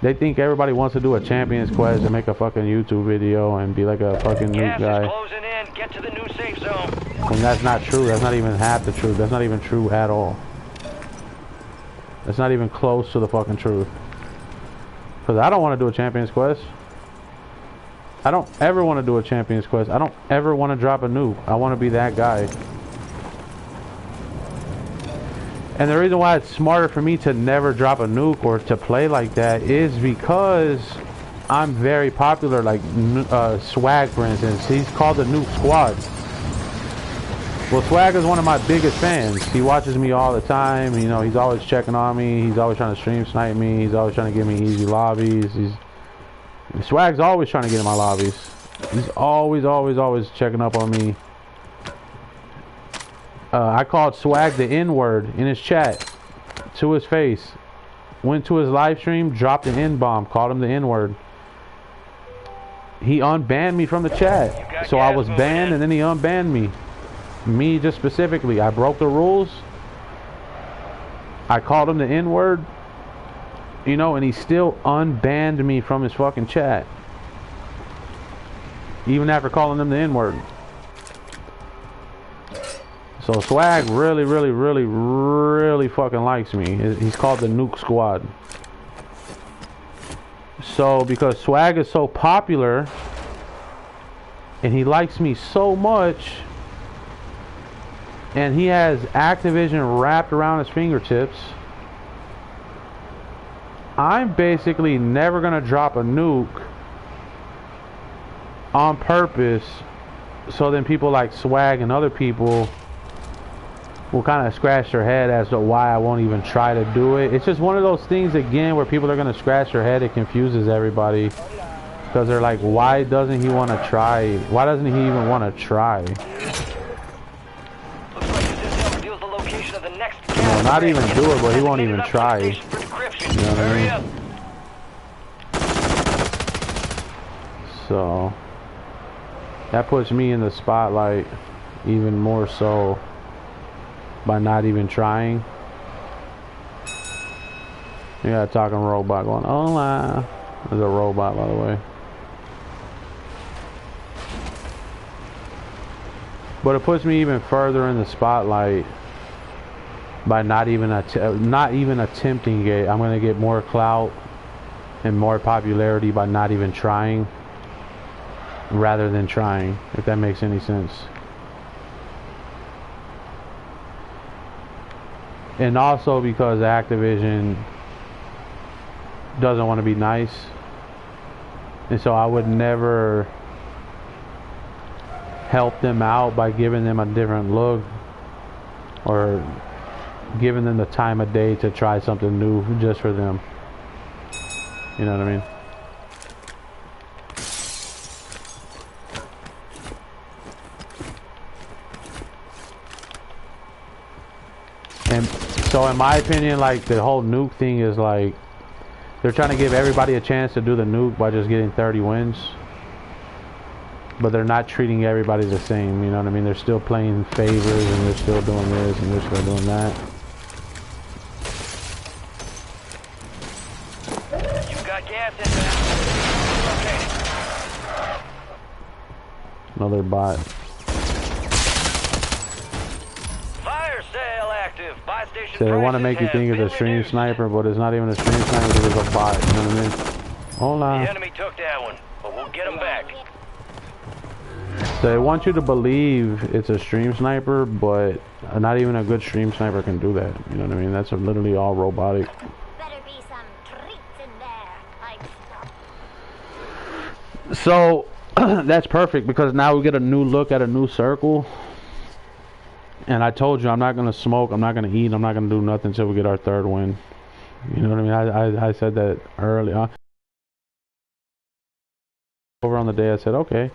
They think everybody wants to do a Champions Quest and make a fucking YouTube video and be like a fucking nuke guy. Closing in. Get to the new safe zone. And that's not true. That's not even half the truth. That's not even true at all. That's not even close to the fucking truth. Because I don't want to do a Champions Quest. I don't ever want to do a Champions Quest. I don't ever want to drop a nuke. I want to be that guy. And the reason why it's smarter for me to never drop a nuke or to play like that is because I'm very popular. Like Swag, for instance, he's called the Nuke Squad. Well, Swag is one of my biggest fans. He watches me all the time. You know, he's always checking on me. He's always trying to stream snipe me. He's always trying to give me easy lobbies. Swag's always trying to get in my lobbies. He's always checking up on me. I called Swag the N-word in his chat to his face. Went to his live stream, dropped an N-bomb, called him the N-word. He unbanned me from the chat. So I was banned and then he unbanned me. Me just specifically. I broke the rules. I called him the N-word. You know, and he still unbanned me from his fucking chat. Even after calling him the N-word. So Swag really fucking likes me. He's called the Nuke Squad. So because Swag is so popular and he likes me so much and he has Activision wrapped around his fingertips, I'm basically never gonna drop a nuke on purpose, so then people like Swag and other people will kind of scratch their head as to why I won't even try to do it. It's just one of those things again where people are going to scratch their head. It confuses everybody because they're like, why doesn't he want to try? Why doesn't he even want to try? No, not even do it, but he won't even try. You know what I mean? So that puts me in the spotlight even more so by not even trying. You got a talking robot going, hola. There's a robot, by the way. But it puts me even further in the spotlight by not even attempting it. I'm gonna get more clout and more popularity by not even trying, rather than trying, if that makes any sense. And also because Activision doesn't want to be nice, and so I would never help them out by giving them a different look or giving them the time of day to try something new just for them. You know what I mean? And so in my opinion, like, the whole nuke thing is like they're trying to give everybody a chance to do the nuke by just getting 30 wins, but they're not treating everybody the same. You know what I mean? They're still playing favors, and they're still doing this, and they're still doing that. You got gas inbound. Okay. Another bot. Fire sale active. Buy station. So they want to make you think it's a stream sniper, but it's not even a stream sniper because it's a bot. You know what I mean? Hold on. The enemy took that one, but we'll get them back. So they want you to believe it's a stream sniper, but not even a good stream sniper can do that. You know what I mean? That's literally all robotic. Better be some treats in there. Like So that's perfect, because now we get a new look at a new circle. And I told you, I'm not going to smoke, I'm not going to eat, I'm not going to do nothing until we get our third win. You know what I mean? I said that earlier. Over on the day, I said, okay,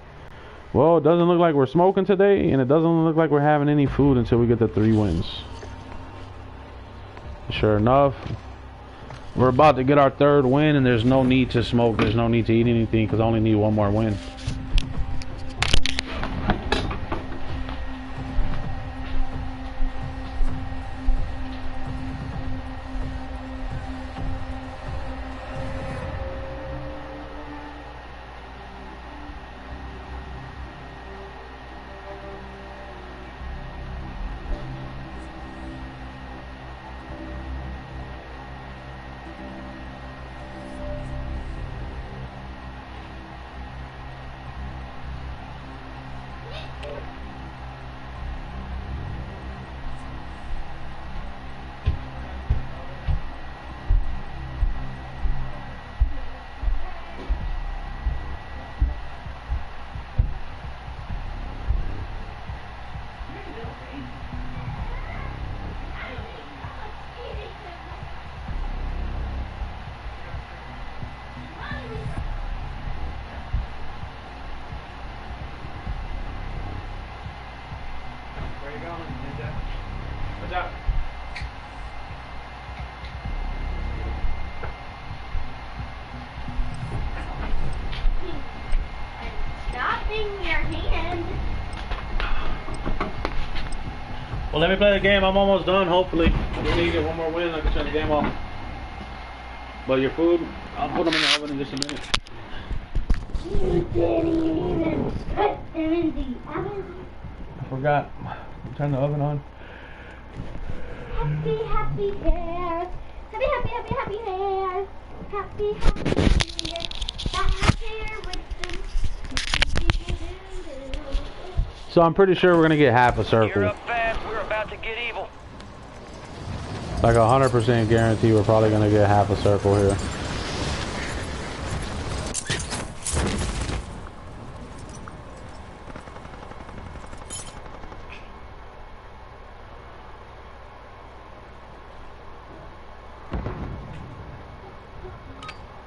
well, it doesn't look like we're smoking today, and it doesn't look like we're having any food until we get the 3 wins. Sure enough, we're about to get our 3rd win, and there's no need to smoke, there's no need to eat anything, because I only need 1 more win. Well, let me play the game. I'm almost done, hopefully. We need to get 1 more win. I can turn the game off. But your food, I'll put them in the oven in just a minute. you didn't even put them in the oven. I forgot. Turn the oven on. Happy, happy hair. Happy, happy, happy, happy hair. Happy, happy hair. That hair with the... So I'm pretty sure we're going to get half a circle. You're up fast. We're about to get evil. Like 100% guarantee we're probably going to get half a circle here.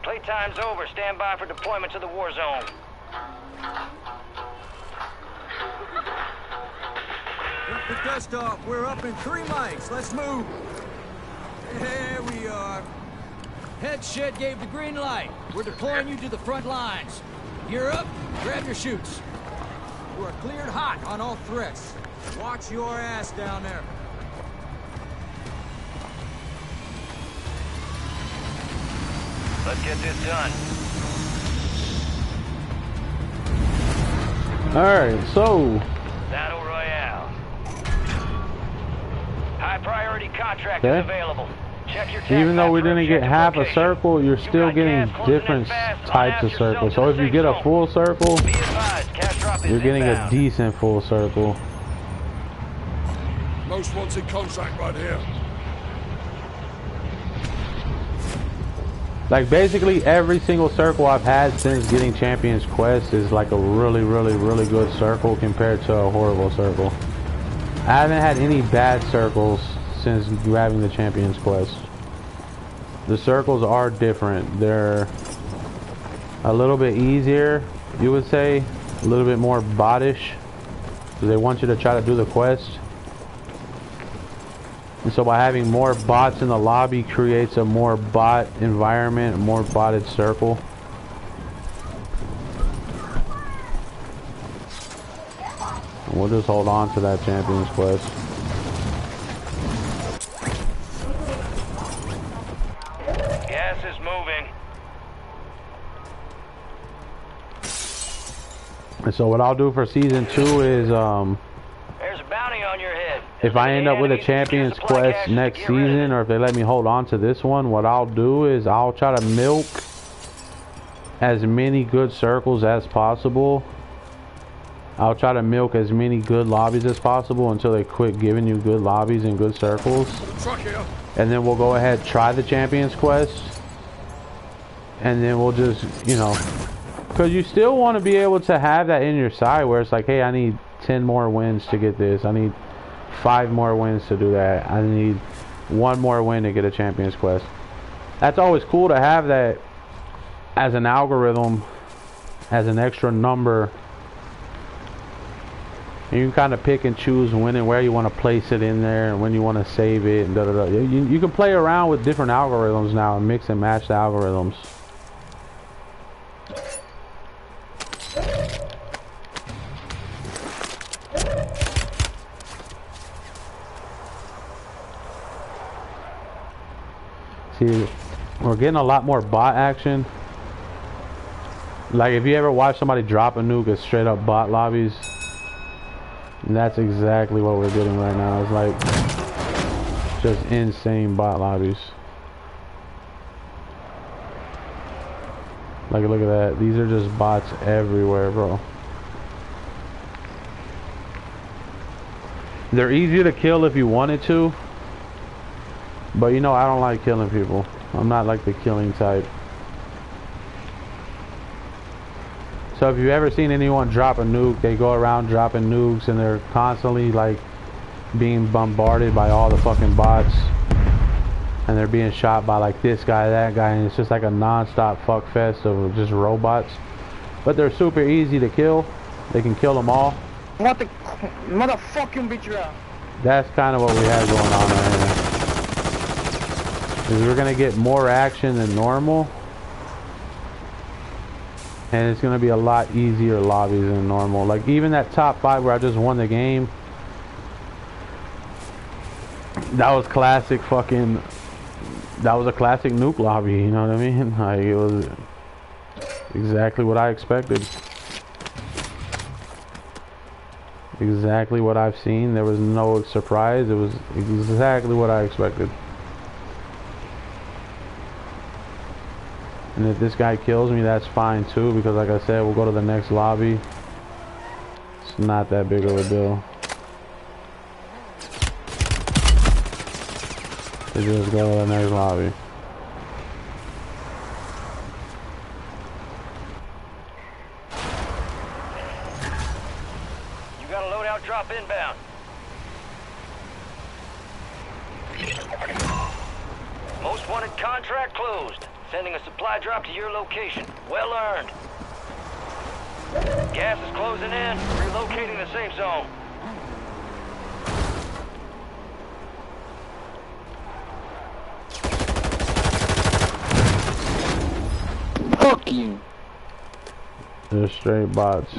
Playtime's over. Stand by for deployment to the war zone. Rip the dust off. We're up in 3 mics. Let's move. There we are. Head shed gave the green light. We're deploying you to the front lines. Gear up. Grab your chutes. You are cleared hot on all threats. Watch your ass down there. Let's get this done. Alright, so Battle Royale. priority contract Okay. is available. Check your Even though we for didn't get objective half a location. circle, you're still got getting gas closing in different fast. types of Unask yourself circles. to So the if you safe get a zone. full circle, Be advised, cash drop is you're getting a inbound. decent full circle. Most wanted contract right here. Like basically every single circle I've had since getting Champion's Quest is like a really, really, really good circle compared to a horrible circle. I haven't had any bad circles since grabbing the Champion's Quest. The circles are different. They're a little bit easier, you would say, a little bit more bottish. So they want you to try to do the quest. And so by having more bots in the lobby creates a more bot environment, a more botted circle. And we'll just hold on to that Champion's Quest. Gas is moving. And so what I'll do for season 2 is There's a bounty on your head. if I end up with a Champion's Quest next season, or if they let me hold on to this one, what I'll do is I'll try to milk as many good circles as possible. I'll try to milk as many good lobbies as possible until they quit giving you good lobbies and good circles. And then we'll go ahead, try the Champion's Quest. And then we'll just, you know, because you still want to be able to have that in your side where it's like, hey, I need 10 more wins to get this. I need 5 more wins to do that. I need 1 more win to get a Champion's Quest. That's always cool to have that as an algorithm, as an extra number. And you can kind of pick and choose when and where you want to place it in there and when you want to save it and da-da-da. You can play around with different algorithms now and mix and match the algorithms. See, we're getting a lot more bot action. Like if you ever watch somebody drop a nuke, it's straight up bot lobbies. And that's exactly what we're getting right now. It's like just insane bot lobbies. Like look at that. These are just bots everywhere, bro. They're easy to kill if you wanted to. But you know, I don't like killing people. I'm not like the killing type. So if you've ever seen anyone drop a nuke, they go around dropping nukes and they're constantly like being bombarded by all the fucking bots. And they're being shot by like this guy, that guy, and it's just like a non-stop fuck fest of just robots. But they're super easy to kill. They can kill them all. What the motherfucking bitch around? That's kind of what we have going on right here. Is we're gonna get more action than normal. And it's going to be a lot easier lobbies than normal. Like even that top 5 where I just won the game. That was classic fucking... That was a classic nuke lobby, you know what I mean? Like it was exactly what I expected. Exactly what I've seen. There was no surprise. It was exactly what I expected. And if this guy kills me, that's fine too, because like I said, we'll go to the next lobby. It's not that big of a deal. To just go to the next lobby. You got a loadout drop inbound. Most wanted contract closed. Sending a supply drop to your location. Well earned. Gas is closing in. Relocating the safe zone. Fuck you. They're straight bots.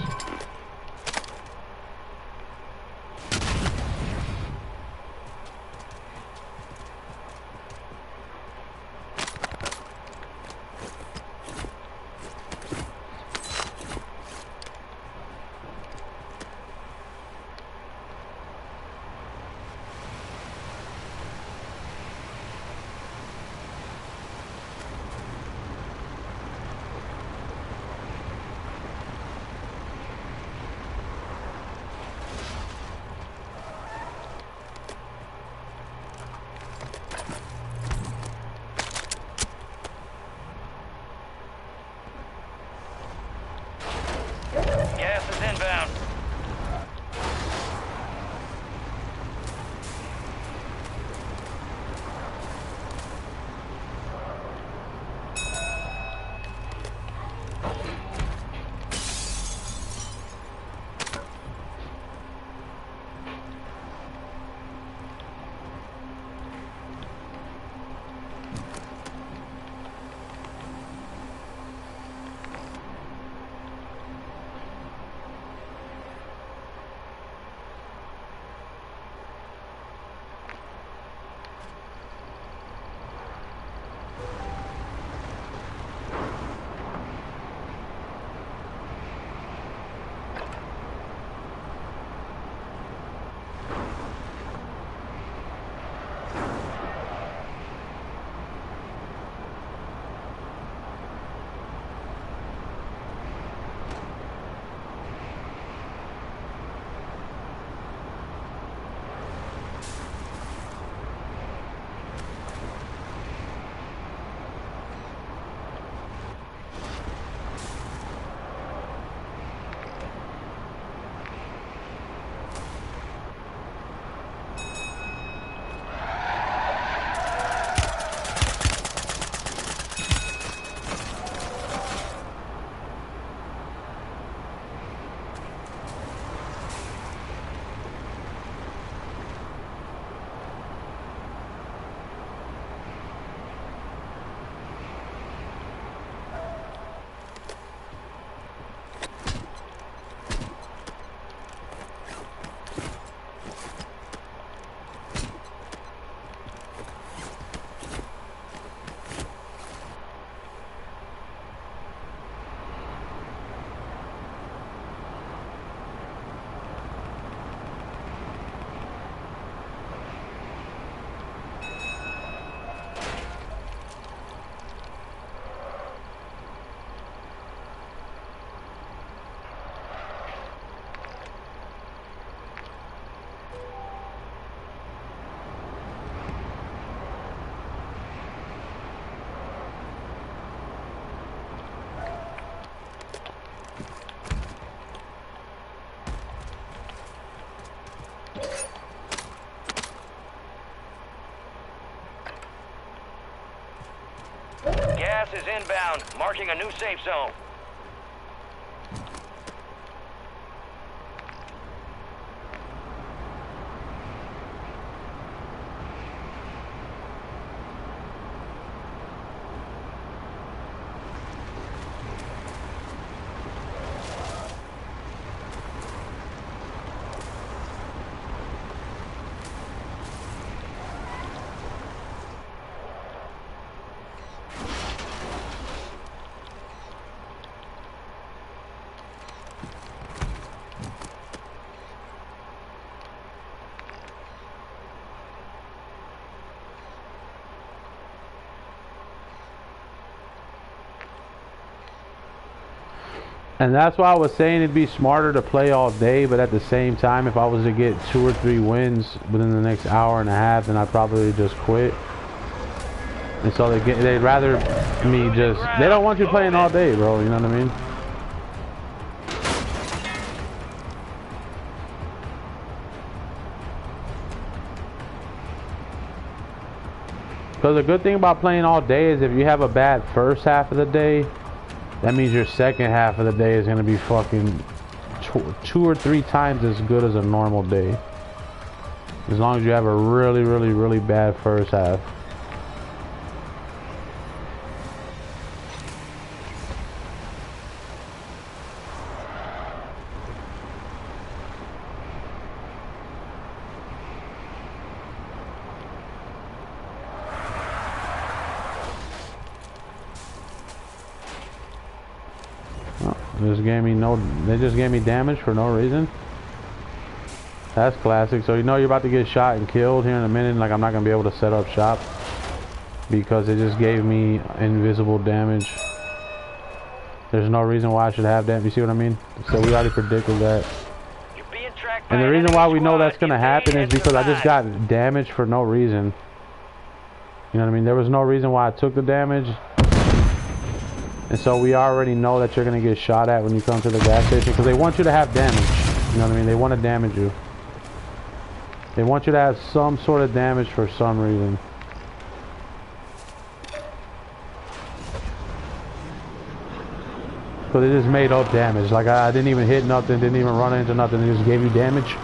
inbound, marking a new safe zone. And that's why I was saying it'd be smarter to play all day, but at the same time, if I was to get 2 or 3 wins within the next hour and a half, then I'd probably just quit. And so they'd rather me just... They don't want you playing all day, bro, you know what I mean? Because the good thing about playing all day is if you have a bad first half of the day, that means your second half of the day is going to be fucking 2 or 3 times as good as a normal day. As long as you have a really, really, really bad first half. They just gave me damage for no reason. That's classic. So you know you're about to get shot and killed here in a minute. Like I'm not gonna be able to set up shop because it just gave me invisible damage. There's no reason why I should have that. You see what I mean? So we already predicted that. And the reason why we know that's gonna happen is because I just got damage for no reason. You know what I mean? There was no reason why I took the damage. And so we already know that you're going to get shot at when you come to the gas station because they want you to have damage. You know what I mean? They want to damage you. They want you to have some sort of damage for some reason. So they just made up damage. Like I didn't even hit nothing, didn't even run into nothing. They just gave you damage.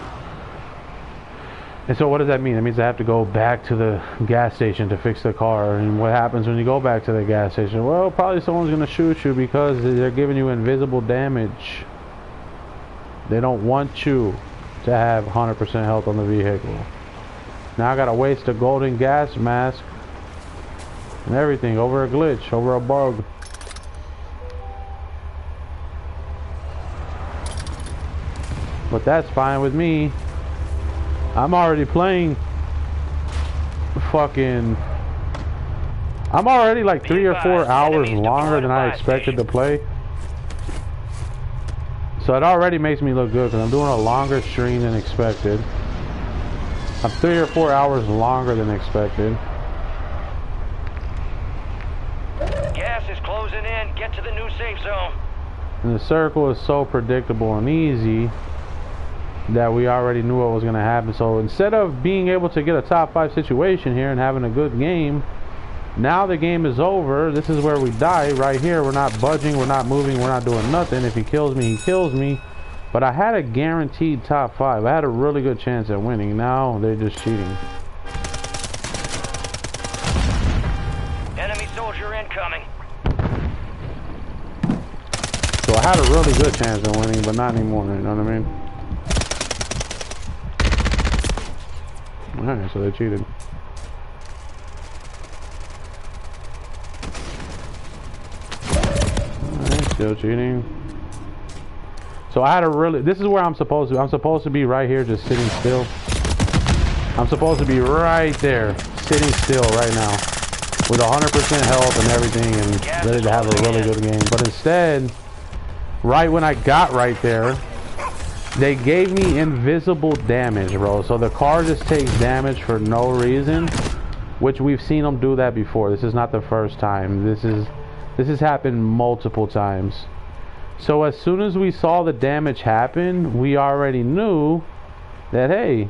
And so what does that mean? That means I have to go back to the gas station to fix the car. And what happens when you go back to the gas station? Well, probably someone's going to shoot you because they're giving you invisible damage. They don't want you to have 100% health on the vehicle. Now I got to waste a golden gas mask and everything over a glitch, over a bug. But that's fine with me. I'm already playing fucking... I'm already like 3 or 4 hours longer than I expected to play. So it already makes me look good because I'm doing a longer stream than expected. I'm 3 or 4 hours longer than expected. Gas is closing in. Get to the new safe zone. And the circle is so predictable and easy that we already knew what was going to happen. So instead of being able to get a top 5 situation here and having a good game, now the game is over. This is where we die right here. We're not budging, we're not moving, we're not doing nothing. If he kills me, he kills me. But I had a guaranteed top 5. I had a really good chance at winning. Now they're just cheating. Enemy soldier incoming. So I had a really good chance at winning, but not anymore, you know what I mean? Alright, so they cheated. Alright, still cheating. So I had a really... This is where I'm supposed to... I'm supposed to be right here just sitting still. I'm supposed to be right there, sitting still right now. With 100% health and everything and ready to have a really good game. But instead, right when I got right there, they gave me invisible damage, bro. So the car just takes damage for no reason, which we've seen them do that before. This is not the first time. This has happened multiple times. So as soon as we saw the damage happen, we already knew that, hey,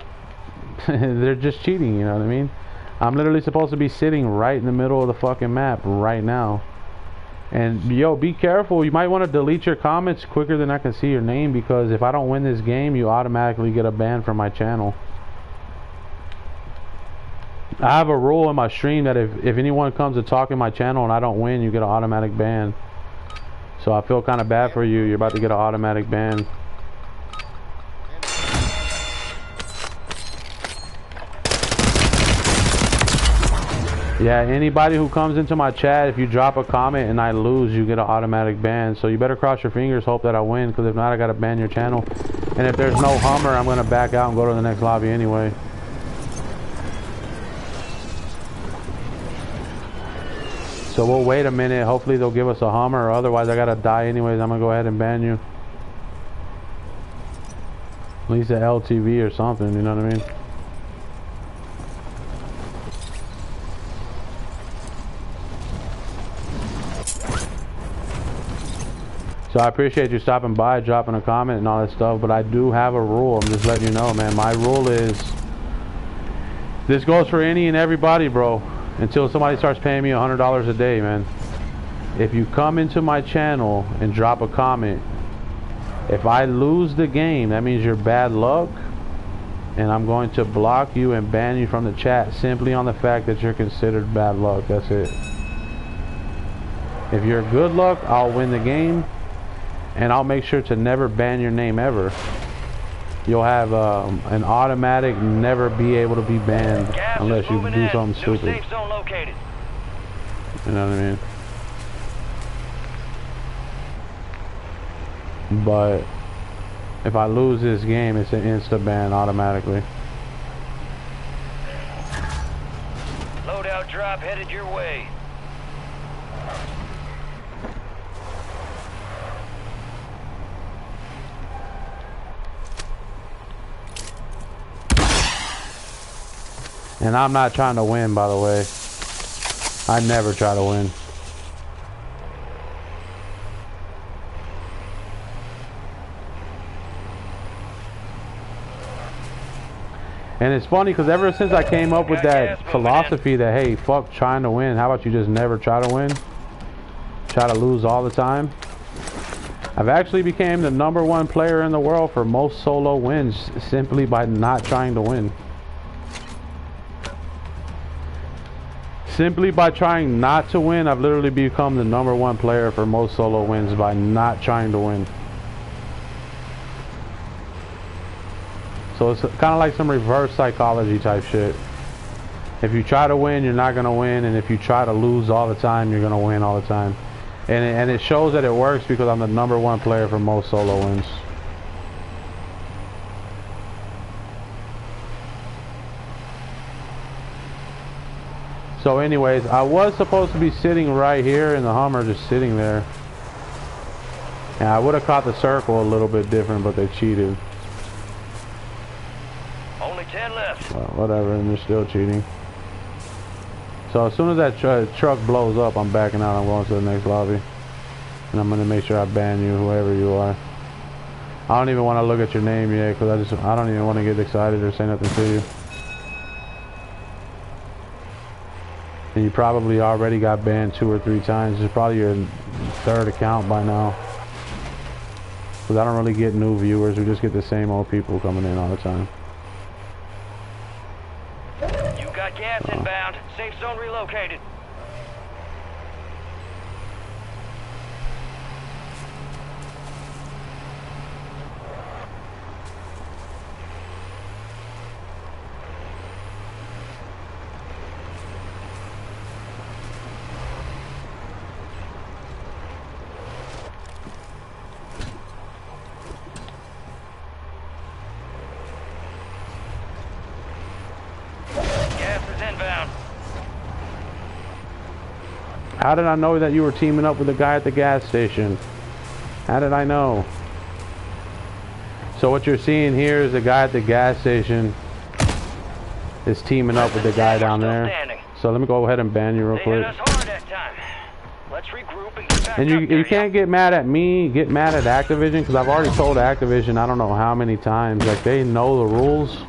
they're just cheating, you know what I mean? I'm literally supposed to be sitting right in the middle of the fucking map right now. And yo, be careful. You might want to delete your comments quicker than I can see your name, because if I don't win this game, you automatically get a ban from my channel. I have a rule in my stream that if anyone comes to talk in my channel and I don't win, you get an automatic ban. So I feel kind of bad for you. You're about to get an automatic ban. Yeah, anybody who comes into my chat, if you drop a comment and I lose, you get an automatic ban. So you better cross your fingers, hope that I win, because if not, I gotta ban your channel. And if there's no Hummer, I'm gonna back out and go to the next lobby anyway. So we'll wait a minute. Hopefully they'll give us a Hummer, or otherwise I gotta die anyways. I'm gonna go ahead and ban you. At least an LTV or something, you know what I mean? So I appreciate you stopping by, dropping a comment and all that stuff, but I do have a rule. I'm just letting you know, man. My rule is, this goes for any and everybody, bro, until somebody starts paying me $100 a day, man. If you come into my channel and drop a comment, if I lose the game, that means you're bad luck, and I'm going to block you and ban you from the chat simply on the fact that you're considered bad luck. That's it. If you're good luck, I'll win the game. And I'll make sure to never ban your name ever. You'll have an automatic never be able to be banned unless you do something stupid. Safe zone located. You know what I mean? But if I lose this game, it's an insta ban automatically. Loadout drop headed your way. And I'm not trying to win, by the way. I never try to win. And it's funny because ever since I came up with that philosophy that, hey, fuck trying to win, how about you just never try to win? Try to lose all the time. I've actually became the #1 player in the world for most solo wins simply by not trying to win. Simply by trying not to win, I've literally become the #1 player for most solo wins by not trying to win. So it's kind of like some reverse psychology type shit. If you try to win, you're not going to win. And if you try to lose all the time, you're going to win all the time. And it shows that it works because I'm the #1 player for most solo wins. So anyways, I was supposed to be sitting right here in the Hummer, just sitting there. And I would have caught the circle a little bit different, but they cheated. Only 10 left. Well, whatever, and they're still cheating. So as soon as that truck blows up, I'm backing out. I'm going to the next lobby. And I'm going to make sure I ban you, whoever you are. I don't even want to look at your name yet, because I don't even want to get excited or say nothing to you. And you probably already got banned 2 or 3 times. It's probably your 3rd account by now. Because I don't really get new viewers. We just get the same old people coming in all the time. You got gas inbound. Safe zone relocated. How did I know that you were teaming up with the guy at the gas station? How did I know? So what you're seeing here is the guy at the gas station is teaming up with the guy down there. So let me go ahead and ban you real quick. And you can't get mad at me, get mad at Activision, because I've already told Activision I don't know how many times, like they know the rules.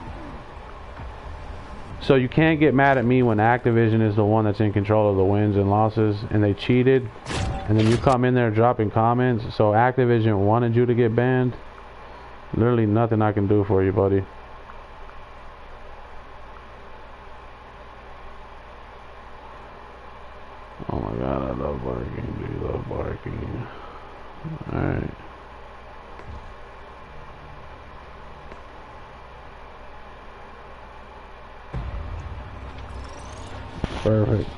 So you can't get mad at me when Activision is the one that's in control of the wins and losses, and they cheated, and then you come in there dropping comments. So Activision wanted you to get banned. Literally nothing I can do for you, buddy. Oh my god, I love barking. Do you love barking? Alright. Perfect.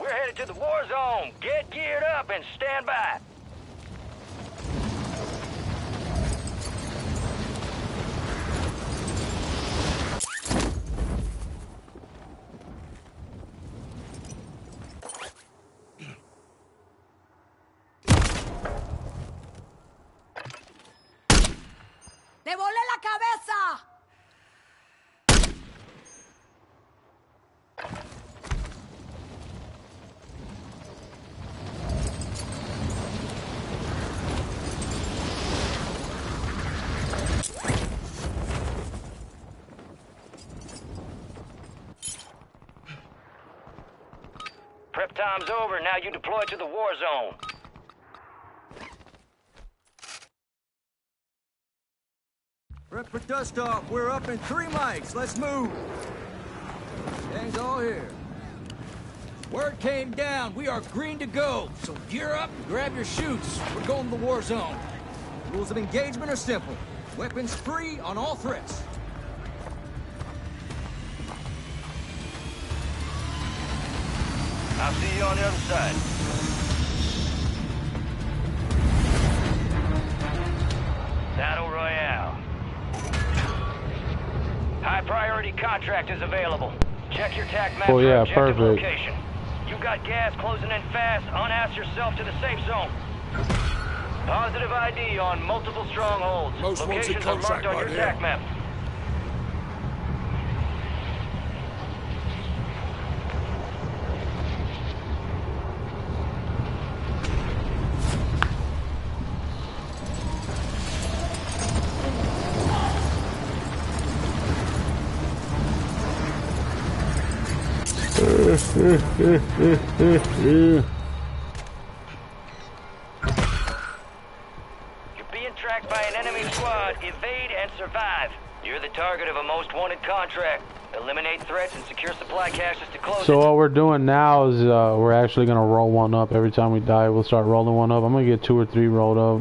We're headed to the war zone. Get geared up and stand by. ¡Te volé la cabeza! Prep time's over. Now you deploy to the war zone. Prep for dust off. We're up in 3 mics. Let's move. Gang's all here. Word came down. We are green to go. So gear up and grab your chutes. We're going to the war zone. Rules of engagement are simple. Weapons free on all threats. I'll see you on the other side. Battle Royale. High priority contract is available. Check your TAC map for objective location. You got gas closing in fast. Unass yourself to the safe zone. Positive ID on multiple strongholds. Most wanted Locations are marked on your TAC map. You're being tracked by an enemy squad. Evade and survive. You're the target of a most wanted contract. Eliminate threats and secure supply caches to close So what we're doing now is we're actually gonna roll one up every time we die. We'll start rolling one up. I'm gonna get 2 or 3 rolled up,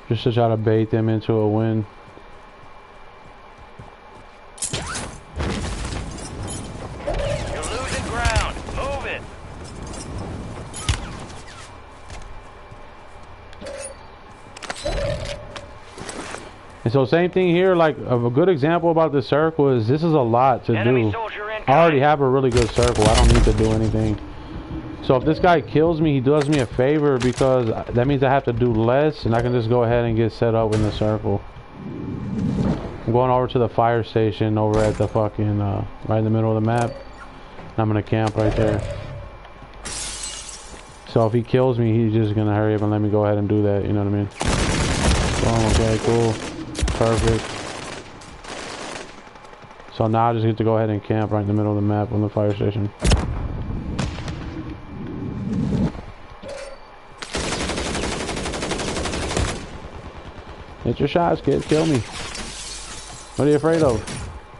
just to try to bait them into a win. You're losing ground. Move it. And so same thing here, like a good example about this circle is this is a lot to do. I already have a really good circle. I don't need to do anything. So if this guy kills me, he does me a favor because that means I have to do less and I can just go ahead and get set up in the circle. I'm going over to the fire station over at the fucking, right in the middle of the map. And I'm gonna camp right there. So if he kills me, he's just gonna hurry up and let me go ahead and do that, you know what I mean? Oh, okay, cool. Perfect. So now I just get to go ahead and camp right in the middle of the map on the fire station. Hit your shots, kid. Kill me. What are you afraid of?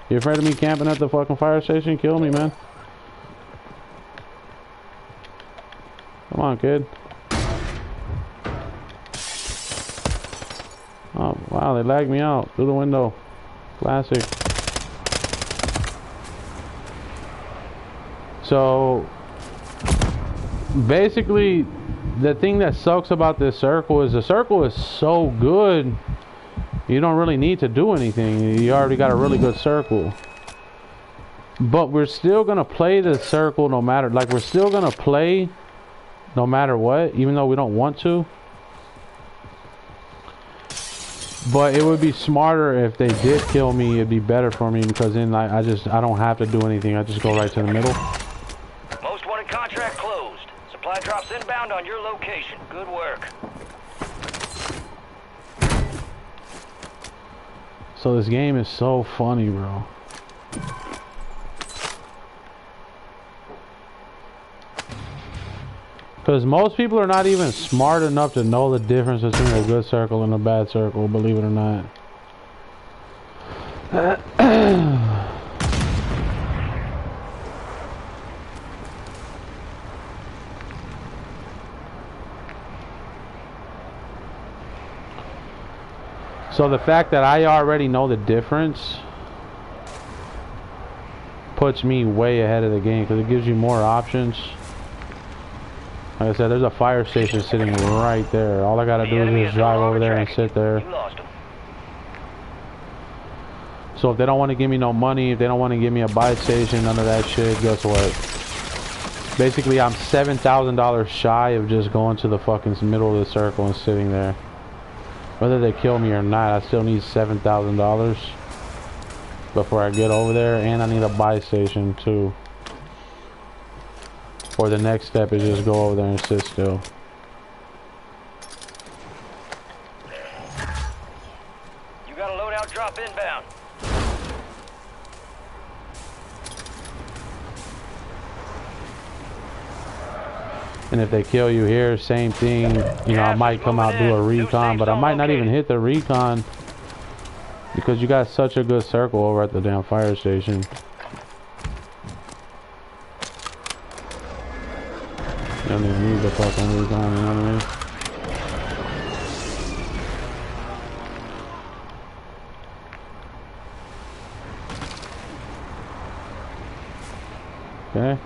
You afraid of me camping at the fucking fire station? Kill me, man. Come on, kid. Oh, wow, they lagged me out through the window. Classic. So, basically, the thing that sucks about this circle is the circle is so good, you don't really need to do anything. You already got a really good circle. But we're still going to play the circle no matter, like we're still going to play no matter what, even though we don't want to. But it would be smarter if they did kill me. It'd be better for me because then I don't have to do anything. I just go right to the middle. Most wanted contract closed. Supply drops inbound on your location. Good work. So this game is so funny, bro. Because most people are not even smart enough to know the difference between a good circle and a bad circle, believe it or not. So the fact that I already know the difference puts me way ahead of the game because it gives you more options. Like I said, there's a fire station sitting right there. All I gotta do is just drive over there and sit there. So if they don't want to give me no money, if they don't want to give me a buy station, none of that shit, guess what? Basically, I'm $7,000 shy of just going to the fucking middle of the circle and sitting there. Whether they kill me or not, I still need $7,000 before I get over there, and I need a buy station too. Or the next step is just go over there and sit still. You got a loadout drop inbound. And if they kill you here, same thing. You know, I might come out do a recon, but I might not even hit the recon because you got such a good circle over at the damn fire station. You don't even need the fucking recon, you know what I mean? Okay.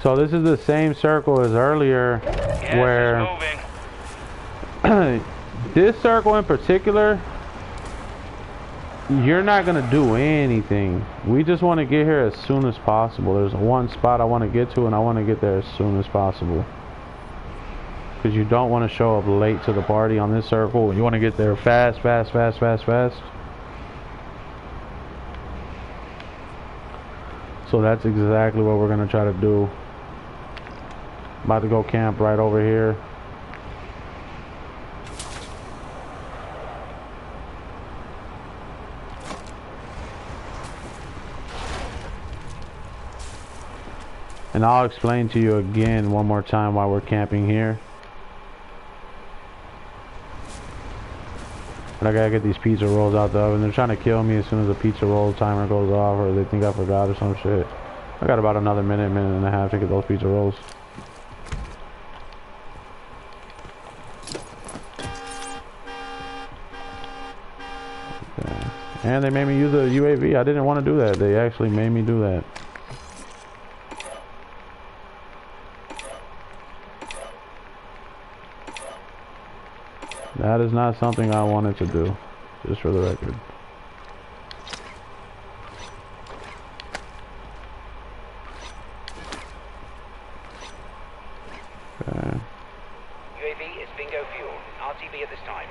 So this is the same circle as earlier, where this circle in particular, you're not gonna do anything. We just want to get here as soon as possible. There's one spot I want to get to, and I want to get there as soon as possible. Because you don't want to show up late to the party on this circle. You want to get there fast, fast, fast, fast, fast. So that's exactly what we're gonna try to do. About to go camp right over here. And I'll explain to you again one more time why we're camping here. But I gotta get these pizza rolls out the oven. They're trying to kill me as soon as the pizza roll timer goes off, or they think I forgot or some shit. I got about another minute and a half to get those pizza rolls. Okay. And they made me use a UAV. I didn't want to do that. They actually made me do that. That is not something I wanted to do, just for the record. Okay. UAV is bingo fuel. RTB at this time.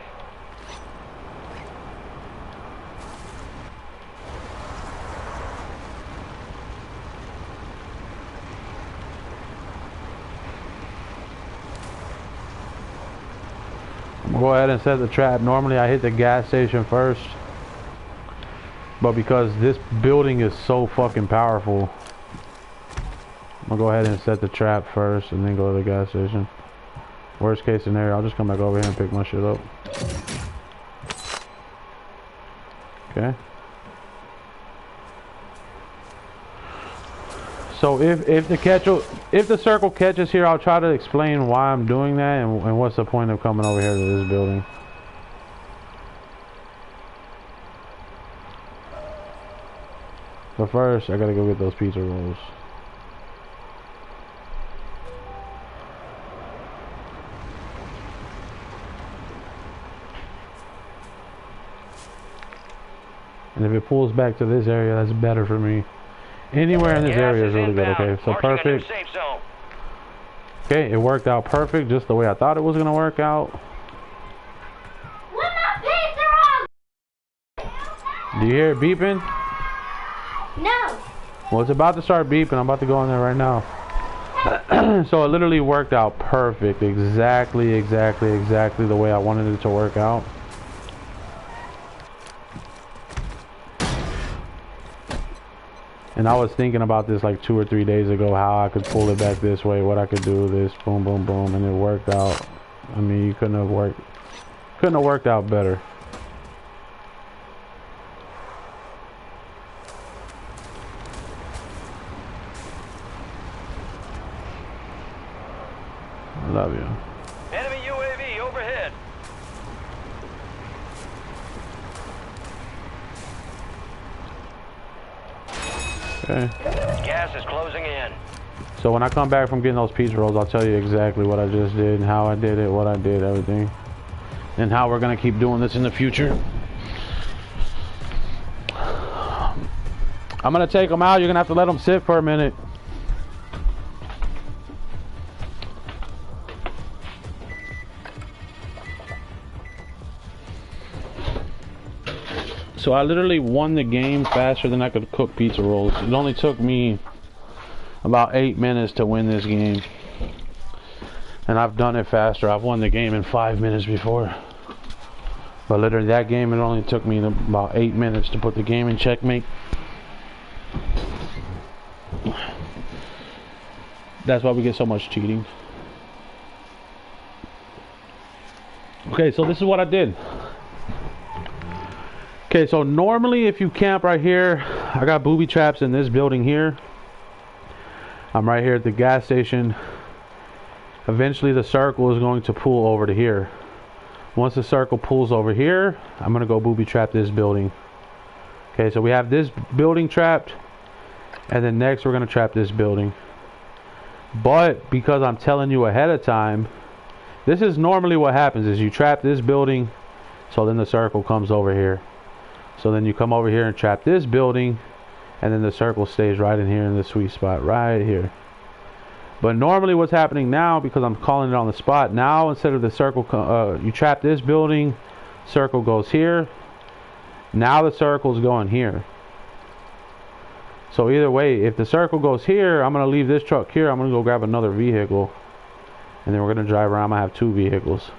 I'm gonna go ahead and set the trap. Normally I hit the gas station first, but because this building is so fucking powerful, I'm gonna go ahead and set the trap first and then go to the gas station. Worst case scenario, I'll just come back over here and pick my shit up. Okay. So if the circle catches here, I'll try to explain why I'm doing that and what's the point of coming over here to this building. But first, I gotta go get those pizza rolls. And if it pulls back to this area, that's better for me. Anywhere in this area is really good. Okay, so perfect. Okay, it worked out perfect, just the way I thought it was gonna work out. Do you hear it beeping? No. Well, it's about to start beeping. I'm about to go in there right now. So it literally worked out perfect. Exactly the way I wanted it to work out. And I was thinking about this like 2 or 3 days ago, how I could pull it back this way, what I could do, this, boom, boom, boom, and it worked out. I mean, you couldn't have worked out better. I love you. Enemy UAV overhead. Okay. Gas is closing in. So when I come back from getting those pizza rolls, I'll tell you exactly what I just did and how I did it, what I did, everything. And how we're gonna keep doing this in the future. I'm gonna take them out. You're gonna have to let them sit for a minute. So I literally won the game faster than I could cook pizza rolls. It only took me about 8 minutes to win this game. And I've done it faster. I've won the game in 5 minutes before. But literally that game, it only took me about 8 minutes to put the game in checkmate. That's why we get so much cheating. Okay, so this is what I did. Okay, so normally if you camp right here, I got booby traps in this building here. I'm right here at the gas station. Eventually the circle is going to pull over to here. Once the circle pulls over here, I'm gonna go booby trap this building. Okay, so we have this building trapped, and then next we're gonna trap this building. But because I'm telling you ahead of time, this is normally what happens is you trap this building, so then the circle comes over here. So then you come over here and trap this building, and then the circle stays right in here in the sweet spot right here. But normally what's happening now, because I'm calling it on the spot, now instead of the circle, you trap this building, circle goes here. Now the circle's going here. So either way, if the circle goes here, I'm going to leave this truck here. I'm going to go grab another vehicle. And then we're going to drive around. I have 2 vehicles.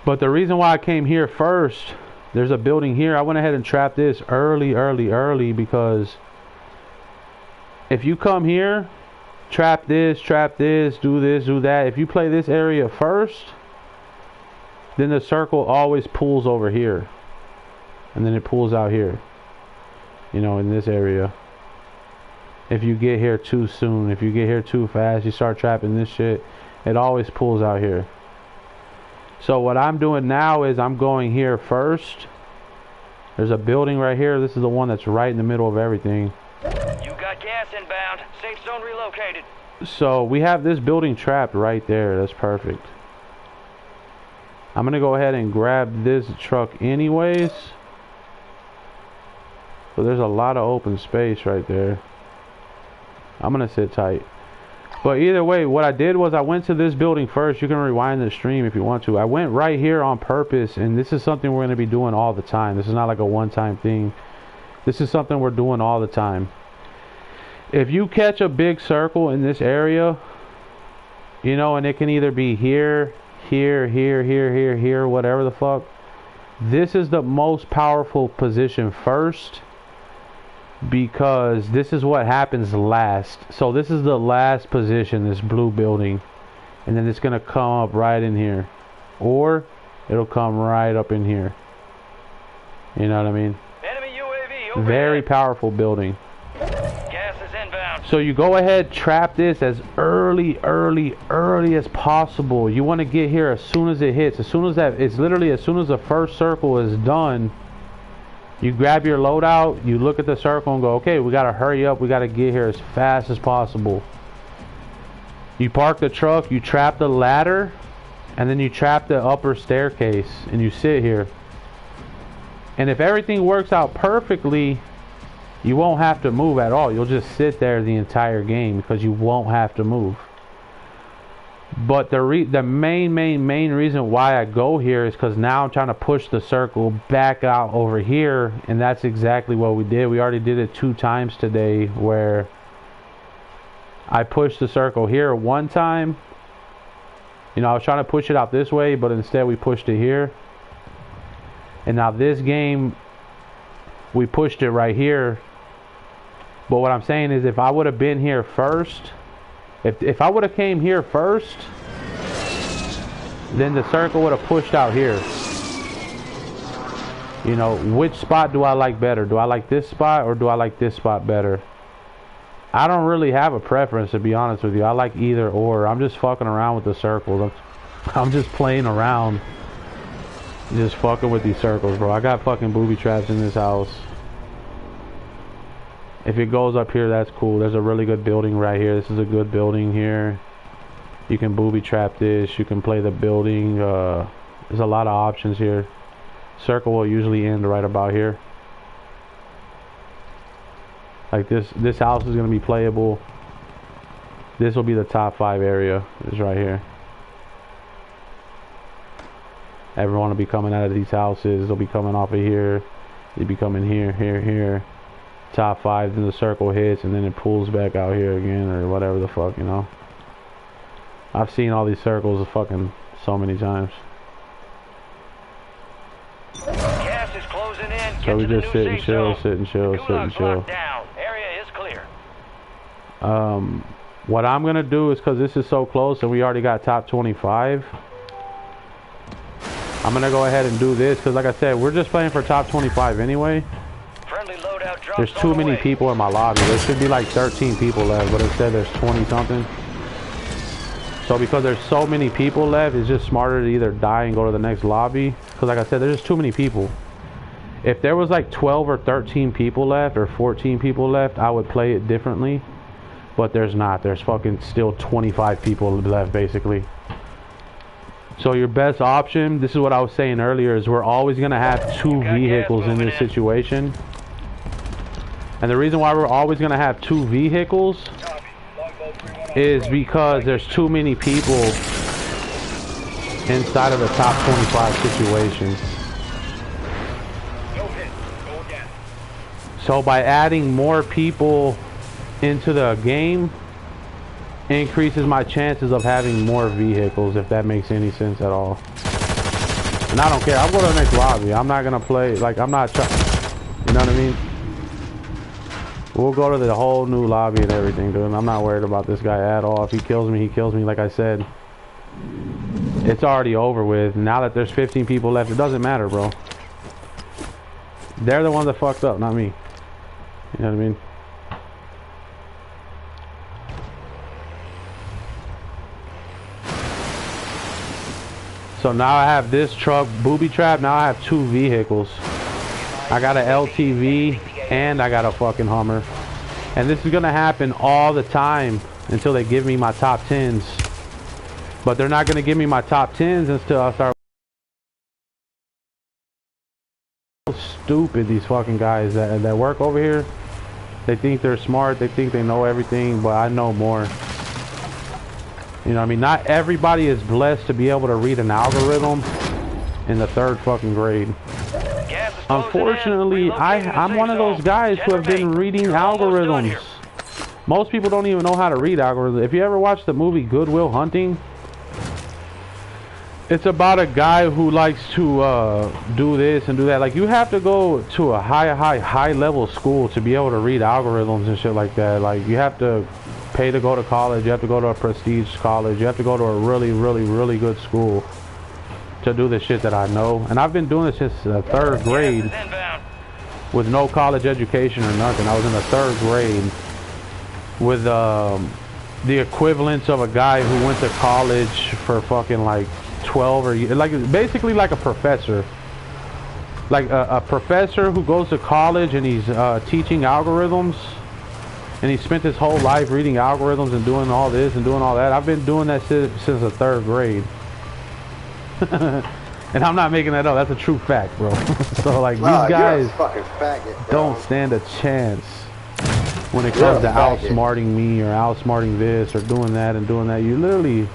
But the reason why I came here first, there's a building here. I went ahead and trapped this early because if you come here, trap this, do this, do that. If you play this area first, then the circle always pulls over here. And then it pulls out here. You know, in this area. If you get here too soon, if you get here too fast, you start trapping this shit, it always pulls out here. So what I'm doing now is I'm going here first. There's a building right here. This is the one that's right in the middle of everything. You got gas inbound. Safe zone relocated. So we have this building trapped right there. That's perfect. I'm gonna go ahead and grab this truck anyways. So there's a lot of open space right there. I'm gonna sit tight. But either way, what I did was I went to this building first. You can rewind the stream if you want to. I went right here on purpose, and this is something we're gonna be doing all the time. This is not like a one-time thing. This is something we're doing all the time. If you catch a big circle in this area, you know, and it can either be here, whatever the fuck. This is the most powerful position first, because this is what happens last. So this is the last position, this blue building, and then it's gonna come up right in here, or it'll come right up in here. You know what I mean? Enemy UAV over Very here. powerful building. Gas is inbound. So you go ahead, trap this as early as possible. You want to get here as soon as it hits. As soon as that, it's literally as soon as the first circle is done, you grab your loadout, you look at the circle and go, okay, we got to hurry up. We got to get here as fast as possible. You park the truck, you trap the ladder, and then you trap the upper staircase, and you sit here. And if everything works out perfectly, you won't have to move at all. You'll just sit there the entire game because you won't have to move. But the main reason why I go here is because now I'm trying to push the circle back out over here, and that's exactly what we did. We already did it 2 times today, where I pushed the circle here one time. You know, I was trying to push it out this way, but instead we pushed it here. And now this game, we pushed it right here. But what I'm saying is, if I would have been here first, if I would have came here first, then the circle would have pushed out here. You know, which spot do I like better? Do I like this spot or do I like this spot better? I don't really have a preference, to be honest with you. I like either or. I'm just fucking around with the circles. I'm just playing around. Just fucking with these circles, bro. I got fucking booby traps in this house. If it goes up here, that's cool. There's a really good building right here. This is a good building here. You can booby trap this. You can play the building. There's a lot of options here. Circle will usually end right about here. Like this house is going to be playable. This will be the top 5 area. It's right here. Everyone will be coming out of these houses. They'll be coming off of here. They'll be coming here, here. Top 5, then the circle hits, and then it pulls back out here again, or whatever the fuck, you know. I've seen all these circles fucking so many times. Gas is closing in. So we just sit and chill, sit and chill, sit and chill. Down. Area is clear. What I'm gonna do is, because this is so close and we already got top 25, I'm gonna go ahead and do this, because like I said, we're just playing for top 25 anyway. There's too many people in my lobby. There should be like 13 people left, but instead there's 20 something. So because there's so many people left, it's just smarter to either die and go to the next lobby, because like I said, there's just too many people. If there was like 12 or 13 people left, or 14 people left, I would play it differently. But there's not. There's fucking still 25 people left, basically. So your best option, this is what I was saying earlier, is we're always going to have 2 vehicles in this situation. And the reason why we're always going to have 2 vehicles is because there's too many people inside of the top 25 situation. So by adding more people into the game, increases my chances of having more vehicles, if that makes any sense at all. And I don't care. I'll go to the next lobby. I'm not gonna play, like, I'm not trying, you know what I mean? We'll go to the whole new lobby and everything, dude. I'm not worried about this guy at all. If he kills me, he kills me. Like I said, it's already over with. Now that there's 15 people left, it doesn't matter, bro. They're the ones that fucked up, not me. You know what I mean? So now I have this truck booby trap. Now I have 2 vehicles. I got an LTV and I got a fucking Hummer. And this is gonna happen all the time until they give me my top 10s. But they're not gonna give me my top 10s until I start. Stupid, these fucking guys that work over here. They think they're smart. They think they know everything, but I know more. You know what I mean? Not everybody is blessed to be able to read an algorithm in the 3rd fucking grade. Unfortunately, I'm one of those guys who have been reading algorithms. Most people don't even know how to read algorithms. If you ever watched the movie Good Will Hunting, it's about a guy who likes to do this and do that. Like, you have to go to a high level school to be able to read algorithms and shit like that. Like, you have to pay to go to college. You have to go to a prestige college. You have to go to a really good school to do the shit that I know. And I've been doing this since the 3rd grade with no college education or nothing. I was in the 3rd grade with the equivalence of a guy who went to college for fucking like 12 or like basically like a professor. Like a professor who goes to college and he's teaching algorithms. And he spent his whole life reading algorithms and doing all this and doing all that. I've been doing that since the 3rd grade. And I'm not making that up. That's a true fact, bro. So, like, these guys you're a fucking faggot, don't stand a chance when it comes to outsmarting me or outsmarting this or doing that and doing that. You're literally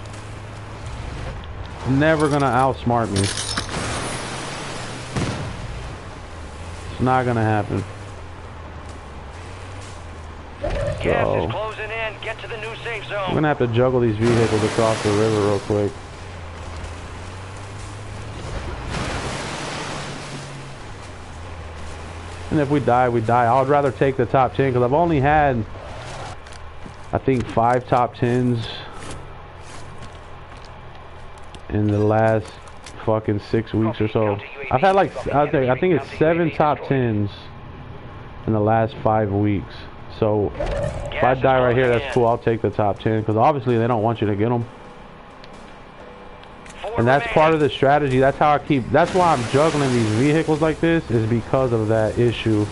never going to outsmart me. It's not going to happen. Gas is closing in. Get to the new safe zone. I'm gonna have to juggle these vehicles across the river real quick. And if we die, we die. I would rather take the top 10 because I've only had, I think, 5 top 10s in the last fucking 6 weeks or so. I've had like, I think it's 7 top 10s in the last 5 weeks. So if I die right here, that's cool. I'll take the top 10 because obviously they don't want you to get them. And that's part of the strategy. That's how I keep. That's why I'm juggling these vehicles like this, is because of that issue.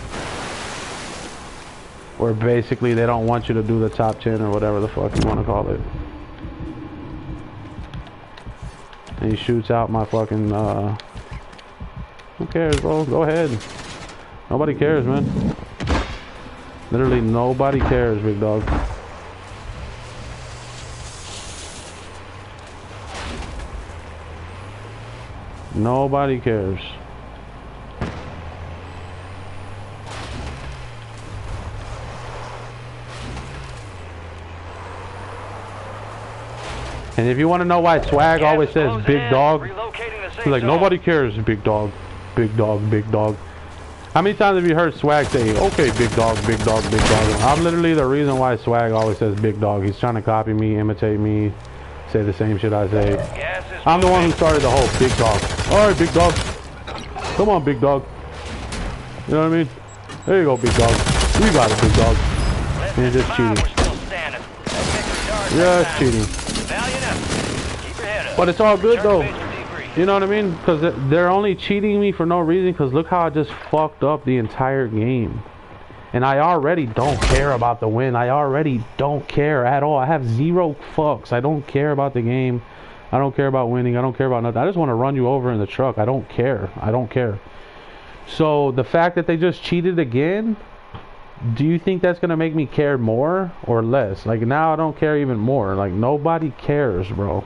Where basically they don't want you to do the top 10 or whatever the fuck you want to call it. And he shoots out my fucking. Who cares, bro? Go ahead. Nobody cares, man. Literally nobody cares, big dog. Nobody cares. And if you want to know why Swag always says big dog, he's like, nobody cares, big dog, big dog, big dog. How many times have you heard Swag say, okay, big dog, big dog, big dog? I'm literally the reason why Swag always says big dog. He's trying to copy me, imitate me, say the same shit I say. I'm the one who started the whole big dog. Alright, big dog. Come on, big dog. You know what I mean? There you go, big dog. You got it, big dog. And you're just cheating. Yeah, it's cheating. But it's all good, though. You know what I mean? Because they're only cheating me for no reason. Because look how I just fucked up the entire game. And I already don't care about the win. I already don't care at all. I have 0 fucks. I don't care about the game. I don't care about winning. I don't care about nothing. I just want to run you over in the truck. I don't care. I don't care. So the fact that they just cheated again, do you think that's going to make me care more or less? Like, now I don't care even more. Like, nobody cares, bro.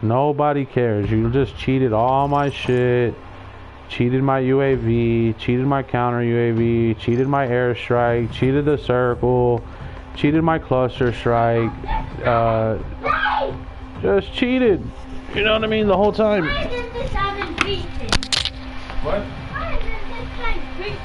Nobody cares. You just cheated all my shit. cheated my UAV, cheated my counter UAV, cheated my airstrike, cheated the circle, cheated my cluster strike, just cheated. You know what I mean? The whole time. Why does this have been beaten? What? Why does this guy beat me?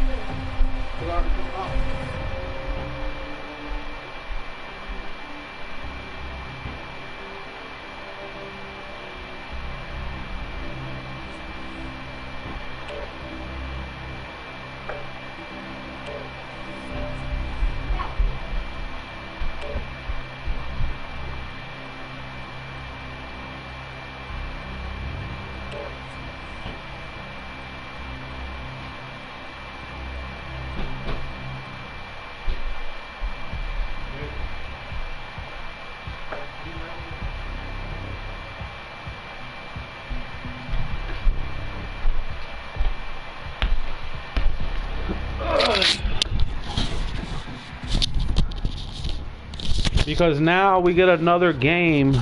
Because now we get another game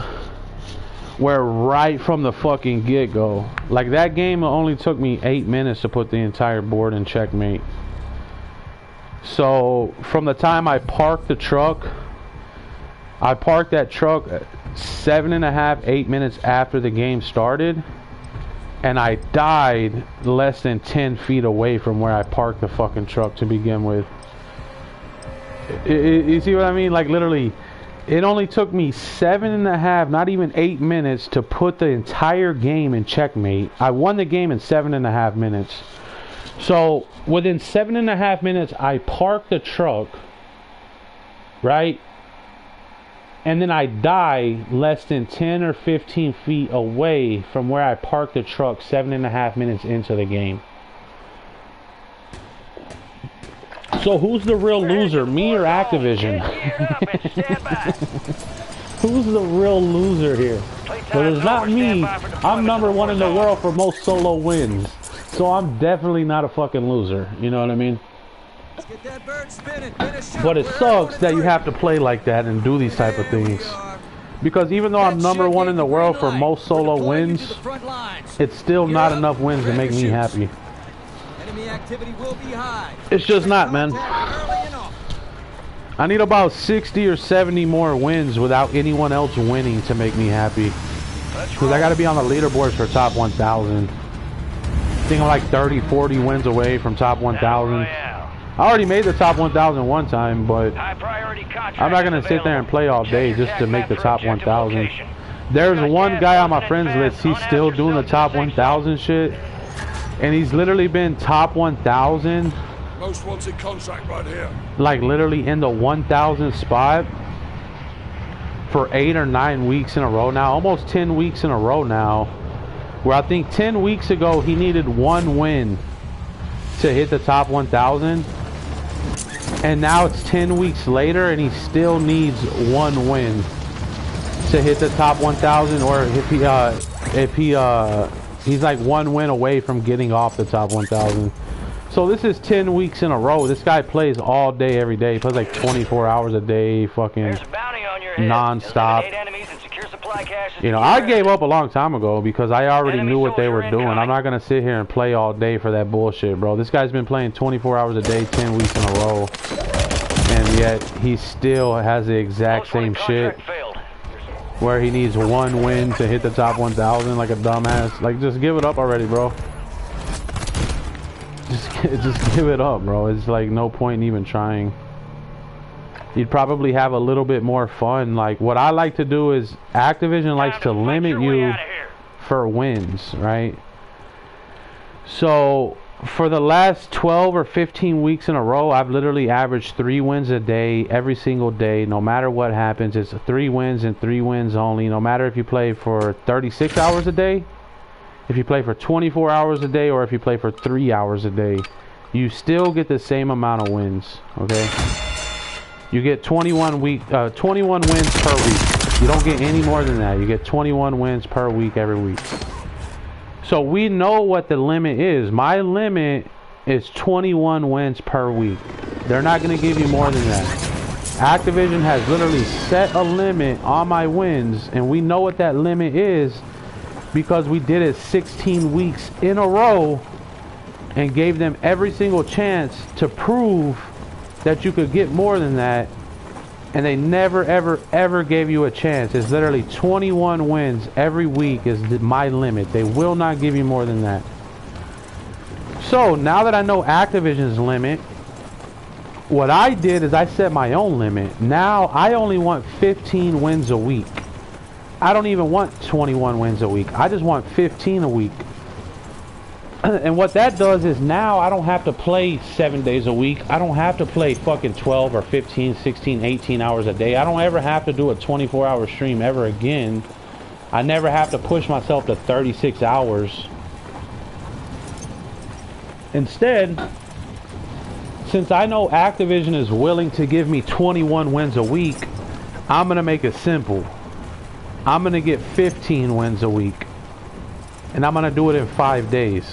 where right from the fucking get-go, like that game only took me 8 minutes to put the entire board in checkmate. So from the time I parked the truck, I parked that truck 7.5, 8 minutes after the game started, and I died less than 10 feet away from where I parked the fucking truck to begin with. You see what I mean? Like literally, it only took me 7.5, not even 8 minutes to put the entire game in checkmate. I won the game in 7.5 minutes. So within 7.5 minutes, I parked the truck, right? And then I die less than 10 or 15 feet away from where I parked the truck 7.5 minutes into the game. So who's the real loser, me or Activision? Who's the real loser here? Well, it's not me. I'm #1 in the world for most solo wins. So I'm definitely not a fucking loser. You know what I mean? But it sucks that you have to play like that and do these type of things. Because even though I'm #1 in the world for most solo wins, it's still not enough wins to make me happy. It's just not, man. I need about 60 or 70 more wins without anyone else winning to make me happy. Because I got to be on the leaderboards for top 1,000. I think I'm like 30, 40 wins away from top 1,000. I already made the top 1,000 one time, but I'm not going to sit there and play all day just to make the top 1,000. There's one guy on my friends list, he's still doing the top 1,000 shit. And he's literally been top 1,000. Most wanted contract right here. Like literally in the 1,000 spot for 8 or 9 weeks in a row now. Almost 10 weeks in a row now. Where I think 10 weeks ago he needed 1 win to hit the top 1,000. And now it's 10 weeks later and he still needs 1 win to hit the top 1,000. Or if he's like 1 win away from getting off the top 1,000. So this is 10 weeks in a row. This guy plays all day, every day. He plays like 24 hours a day, fucking non-stop. You know, I gave up a long time ago because I already knew what they were doing. I'm not going to sit here and play all day for that bullshit, bro. This guy's been playing 24 hours a day, 10 weeks in a row. And yet he still has the exact same shit. Where he needs 1 win to hit the top 1,000 like a dumbass. Like, just give it up already, bro. Just give it up, bro. It's like no point in even trying. You'd probably have a little bit more fun. Like, what I like to do is Activision likes to limit you for wins, right? So for the last 12 or 15 weeks in a row, I've literally averaged 3 wins a day, every single day. No matter what happens, it's 3 wins and 3 wins only. No matter if you play for 36 hours a day, if you play for 24 hours a day, or if you play for 3 hours a day, you still get the same amount of wins, okay? You get 21 wins per week. You don't get any more than that. You get 21 wins per week every week. So we know what the limit is. My limit is 21 wins per week. They're not going to give you more than that. Activision has literally set a limit on my wins, and we know what that limit is because we did it 16 weeks in a row and gave them every single chance to prove that you could get more than that, and they never ever ever gave you a chance. It's literally 21 wins every week is my limit. They will not give you more than that. So now that I know Activision's limit, what I did is I set my own limit. Now I only want 15 wins a week. I don't even want 21 wins a week. I just want 15 a week. And what that does is now I don't have to play 7 days a week. I don't have to play fucking 12 or 15, 16, 18 hours a day. I don't ever have to do a 24-hour stream ever again. I never have to push myself to 36 hours. Instead, since I know Activision is willing to give me 21 wins a week, I'm going to make it simple. I'm going to get 15 wins a week. And I'm going to do it in 5 days.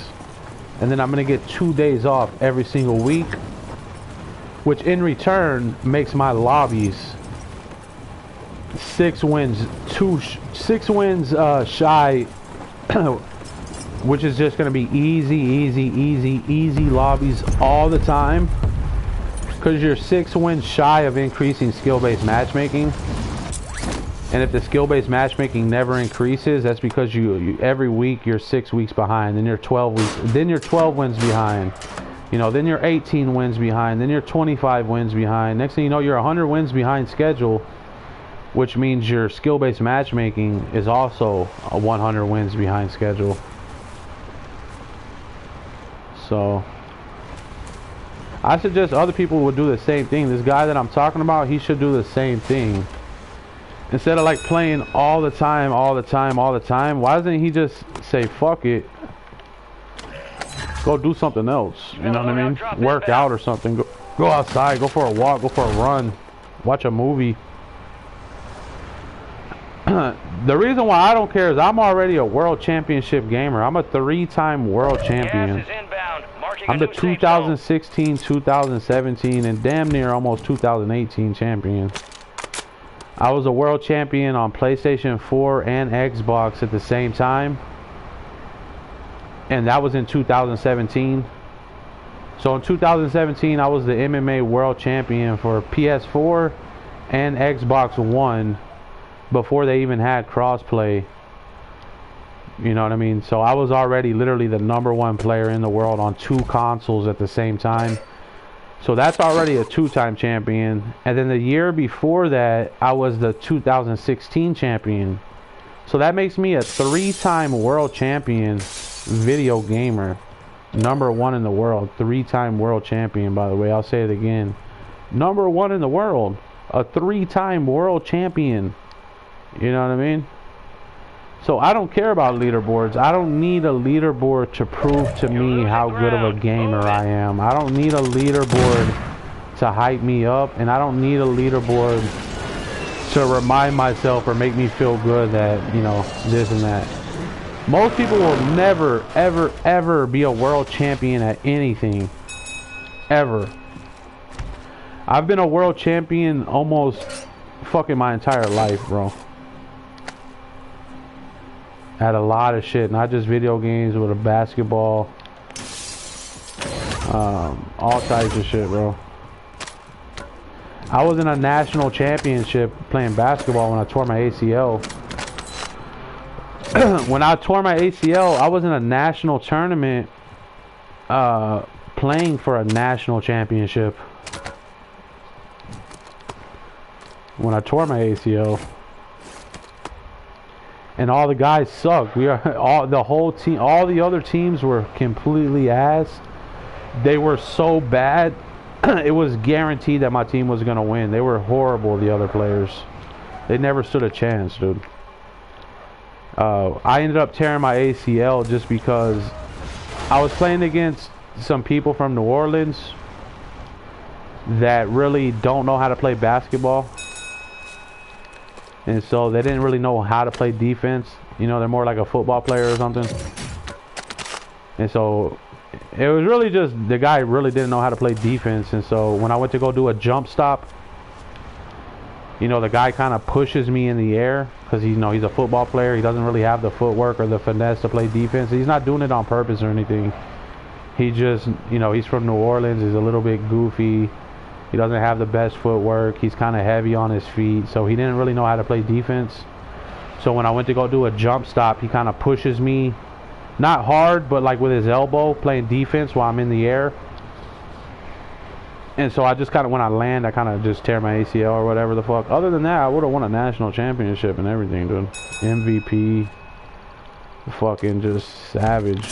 And then I'm going to get 2 days off every single week, which in return makes my lobbies 6 wins shy, which is just going to be easy lobbies all the time, because you're 6 wins shy of increasing skill-based matchmaking. And if the skill-based matchmaking never increases, that's because you every week you're 6 weeks behind, then you're 12 weeks, then you're 12 wins behind, you know, then you're 18 wins behind, then you're 25 wins behind. Next thing you know, you're 100 wins behind schedule, which means your skill-based matchmaking is also a 100 wins behind schedule. So I suggest other people would do the same thing. This guy that I'm talking about, he should do the same thing. Instead of like playing all the time, why doesn't he just say fuck it, go do something else? You know what I mean? Work out or something. Go outside, go for a walk, go for a run, watch a movie. The reason why I don't care is I'm already a world championship gamer. I'm a 3-time world champion. I'm the 2016, 2017, and damn near almost 2018 champion. I was a world champion on PlayStation 4 and Xbox at the same time. And that was in 2017. So in 2017, I was the MMA world champion for PS4 and Xbox One before they even had crossplay. You know what I mean? So I was already literally the #1 player in the world on 2 consoles at the same time. So that's already a 2-time champion. And then the year before that, I was the 2016 champion. So that makes me a 3-time world champion video gamer. #1 in the world. 3-time world champion, by the way. I'll say it again. #1 in the world. A 3-time world champion. You know what I mean? So I don't care about leaderboards. I don't need a leaderboard to prove to me how good of a gamer I am. I don't need a leaderboard to hype me up, and I don't need a leaderboard to remind myself or make me feel good that, you know, this and that. Most people will never, ever, ever be a world champion at anything. Ever. I've been a world champion almost fucking my entire life, bro. Had a lot of shit, not just video games, but a basketball, all types of shit, bro. I was in a national championship playing basketball when I tore my ACL. When I tore my ACL, I was in a national tournament playing for a national championship when I tore my ACL. And all the guys sucked. The whole team, all the other teams were completely ass. They were so bad, it was guaranteed that my team was gonna win. They were horrible, the other players. They never stood a chance, dude. I ended up tearing my ACL just because I was playing against some people from New Orleans that really don't know how to play basketball. And so they didn't really know how to play defense. You know, they're more like a football player or something. And so it was really just the guy really didn't know how to play defense. And so when I went to go do a jump stop, you know, the guy kind of pushes me in the air because, you know, he's a football player. He doesn't really have the footwork or the finesse to play defense. He's not doing it on purpose or anything. He just, you know, he's from New Orleans. He's a little bit goofy. He doesn't have the best footwork. He's kind of heavy on his feet, so he didn't really know how to play defense. So when I went to go do a jump stop, he kind of pushes me, not hard, but like with his elbow, playing defense while I'm in the air. And so I just kind of, when I land, I kind of just tear my ACL or whatever the fuck. Other than that, I would have won a national championship and everything, dude. MVP. Fucking just savage.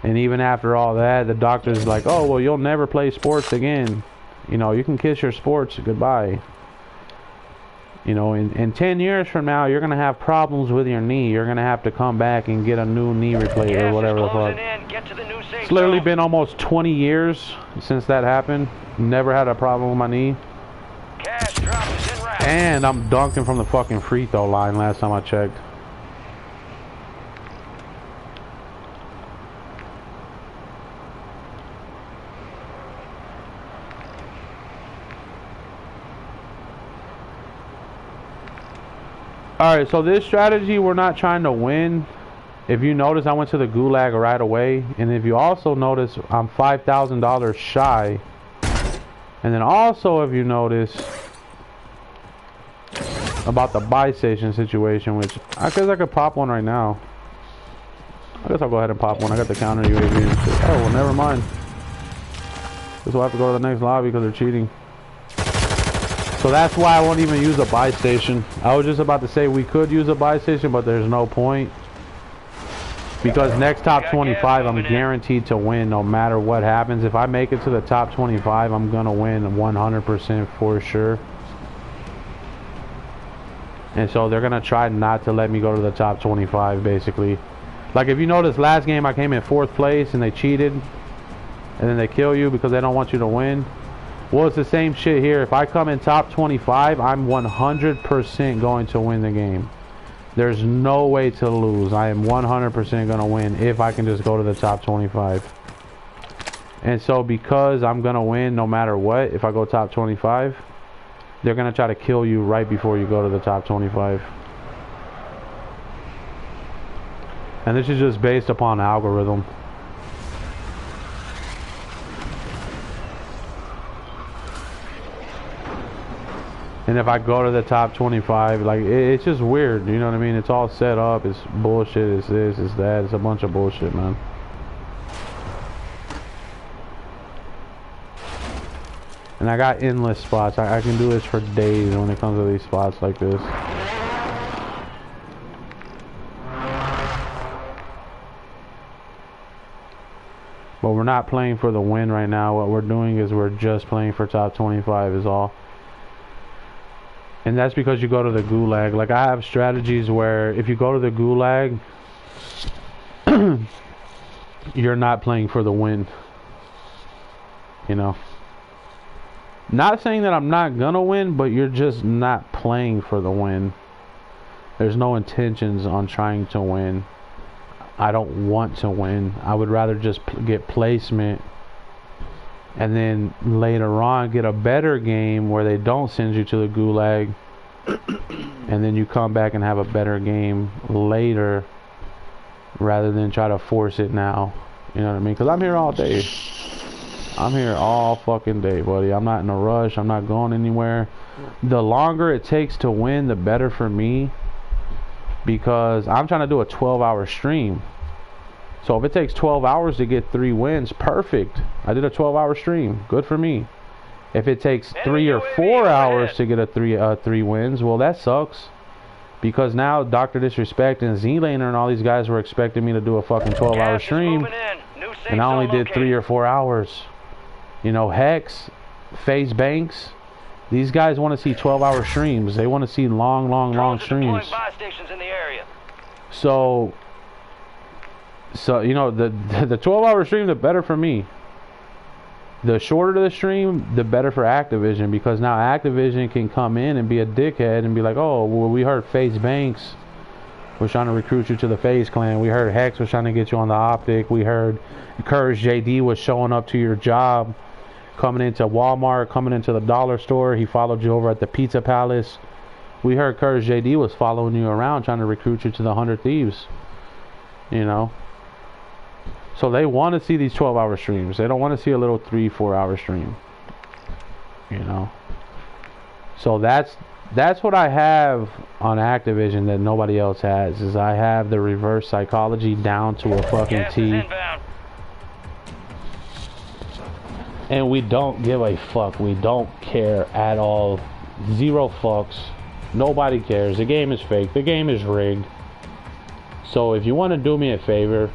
And even after all that, the doctor's like, oh, well, you'll never play sports again. You know, you can kiss your sports goodbye. You know, in 10 years from now, you're going to have problems with your knee. You're going to have to come back and get a new knee replaced or whatever the fuck. It's literally been almost 20 years since that happened. Never had a problem with my knee. And I'm dunking from the fucking free throw line last time I checked. Alright, so this strategy, we're not trying to win. If you notice, I went to the gulag right away. And if you also notice, I'm $5,000 shy. And then also, if you notice, about the buy station situation, which I guess I could pop one right now. I guess I'll go ahead and pop one. I got the counter UAV and shit. Oh, well, never mind. Guess we'll have to go to the next lobby because they're cheating. So that's why I won't even use a buy station. I was just about to say we could use a buy station, but there's no point. Because next top 25, I'm guaranteed to win no matter what happens. If I make it to the top 25, I'm going to win 100% for sure. And so they're going to try not to let me go to the top 25, basically. Like if you notice, last game I came in 4th place and they cheated. And then they kill you because they don't want you to win. Well, it's the same shit here. If I come in top 25, I'm 100% going to win the game. There's no way to lose. I am 100% going to win if I can just go to the top 25. And so because I'm going to win no matter what, if I go top 25, they're going to try to kill you right before you go to the top 25. And this is just based upon algorithm. And if I go to the top 25, like, it's just weird, you know what I mean? It's all set up, it's bullshit, it's this, it's that, it's a bunch of bullshit, man. And I got endless spots. I can do this for days when it comes to these spots like this. But we're not playing for the win right now. What we're doing is we're just playing for top 25 is all. And that's because you go to the gulag. Like I have strategies where if you go to the gulag, you're not playing for the win. You know. Not saying that I'm not gonna win, but you're just not playing for the win. There's no intentions on trying to win. I don't want to win. I would rather just get placement. And then later on get a better game where they don't send you to the gulag. And then you come back and have a better game later rather than try to force it now. You know what I mean? Because I'm here all day. I'm here all fucking day, buddy. I'm not in a rush. I'm not going anywhere. The longer it takes to win, the better for me. Because I'm trying to do a 12-hour stream. So if it takes 12 hours to get 3 wins, perfect. I did a 12-hour stream. Good for me. If it takes 3 or 4 hours to get a 3 wins, well, that sucks. Because now Dr. Disrespect and Z-Laner and all these guys were expecting me to do a fucking 12-hour stream. And I only did 3 or 4 hours. You know, Hex, FaZe Banks, these guys want to see 12-hour streams. They want to see long streams. So you know, the 12-hour stream, the better for me. The shorter the stream, the better for Activision, because now Activision can come in and be a dickhead and be like, oh, well, we heard FaZe Banks was trying to recruit you to the FaZe clan. We heard Hex was trying to get you on the Optic. We heard Courage JD was showing up to your job coming into Walmart, coming into the dollar store. He followed you over at the Pizza Palace. We heard Curtis JD was following you around, trying to recruit you to the 100 Thieves. You know. So they want to see these 12-hour streams. They don't want to see a little 3-4 hour stream. You know. So that's what I have on Activision that nobody else has. Is I have the reverse psychology down to a fucking T. And we don't give a fuck. We don't care at all. Zero fucks. Nobody cares. The game is fake. The game is rigged. So if you want to do me a favor,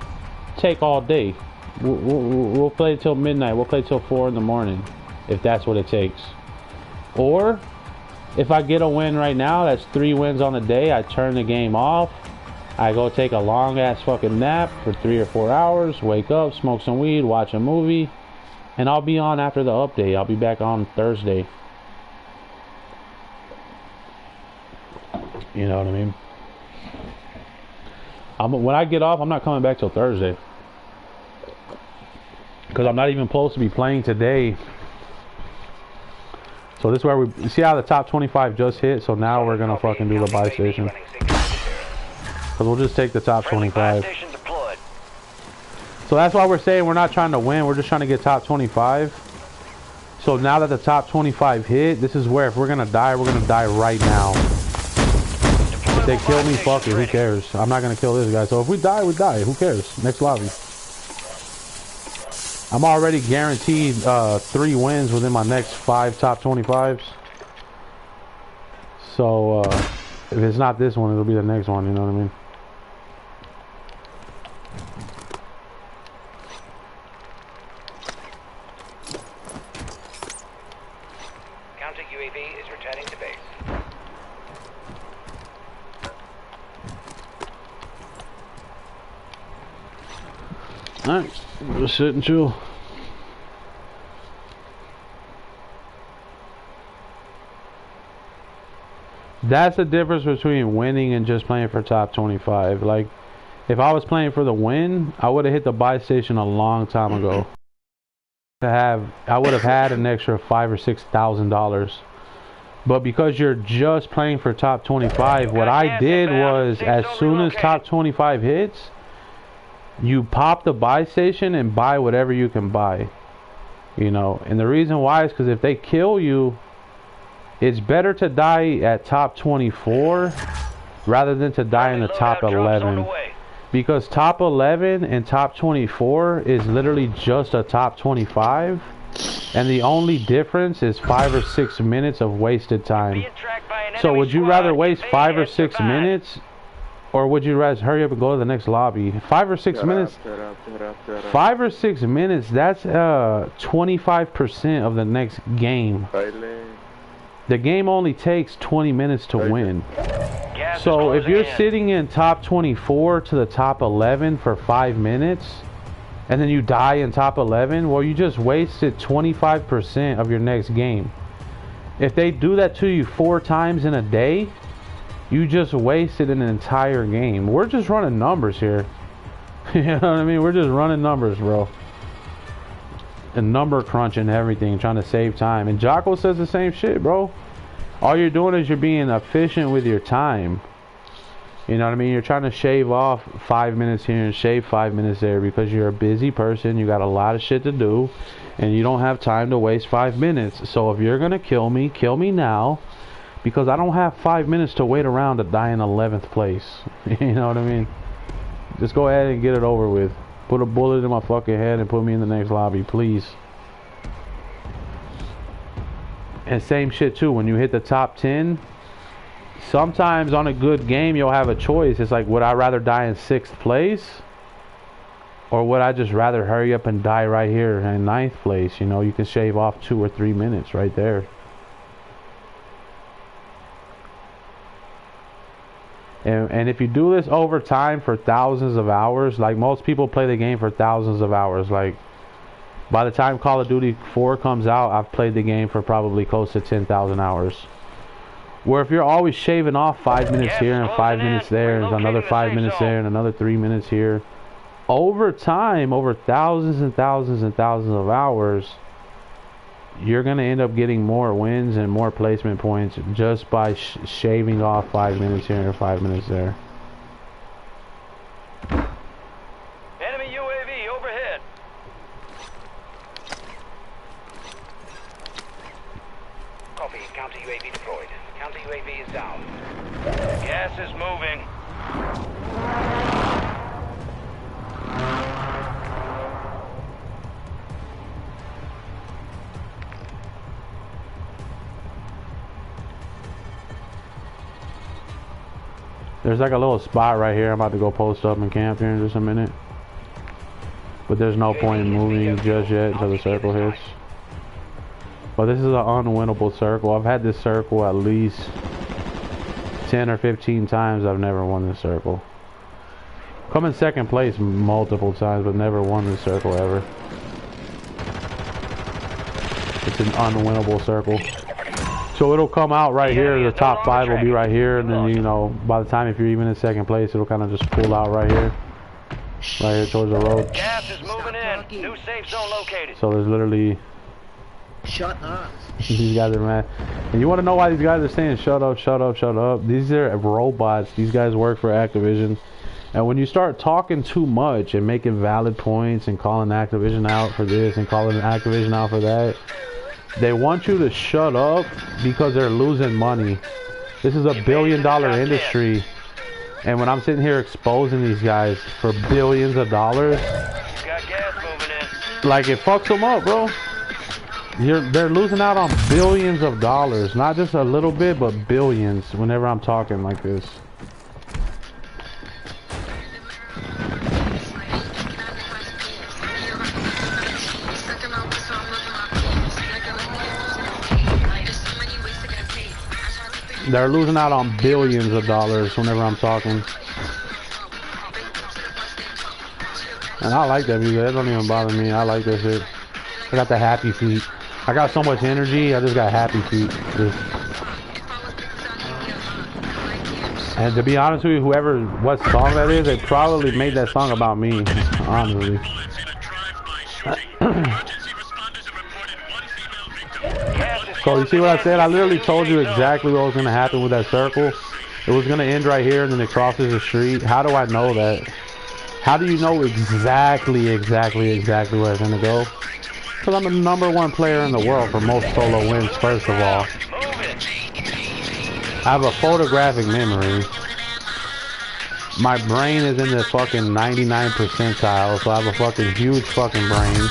take all day. We'll play till midnight. We'll play till 4 in the morning, if that's what it takes. Or if I get a win right now, that's 3 wins on the day. I turn the game off. I go take a long ass fucking nap for 3 or 4 hours. Wake up, smoke some weed, watch a movie, and I'll be on after the update. I'll be back on Thursday. You know what I mean? When I get off, I'm not coming back till Thursday. Because I'm not even supposed to be playing today. So this is where we... See how the top 25 just hit? So now we're going to fucking do the buy station. Because we'll just take the top 25. So that's why we're saying we're not trying to win. We're just trying to get top 25. So now that the top 25 hit, this is where if we're going to die, we're going to die right now. If they kill me, fuck it, who cares? I'm not gonna kill this guy. So if we die, we die. Who cares? Next lobby. I'm already guaranteed 3 wins within my next 5 top 25s. So if it's not this one, it'll be the next one. You know what I mean? Counter UAV is returning to base. Alright, just sit and chill. That's the difference between winning and just playing for top 25. Like, if I was playing for the win, I would have hit the buy station a long time ago. I would have had an extra $5,000 or $6,000. But because you're just playing for top 25, what I did was, as soon as top 25 hits, you pop the buy station and buy whatever you can buy. You know, and the reason why is because if they kill you, it's better to die at top 24 rather than to die in the top 11. Because top 11 and top 24 is literally just a top 25. And the only difference is 5 or 6 minutes of wasted time. So would you rather waste 5 or 6 minutes, or would you rather hurry up and go to the next lobby? 5 or 6 minutes. 5 or 6 minutes. That's 25% of the next game. The game only takes 20 minutes to win. So if you're sitting in top 24 to the top 11 for 5 minutes, and then you die in top 11, well, you just wasted 25% of your next game. If they do that to you 4 times in a day, you just wasted an entire game. We're just running numbers here. You know what I mean? We're just running numbers, bro. And number crunching everything, trying to save time. And Jocko says the same shit, bro. All you're doing is you're being efficient with your time. You know what I mean? You're trying to shave off 5 minutes here and shave 5 minutes there because you're a busy person. You got a lot of shit to do, and you don't have time to waste 5 minutes. So if you're gonna kill me now, because I don't have 5 minutes to wait around to die in 11th place. You know what I mean? Just go ahead and get it over with. Put a bullet in my fucking head and put me in the next lobby, please. And same shit too, when you hit the top 10, sometimes on a good game you'll have a choice. It's like, would I rather die in 6th place, or would I just rather hurry up and die right here in 9th place? You know, you can shave off 2 or 3 minutes right there. And if you do this over time for thousands of hours, like most people play the game for thousands of hours. Like by the time Call of Duty 4 comes out, I've played the game for probably close to 10,000 hours. Where if you're always shaving off 5 minutes here and 5 minutes there and another 5 minutes there and another 3 minutes here, over time, over thousands and thousands and thousands of hours, you're gonna end up getting more wins and more placement points just by shaving off 5 minutes here and 5 minutes there. Enemy UAV overhead. Copy. Counter UAV deployed. Counter UAV is down. Gas is moving. There's like a little spot right here. I'm about to go post up and camp here in just a minute. But there's no point in moving just yet until the circle hits. But this is an unwinnable circle. I've had this circle at least 10 or 15 times. I've never won this circle. Come in second place multiple times, but never won this circle ever. It's an unwinnable circle. So it'll come out right here. The top 5 will be right here, and then, you know, by the time if you're even in second place, it'll kind of just pull out right here towards the road. Gas is moving in. New safe zone located. So there's literally. Shut up. These guys are mad. And you want to know why these guys are saying shut up, shut up, shut up? These are robots. These guys work for Activision. And when you start talking too much and making valid points and calling Activision out for this and calling Activision out for that, they want you to shut up because they're losing money. This is a billion-dollar industry. And when I'm sitting here exposing these guys for billions of dollars, Got gas moving in. like, it fucks them up, bro. They're losing out on billions of dollars. Not just a little bit, but billions whenever I'm talking like this. They're losing out on billions of dollars whenever I'm talking. And I like that music. That don't even bother me. I like that shit. I got the happy feet. I got so much energy, I just got happy feet. And to be honest with you, what song that is, they probably made that song about me, honestly. So you see what I said? I literally told you exactly what was going to happen with that circle. It was going to end right here and then it crosses the street. How do I know that? How do you know exactly where it's going to go? Because I'm the #1 player in the world for most solo wins, first of all. I have a photographic memory. My brain is in the fucking 99th percentile, so I have a fucking huge fucking brain.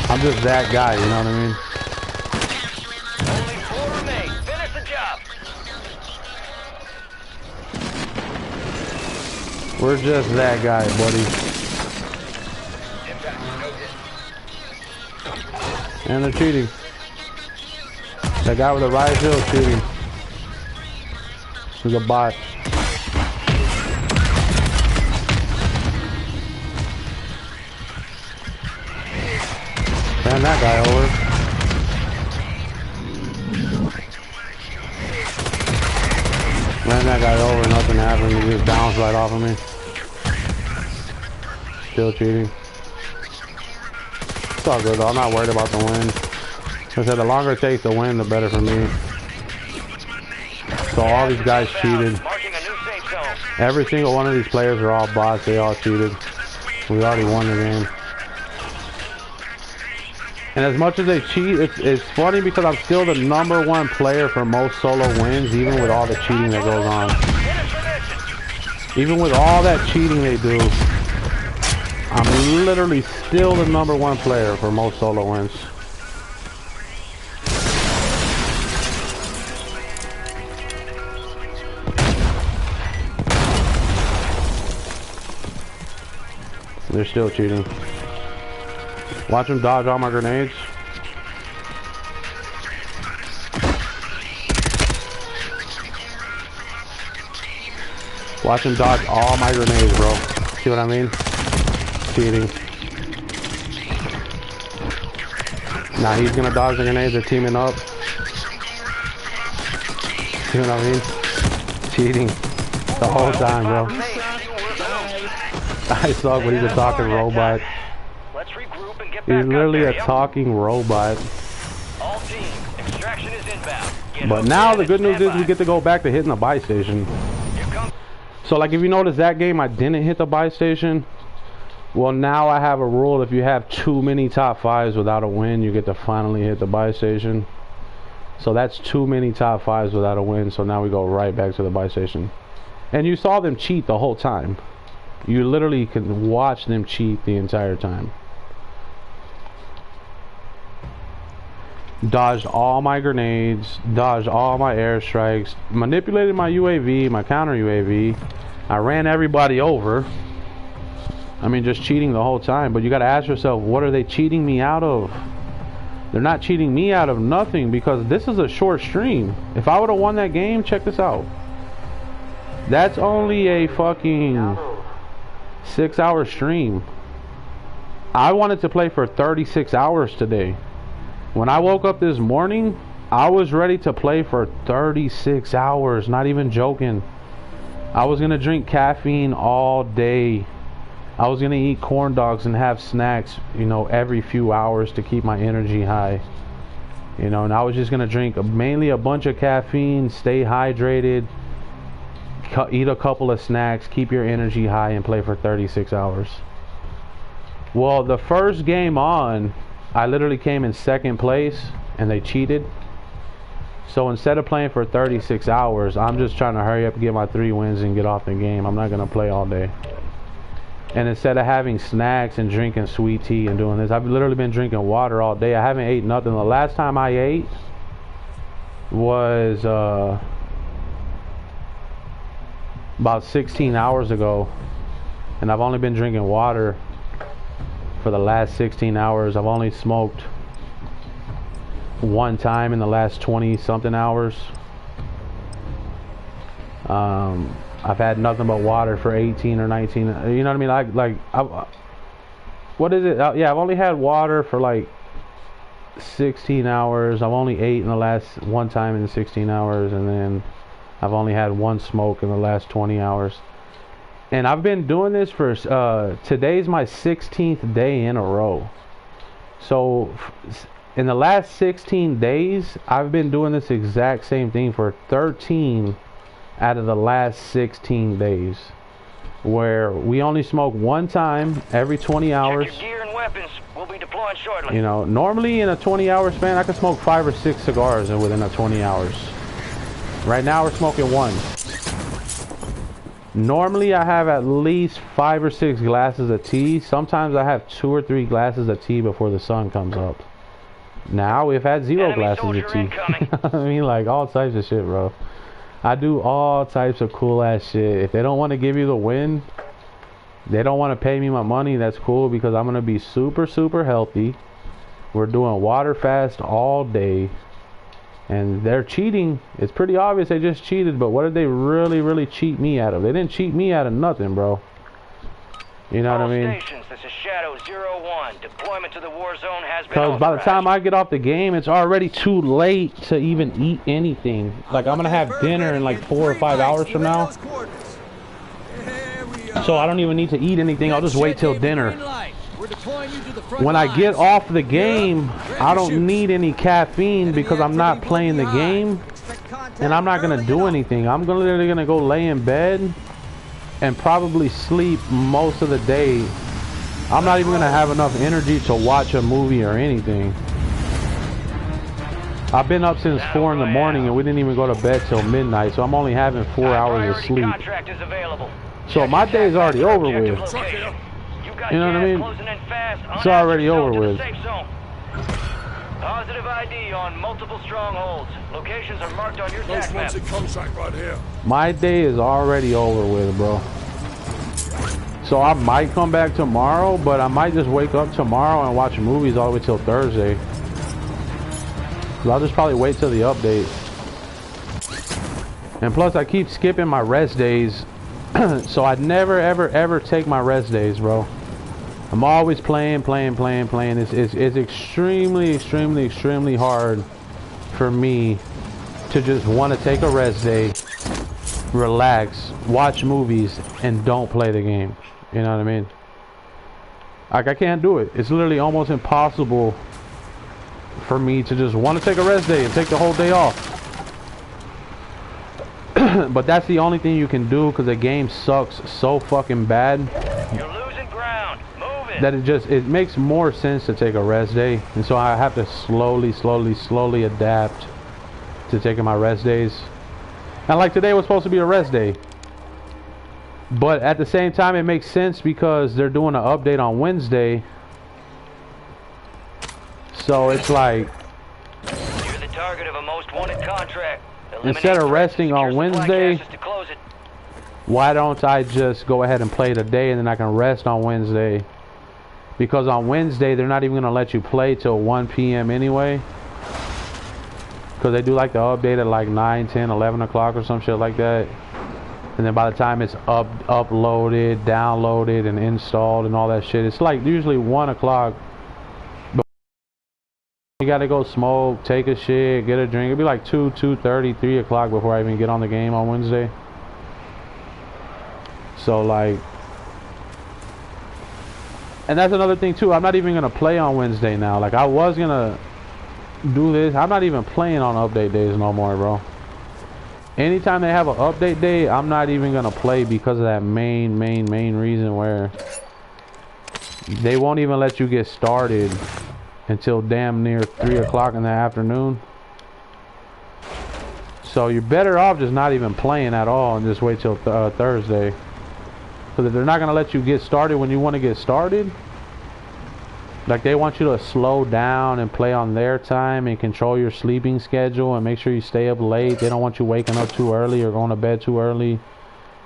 I'm just that guy, you know what I mean? Only 4 remain. Finish the job. We're just that guy, buddy. And they're cheating. That guy with the riot shield is cheating. He's a bot. Ran that guy over. Ran that guy over, nothing happened. He just bounced right off of me. Still cheating. It's all good though, I'm not worried about the win. Like I said, the longer it takes to win, the better for me. So all these guys cheated. Every single one of these players are all bots, they all cheated. We already won the game. And as much as they cheat, it's funny because I'm still the #1 player for most solo wins, even with all the cheating that goes on. Even with all that cheating they do, I'm literally still the #1 player for most solo wins. They're still cheating. Watch them dodge all my grenades. Watch him dodge all my grenades, bro. See what I mean? Cheating. Now he's gonna dodge the grenades. They're teaming up. See what I mean? Cheating. The whole time, bro. I suck, but he's a talking robot. Let's regroup and get He's literally a talking robot. All teams, extraction is inbound. But now the good news is we get to go back to hitting the buy station. So like if you notice that game I didn't hit the buy station. Well, now I have a rule: if you have too many top 5s without a win, you get to finally hit the buy station. So that's too many top 5s without a win. So now we go right back to the buy station. And you saw them cheat the whole time. You literally can watch them cheat the entire time. Dodged all my grenades, dodged all my airstrikes, manipulated my UAV, my counter UAV. I ran everybody over. I mean, just cheating the whole time. But you gotta ask yourself, what are they cheating me out of? They're not cheating me out of nothing, because this is a short stream. If I would have won that game, check this out. That's only a fucking 6-hour stream. I wanted to play for 36 hours today. When I woke up this morning, I was ready to play for 36 hours, not even joking. I was gonna drink caffeine all day. I was gonna eat corn dogs and have snacks, you know, every few hours to keep my energy high. You know, and I was just gonna drink mainly a bunch of caffeine, stay hydrated, eat a couple of snacks, keep your energy high, and play for 36 hours. Well, the first game on, I literally came in 2nd place and they cheated. So instead of playing for 36 hours, I'm just trying to hurry up and get my 3 wins and get off the game. I'm not gonna play all day. And instead of having snacks and drinking sweet tea and doing this, I've literally been drinking water all day. I haven't ate nothing. The last time I ate was about 16 hours ago, and I've only been drinking water for the last 16 hours. I've only smoked 1 time in the last 20 something hours. I've had nothing but water for 18 or 19, you know what I mean? What is it? Yeah, I've only had water for like 16 hours. I've only ate in the last 1 time in 16 hours, and then I've only had 1 smoke in the last 20 hours. And I've been doing this for, today's my 16th day in a row. So in the last 16 days, I've been doing this exact same thing for 13 out of the last 16 days, where we only smoke 1 time every 20 hours. Check your gear and weapons. We'll be deploying shortly. You know, normally in a 20-hour span, I can smoke 5 or 6 cigars within a 20 hours. Right now, we're smoking 1. Normally, I have at least 5 or 6 glasses of tea. Sometimes I have 2 or 3 glasses of tea before the sun comes up. Now, we've had 0 glasses of tea. I mean, like, all types of shit, bro. I do all types of cool ass shit. If they don't want to give you the win, they don't want to pay me my money, that's cool, because I'm going to be super, super healthy. We're doing water fast all day. And they're cheating. It's pretty obvious they just cheated, but what did they really cheat me out of? They didn't cheat me out of nothing, bro. You know what I mean? Stations, this is Shadow 01. Deployment to the war zone has been Because by the time I get off the game, it's already too late to even eat anything. Like, I'm going to have dinner in like 4 or 5 hours from now. So I don't even need to eat anything. I'll just wait till dinner. When I get off the game, I don't need any caffeine because I'm not playing the game. And I'm not going to do anything. I'm literally going to go lay in bed and probably sleep most of the day. I'm not even gonna have enough energy to watch a movie or anything. I've been up since 4 in the morning and we didn't even go to bed till midnight, so I'm only having 4 hours of sleep. So my day is already over with. You know what I mean? It's already over with. Positive ID on multiple strongholds. Locations are marked on your Those tac ones map. in contact right here. My day is already over with, bro. So I might come back tomorrow, but I might just wake up tomorrow and watch movies all the way till Thursday. So I'll just probably wait till the update. And plus I keep skipping my rest days. So I never ever take my rest days, bro. I'm always playing. It's extremely hard for me to just want to take a rest day, relax, watch movies, and don't play the game. You know what I mean? Like, I can't do it. It's literally almost impossible for me to just want to take a rest day and take the whole day off. But that's the only thing you can do because the game sucks so fucking bad. You're losing ground. Move it. That it makes more sense to take a rest day. And so I have to slowly adapt to taking my rest days. And like today was supposed to be a rest day. But at the same time, it makes sense because they're doing an update on Wednesday. So it's like, you're the target of a most wanted contract. instead of resting on Wednesday, why don't I just go ahead and play today and then I can rest on Wednesday? Because on Wednesday, they're not even going to let you play till 1 p.m. anyway. Because they do like the update at like 9, 10, 11 o'clock or some shit like that. And then by the time it's uploaded, downloaded, and installed and all that shit, it's like usually 1 o'clock. You gotta go smoke, take a shit, get a drink. It'll be like 2, 2:30, 3 o'clock before I even get on the game on Wednesday. So like, and that's another thing too. I'm not even gonna play on Wednesday now. Like I was gonna do this. I'm not even playing on update days no more, bro. Anytime they have an update day, I'm not even gonna play because of that main reason where they won't even let you get started until damn near 3 o'clock in the afternoon. So you're better off just not even playing at all and just wait till Thursday. Because if they're not gonna let you get started when you want to get started, like they want you to slow down and play on their time and control your sleeping schedule and make sure you stay up late. They don't want you waking up too early or going to bed too early.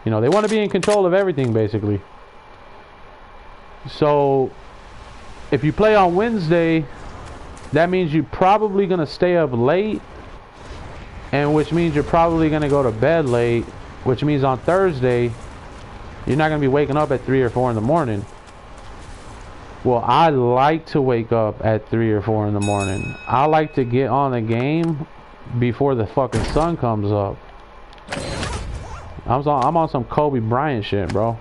You know, they want to be in control of everything basically. So if you play on Wednesday, that means you're probably gonna stay up late, and which means you're probably gonna go to bed late, which means on Thursday you're not gonna be waking up at 3 or 4 in the morning. Well, I like to wake up at 3 or 4 in the morning. I like to get on the game before the fucking sun comes up. I'm on some Kobe Bryant shit, bro.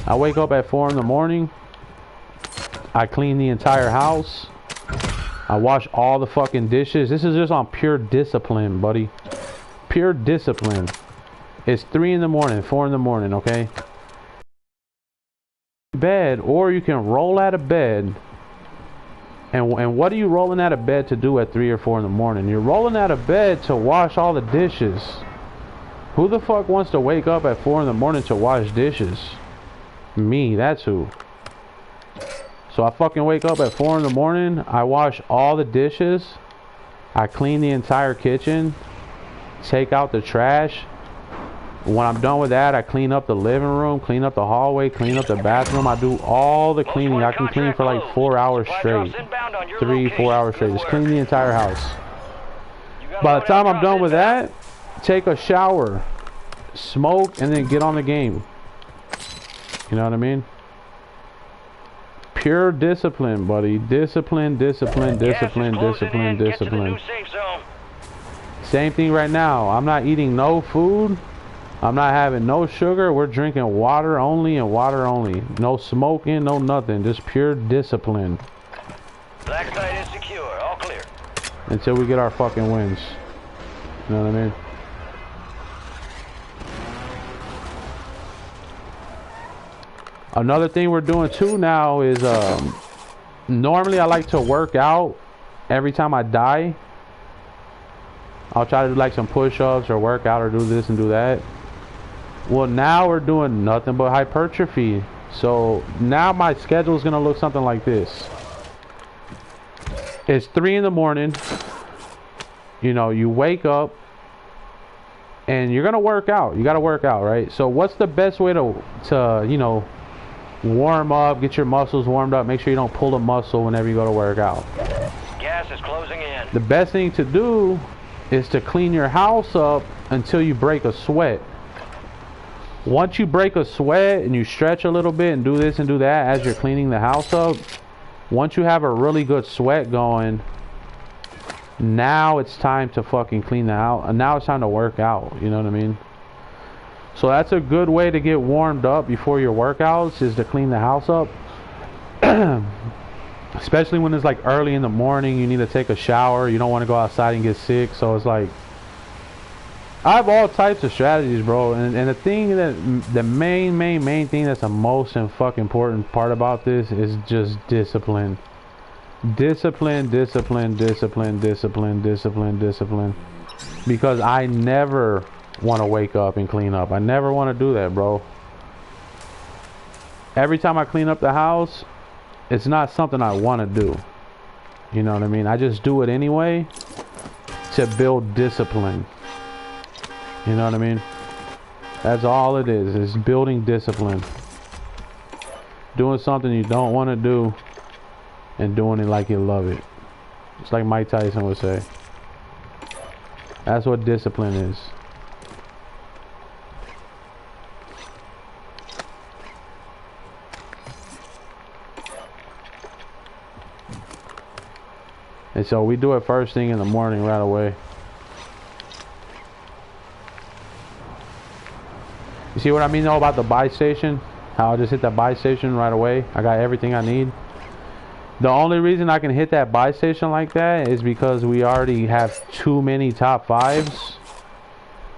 I wake up at 4 in the morning. I clean the entire house. I wash all the fucking dishes. This is just on pure discipline, buddy. Pure discipline. It's 3 in the morning, 4 in the morning, okay? Bed, or you can roll out of bed. And what are you rolling out of bed to do at 3 or 4 in the morning? You're rolling out of bed to wash all the dishes. Who the fuck wants to wake up at 4 in the morning to wash dishes? Me, that's who. So I fucking wake up at 4 in the morning, I wash all the dishes, I clean the entire kitchen, take out the trash. When I'm done with that, I clean up the living room, clean up the hallway, clean up the bathroom. I do all the cleaning. I can clean for like 4 hours straight. 3, 4 hours straight. Just clean the entire house. By the time I'm done with that, take a shower, smoke, and then get on the game. You know what I mean? Pure discipline, buddy. Discipline, discipline, discipline, discipline, discipline. Same thing right now. I'm not eating no food. I'm not having no sugar. We're drinking water only and water only. No smoking, no nothing. Just pure discipline. Black site is secure. All clear. Until we get our fucking wins. You know what I mean? Another thing we're doing too now is normally I like to work out every time I die. I'll try to do like some push-ups or work out or do this and do that. Well, now we're doing nothing but hypertrophy. So now my schedule is gonna look something like this. It's 3 in the morning. You know, you wake up and you're gonna work out. You gotta work out, right? So what's the best way to you know, warm up, get your muscles warmed up, make sure you don't pull a muscle whenever you go to work out? Gas is closing in. The best thing to do is to clean your house up until you break a sweat. Once you break a sweat and you stretch a little bit and do this and do that as you're cleaning the house up, once you have a really good sweat going, now it's time to fucking clean the house. And now it's time to work out, you know what I mean? So that's a good way to get warmed up before your workouts, is to clean the house up. Especially when it's like early in the morning, you need to take a shower, you don't want to go outside and get sick, so it's like I have all types of strategies, bro, and the thing that the main thing that's the most and fucking important part about this is just discipline. Discipline. Because I never want to wake up and clean up. I never want to do that, bro. Every time I clean up the house, it's not something I want to do. You know what I mean? I just do it anyway to build discipline. You know what I mean? That's all it is building discipline. Doing something you don't want to do and doing it like you love it. It's like Mike Tyson would say. That's what discipline is. And so we do it first thing in the morning right away. You see what I mean though about the buy station? How I just hit that buy station right away. I got everything I need. The only reason I can hit that buy station like that is because we already have too many top 5s.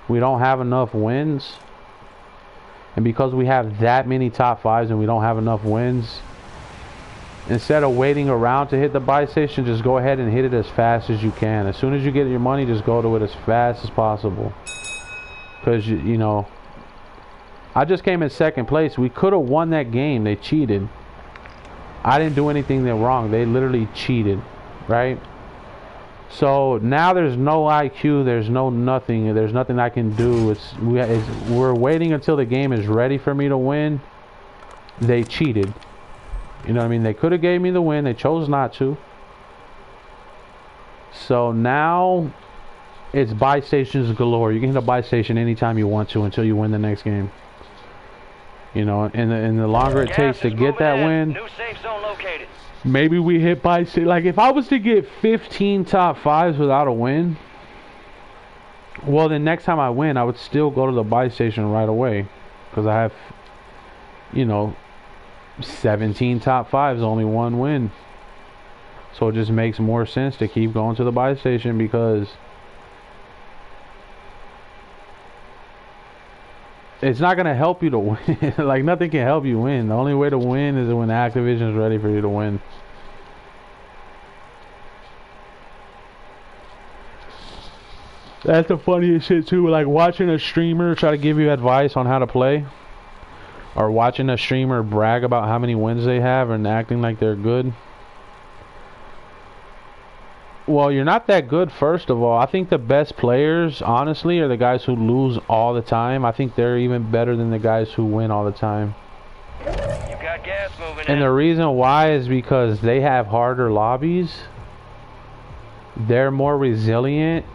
We don't have enough wins. And because we have that many top 5s and we don't have enough wins, instead of waiting around to hit the buy station, just go ahead and hit it as fast as you can. As soon as you get your money, just go to it as fast as possible. Because, you know, I just came in second place. We could have won that game. They cheated. I didn't do anything wrong. They literally cheated, right? So now there's no IQ. There's no nothing. There's nothing I can do. We're waiting until the game is ready for me to win. They cheated. You know what I mean? They could have gave me the win. They chose not to. So now it's buy stations galore. You can hit a buy station anytime you want to until you win the next game. You know, and the longer it takes to get that win, new safe zone located. Maybe we hit buy station. Like if I was to get 15 top 5s without a win, well then next time I win, I would still go to the buy station right away, because I have, you know, 17 top 5s, only one win. So it just makes more sense to keep going to the buy station, because it's not going to help you to win. Like nothing can help you win. The only way to win is when Activision is ready for you to win. That's the funniest shit too. Like watching a streamer try to give you advice on how to play, or watching a streamer brag about how many wins they have and acting like they're good. Well, you're not that good, first of all. I think the best players, honestly, are the guys who lose all the time. I think they're even better than the guys who win all the time. You got gas moving in. And the reason why is because they have harder lobbies. They're more resilient.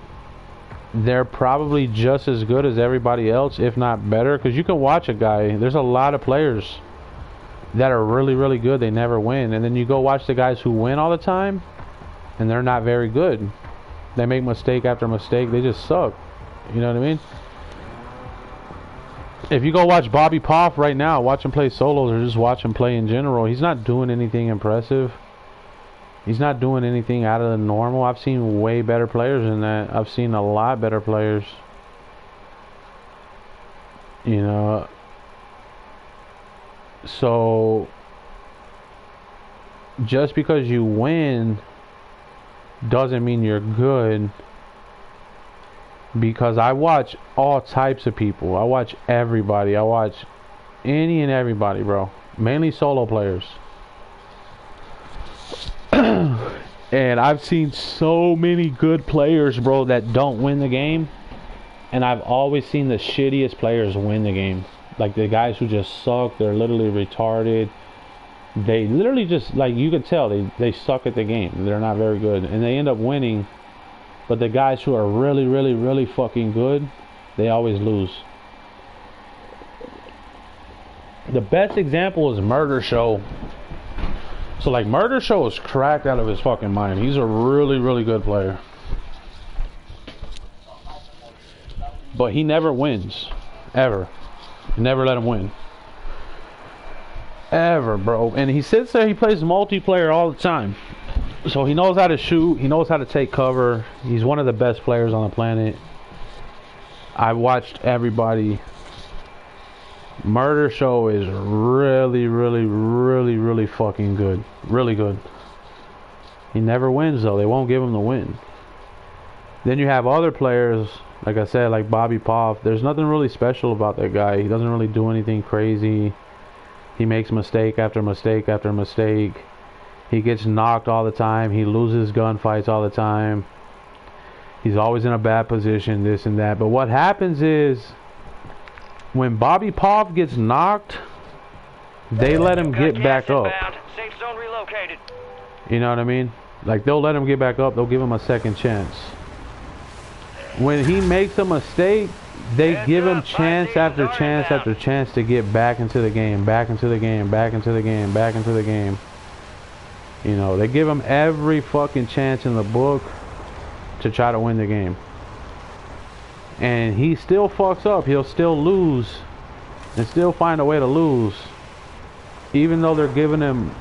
They're probably just as good as everybody else, if not better. Because you can watch a guy. There's a lot of players that are really, really good. They never win. And then you go watch the guys who win all the time, and they're not very good. They make mistake after mistake. They just suck. You know what I mean? If you go watch Bobby Poff right now, watch him play solos, or just watch him play in general, he's not doing anything impressive. He's not doing anything out of the normal. I've seen way better players than that. I've seen a lot better players. You know. So just because you win doesn't mean you're good, because I watch all types of people. I watch everybody. I watch any and everybody, bro. Mainly solo players. And I've seen so many good players, bro, that don't win the game, and I've always seen the shittiest players win the game. Like the guys who just suck. They're literally retarded. They literally just, like, you can tell they suck at the game. They're not very good, and they end up winning. But the guys who are really, really, really fucking good, they always lose. The best example is Murder Show. So like Murder Show is cracked out of his fucking mind. He's a really, really good player, but he never wins, ever. You never let him win. Ever, bro. And he sits there, he plays multiplayer all the time. So he knows how to shoot, he knows how to take cover. He's one of the best players on the planet. I watched everybody. Murder Show is really fucking good. Really good. He never wins though. They won't give him the win. Then you have other players, like I said, like Bobby Poff. There's nothing really special about that guy. He doesn't really do anything crazy. He makes mistake after mistake after mistake. He gets knocked all the time. He loses gunfights all the time. He's always in a bad position, this and that. But what happens is, when Bobby Poff gets knocked, they let him get back up. Safe zone relocated. You know what I mean? Like, they'll let him get back up. They'll give him a second chance. When he makes a mistake, they give him chance after chance after chance to get back into the game, back into the game, back into the game, back into the game. You know, they give him every fucking chance in the book to try to win the game. And he still fucks up. He'll still lose and still find a way to lose, even though they're giving him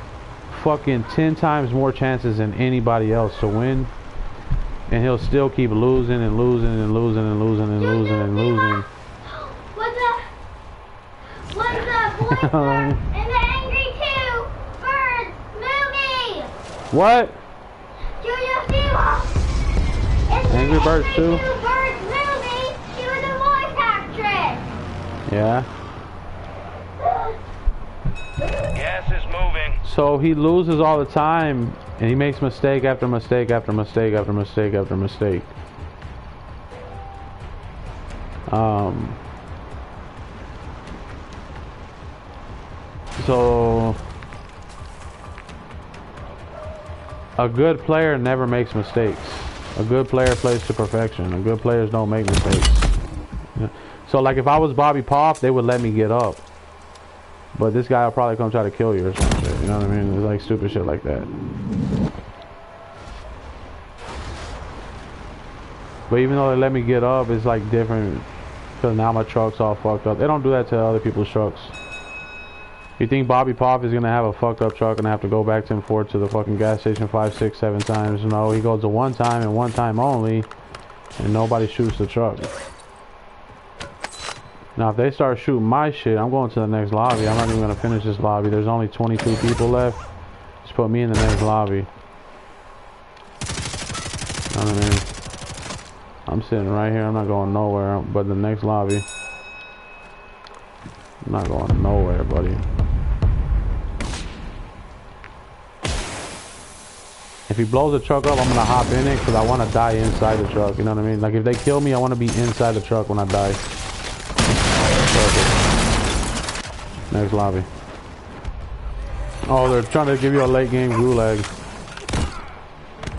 fucking 10 times more chances than anybody else to win. And he'll still keep losing and losing and losing and losing and losing and losing. What's up? In the Angry 2 Birds movie! What? Angry Birds 2? Birds movie, she was a voice actress! Yeah. Gas is moving. So he loses all the time, and he makes mistake after mistake after mistake after mistake after mistake. So a good player never makes mistakes. A good player plays to perfection. A good players don't make mistakes. So like if I was Bobby Poff, they would let me get up. But this guy will probably come try to kill you or some shit. You know what I mean? It's like stupid shit like that. But even though they let me get up, it's like different. Because now my truck's all fucked up. They don't do that to other people's trucks. You think Bobby Poff is going to have a fucked up truck and have to go back to and forth to the fucking gas station 5, 6, 7 times? No, he goes to one time and one time only. And nobody shoots the truck. Now, if they start shooting my shit, I'm going to the next lobby. I'm not even going to finish this lobby. There's only 22 people left. Just put me in the next lobby. You know what I mean? I'm sitting right here. I'm not going nowhere but the next lobby. I'm not going nowhere, buddy. If he blows the truck up, I'm going to hop in it because I want to die inside the truck. You know what I mean? Like, if they kill me, I want to be inside the truck when I die. Next lobby. Oh, they're trying to give you a late game gulag.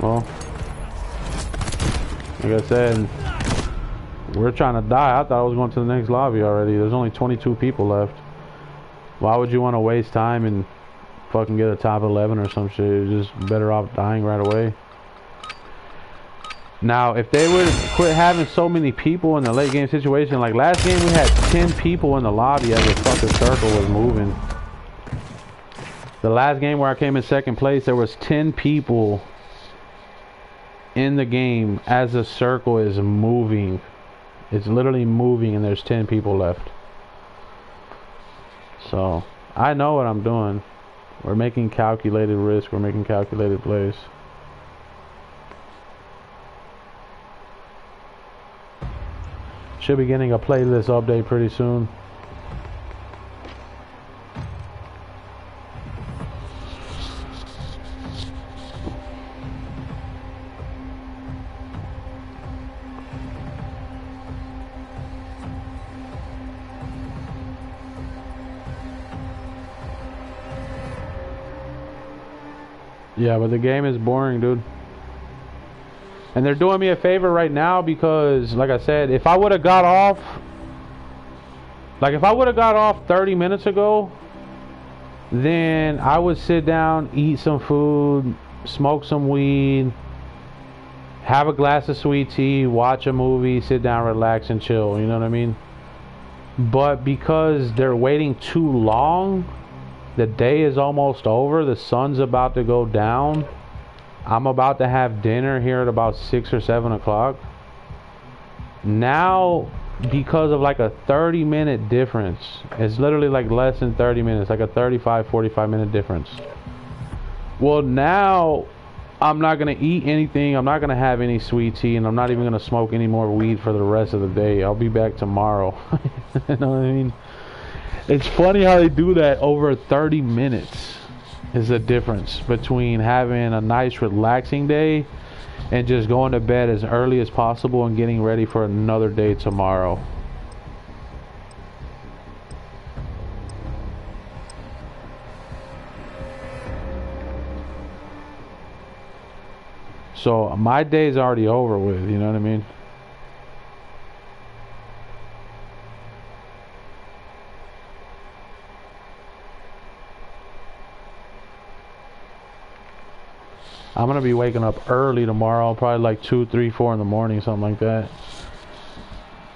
Well, like I said, we're trying to die. I thought I was going to the next lobby already. There's only 22 people left. Why would you want to waste time and fucking get a top 11 or some shit? You're just better off dying right away. Now, if they would quit having so many people in the late game situation, like last game we had 10 people in the lobby as the fucking circle was moving. The last game where I came in second place, there was 10 people in the game as the circle is moving. It's literally moving and there's 10 people left. So, I know what I'm doing. We're making calculated risk. We're making calculated plays. Should be getting a playlist update pretty soon. Yeah, but the game is boring, dude. And they're doing me a favor right now because, like I said, if I would have got off, like if I would have got off 30 minutes ago, then I would sit down, eat some food, smoke some weed, have a glass of sweet tea, watch a movie, sit down, relax, and chill. You know what I mean? But because they're waiting too long, The day is almost over. The sun's about to go down. I'm about to have dinner here at about 6 or 7 o'clock. Now, because of like a 30-minute difference, it's literally like less than 30 minutes, like a 45 minute difference. Well, now I'm not gonna eat anything. I'm not gonna have any sweet tea, and I'm not even gonna smoke any more weed for the rest of the day. I'll be back tomorrow. You know what I mean? It's funny how they do that. Over 30 minutes is the difference between having a nice relaxing day and just going to bed as early as possible and getting ready for another day tomorrow. So my day's already over with, you know what I mean? I'm gonna be waking up early tomorrow, probably like 2, 3, 4 in the morning, something like that.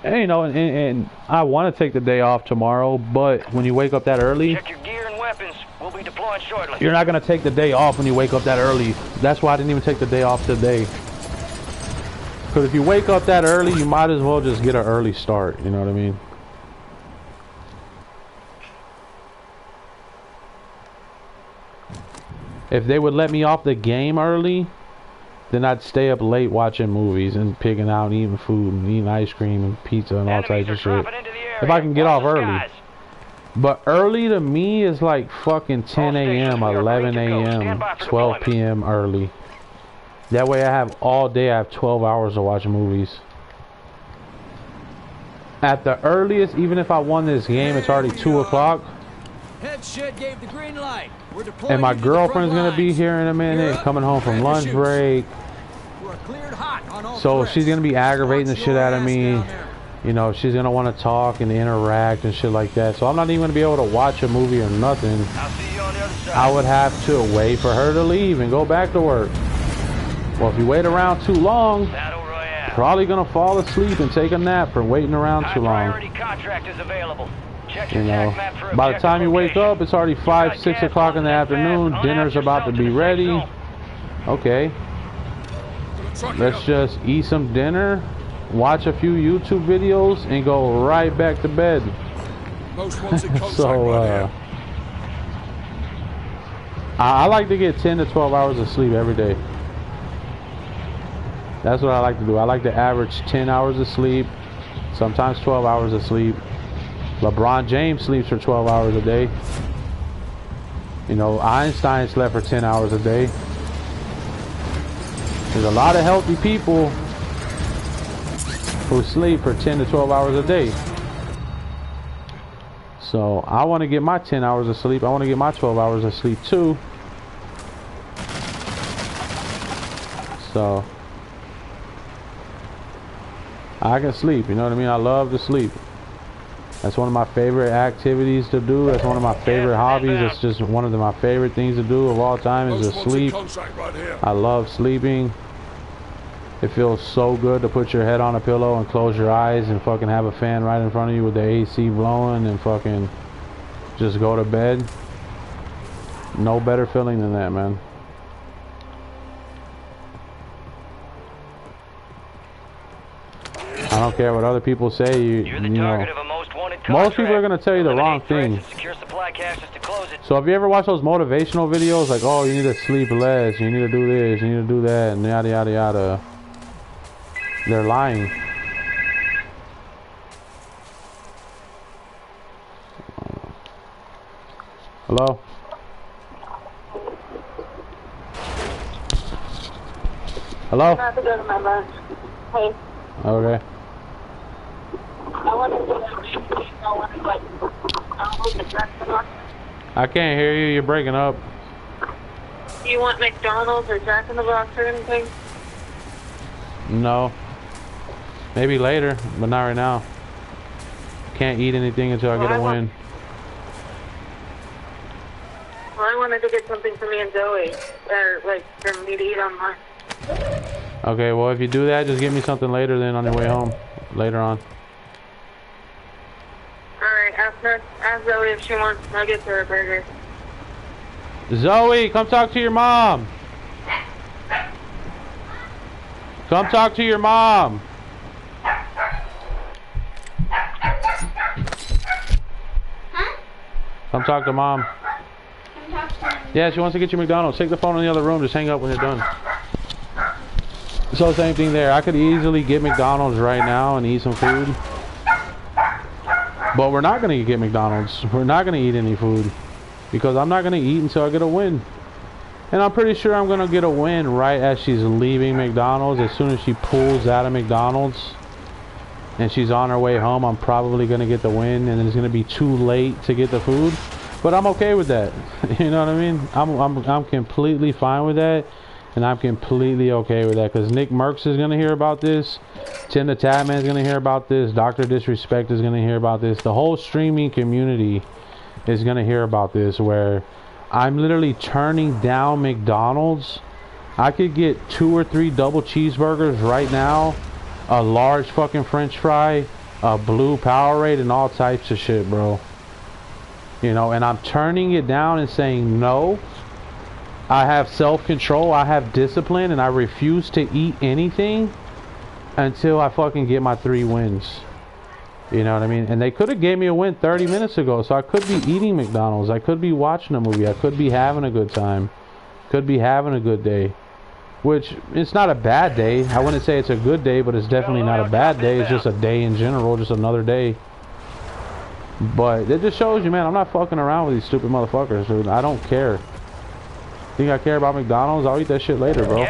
And you know, and I want to take the day off tomorrow, but when you wake up that early, check your gear and weapons. We'll be deploying shortly. You're not gonna take the day off when you wake up that early. That's why I didn't even take the day off today. Because if you wake up that early, you might as well just get an early start. You know what I mean? If they would let me off the game early, then I'd stay up late watching movies and picking out and eating food and eating ice cream and pizza and all types of shit. If I can get off early. But early to me is like fucking 10 a.m., 11 a.m., 12 p.m. early. That way I have all day, I have 12 hours to watch movies. At the earliest, even if I won this game, it's already 2 o'clock. Head shed gave the green light. We're deploying. And my girlfriend's gonna be here in a minute, coming home from lunch break. So she's gonna be aggravating the shit out of me. You know, she's gonna want to talk and interact and shit like that. So I'm not even gonna be able to watch a movie or nothing. I would have to wait for her to leave and go back to work. Well, if you wait around too long, probably gonna fall asleep and take a nap for waiting around too long. You know, by the time you wake up, it's already 5, 6 o'clock in the afternoon. Dinner's about to be ready. Okay, let's just eat some dinner, watch a few YouTube videos, and go right back to bed. So, I like to get 10 to 12 hours of sleep every day. That's what I like to do. I like to average 10 hours of sleep, sometimes 12 hours of sleep. LeBron James sleeps for 12 hours a day. You know, Einstein slept for 10 hours a day. There's a lot of healthy people who sleep for 10 to 12 hours a day. So I want to get my 10 hours of sleep. I want to get my 12 hours of sleep too. So I can sleep, you know what I mean? I love to sleep. That's one of my favorite activities to do. That's one of my favorite hobbies. It's just one of my favorite things to do of all time is to sleep. I love sleeping. It feels so good to put your head on a pillow and close your eyes and fucking have a fan right in front of you with the AC blowing and fucking just go to bed. No better feeling than that, man. I don't care what other people say. You know, most people are gonna tell you the wrong thing. So if you ever watch those motivational videos, like, oh, you need to sleep less, you need to do this, you need to do that, and yada yada yada, they're lying. Hello? Hello? I have to go to my lunch. Hey. Okay. I want to do that. I can't hear you. You're breaking up. Do you want McDonald's or Jack in the Box or anything? No. Maybe later, but not right now. Can't eat anything until I get a win. Well, I wanted to get something for me and Zoe, or like for me to eat on lunch. Okay, well if you do that, just give me something later then on your way home. Later on. Alright, ask Zoe if she wants nuggets or a burger. Zoe, come talk to your mom. Come talk to your mom. Huh? Come talk to mom. Come talk to me. Yeah, she wants to get you McDonald's. Take the phone in the other room. Just hang up when you're done. So same thing there. I could easily get McDonald's right now and eat some food. But we're not going to get McDonald's. We're not going to eat any food. Because I'm not going to eat until I get a win. And I'm pretty sure I'm going to get a win right as she's leaving McDonald's. As soon as she pulls out of McDonald's and she's on her way home, I'm probably going to get the win. And it's going to be too late to get the food. But I'm okay with that. You know what I mean? I'm completely fine with that. And I'm completely okay with that. Because Nick Merckx is going to hear about this. Tim the Tatman is going to hear about this. Dr. Disrespect is going to hear about this. The whole streaming community is going to hear about this. Where I'm literally turning down McDonald's. I could get 2 or 3 double cheeseburgers right now. A large fucking french fry. A blue Powerade and all types of shit, bro. You know, and I'm turning it down and saying no. I have self-control, I have discipline, and I refuse to eat anything until I fucking get my 3 wins. You know what I mean? And they could have gave me a win 30 minutes ago, so I could be eating McDonald's. I could be watching a movie. I could be having a good time. Could be having a good day. Which, it's not a bad day. I wouldn't say it's a good day, but it's definitely not a bad day. It's just a day in general, just another day. But it just shows you, man, I'm not fucking around with these stupid motherfuckers, dude. I don't care. Think I care about McDonald's? I'll eat that shit later, bro.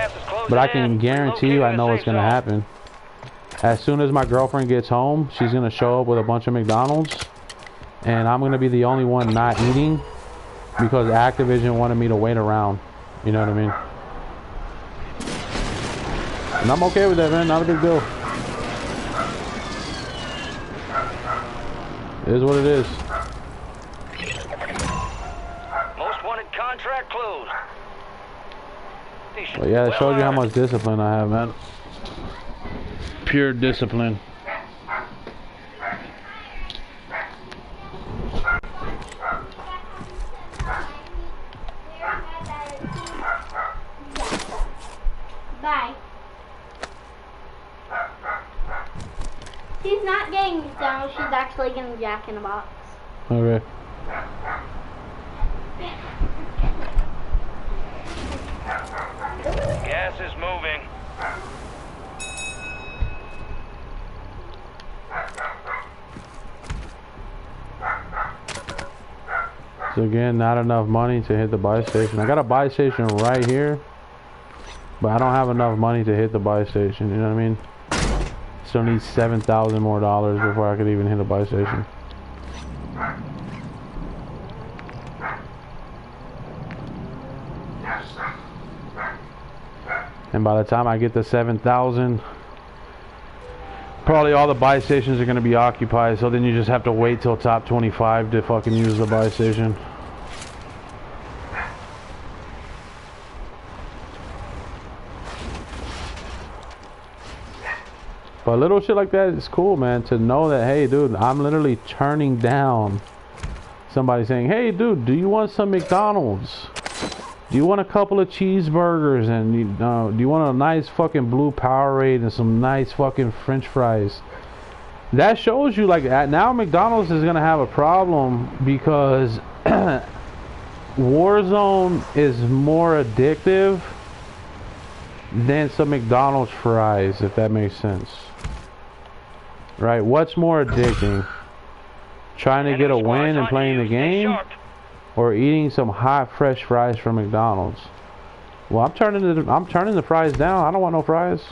But I can guarantee you I know what's gonna happen. As soon as my girlfriend gets home, she's gonna show up with a bunch of McDonald's. And I'm gonna be the only one not eating because Activision wanted me to wait around. You know what I mean? And I'm okay with that, man. Not a big deal. It is what it is. Most wanted contract closed. But yeah, it shows you how much discipline I have, man. Pure discipline. Bye. She's not getting McDonald's, she's actually getting Jack in the Box. Okay. Gas is moving. So again, not enough money to hit the buy station. I got a buy station right here, but I don't have enough money to hit the buy station. You know what I mean? Still need $7,000 more before I could even hit a buy station. And by the time I get the 7,000, probably all the buy stations are going to be occupied. So then you just have to wait till top 25 to fucking use the buy station. But little shit like that is cool, man. To know that, hey, dude, I'm literally turning down somebody saying, hey, dude, do you want some McDonald's? Do you want a couple of cheeseburgers? And do you want a nice fucking blue Powerade and some nice fucking French fries? That shows you, like, now McDonald's is gonna have a problem because Warzone is more addictive than some McDonald's fries, if that makes sense. Right? What's more addicting? Trying to get a win and playing the game, or eating some hot fresh fries from McDonald's? Well, I'm turning the fries down. I don't want no fries.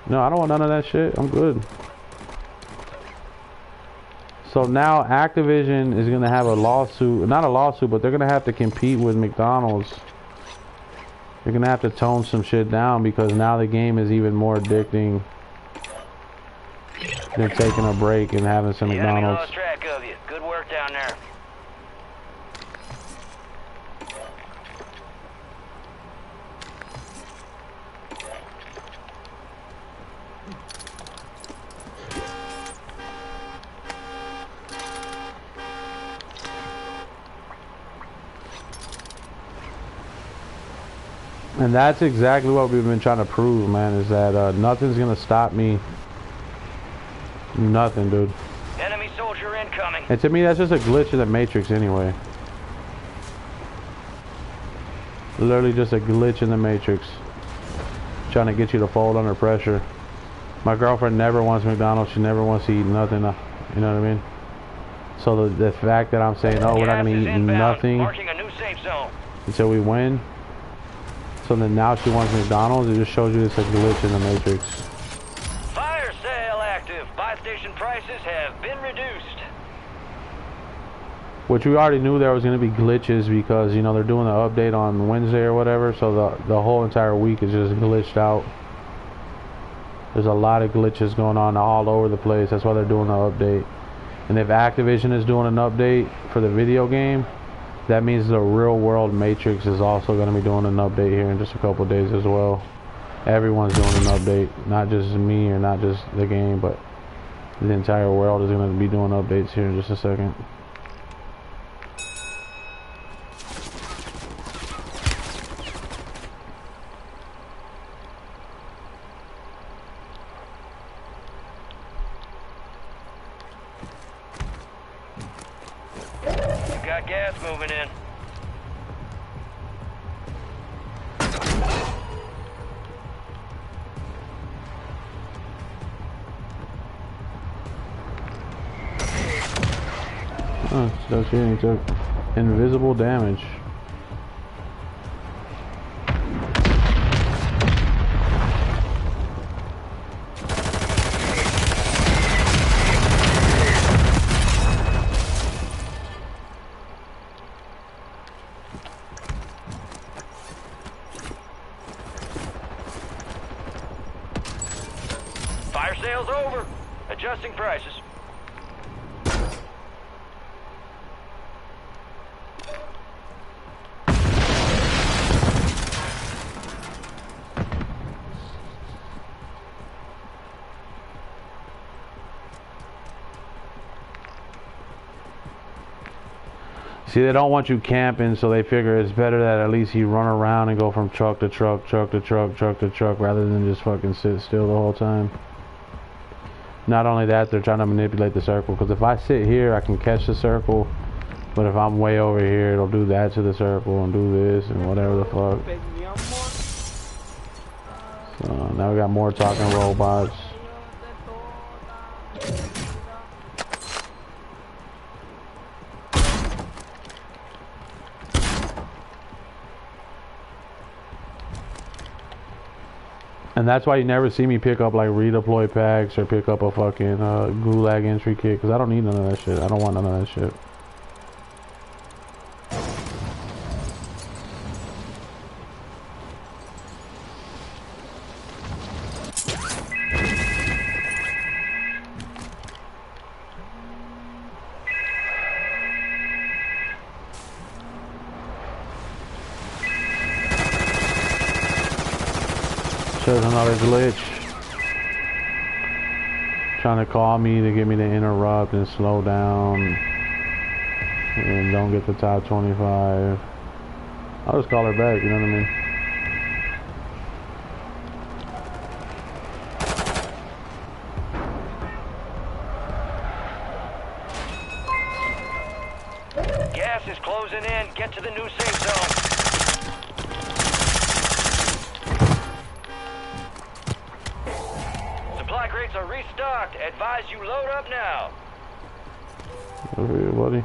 No, I don't want none of that shit. I'm good. So now Activision is gonna have a lawsuit, not a lawsuit, but they're gonna have to compete with McDonald's. They're gonna have to tone some shit down because now the game is even more addicting than taking a break and having some McDonald's. Lost track of you. Good work down there. And that's exactly what we've been trying to prove, man, is that nothing's gonna stop me. Nothing, dude. Enemy soldier incoming. And to me, that's just a glitch in the Matrix anyway. Literally just a glitch in the Matrix. Trying to get you to fold under pressure. My girlfriend never wants McDonald's. She never wants to eat nothing. You know what I mean? So the fact that I'm saying, oh, we're not going to eat nothing Marking a new safe zone until we win. So then now she wants McDonald's. It just shows you it's a glitch in the Matrix. Fire sale active. Buy station prices have been reduced. Which we already knew there was going to be glitches because, you know, they're doing the update on Wednesday or whatever. So the whole entire week is just glitched out. There's a lot of glitches going on all over the place. That's why they're doing the update. And if Activision is doing an update for the video game, that means the real world Matrix is also going to be doing an update here in just a couple of days as well. Everyone's doing an update. Not just me or not just the game, but the entire world is going to be doing updates here in just a second. Got gas moving in. Oh, so she took invisible damage. Fire sale's over. Adjusting prices. See, they don't want you camping, so they figure it's better that at least you run around and go from truck to truck, truck to truck, truck to truck, rather than just fucking sit still the whole time. Not only that, they're trying to manipulate the circle, because if I sit here, I can catch the circle, but if I'm way over here, it'll do that to the circle and do this and whatever the fuck. So now we got more talking robots. And that's why you never see me pick up like redeploy packs or pick up a fucking gulag entry kit, because I don't need none of that shit. I don't want none of that shit. There's another glitch. Trying to call me to get me to interrupt and slow down. And don't get the top 25. I'll just call her back, you know what I mean? Gas is closing in. Get to the new safe zone. Supply crates are restocked. Advise you load up now. Over here, buddy.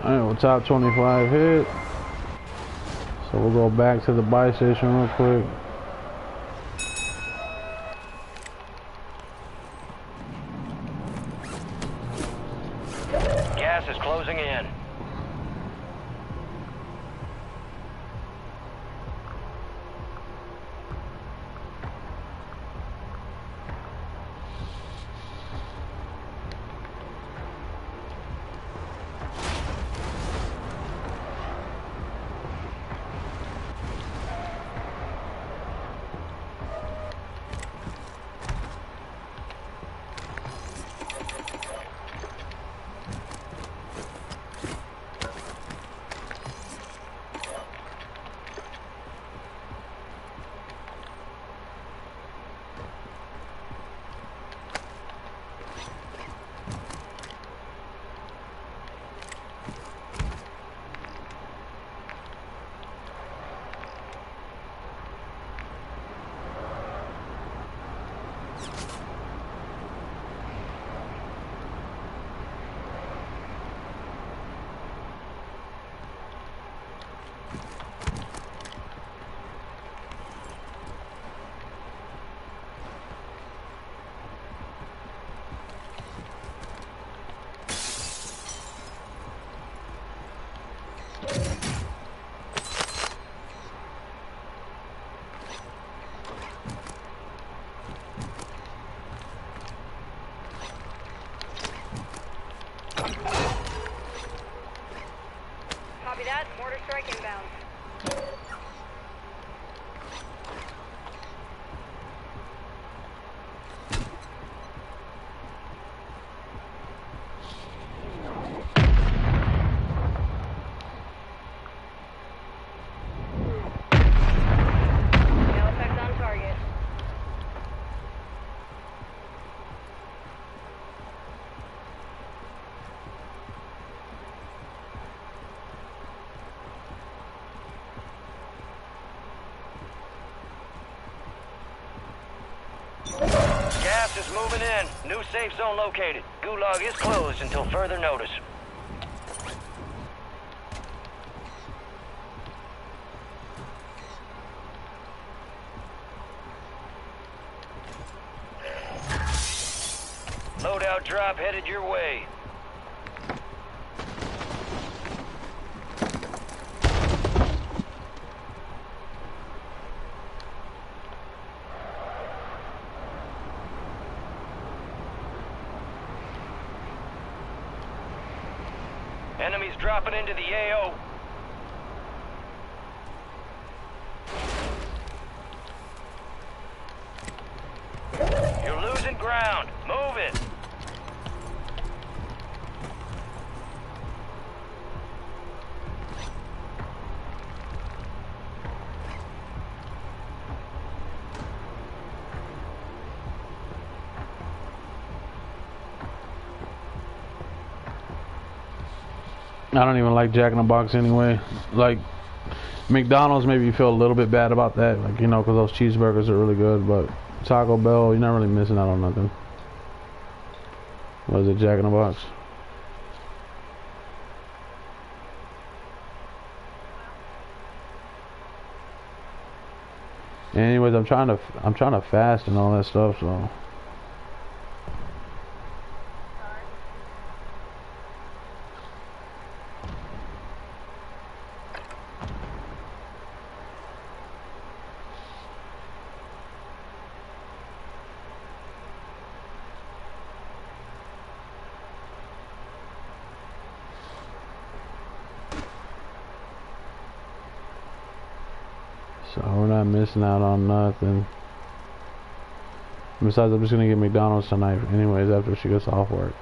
Alright, well, top 25 hit. So we'll go back to the buy station real quick. Gas is closing in. Copy that. Mortar strike inbound. No effect on target. Gas is moving in. New safe zone located. Gulag is closed until further notice. Loadout drop headed your way. Enemies dropping into the AO. You're losing ground. Move it. I don't even like Jack in the Box anyway. Like, McDonald's made me feel a little bit bad about that. Like, you know, because those cheeseburgers are really good. But Taco Bell, you're not really missing out on nothing. What is it, Jack in the Box? Anyways, I'm trying to fast and all that stuff, so. So we're not missing out on nothing. Besides, I'm just gonna get McDonald's tonight anyways after she gets off work.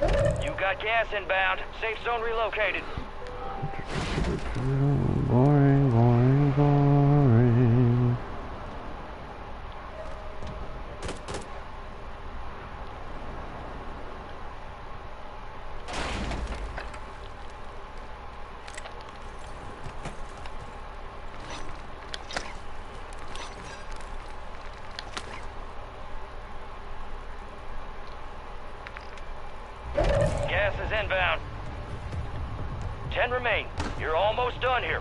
You got gas inbound. Safe zone relocated. Boring, boring, boring. Gas is inbound. 10 remain. You're almost done here.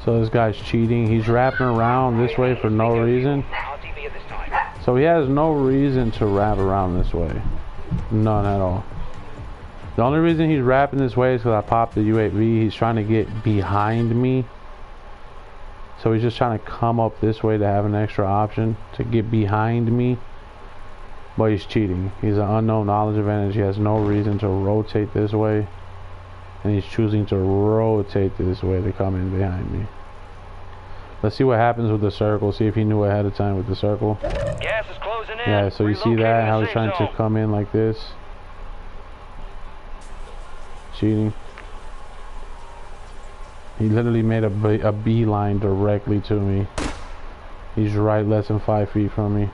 So this guy's cheating. He's wrapping around this way for no reason. So he has no reason to wrap around this way. None at all. The only reason he's wrapping this way is because I popped the UAV. He's trying to get behind me. So he's just trying to come up this way to have an extra option to get behind me. But he's cheating. He's an unknown knowledge advantage. He has no reason to rotate this way. And he's choosing to rotate this way to come in behind me. Let's see what happens with the circle. See if he knew ahead of time with the circle. Gas is closing in. Yeah, so you see that? How he's trying zone. to come in like this. Cheating. He literally made a beeline directly to me. He's right less than 5 feet from me.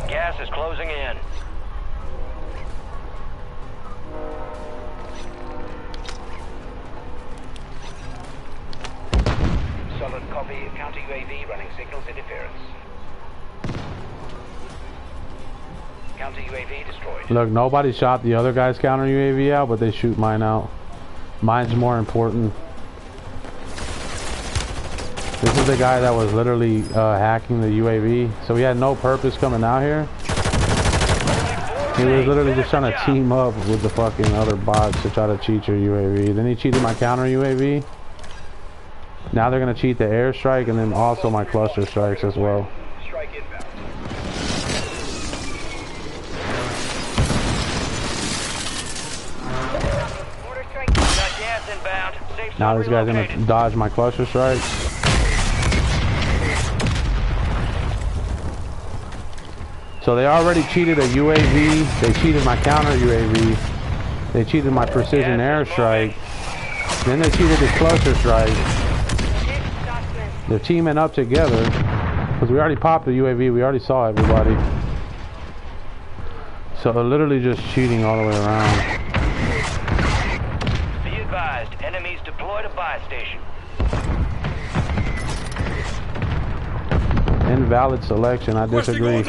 Gas is closing in. Solid copy. Counter UAV running signals interference. Counter UAV destroyed. Look, nobody shot the other guy's counter UAV out, but they shoot mine out. Mine's more important. This is the guy that was literally hacking the UAV, so he had no purpose coming out here. He was literally just trying to team up with the fucking other bots to try to cheat your UAV. Then he cheated my counter UAV. Now they're gonna cheat the airstrike and then also my cluster strikes as well. Now this guy's gonna dodge my cluster strikes. So they already cheated a UAV, they cheated my counter UAV, they cheated my precision airstrike, then they cheated the cluster strike. They're teaming up together, because we already popped the UAV, we already saw everybody. So they're literally just cheating all the way around. Be advised, enemies deployed a buy station. Invalid selection, I disagree.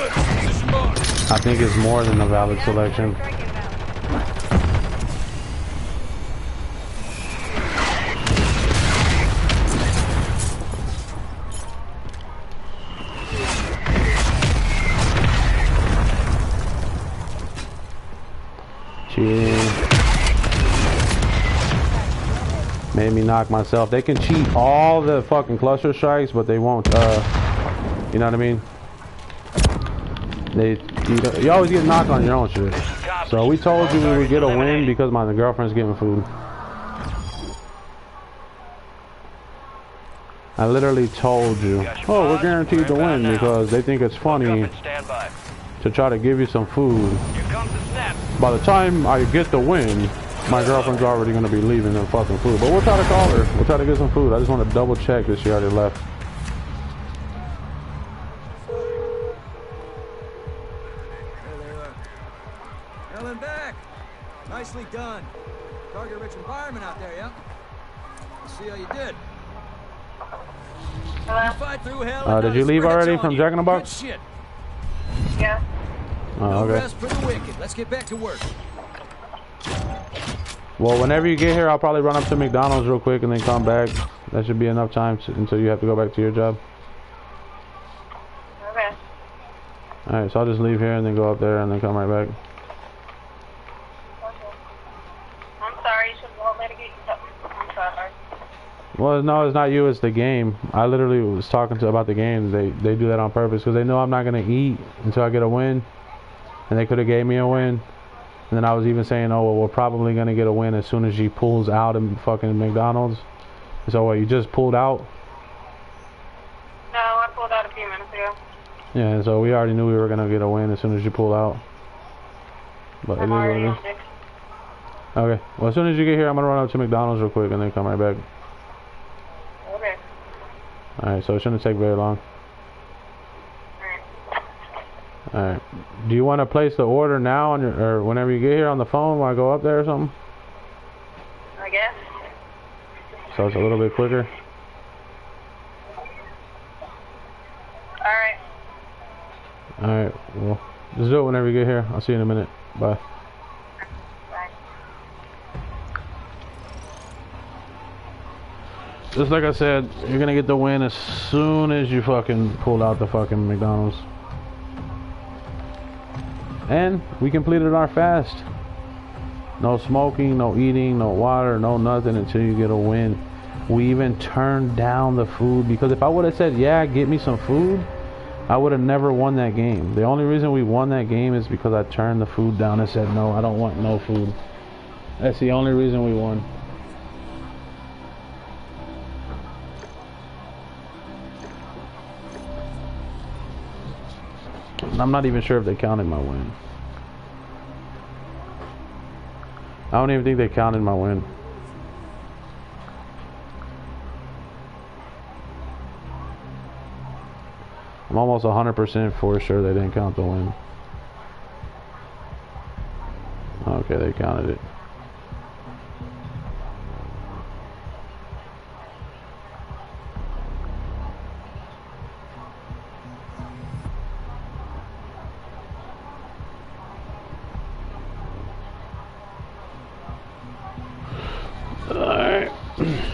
I think it's more than a valid selection. Made me knock myself. They can cheat all the fucking cluster strikes, but they won't, you know what I mean? You always get knocked on your own shit. So we told you we would get a win because my girlfriend's getting food. I literally told you, oh, we're guaranteed to win because they think it's funny to try to give you some food. By the time I get the win, my girlfriend's already going to be leaving the fucking food. But we'll try to call her. We'll try to get some food. I just want to double check that she already left. Nicely done. Target-rich environment out there, yeah? Let's see how you did. Fight through hell. Did you leave already from Jack in the Box? Yeah. Oh, no okay. rest for the wicked. Let's get back to work. Well, whenever you get here, I'll probably run up to McDonald's real quick and then come back. That should be enough time until you have to go back to your job. Okay. Alright, so I'll just leave here and then go up there and then come right back. Well, no, it's not you, it's the game. I literally was talking about the game. They do that on purpose because they know I'm not going to eat until I get a win. And they could have gave me a win. And then I was even saying, oh, well, we're probably going to get a win as soon as she pulls out in fucking McDonald's. So what, you just pulled out? No, I pulled out a few minutes ago. Yeah, so we already knew we were going to get a win as soon as you pull out. But I'm already on it. Okay, well, as soon as you get here, I'm going to run up to McDonald's real quick and then come right back. Okay. Alright, so it shouldn't take very long. Alright. Do you want to place the order now on your, or whenever you get here on the phone while I go up there or something? I guess. So it's a little bit quicker? Alright. Alright, well, just do it whenever you get here. I'll see you in a minute. Bye. Just like I said, you're gonna get the win as soon as you fucking pull out the fucking McDonald's. And we completed our fast. No smoking, no eating, no water, no nothing until you get a win. We even turned down the food because if I would have said, yeah, get me some food, I would have never won that game. The only reason we won that game is because I turned the food down and said, no, I don't want no food. That's the only reason we won. And I'm not even sure if they counted my win. I don't even think they counted my win. I'm almost 100% for sure they didn't count the win. Okay, they counted it. All right.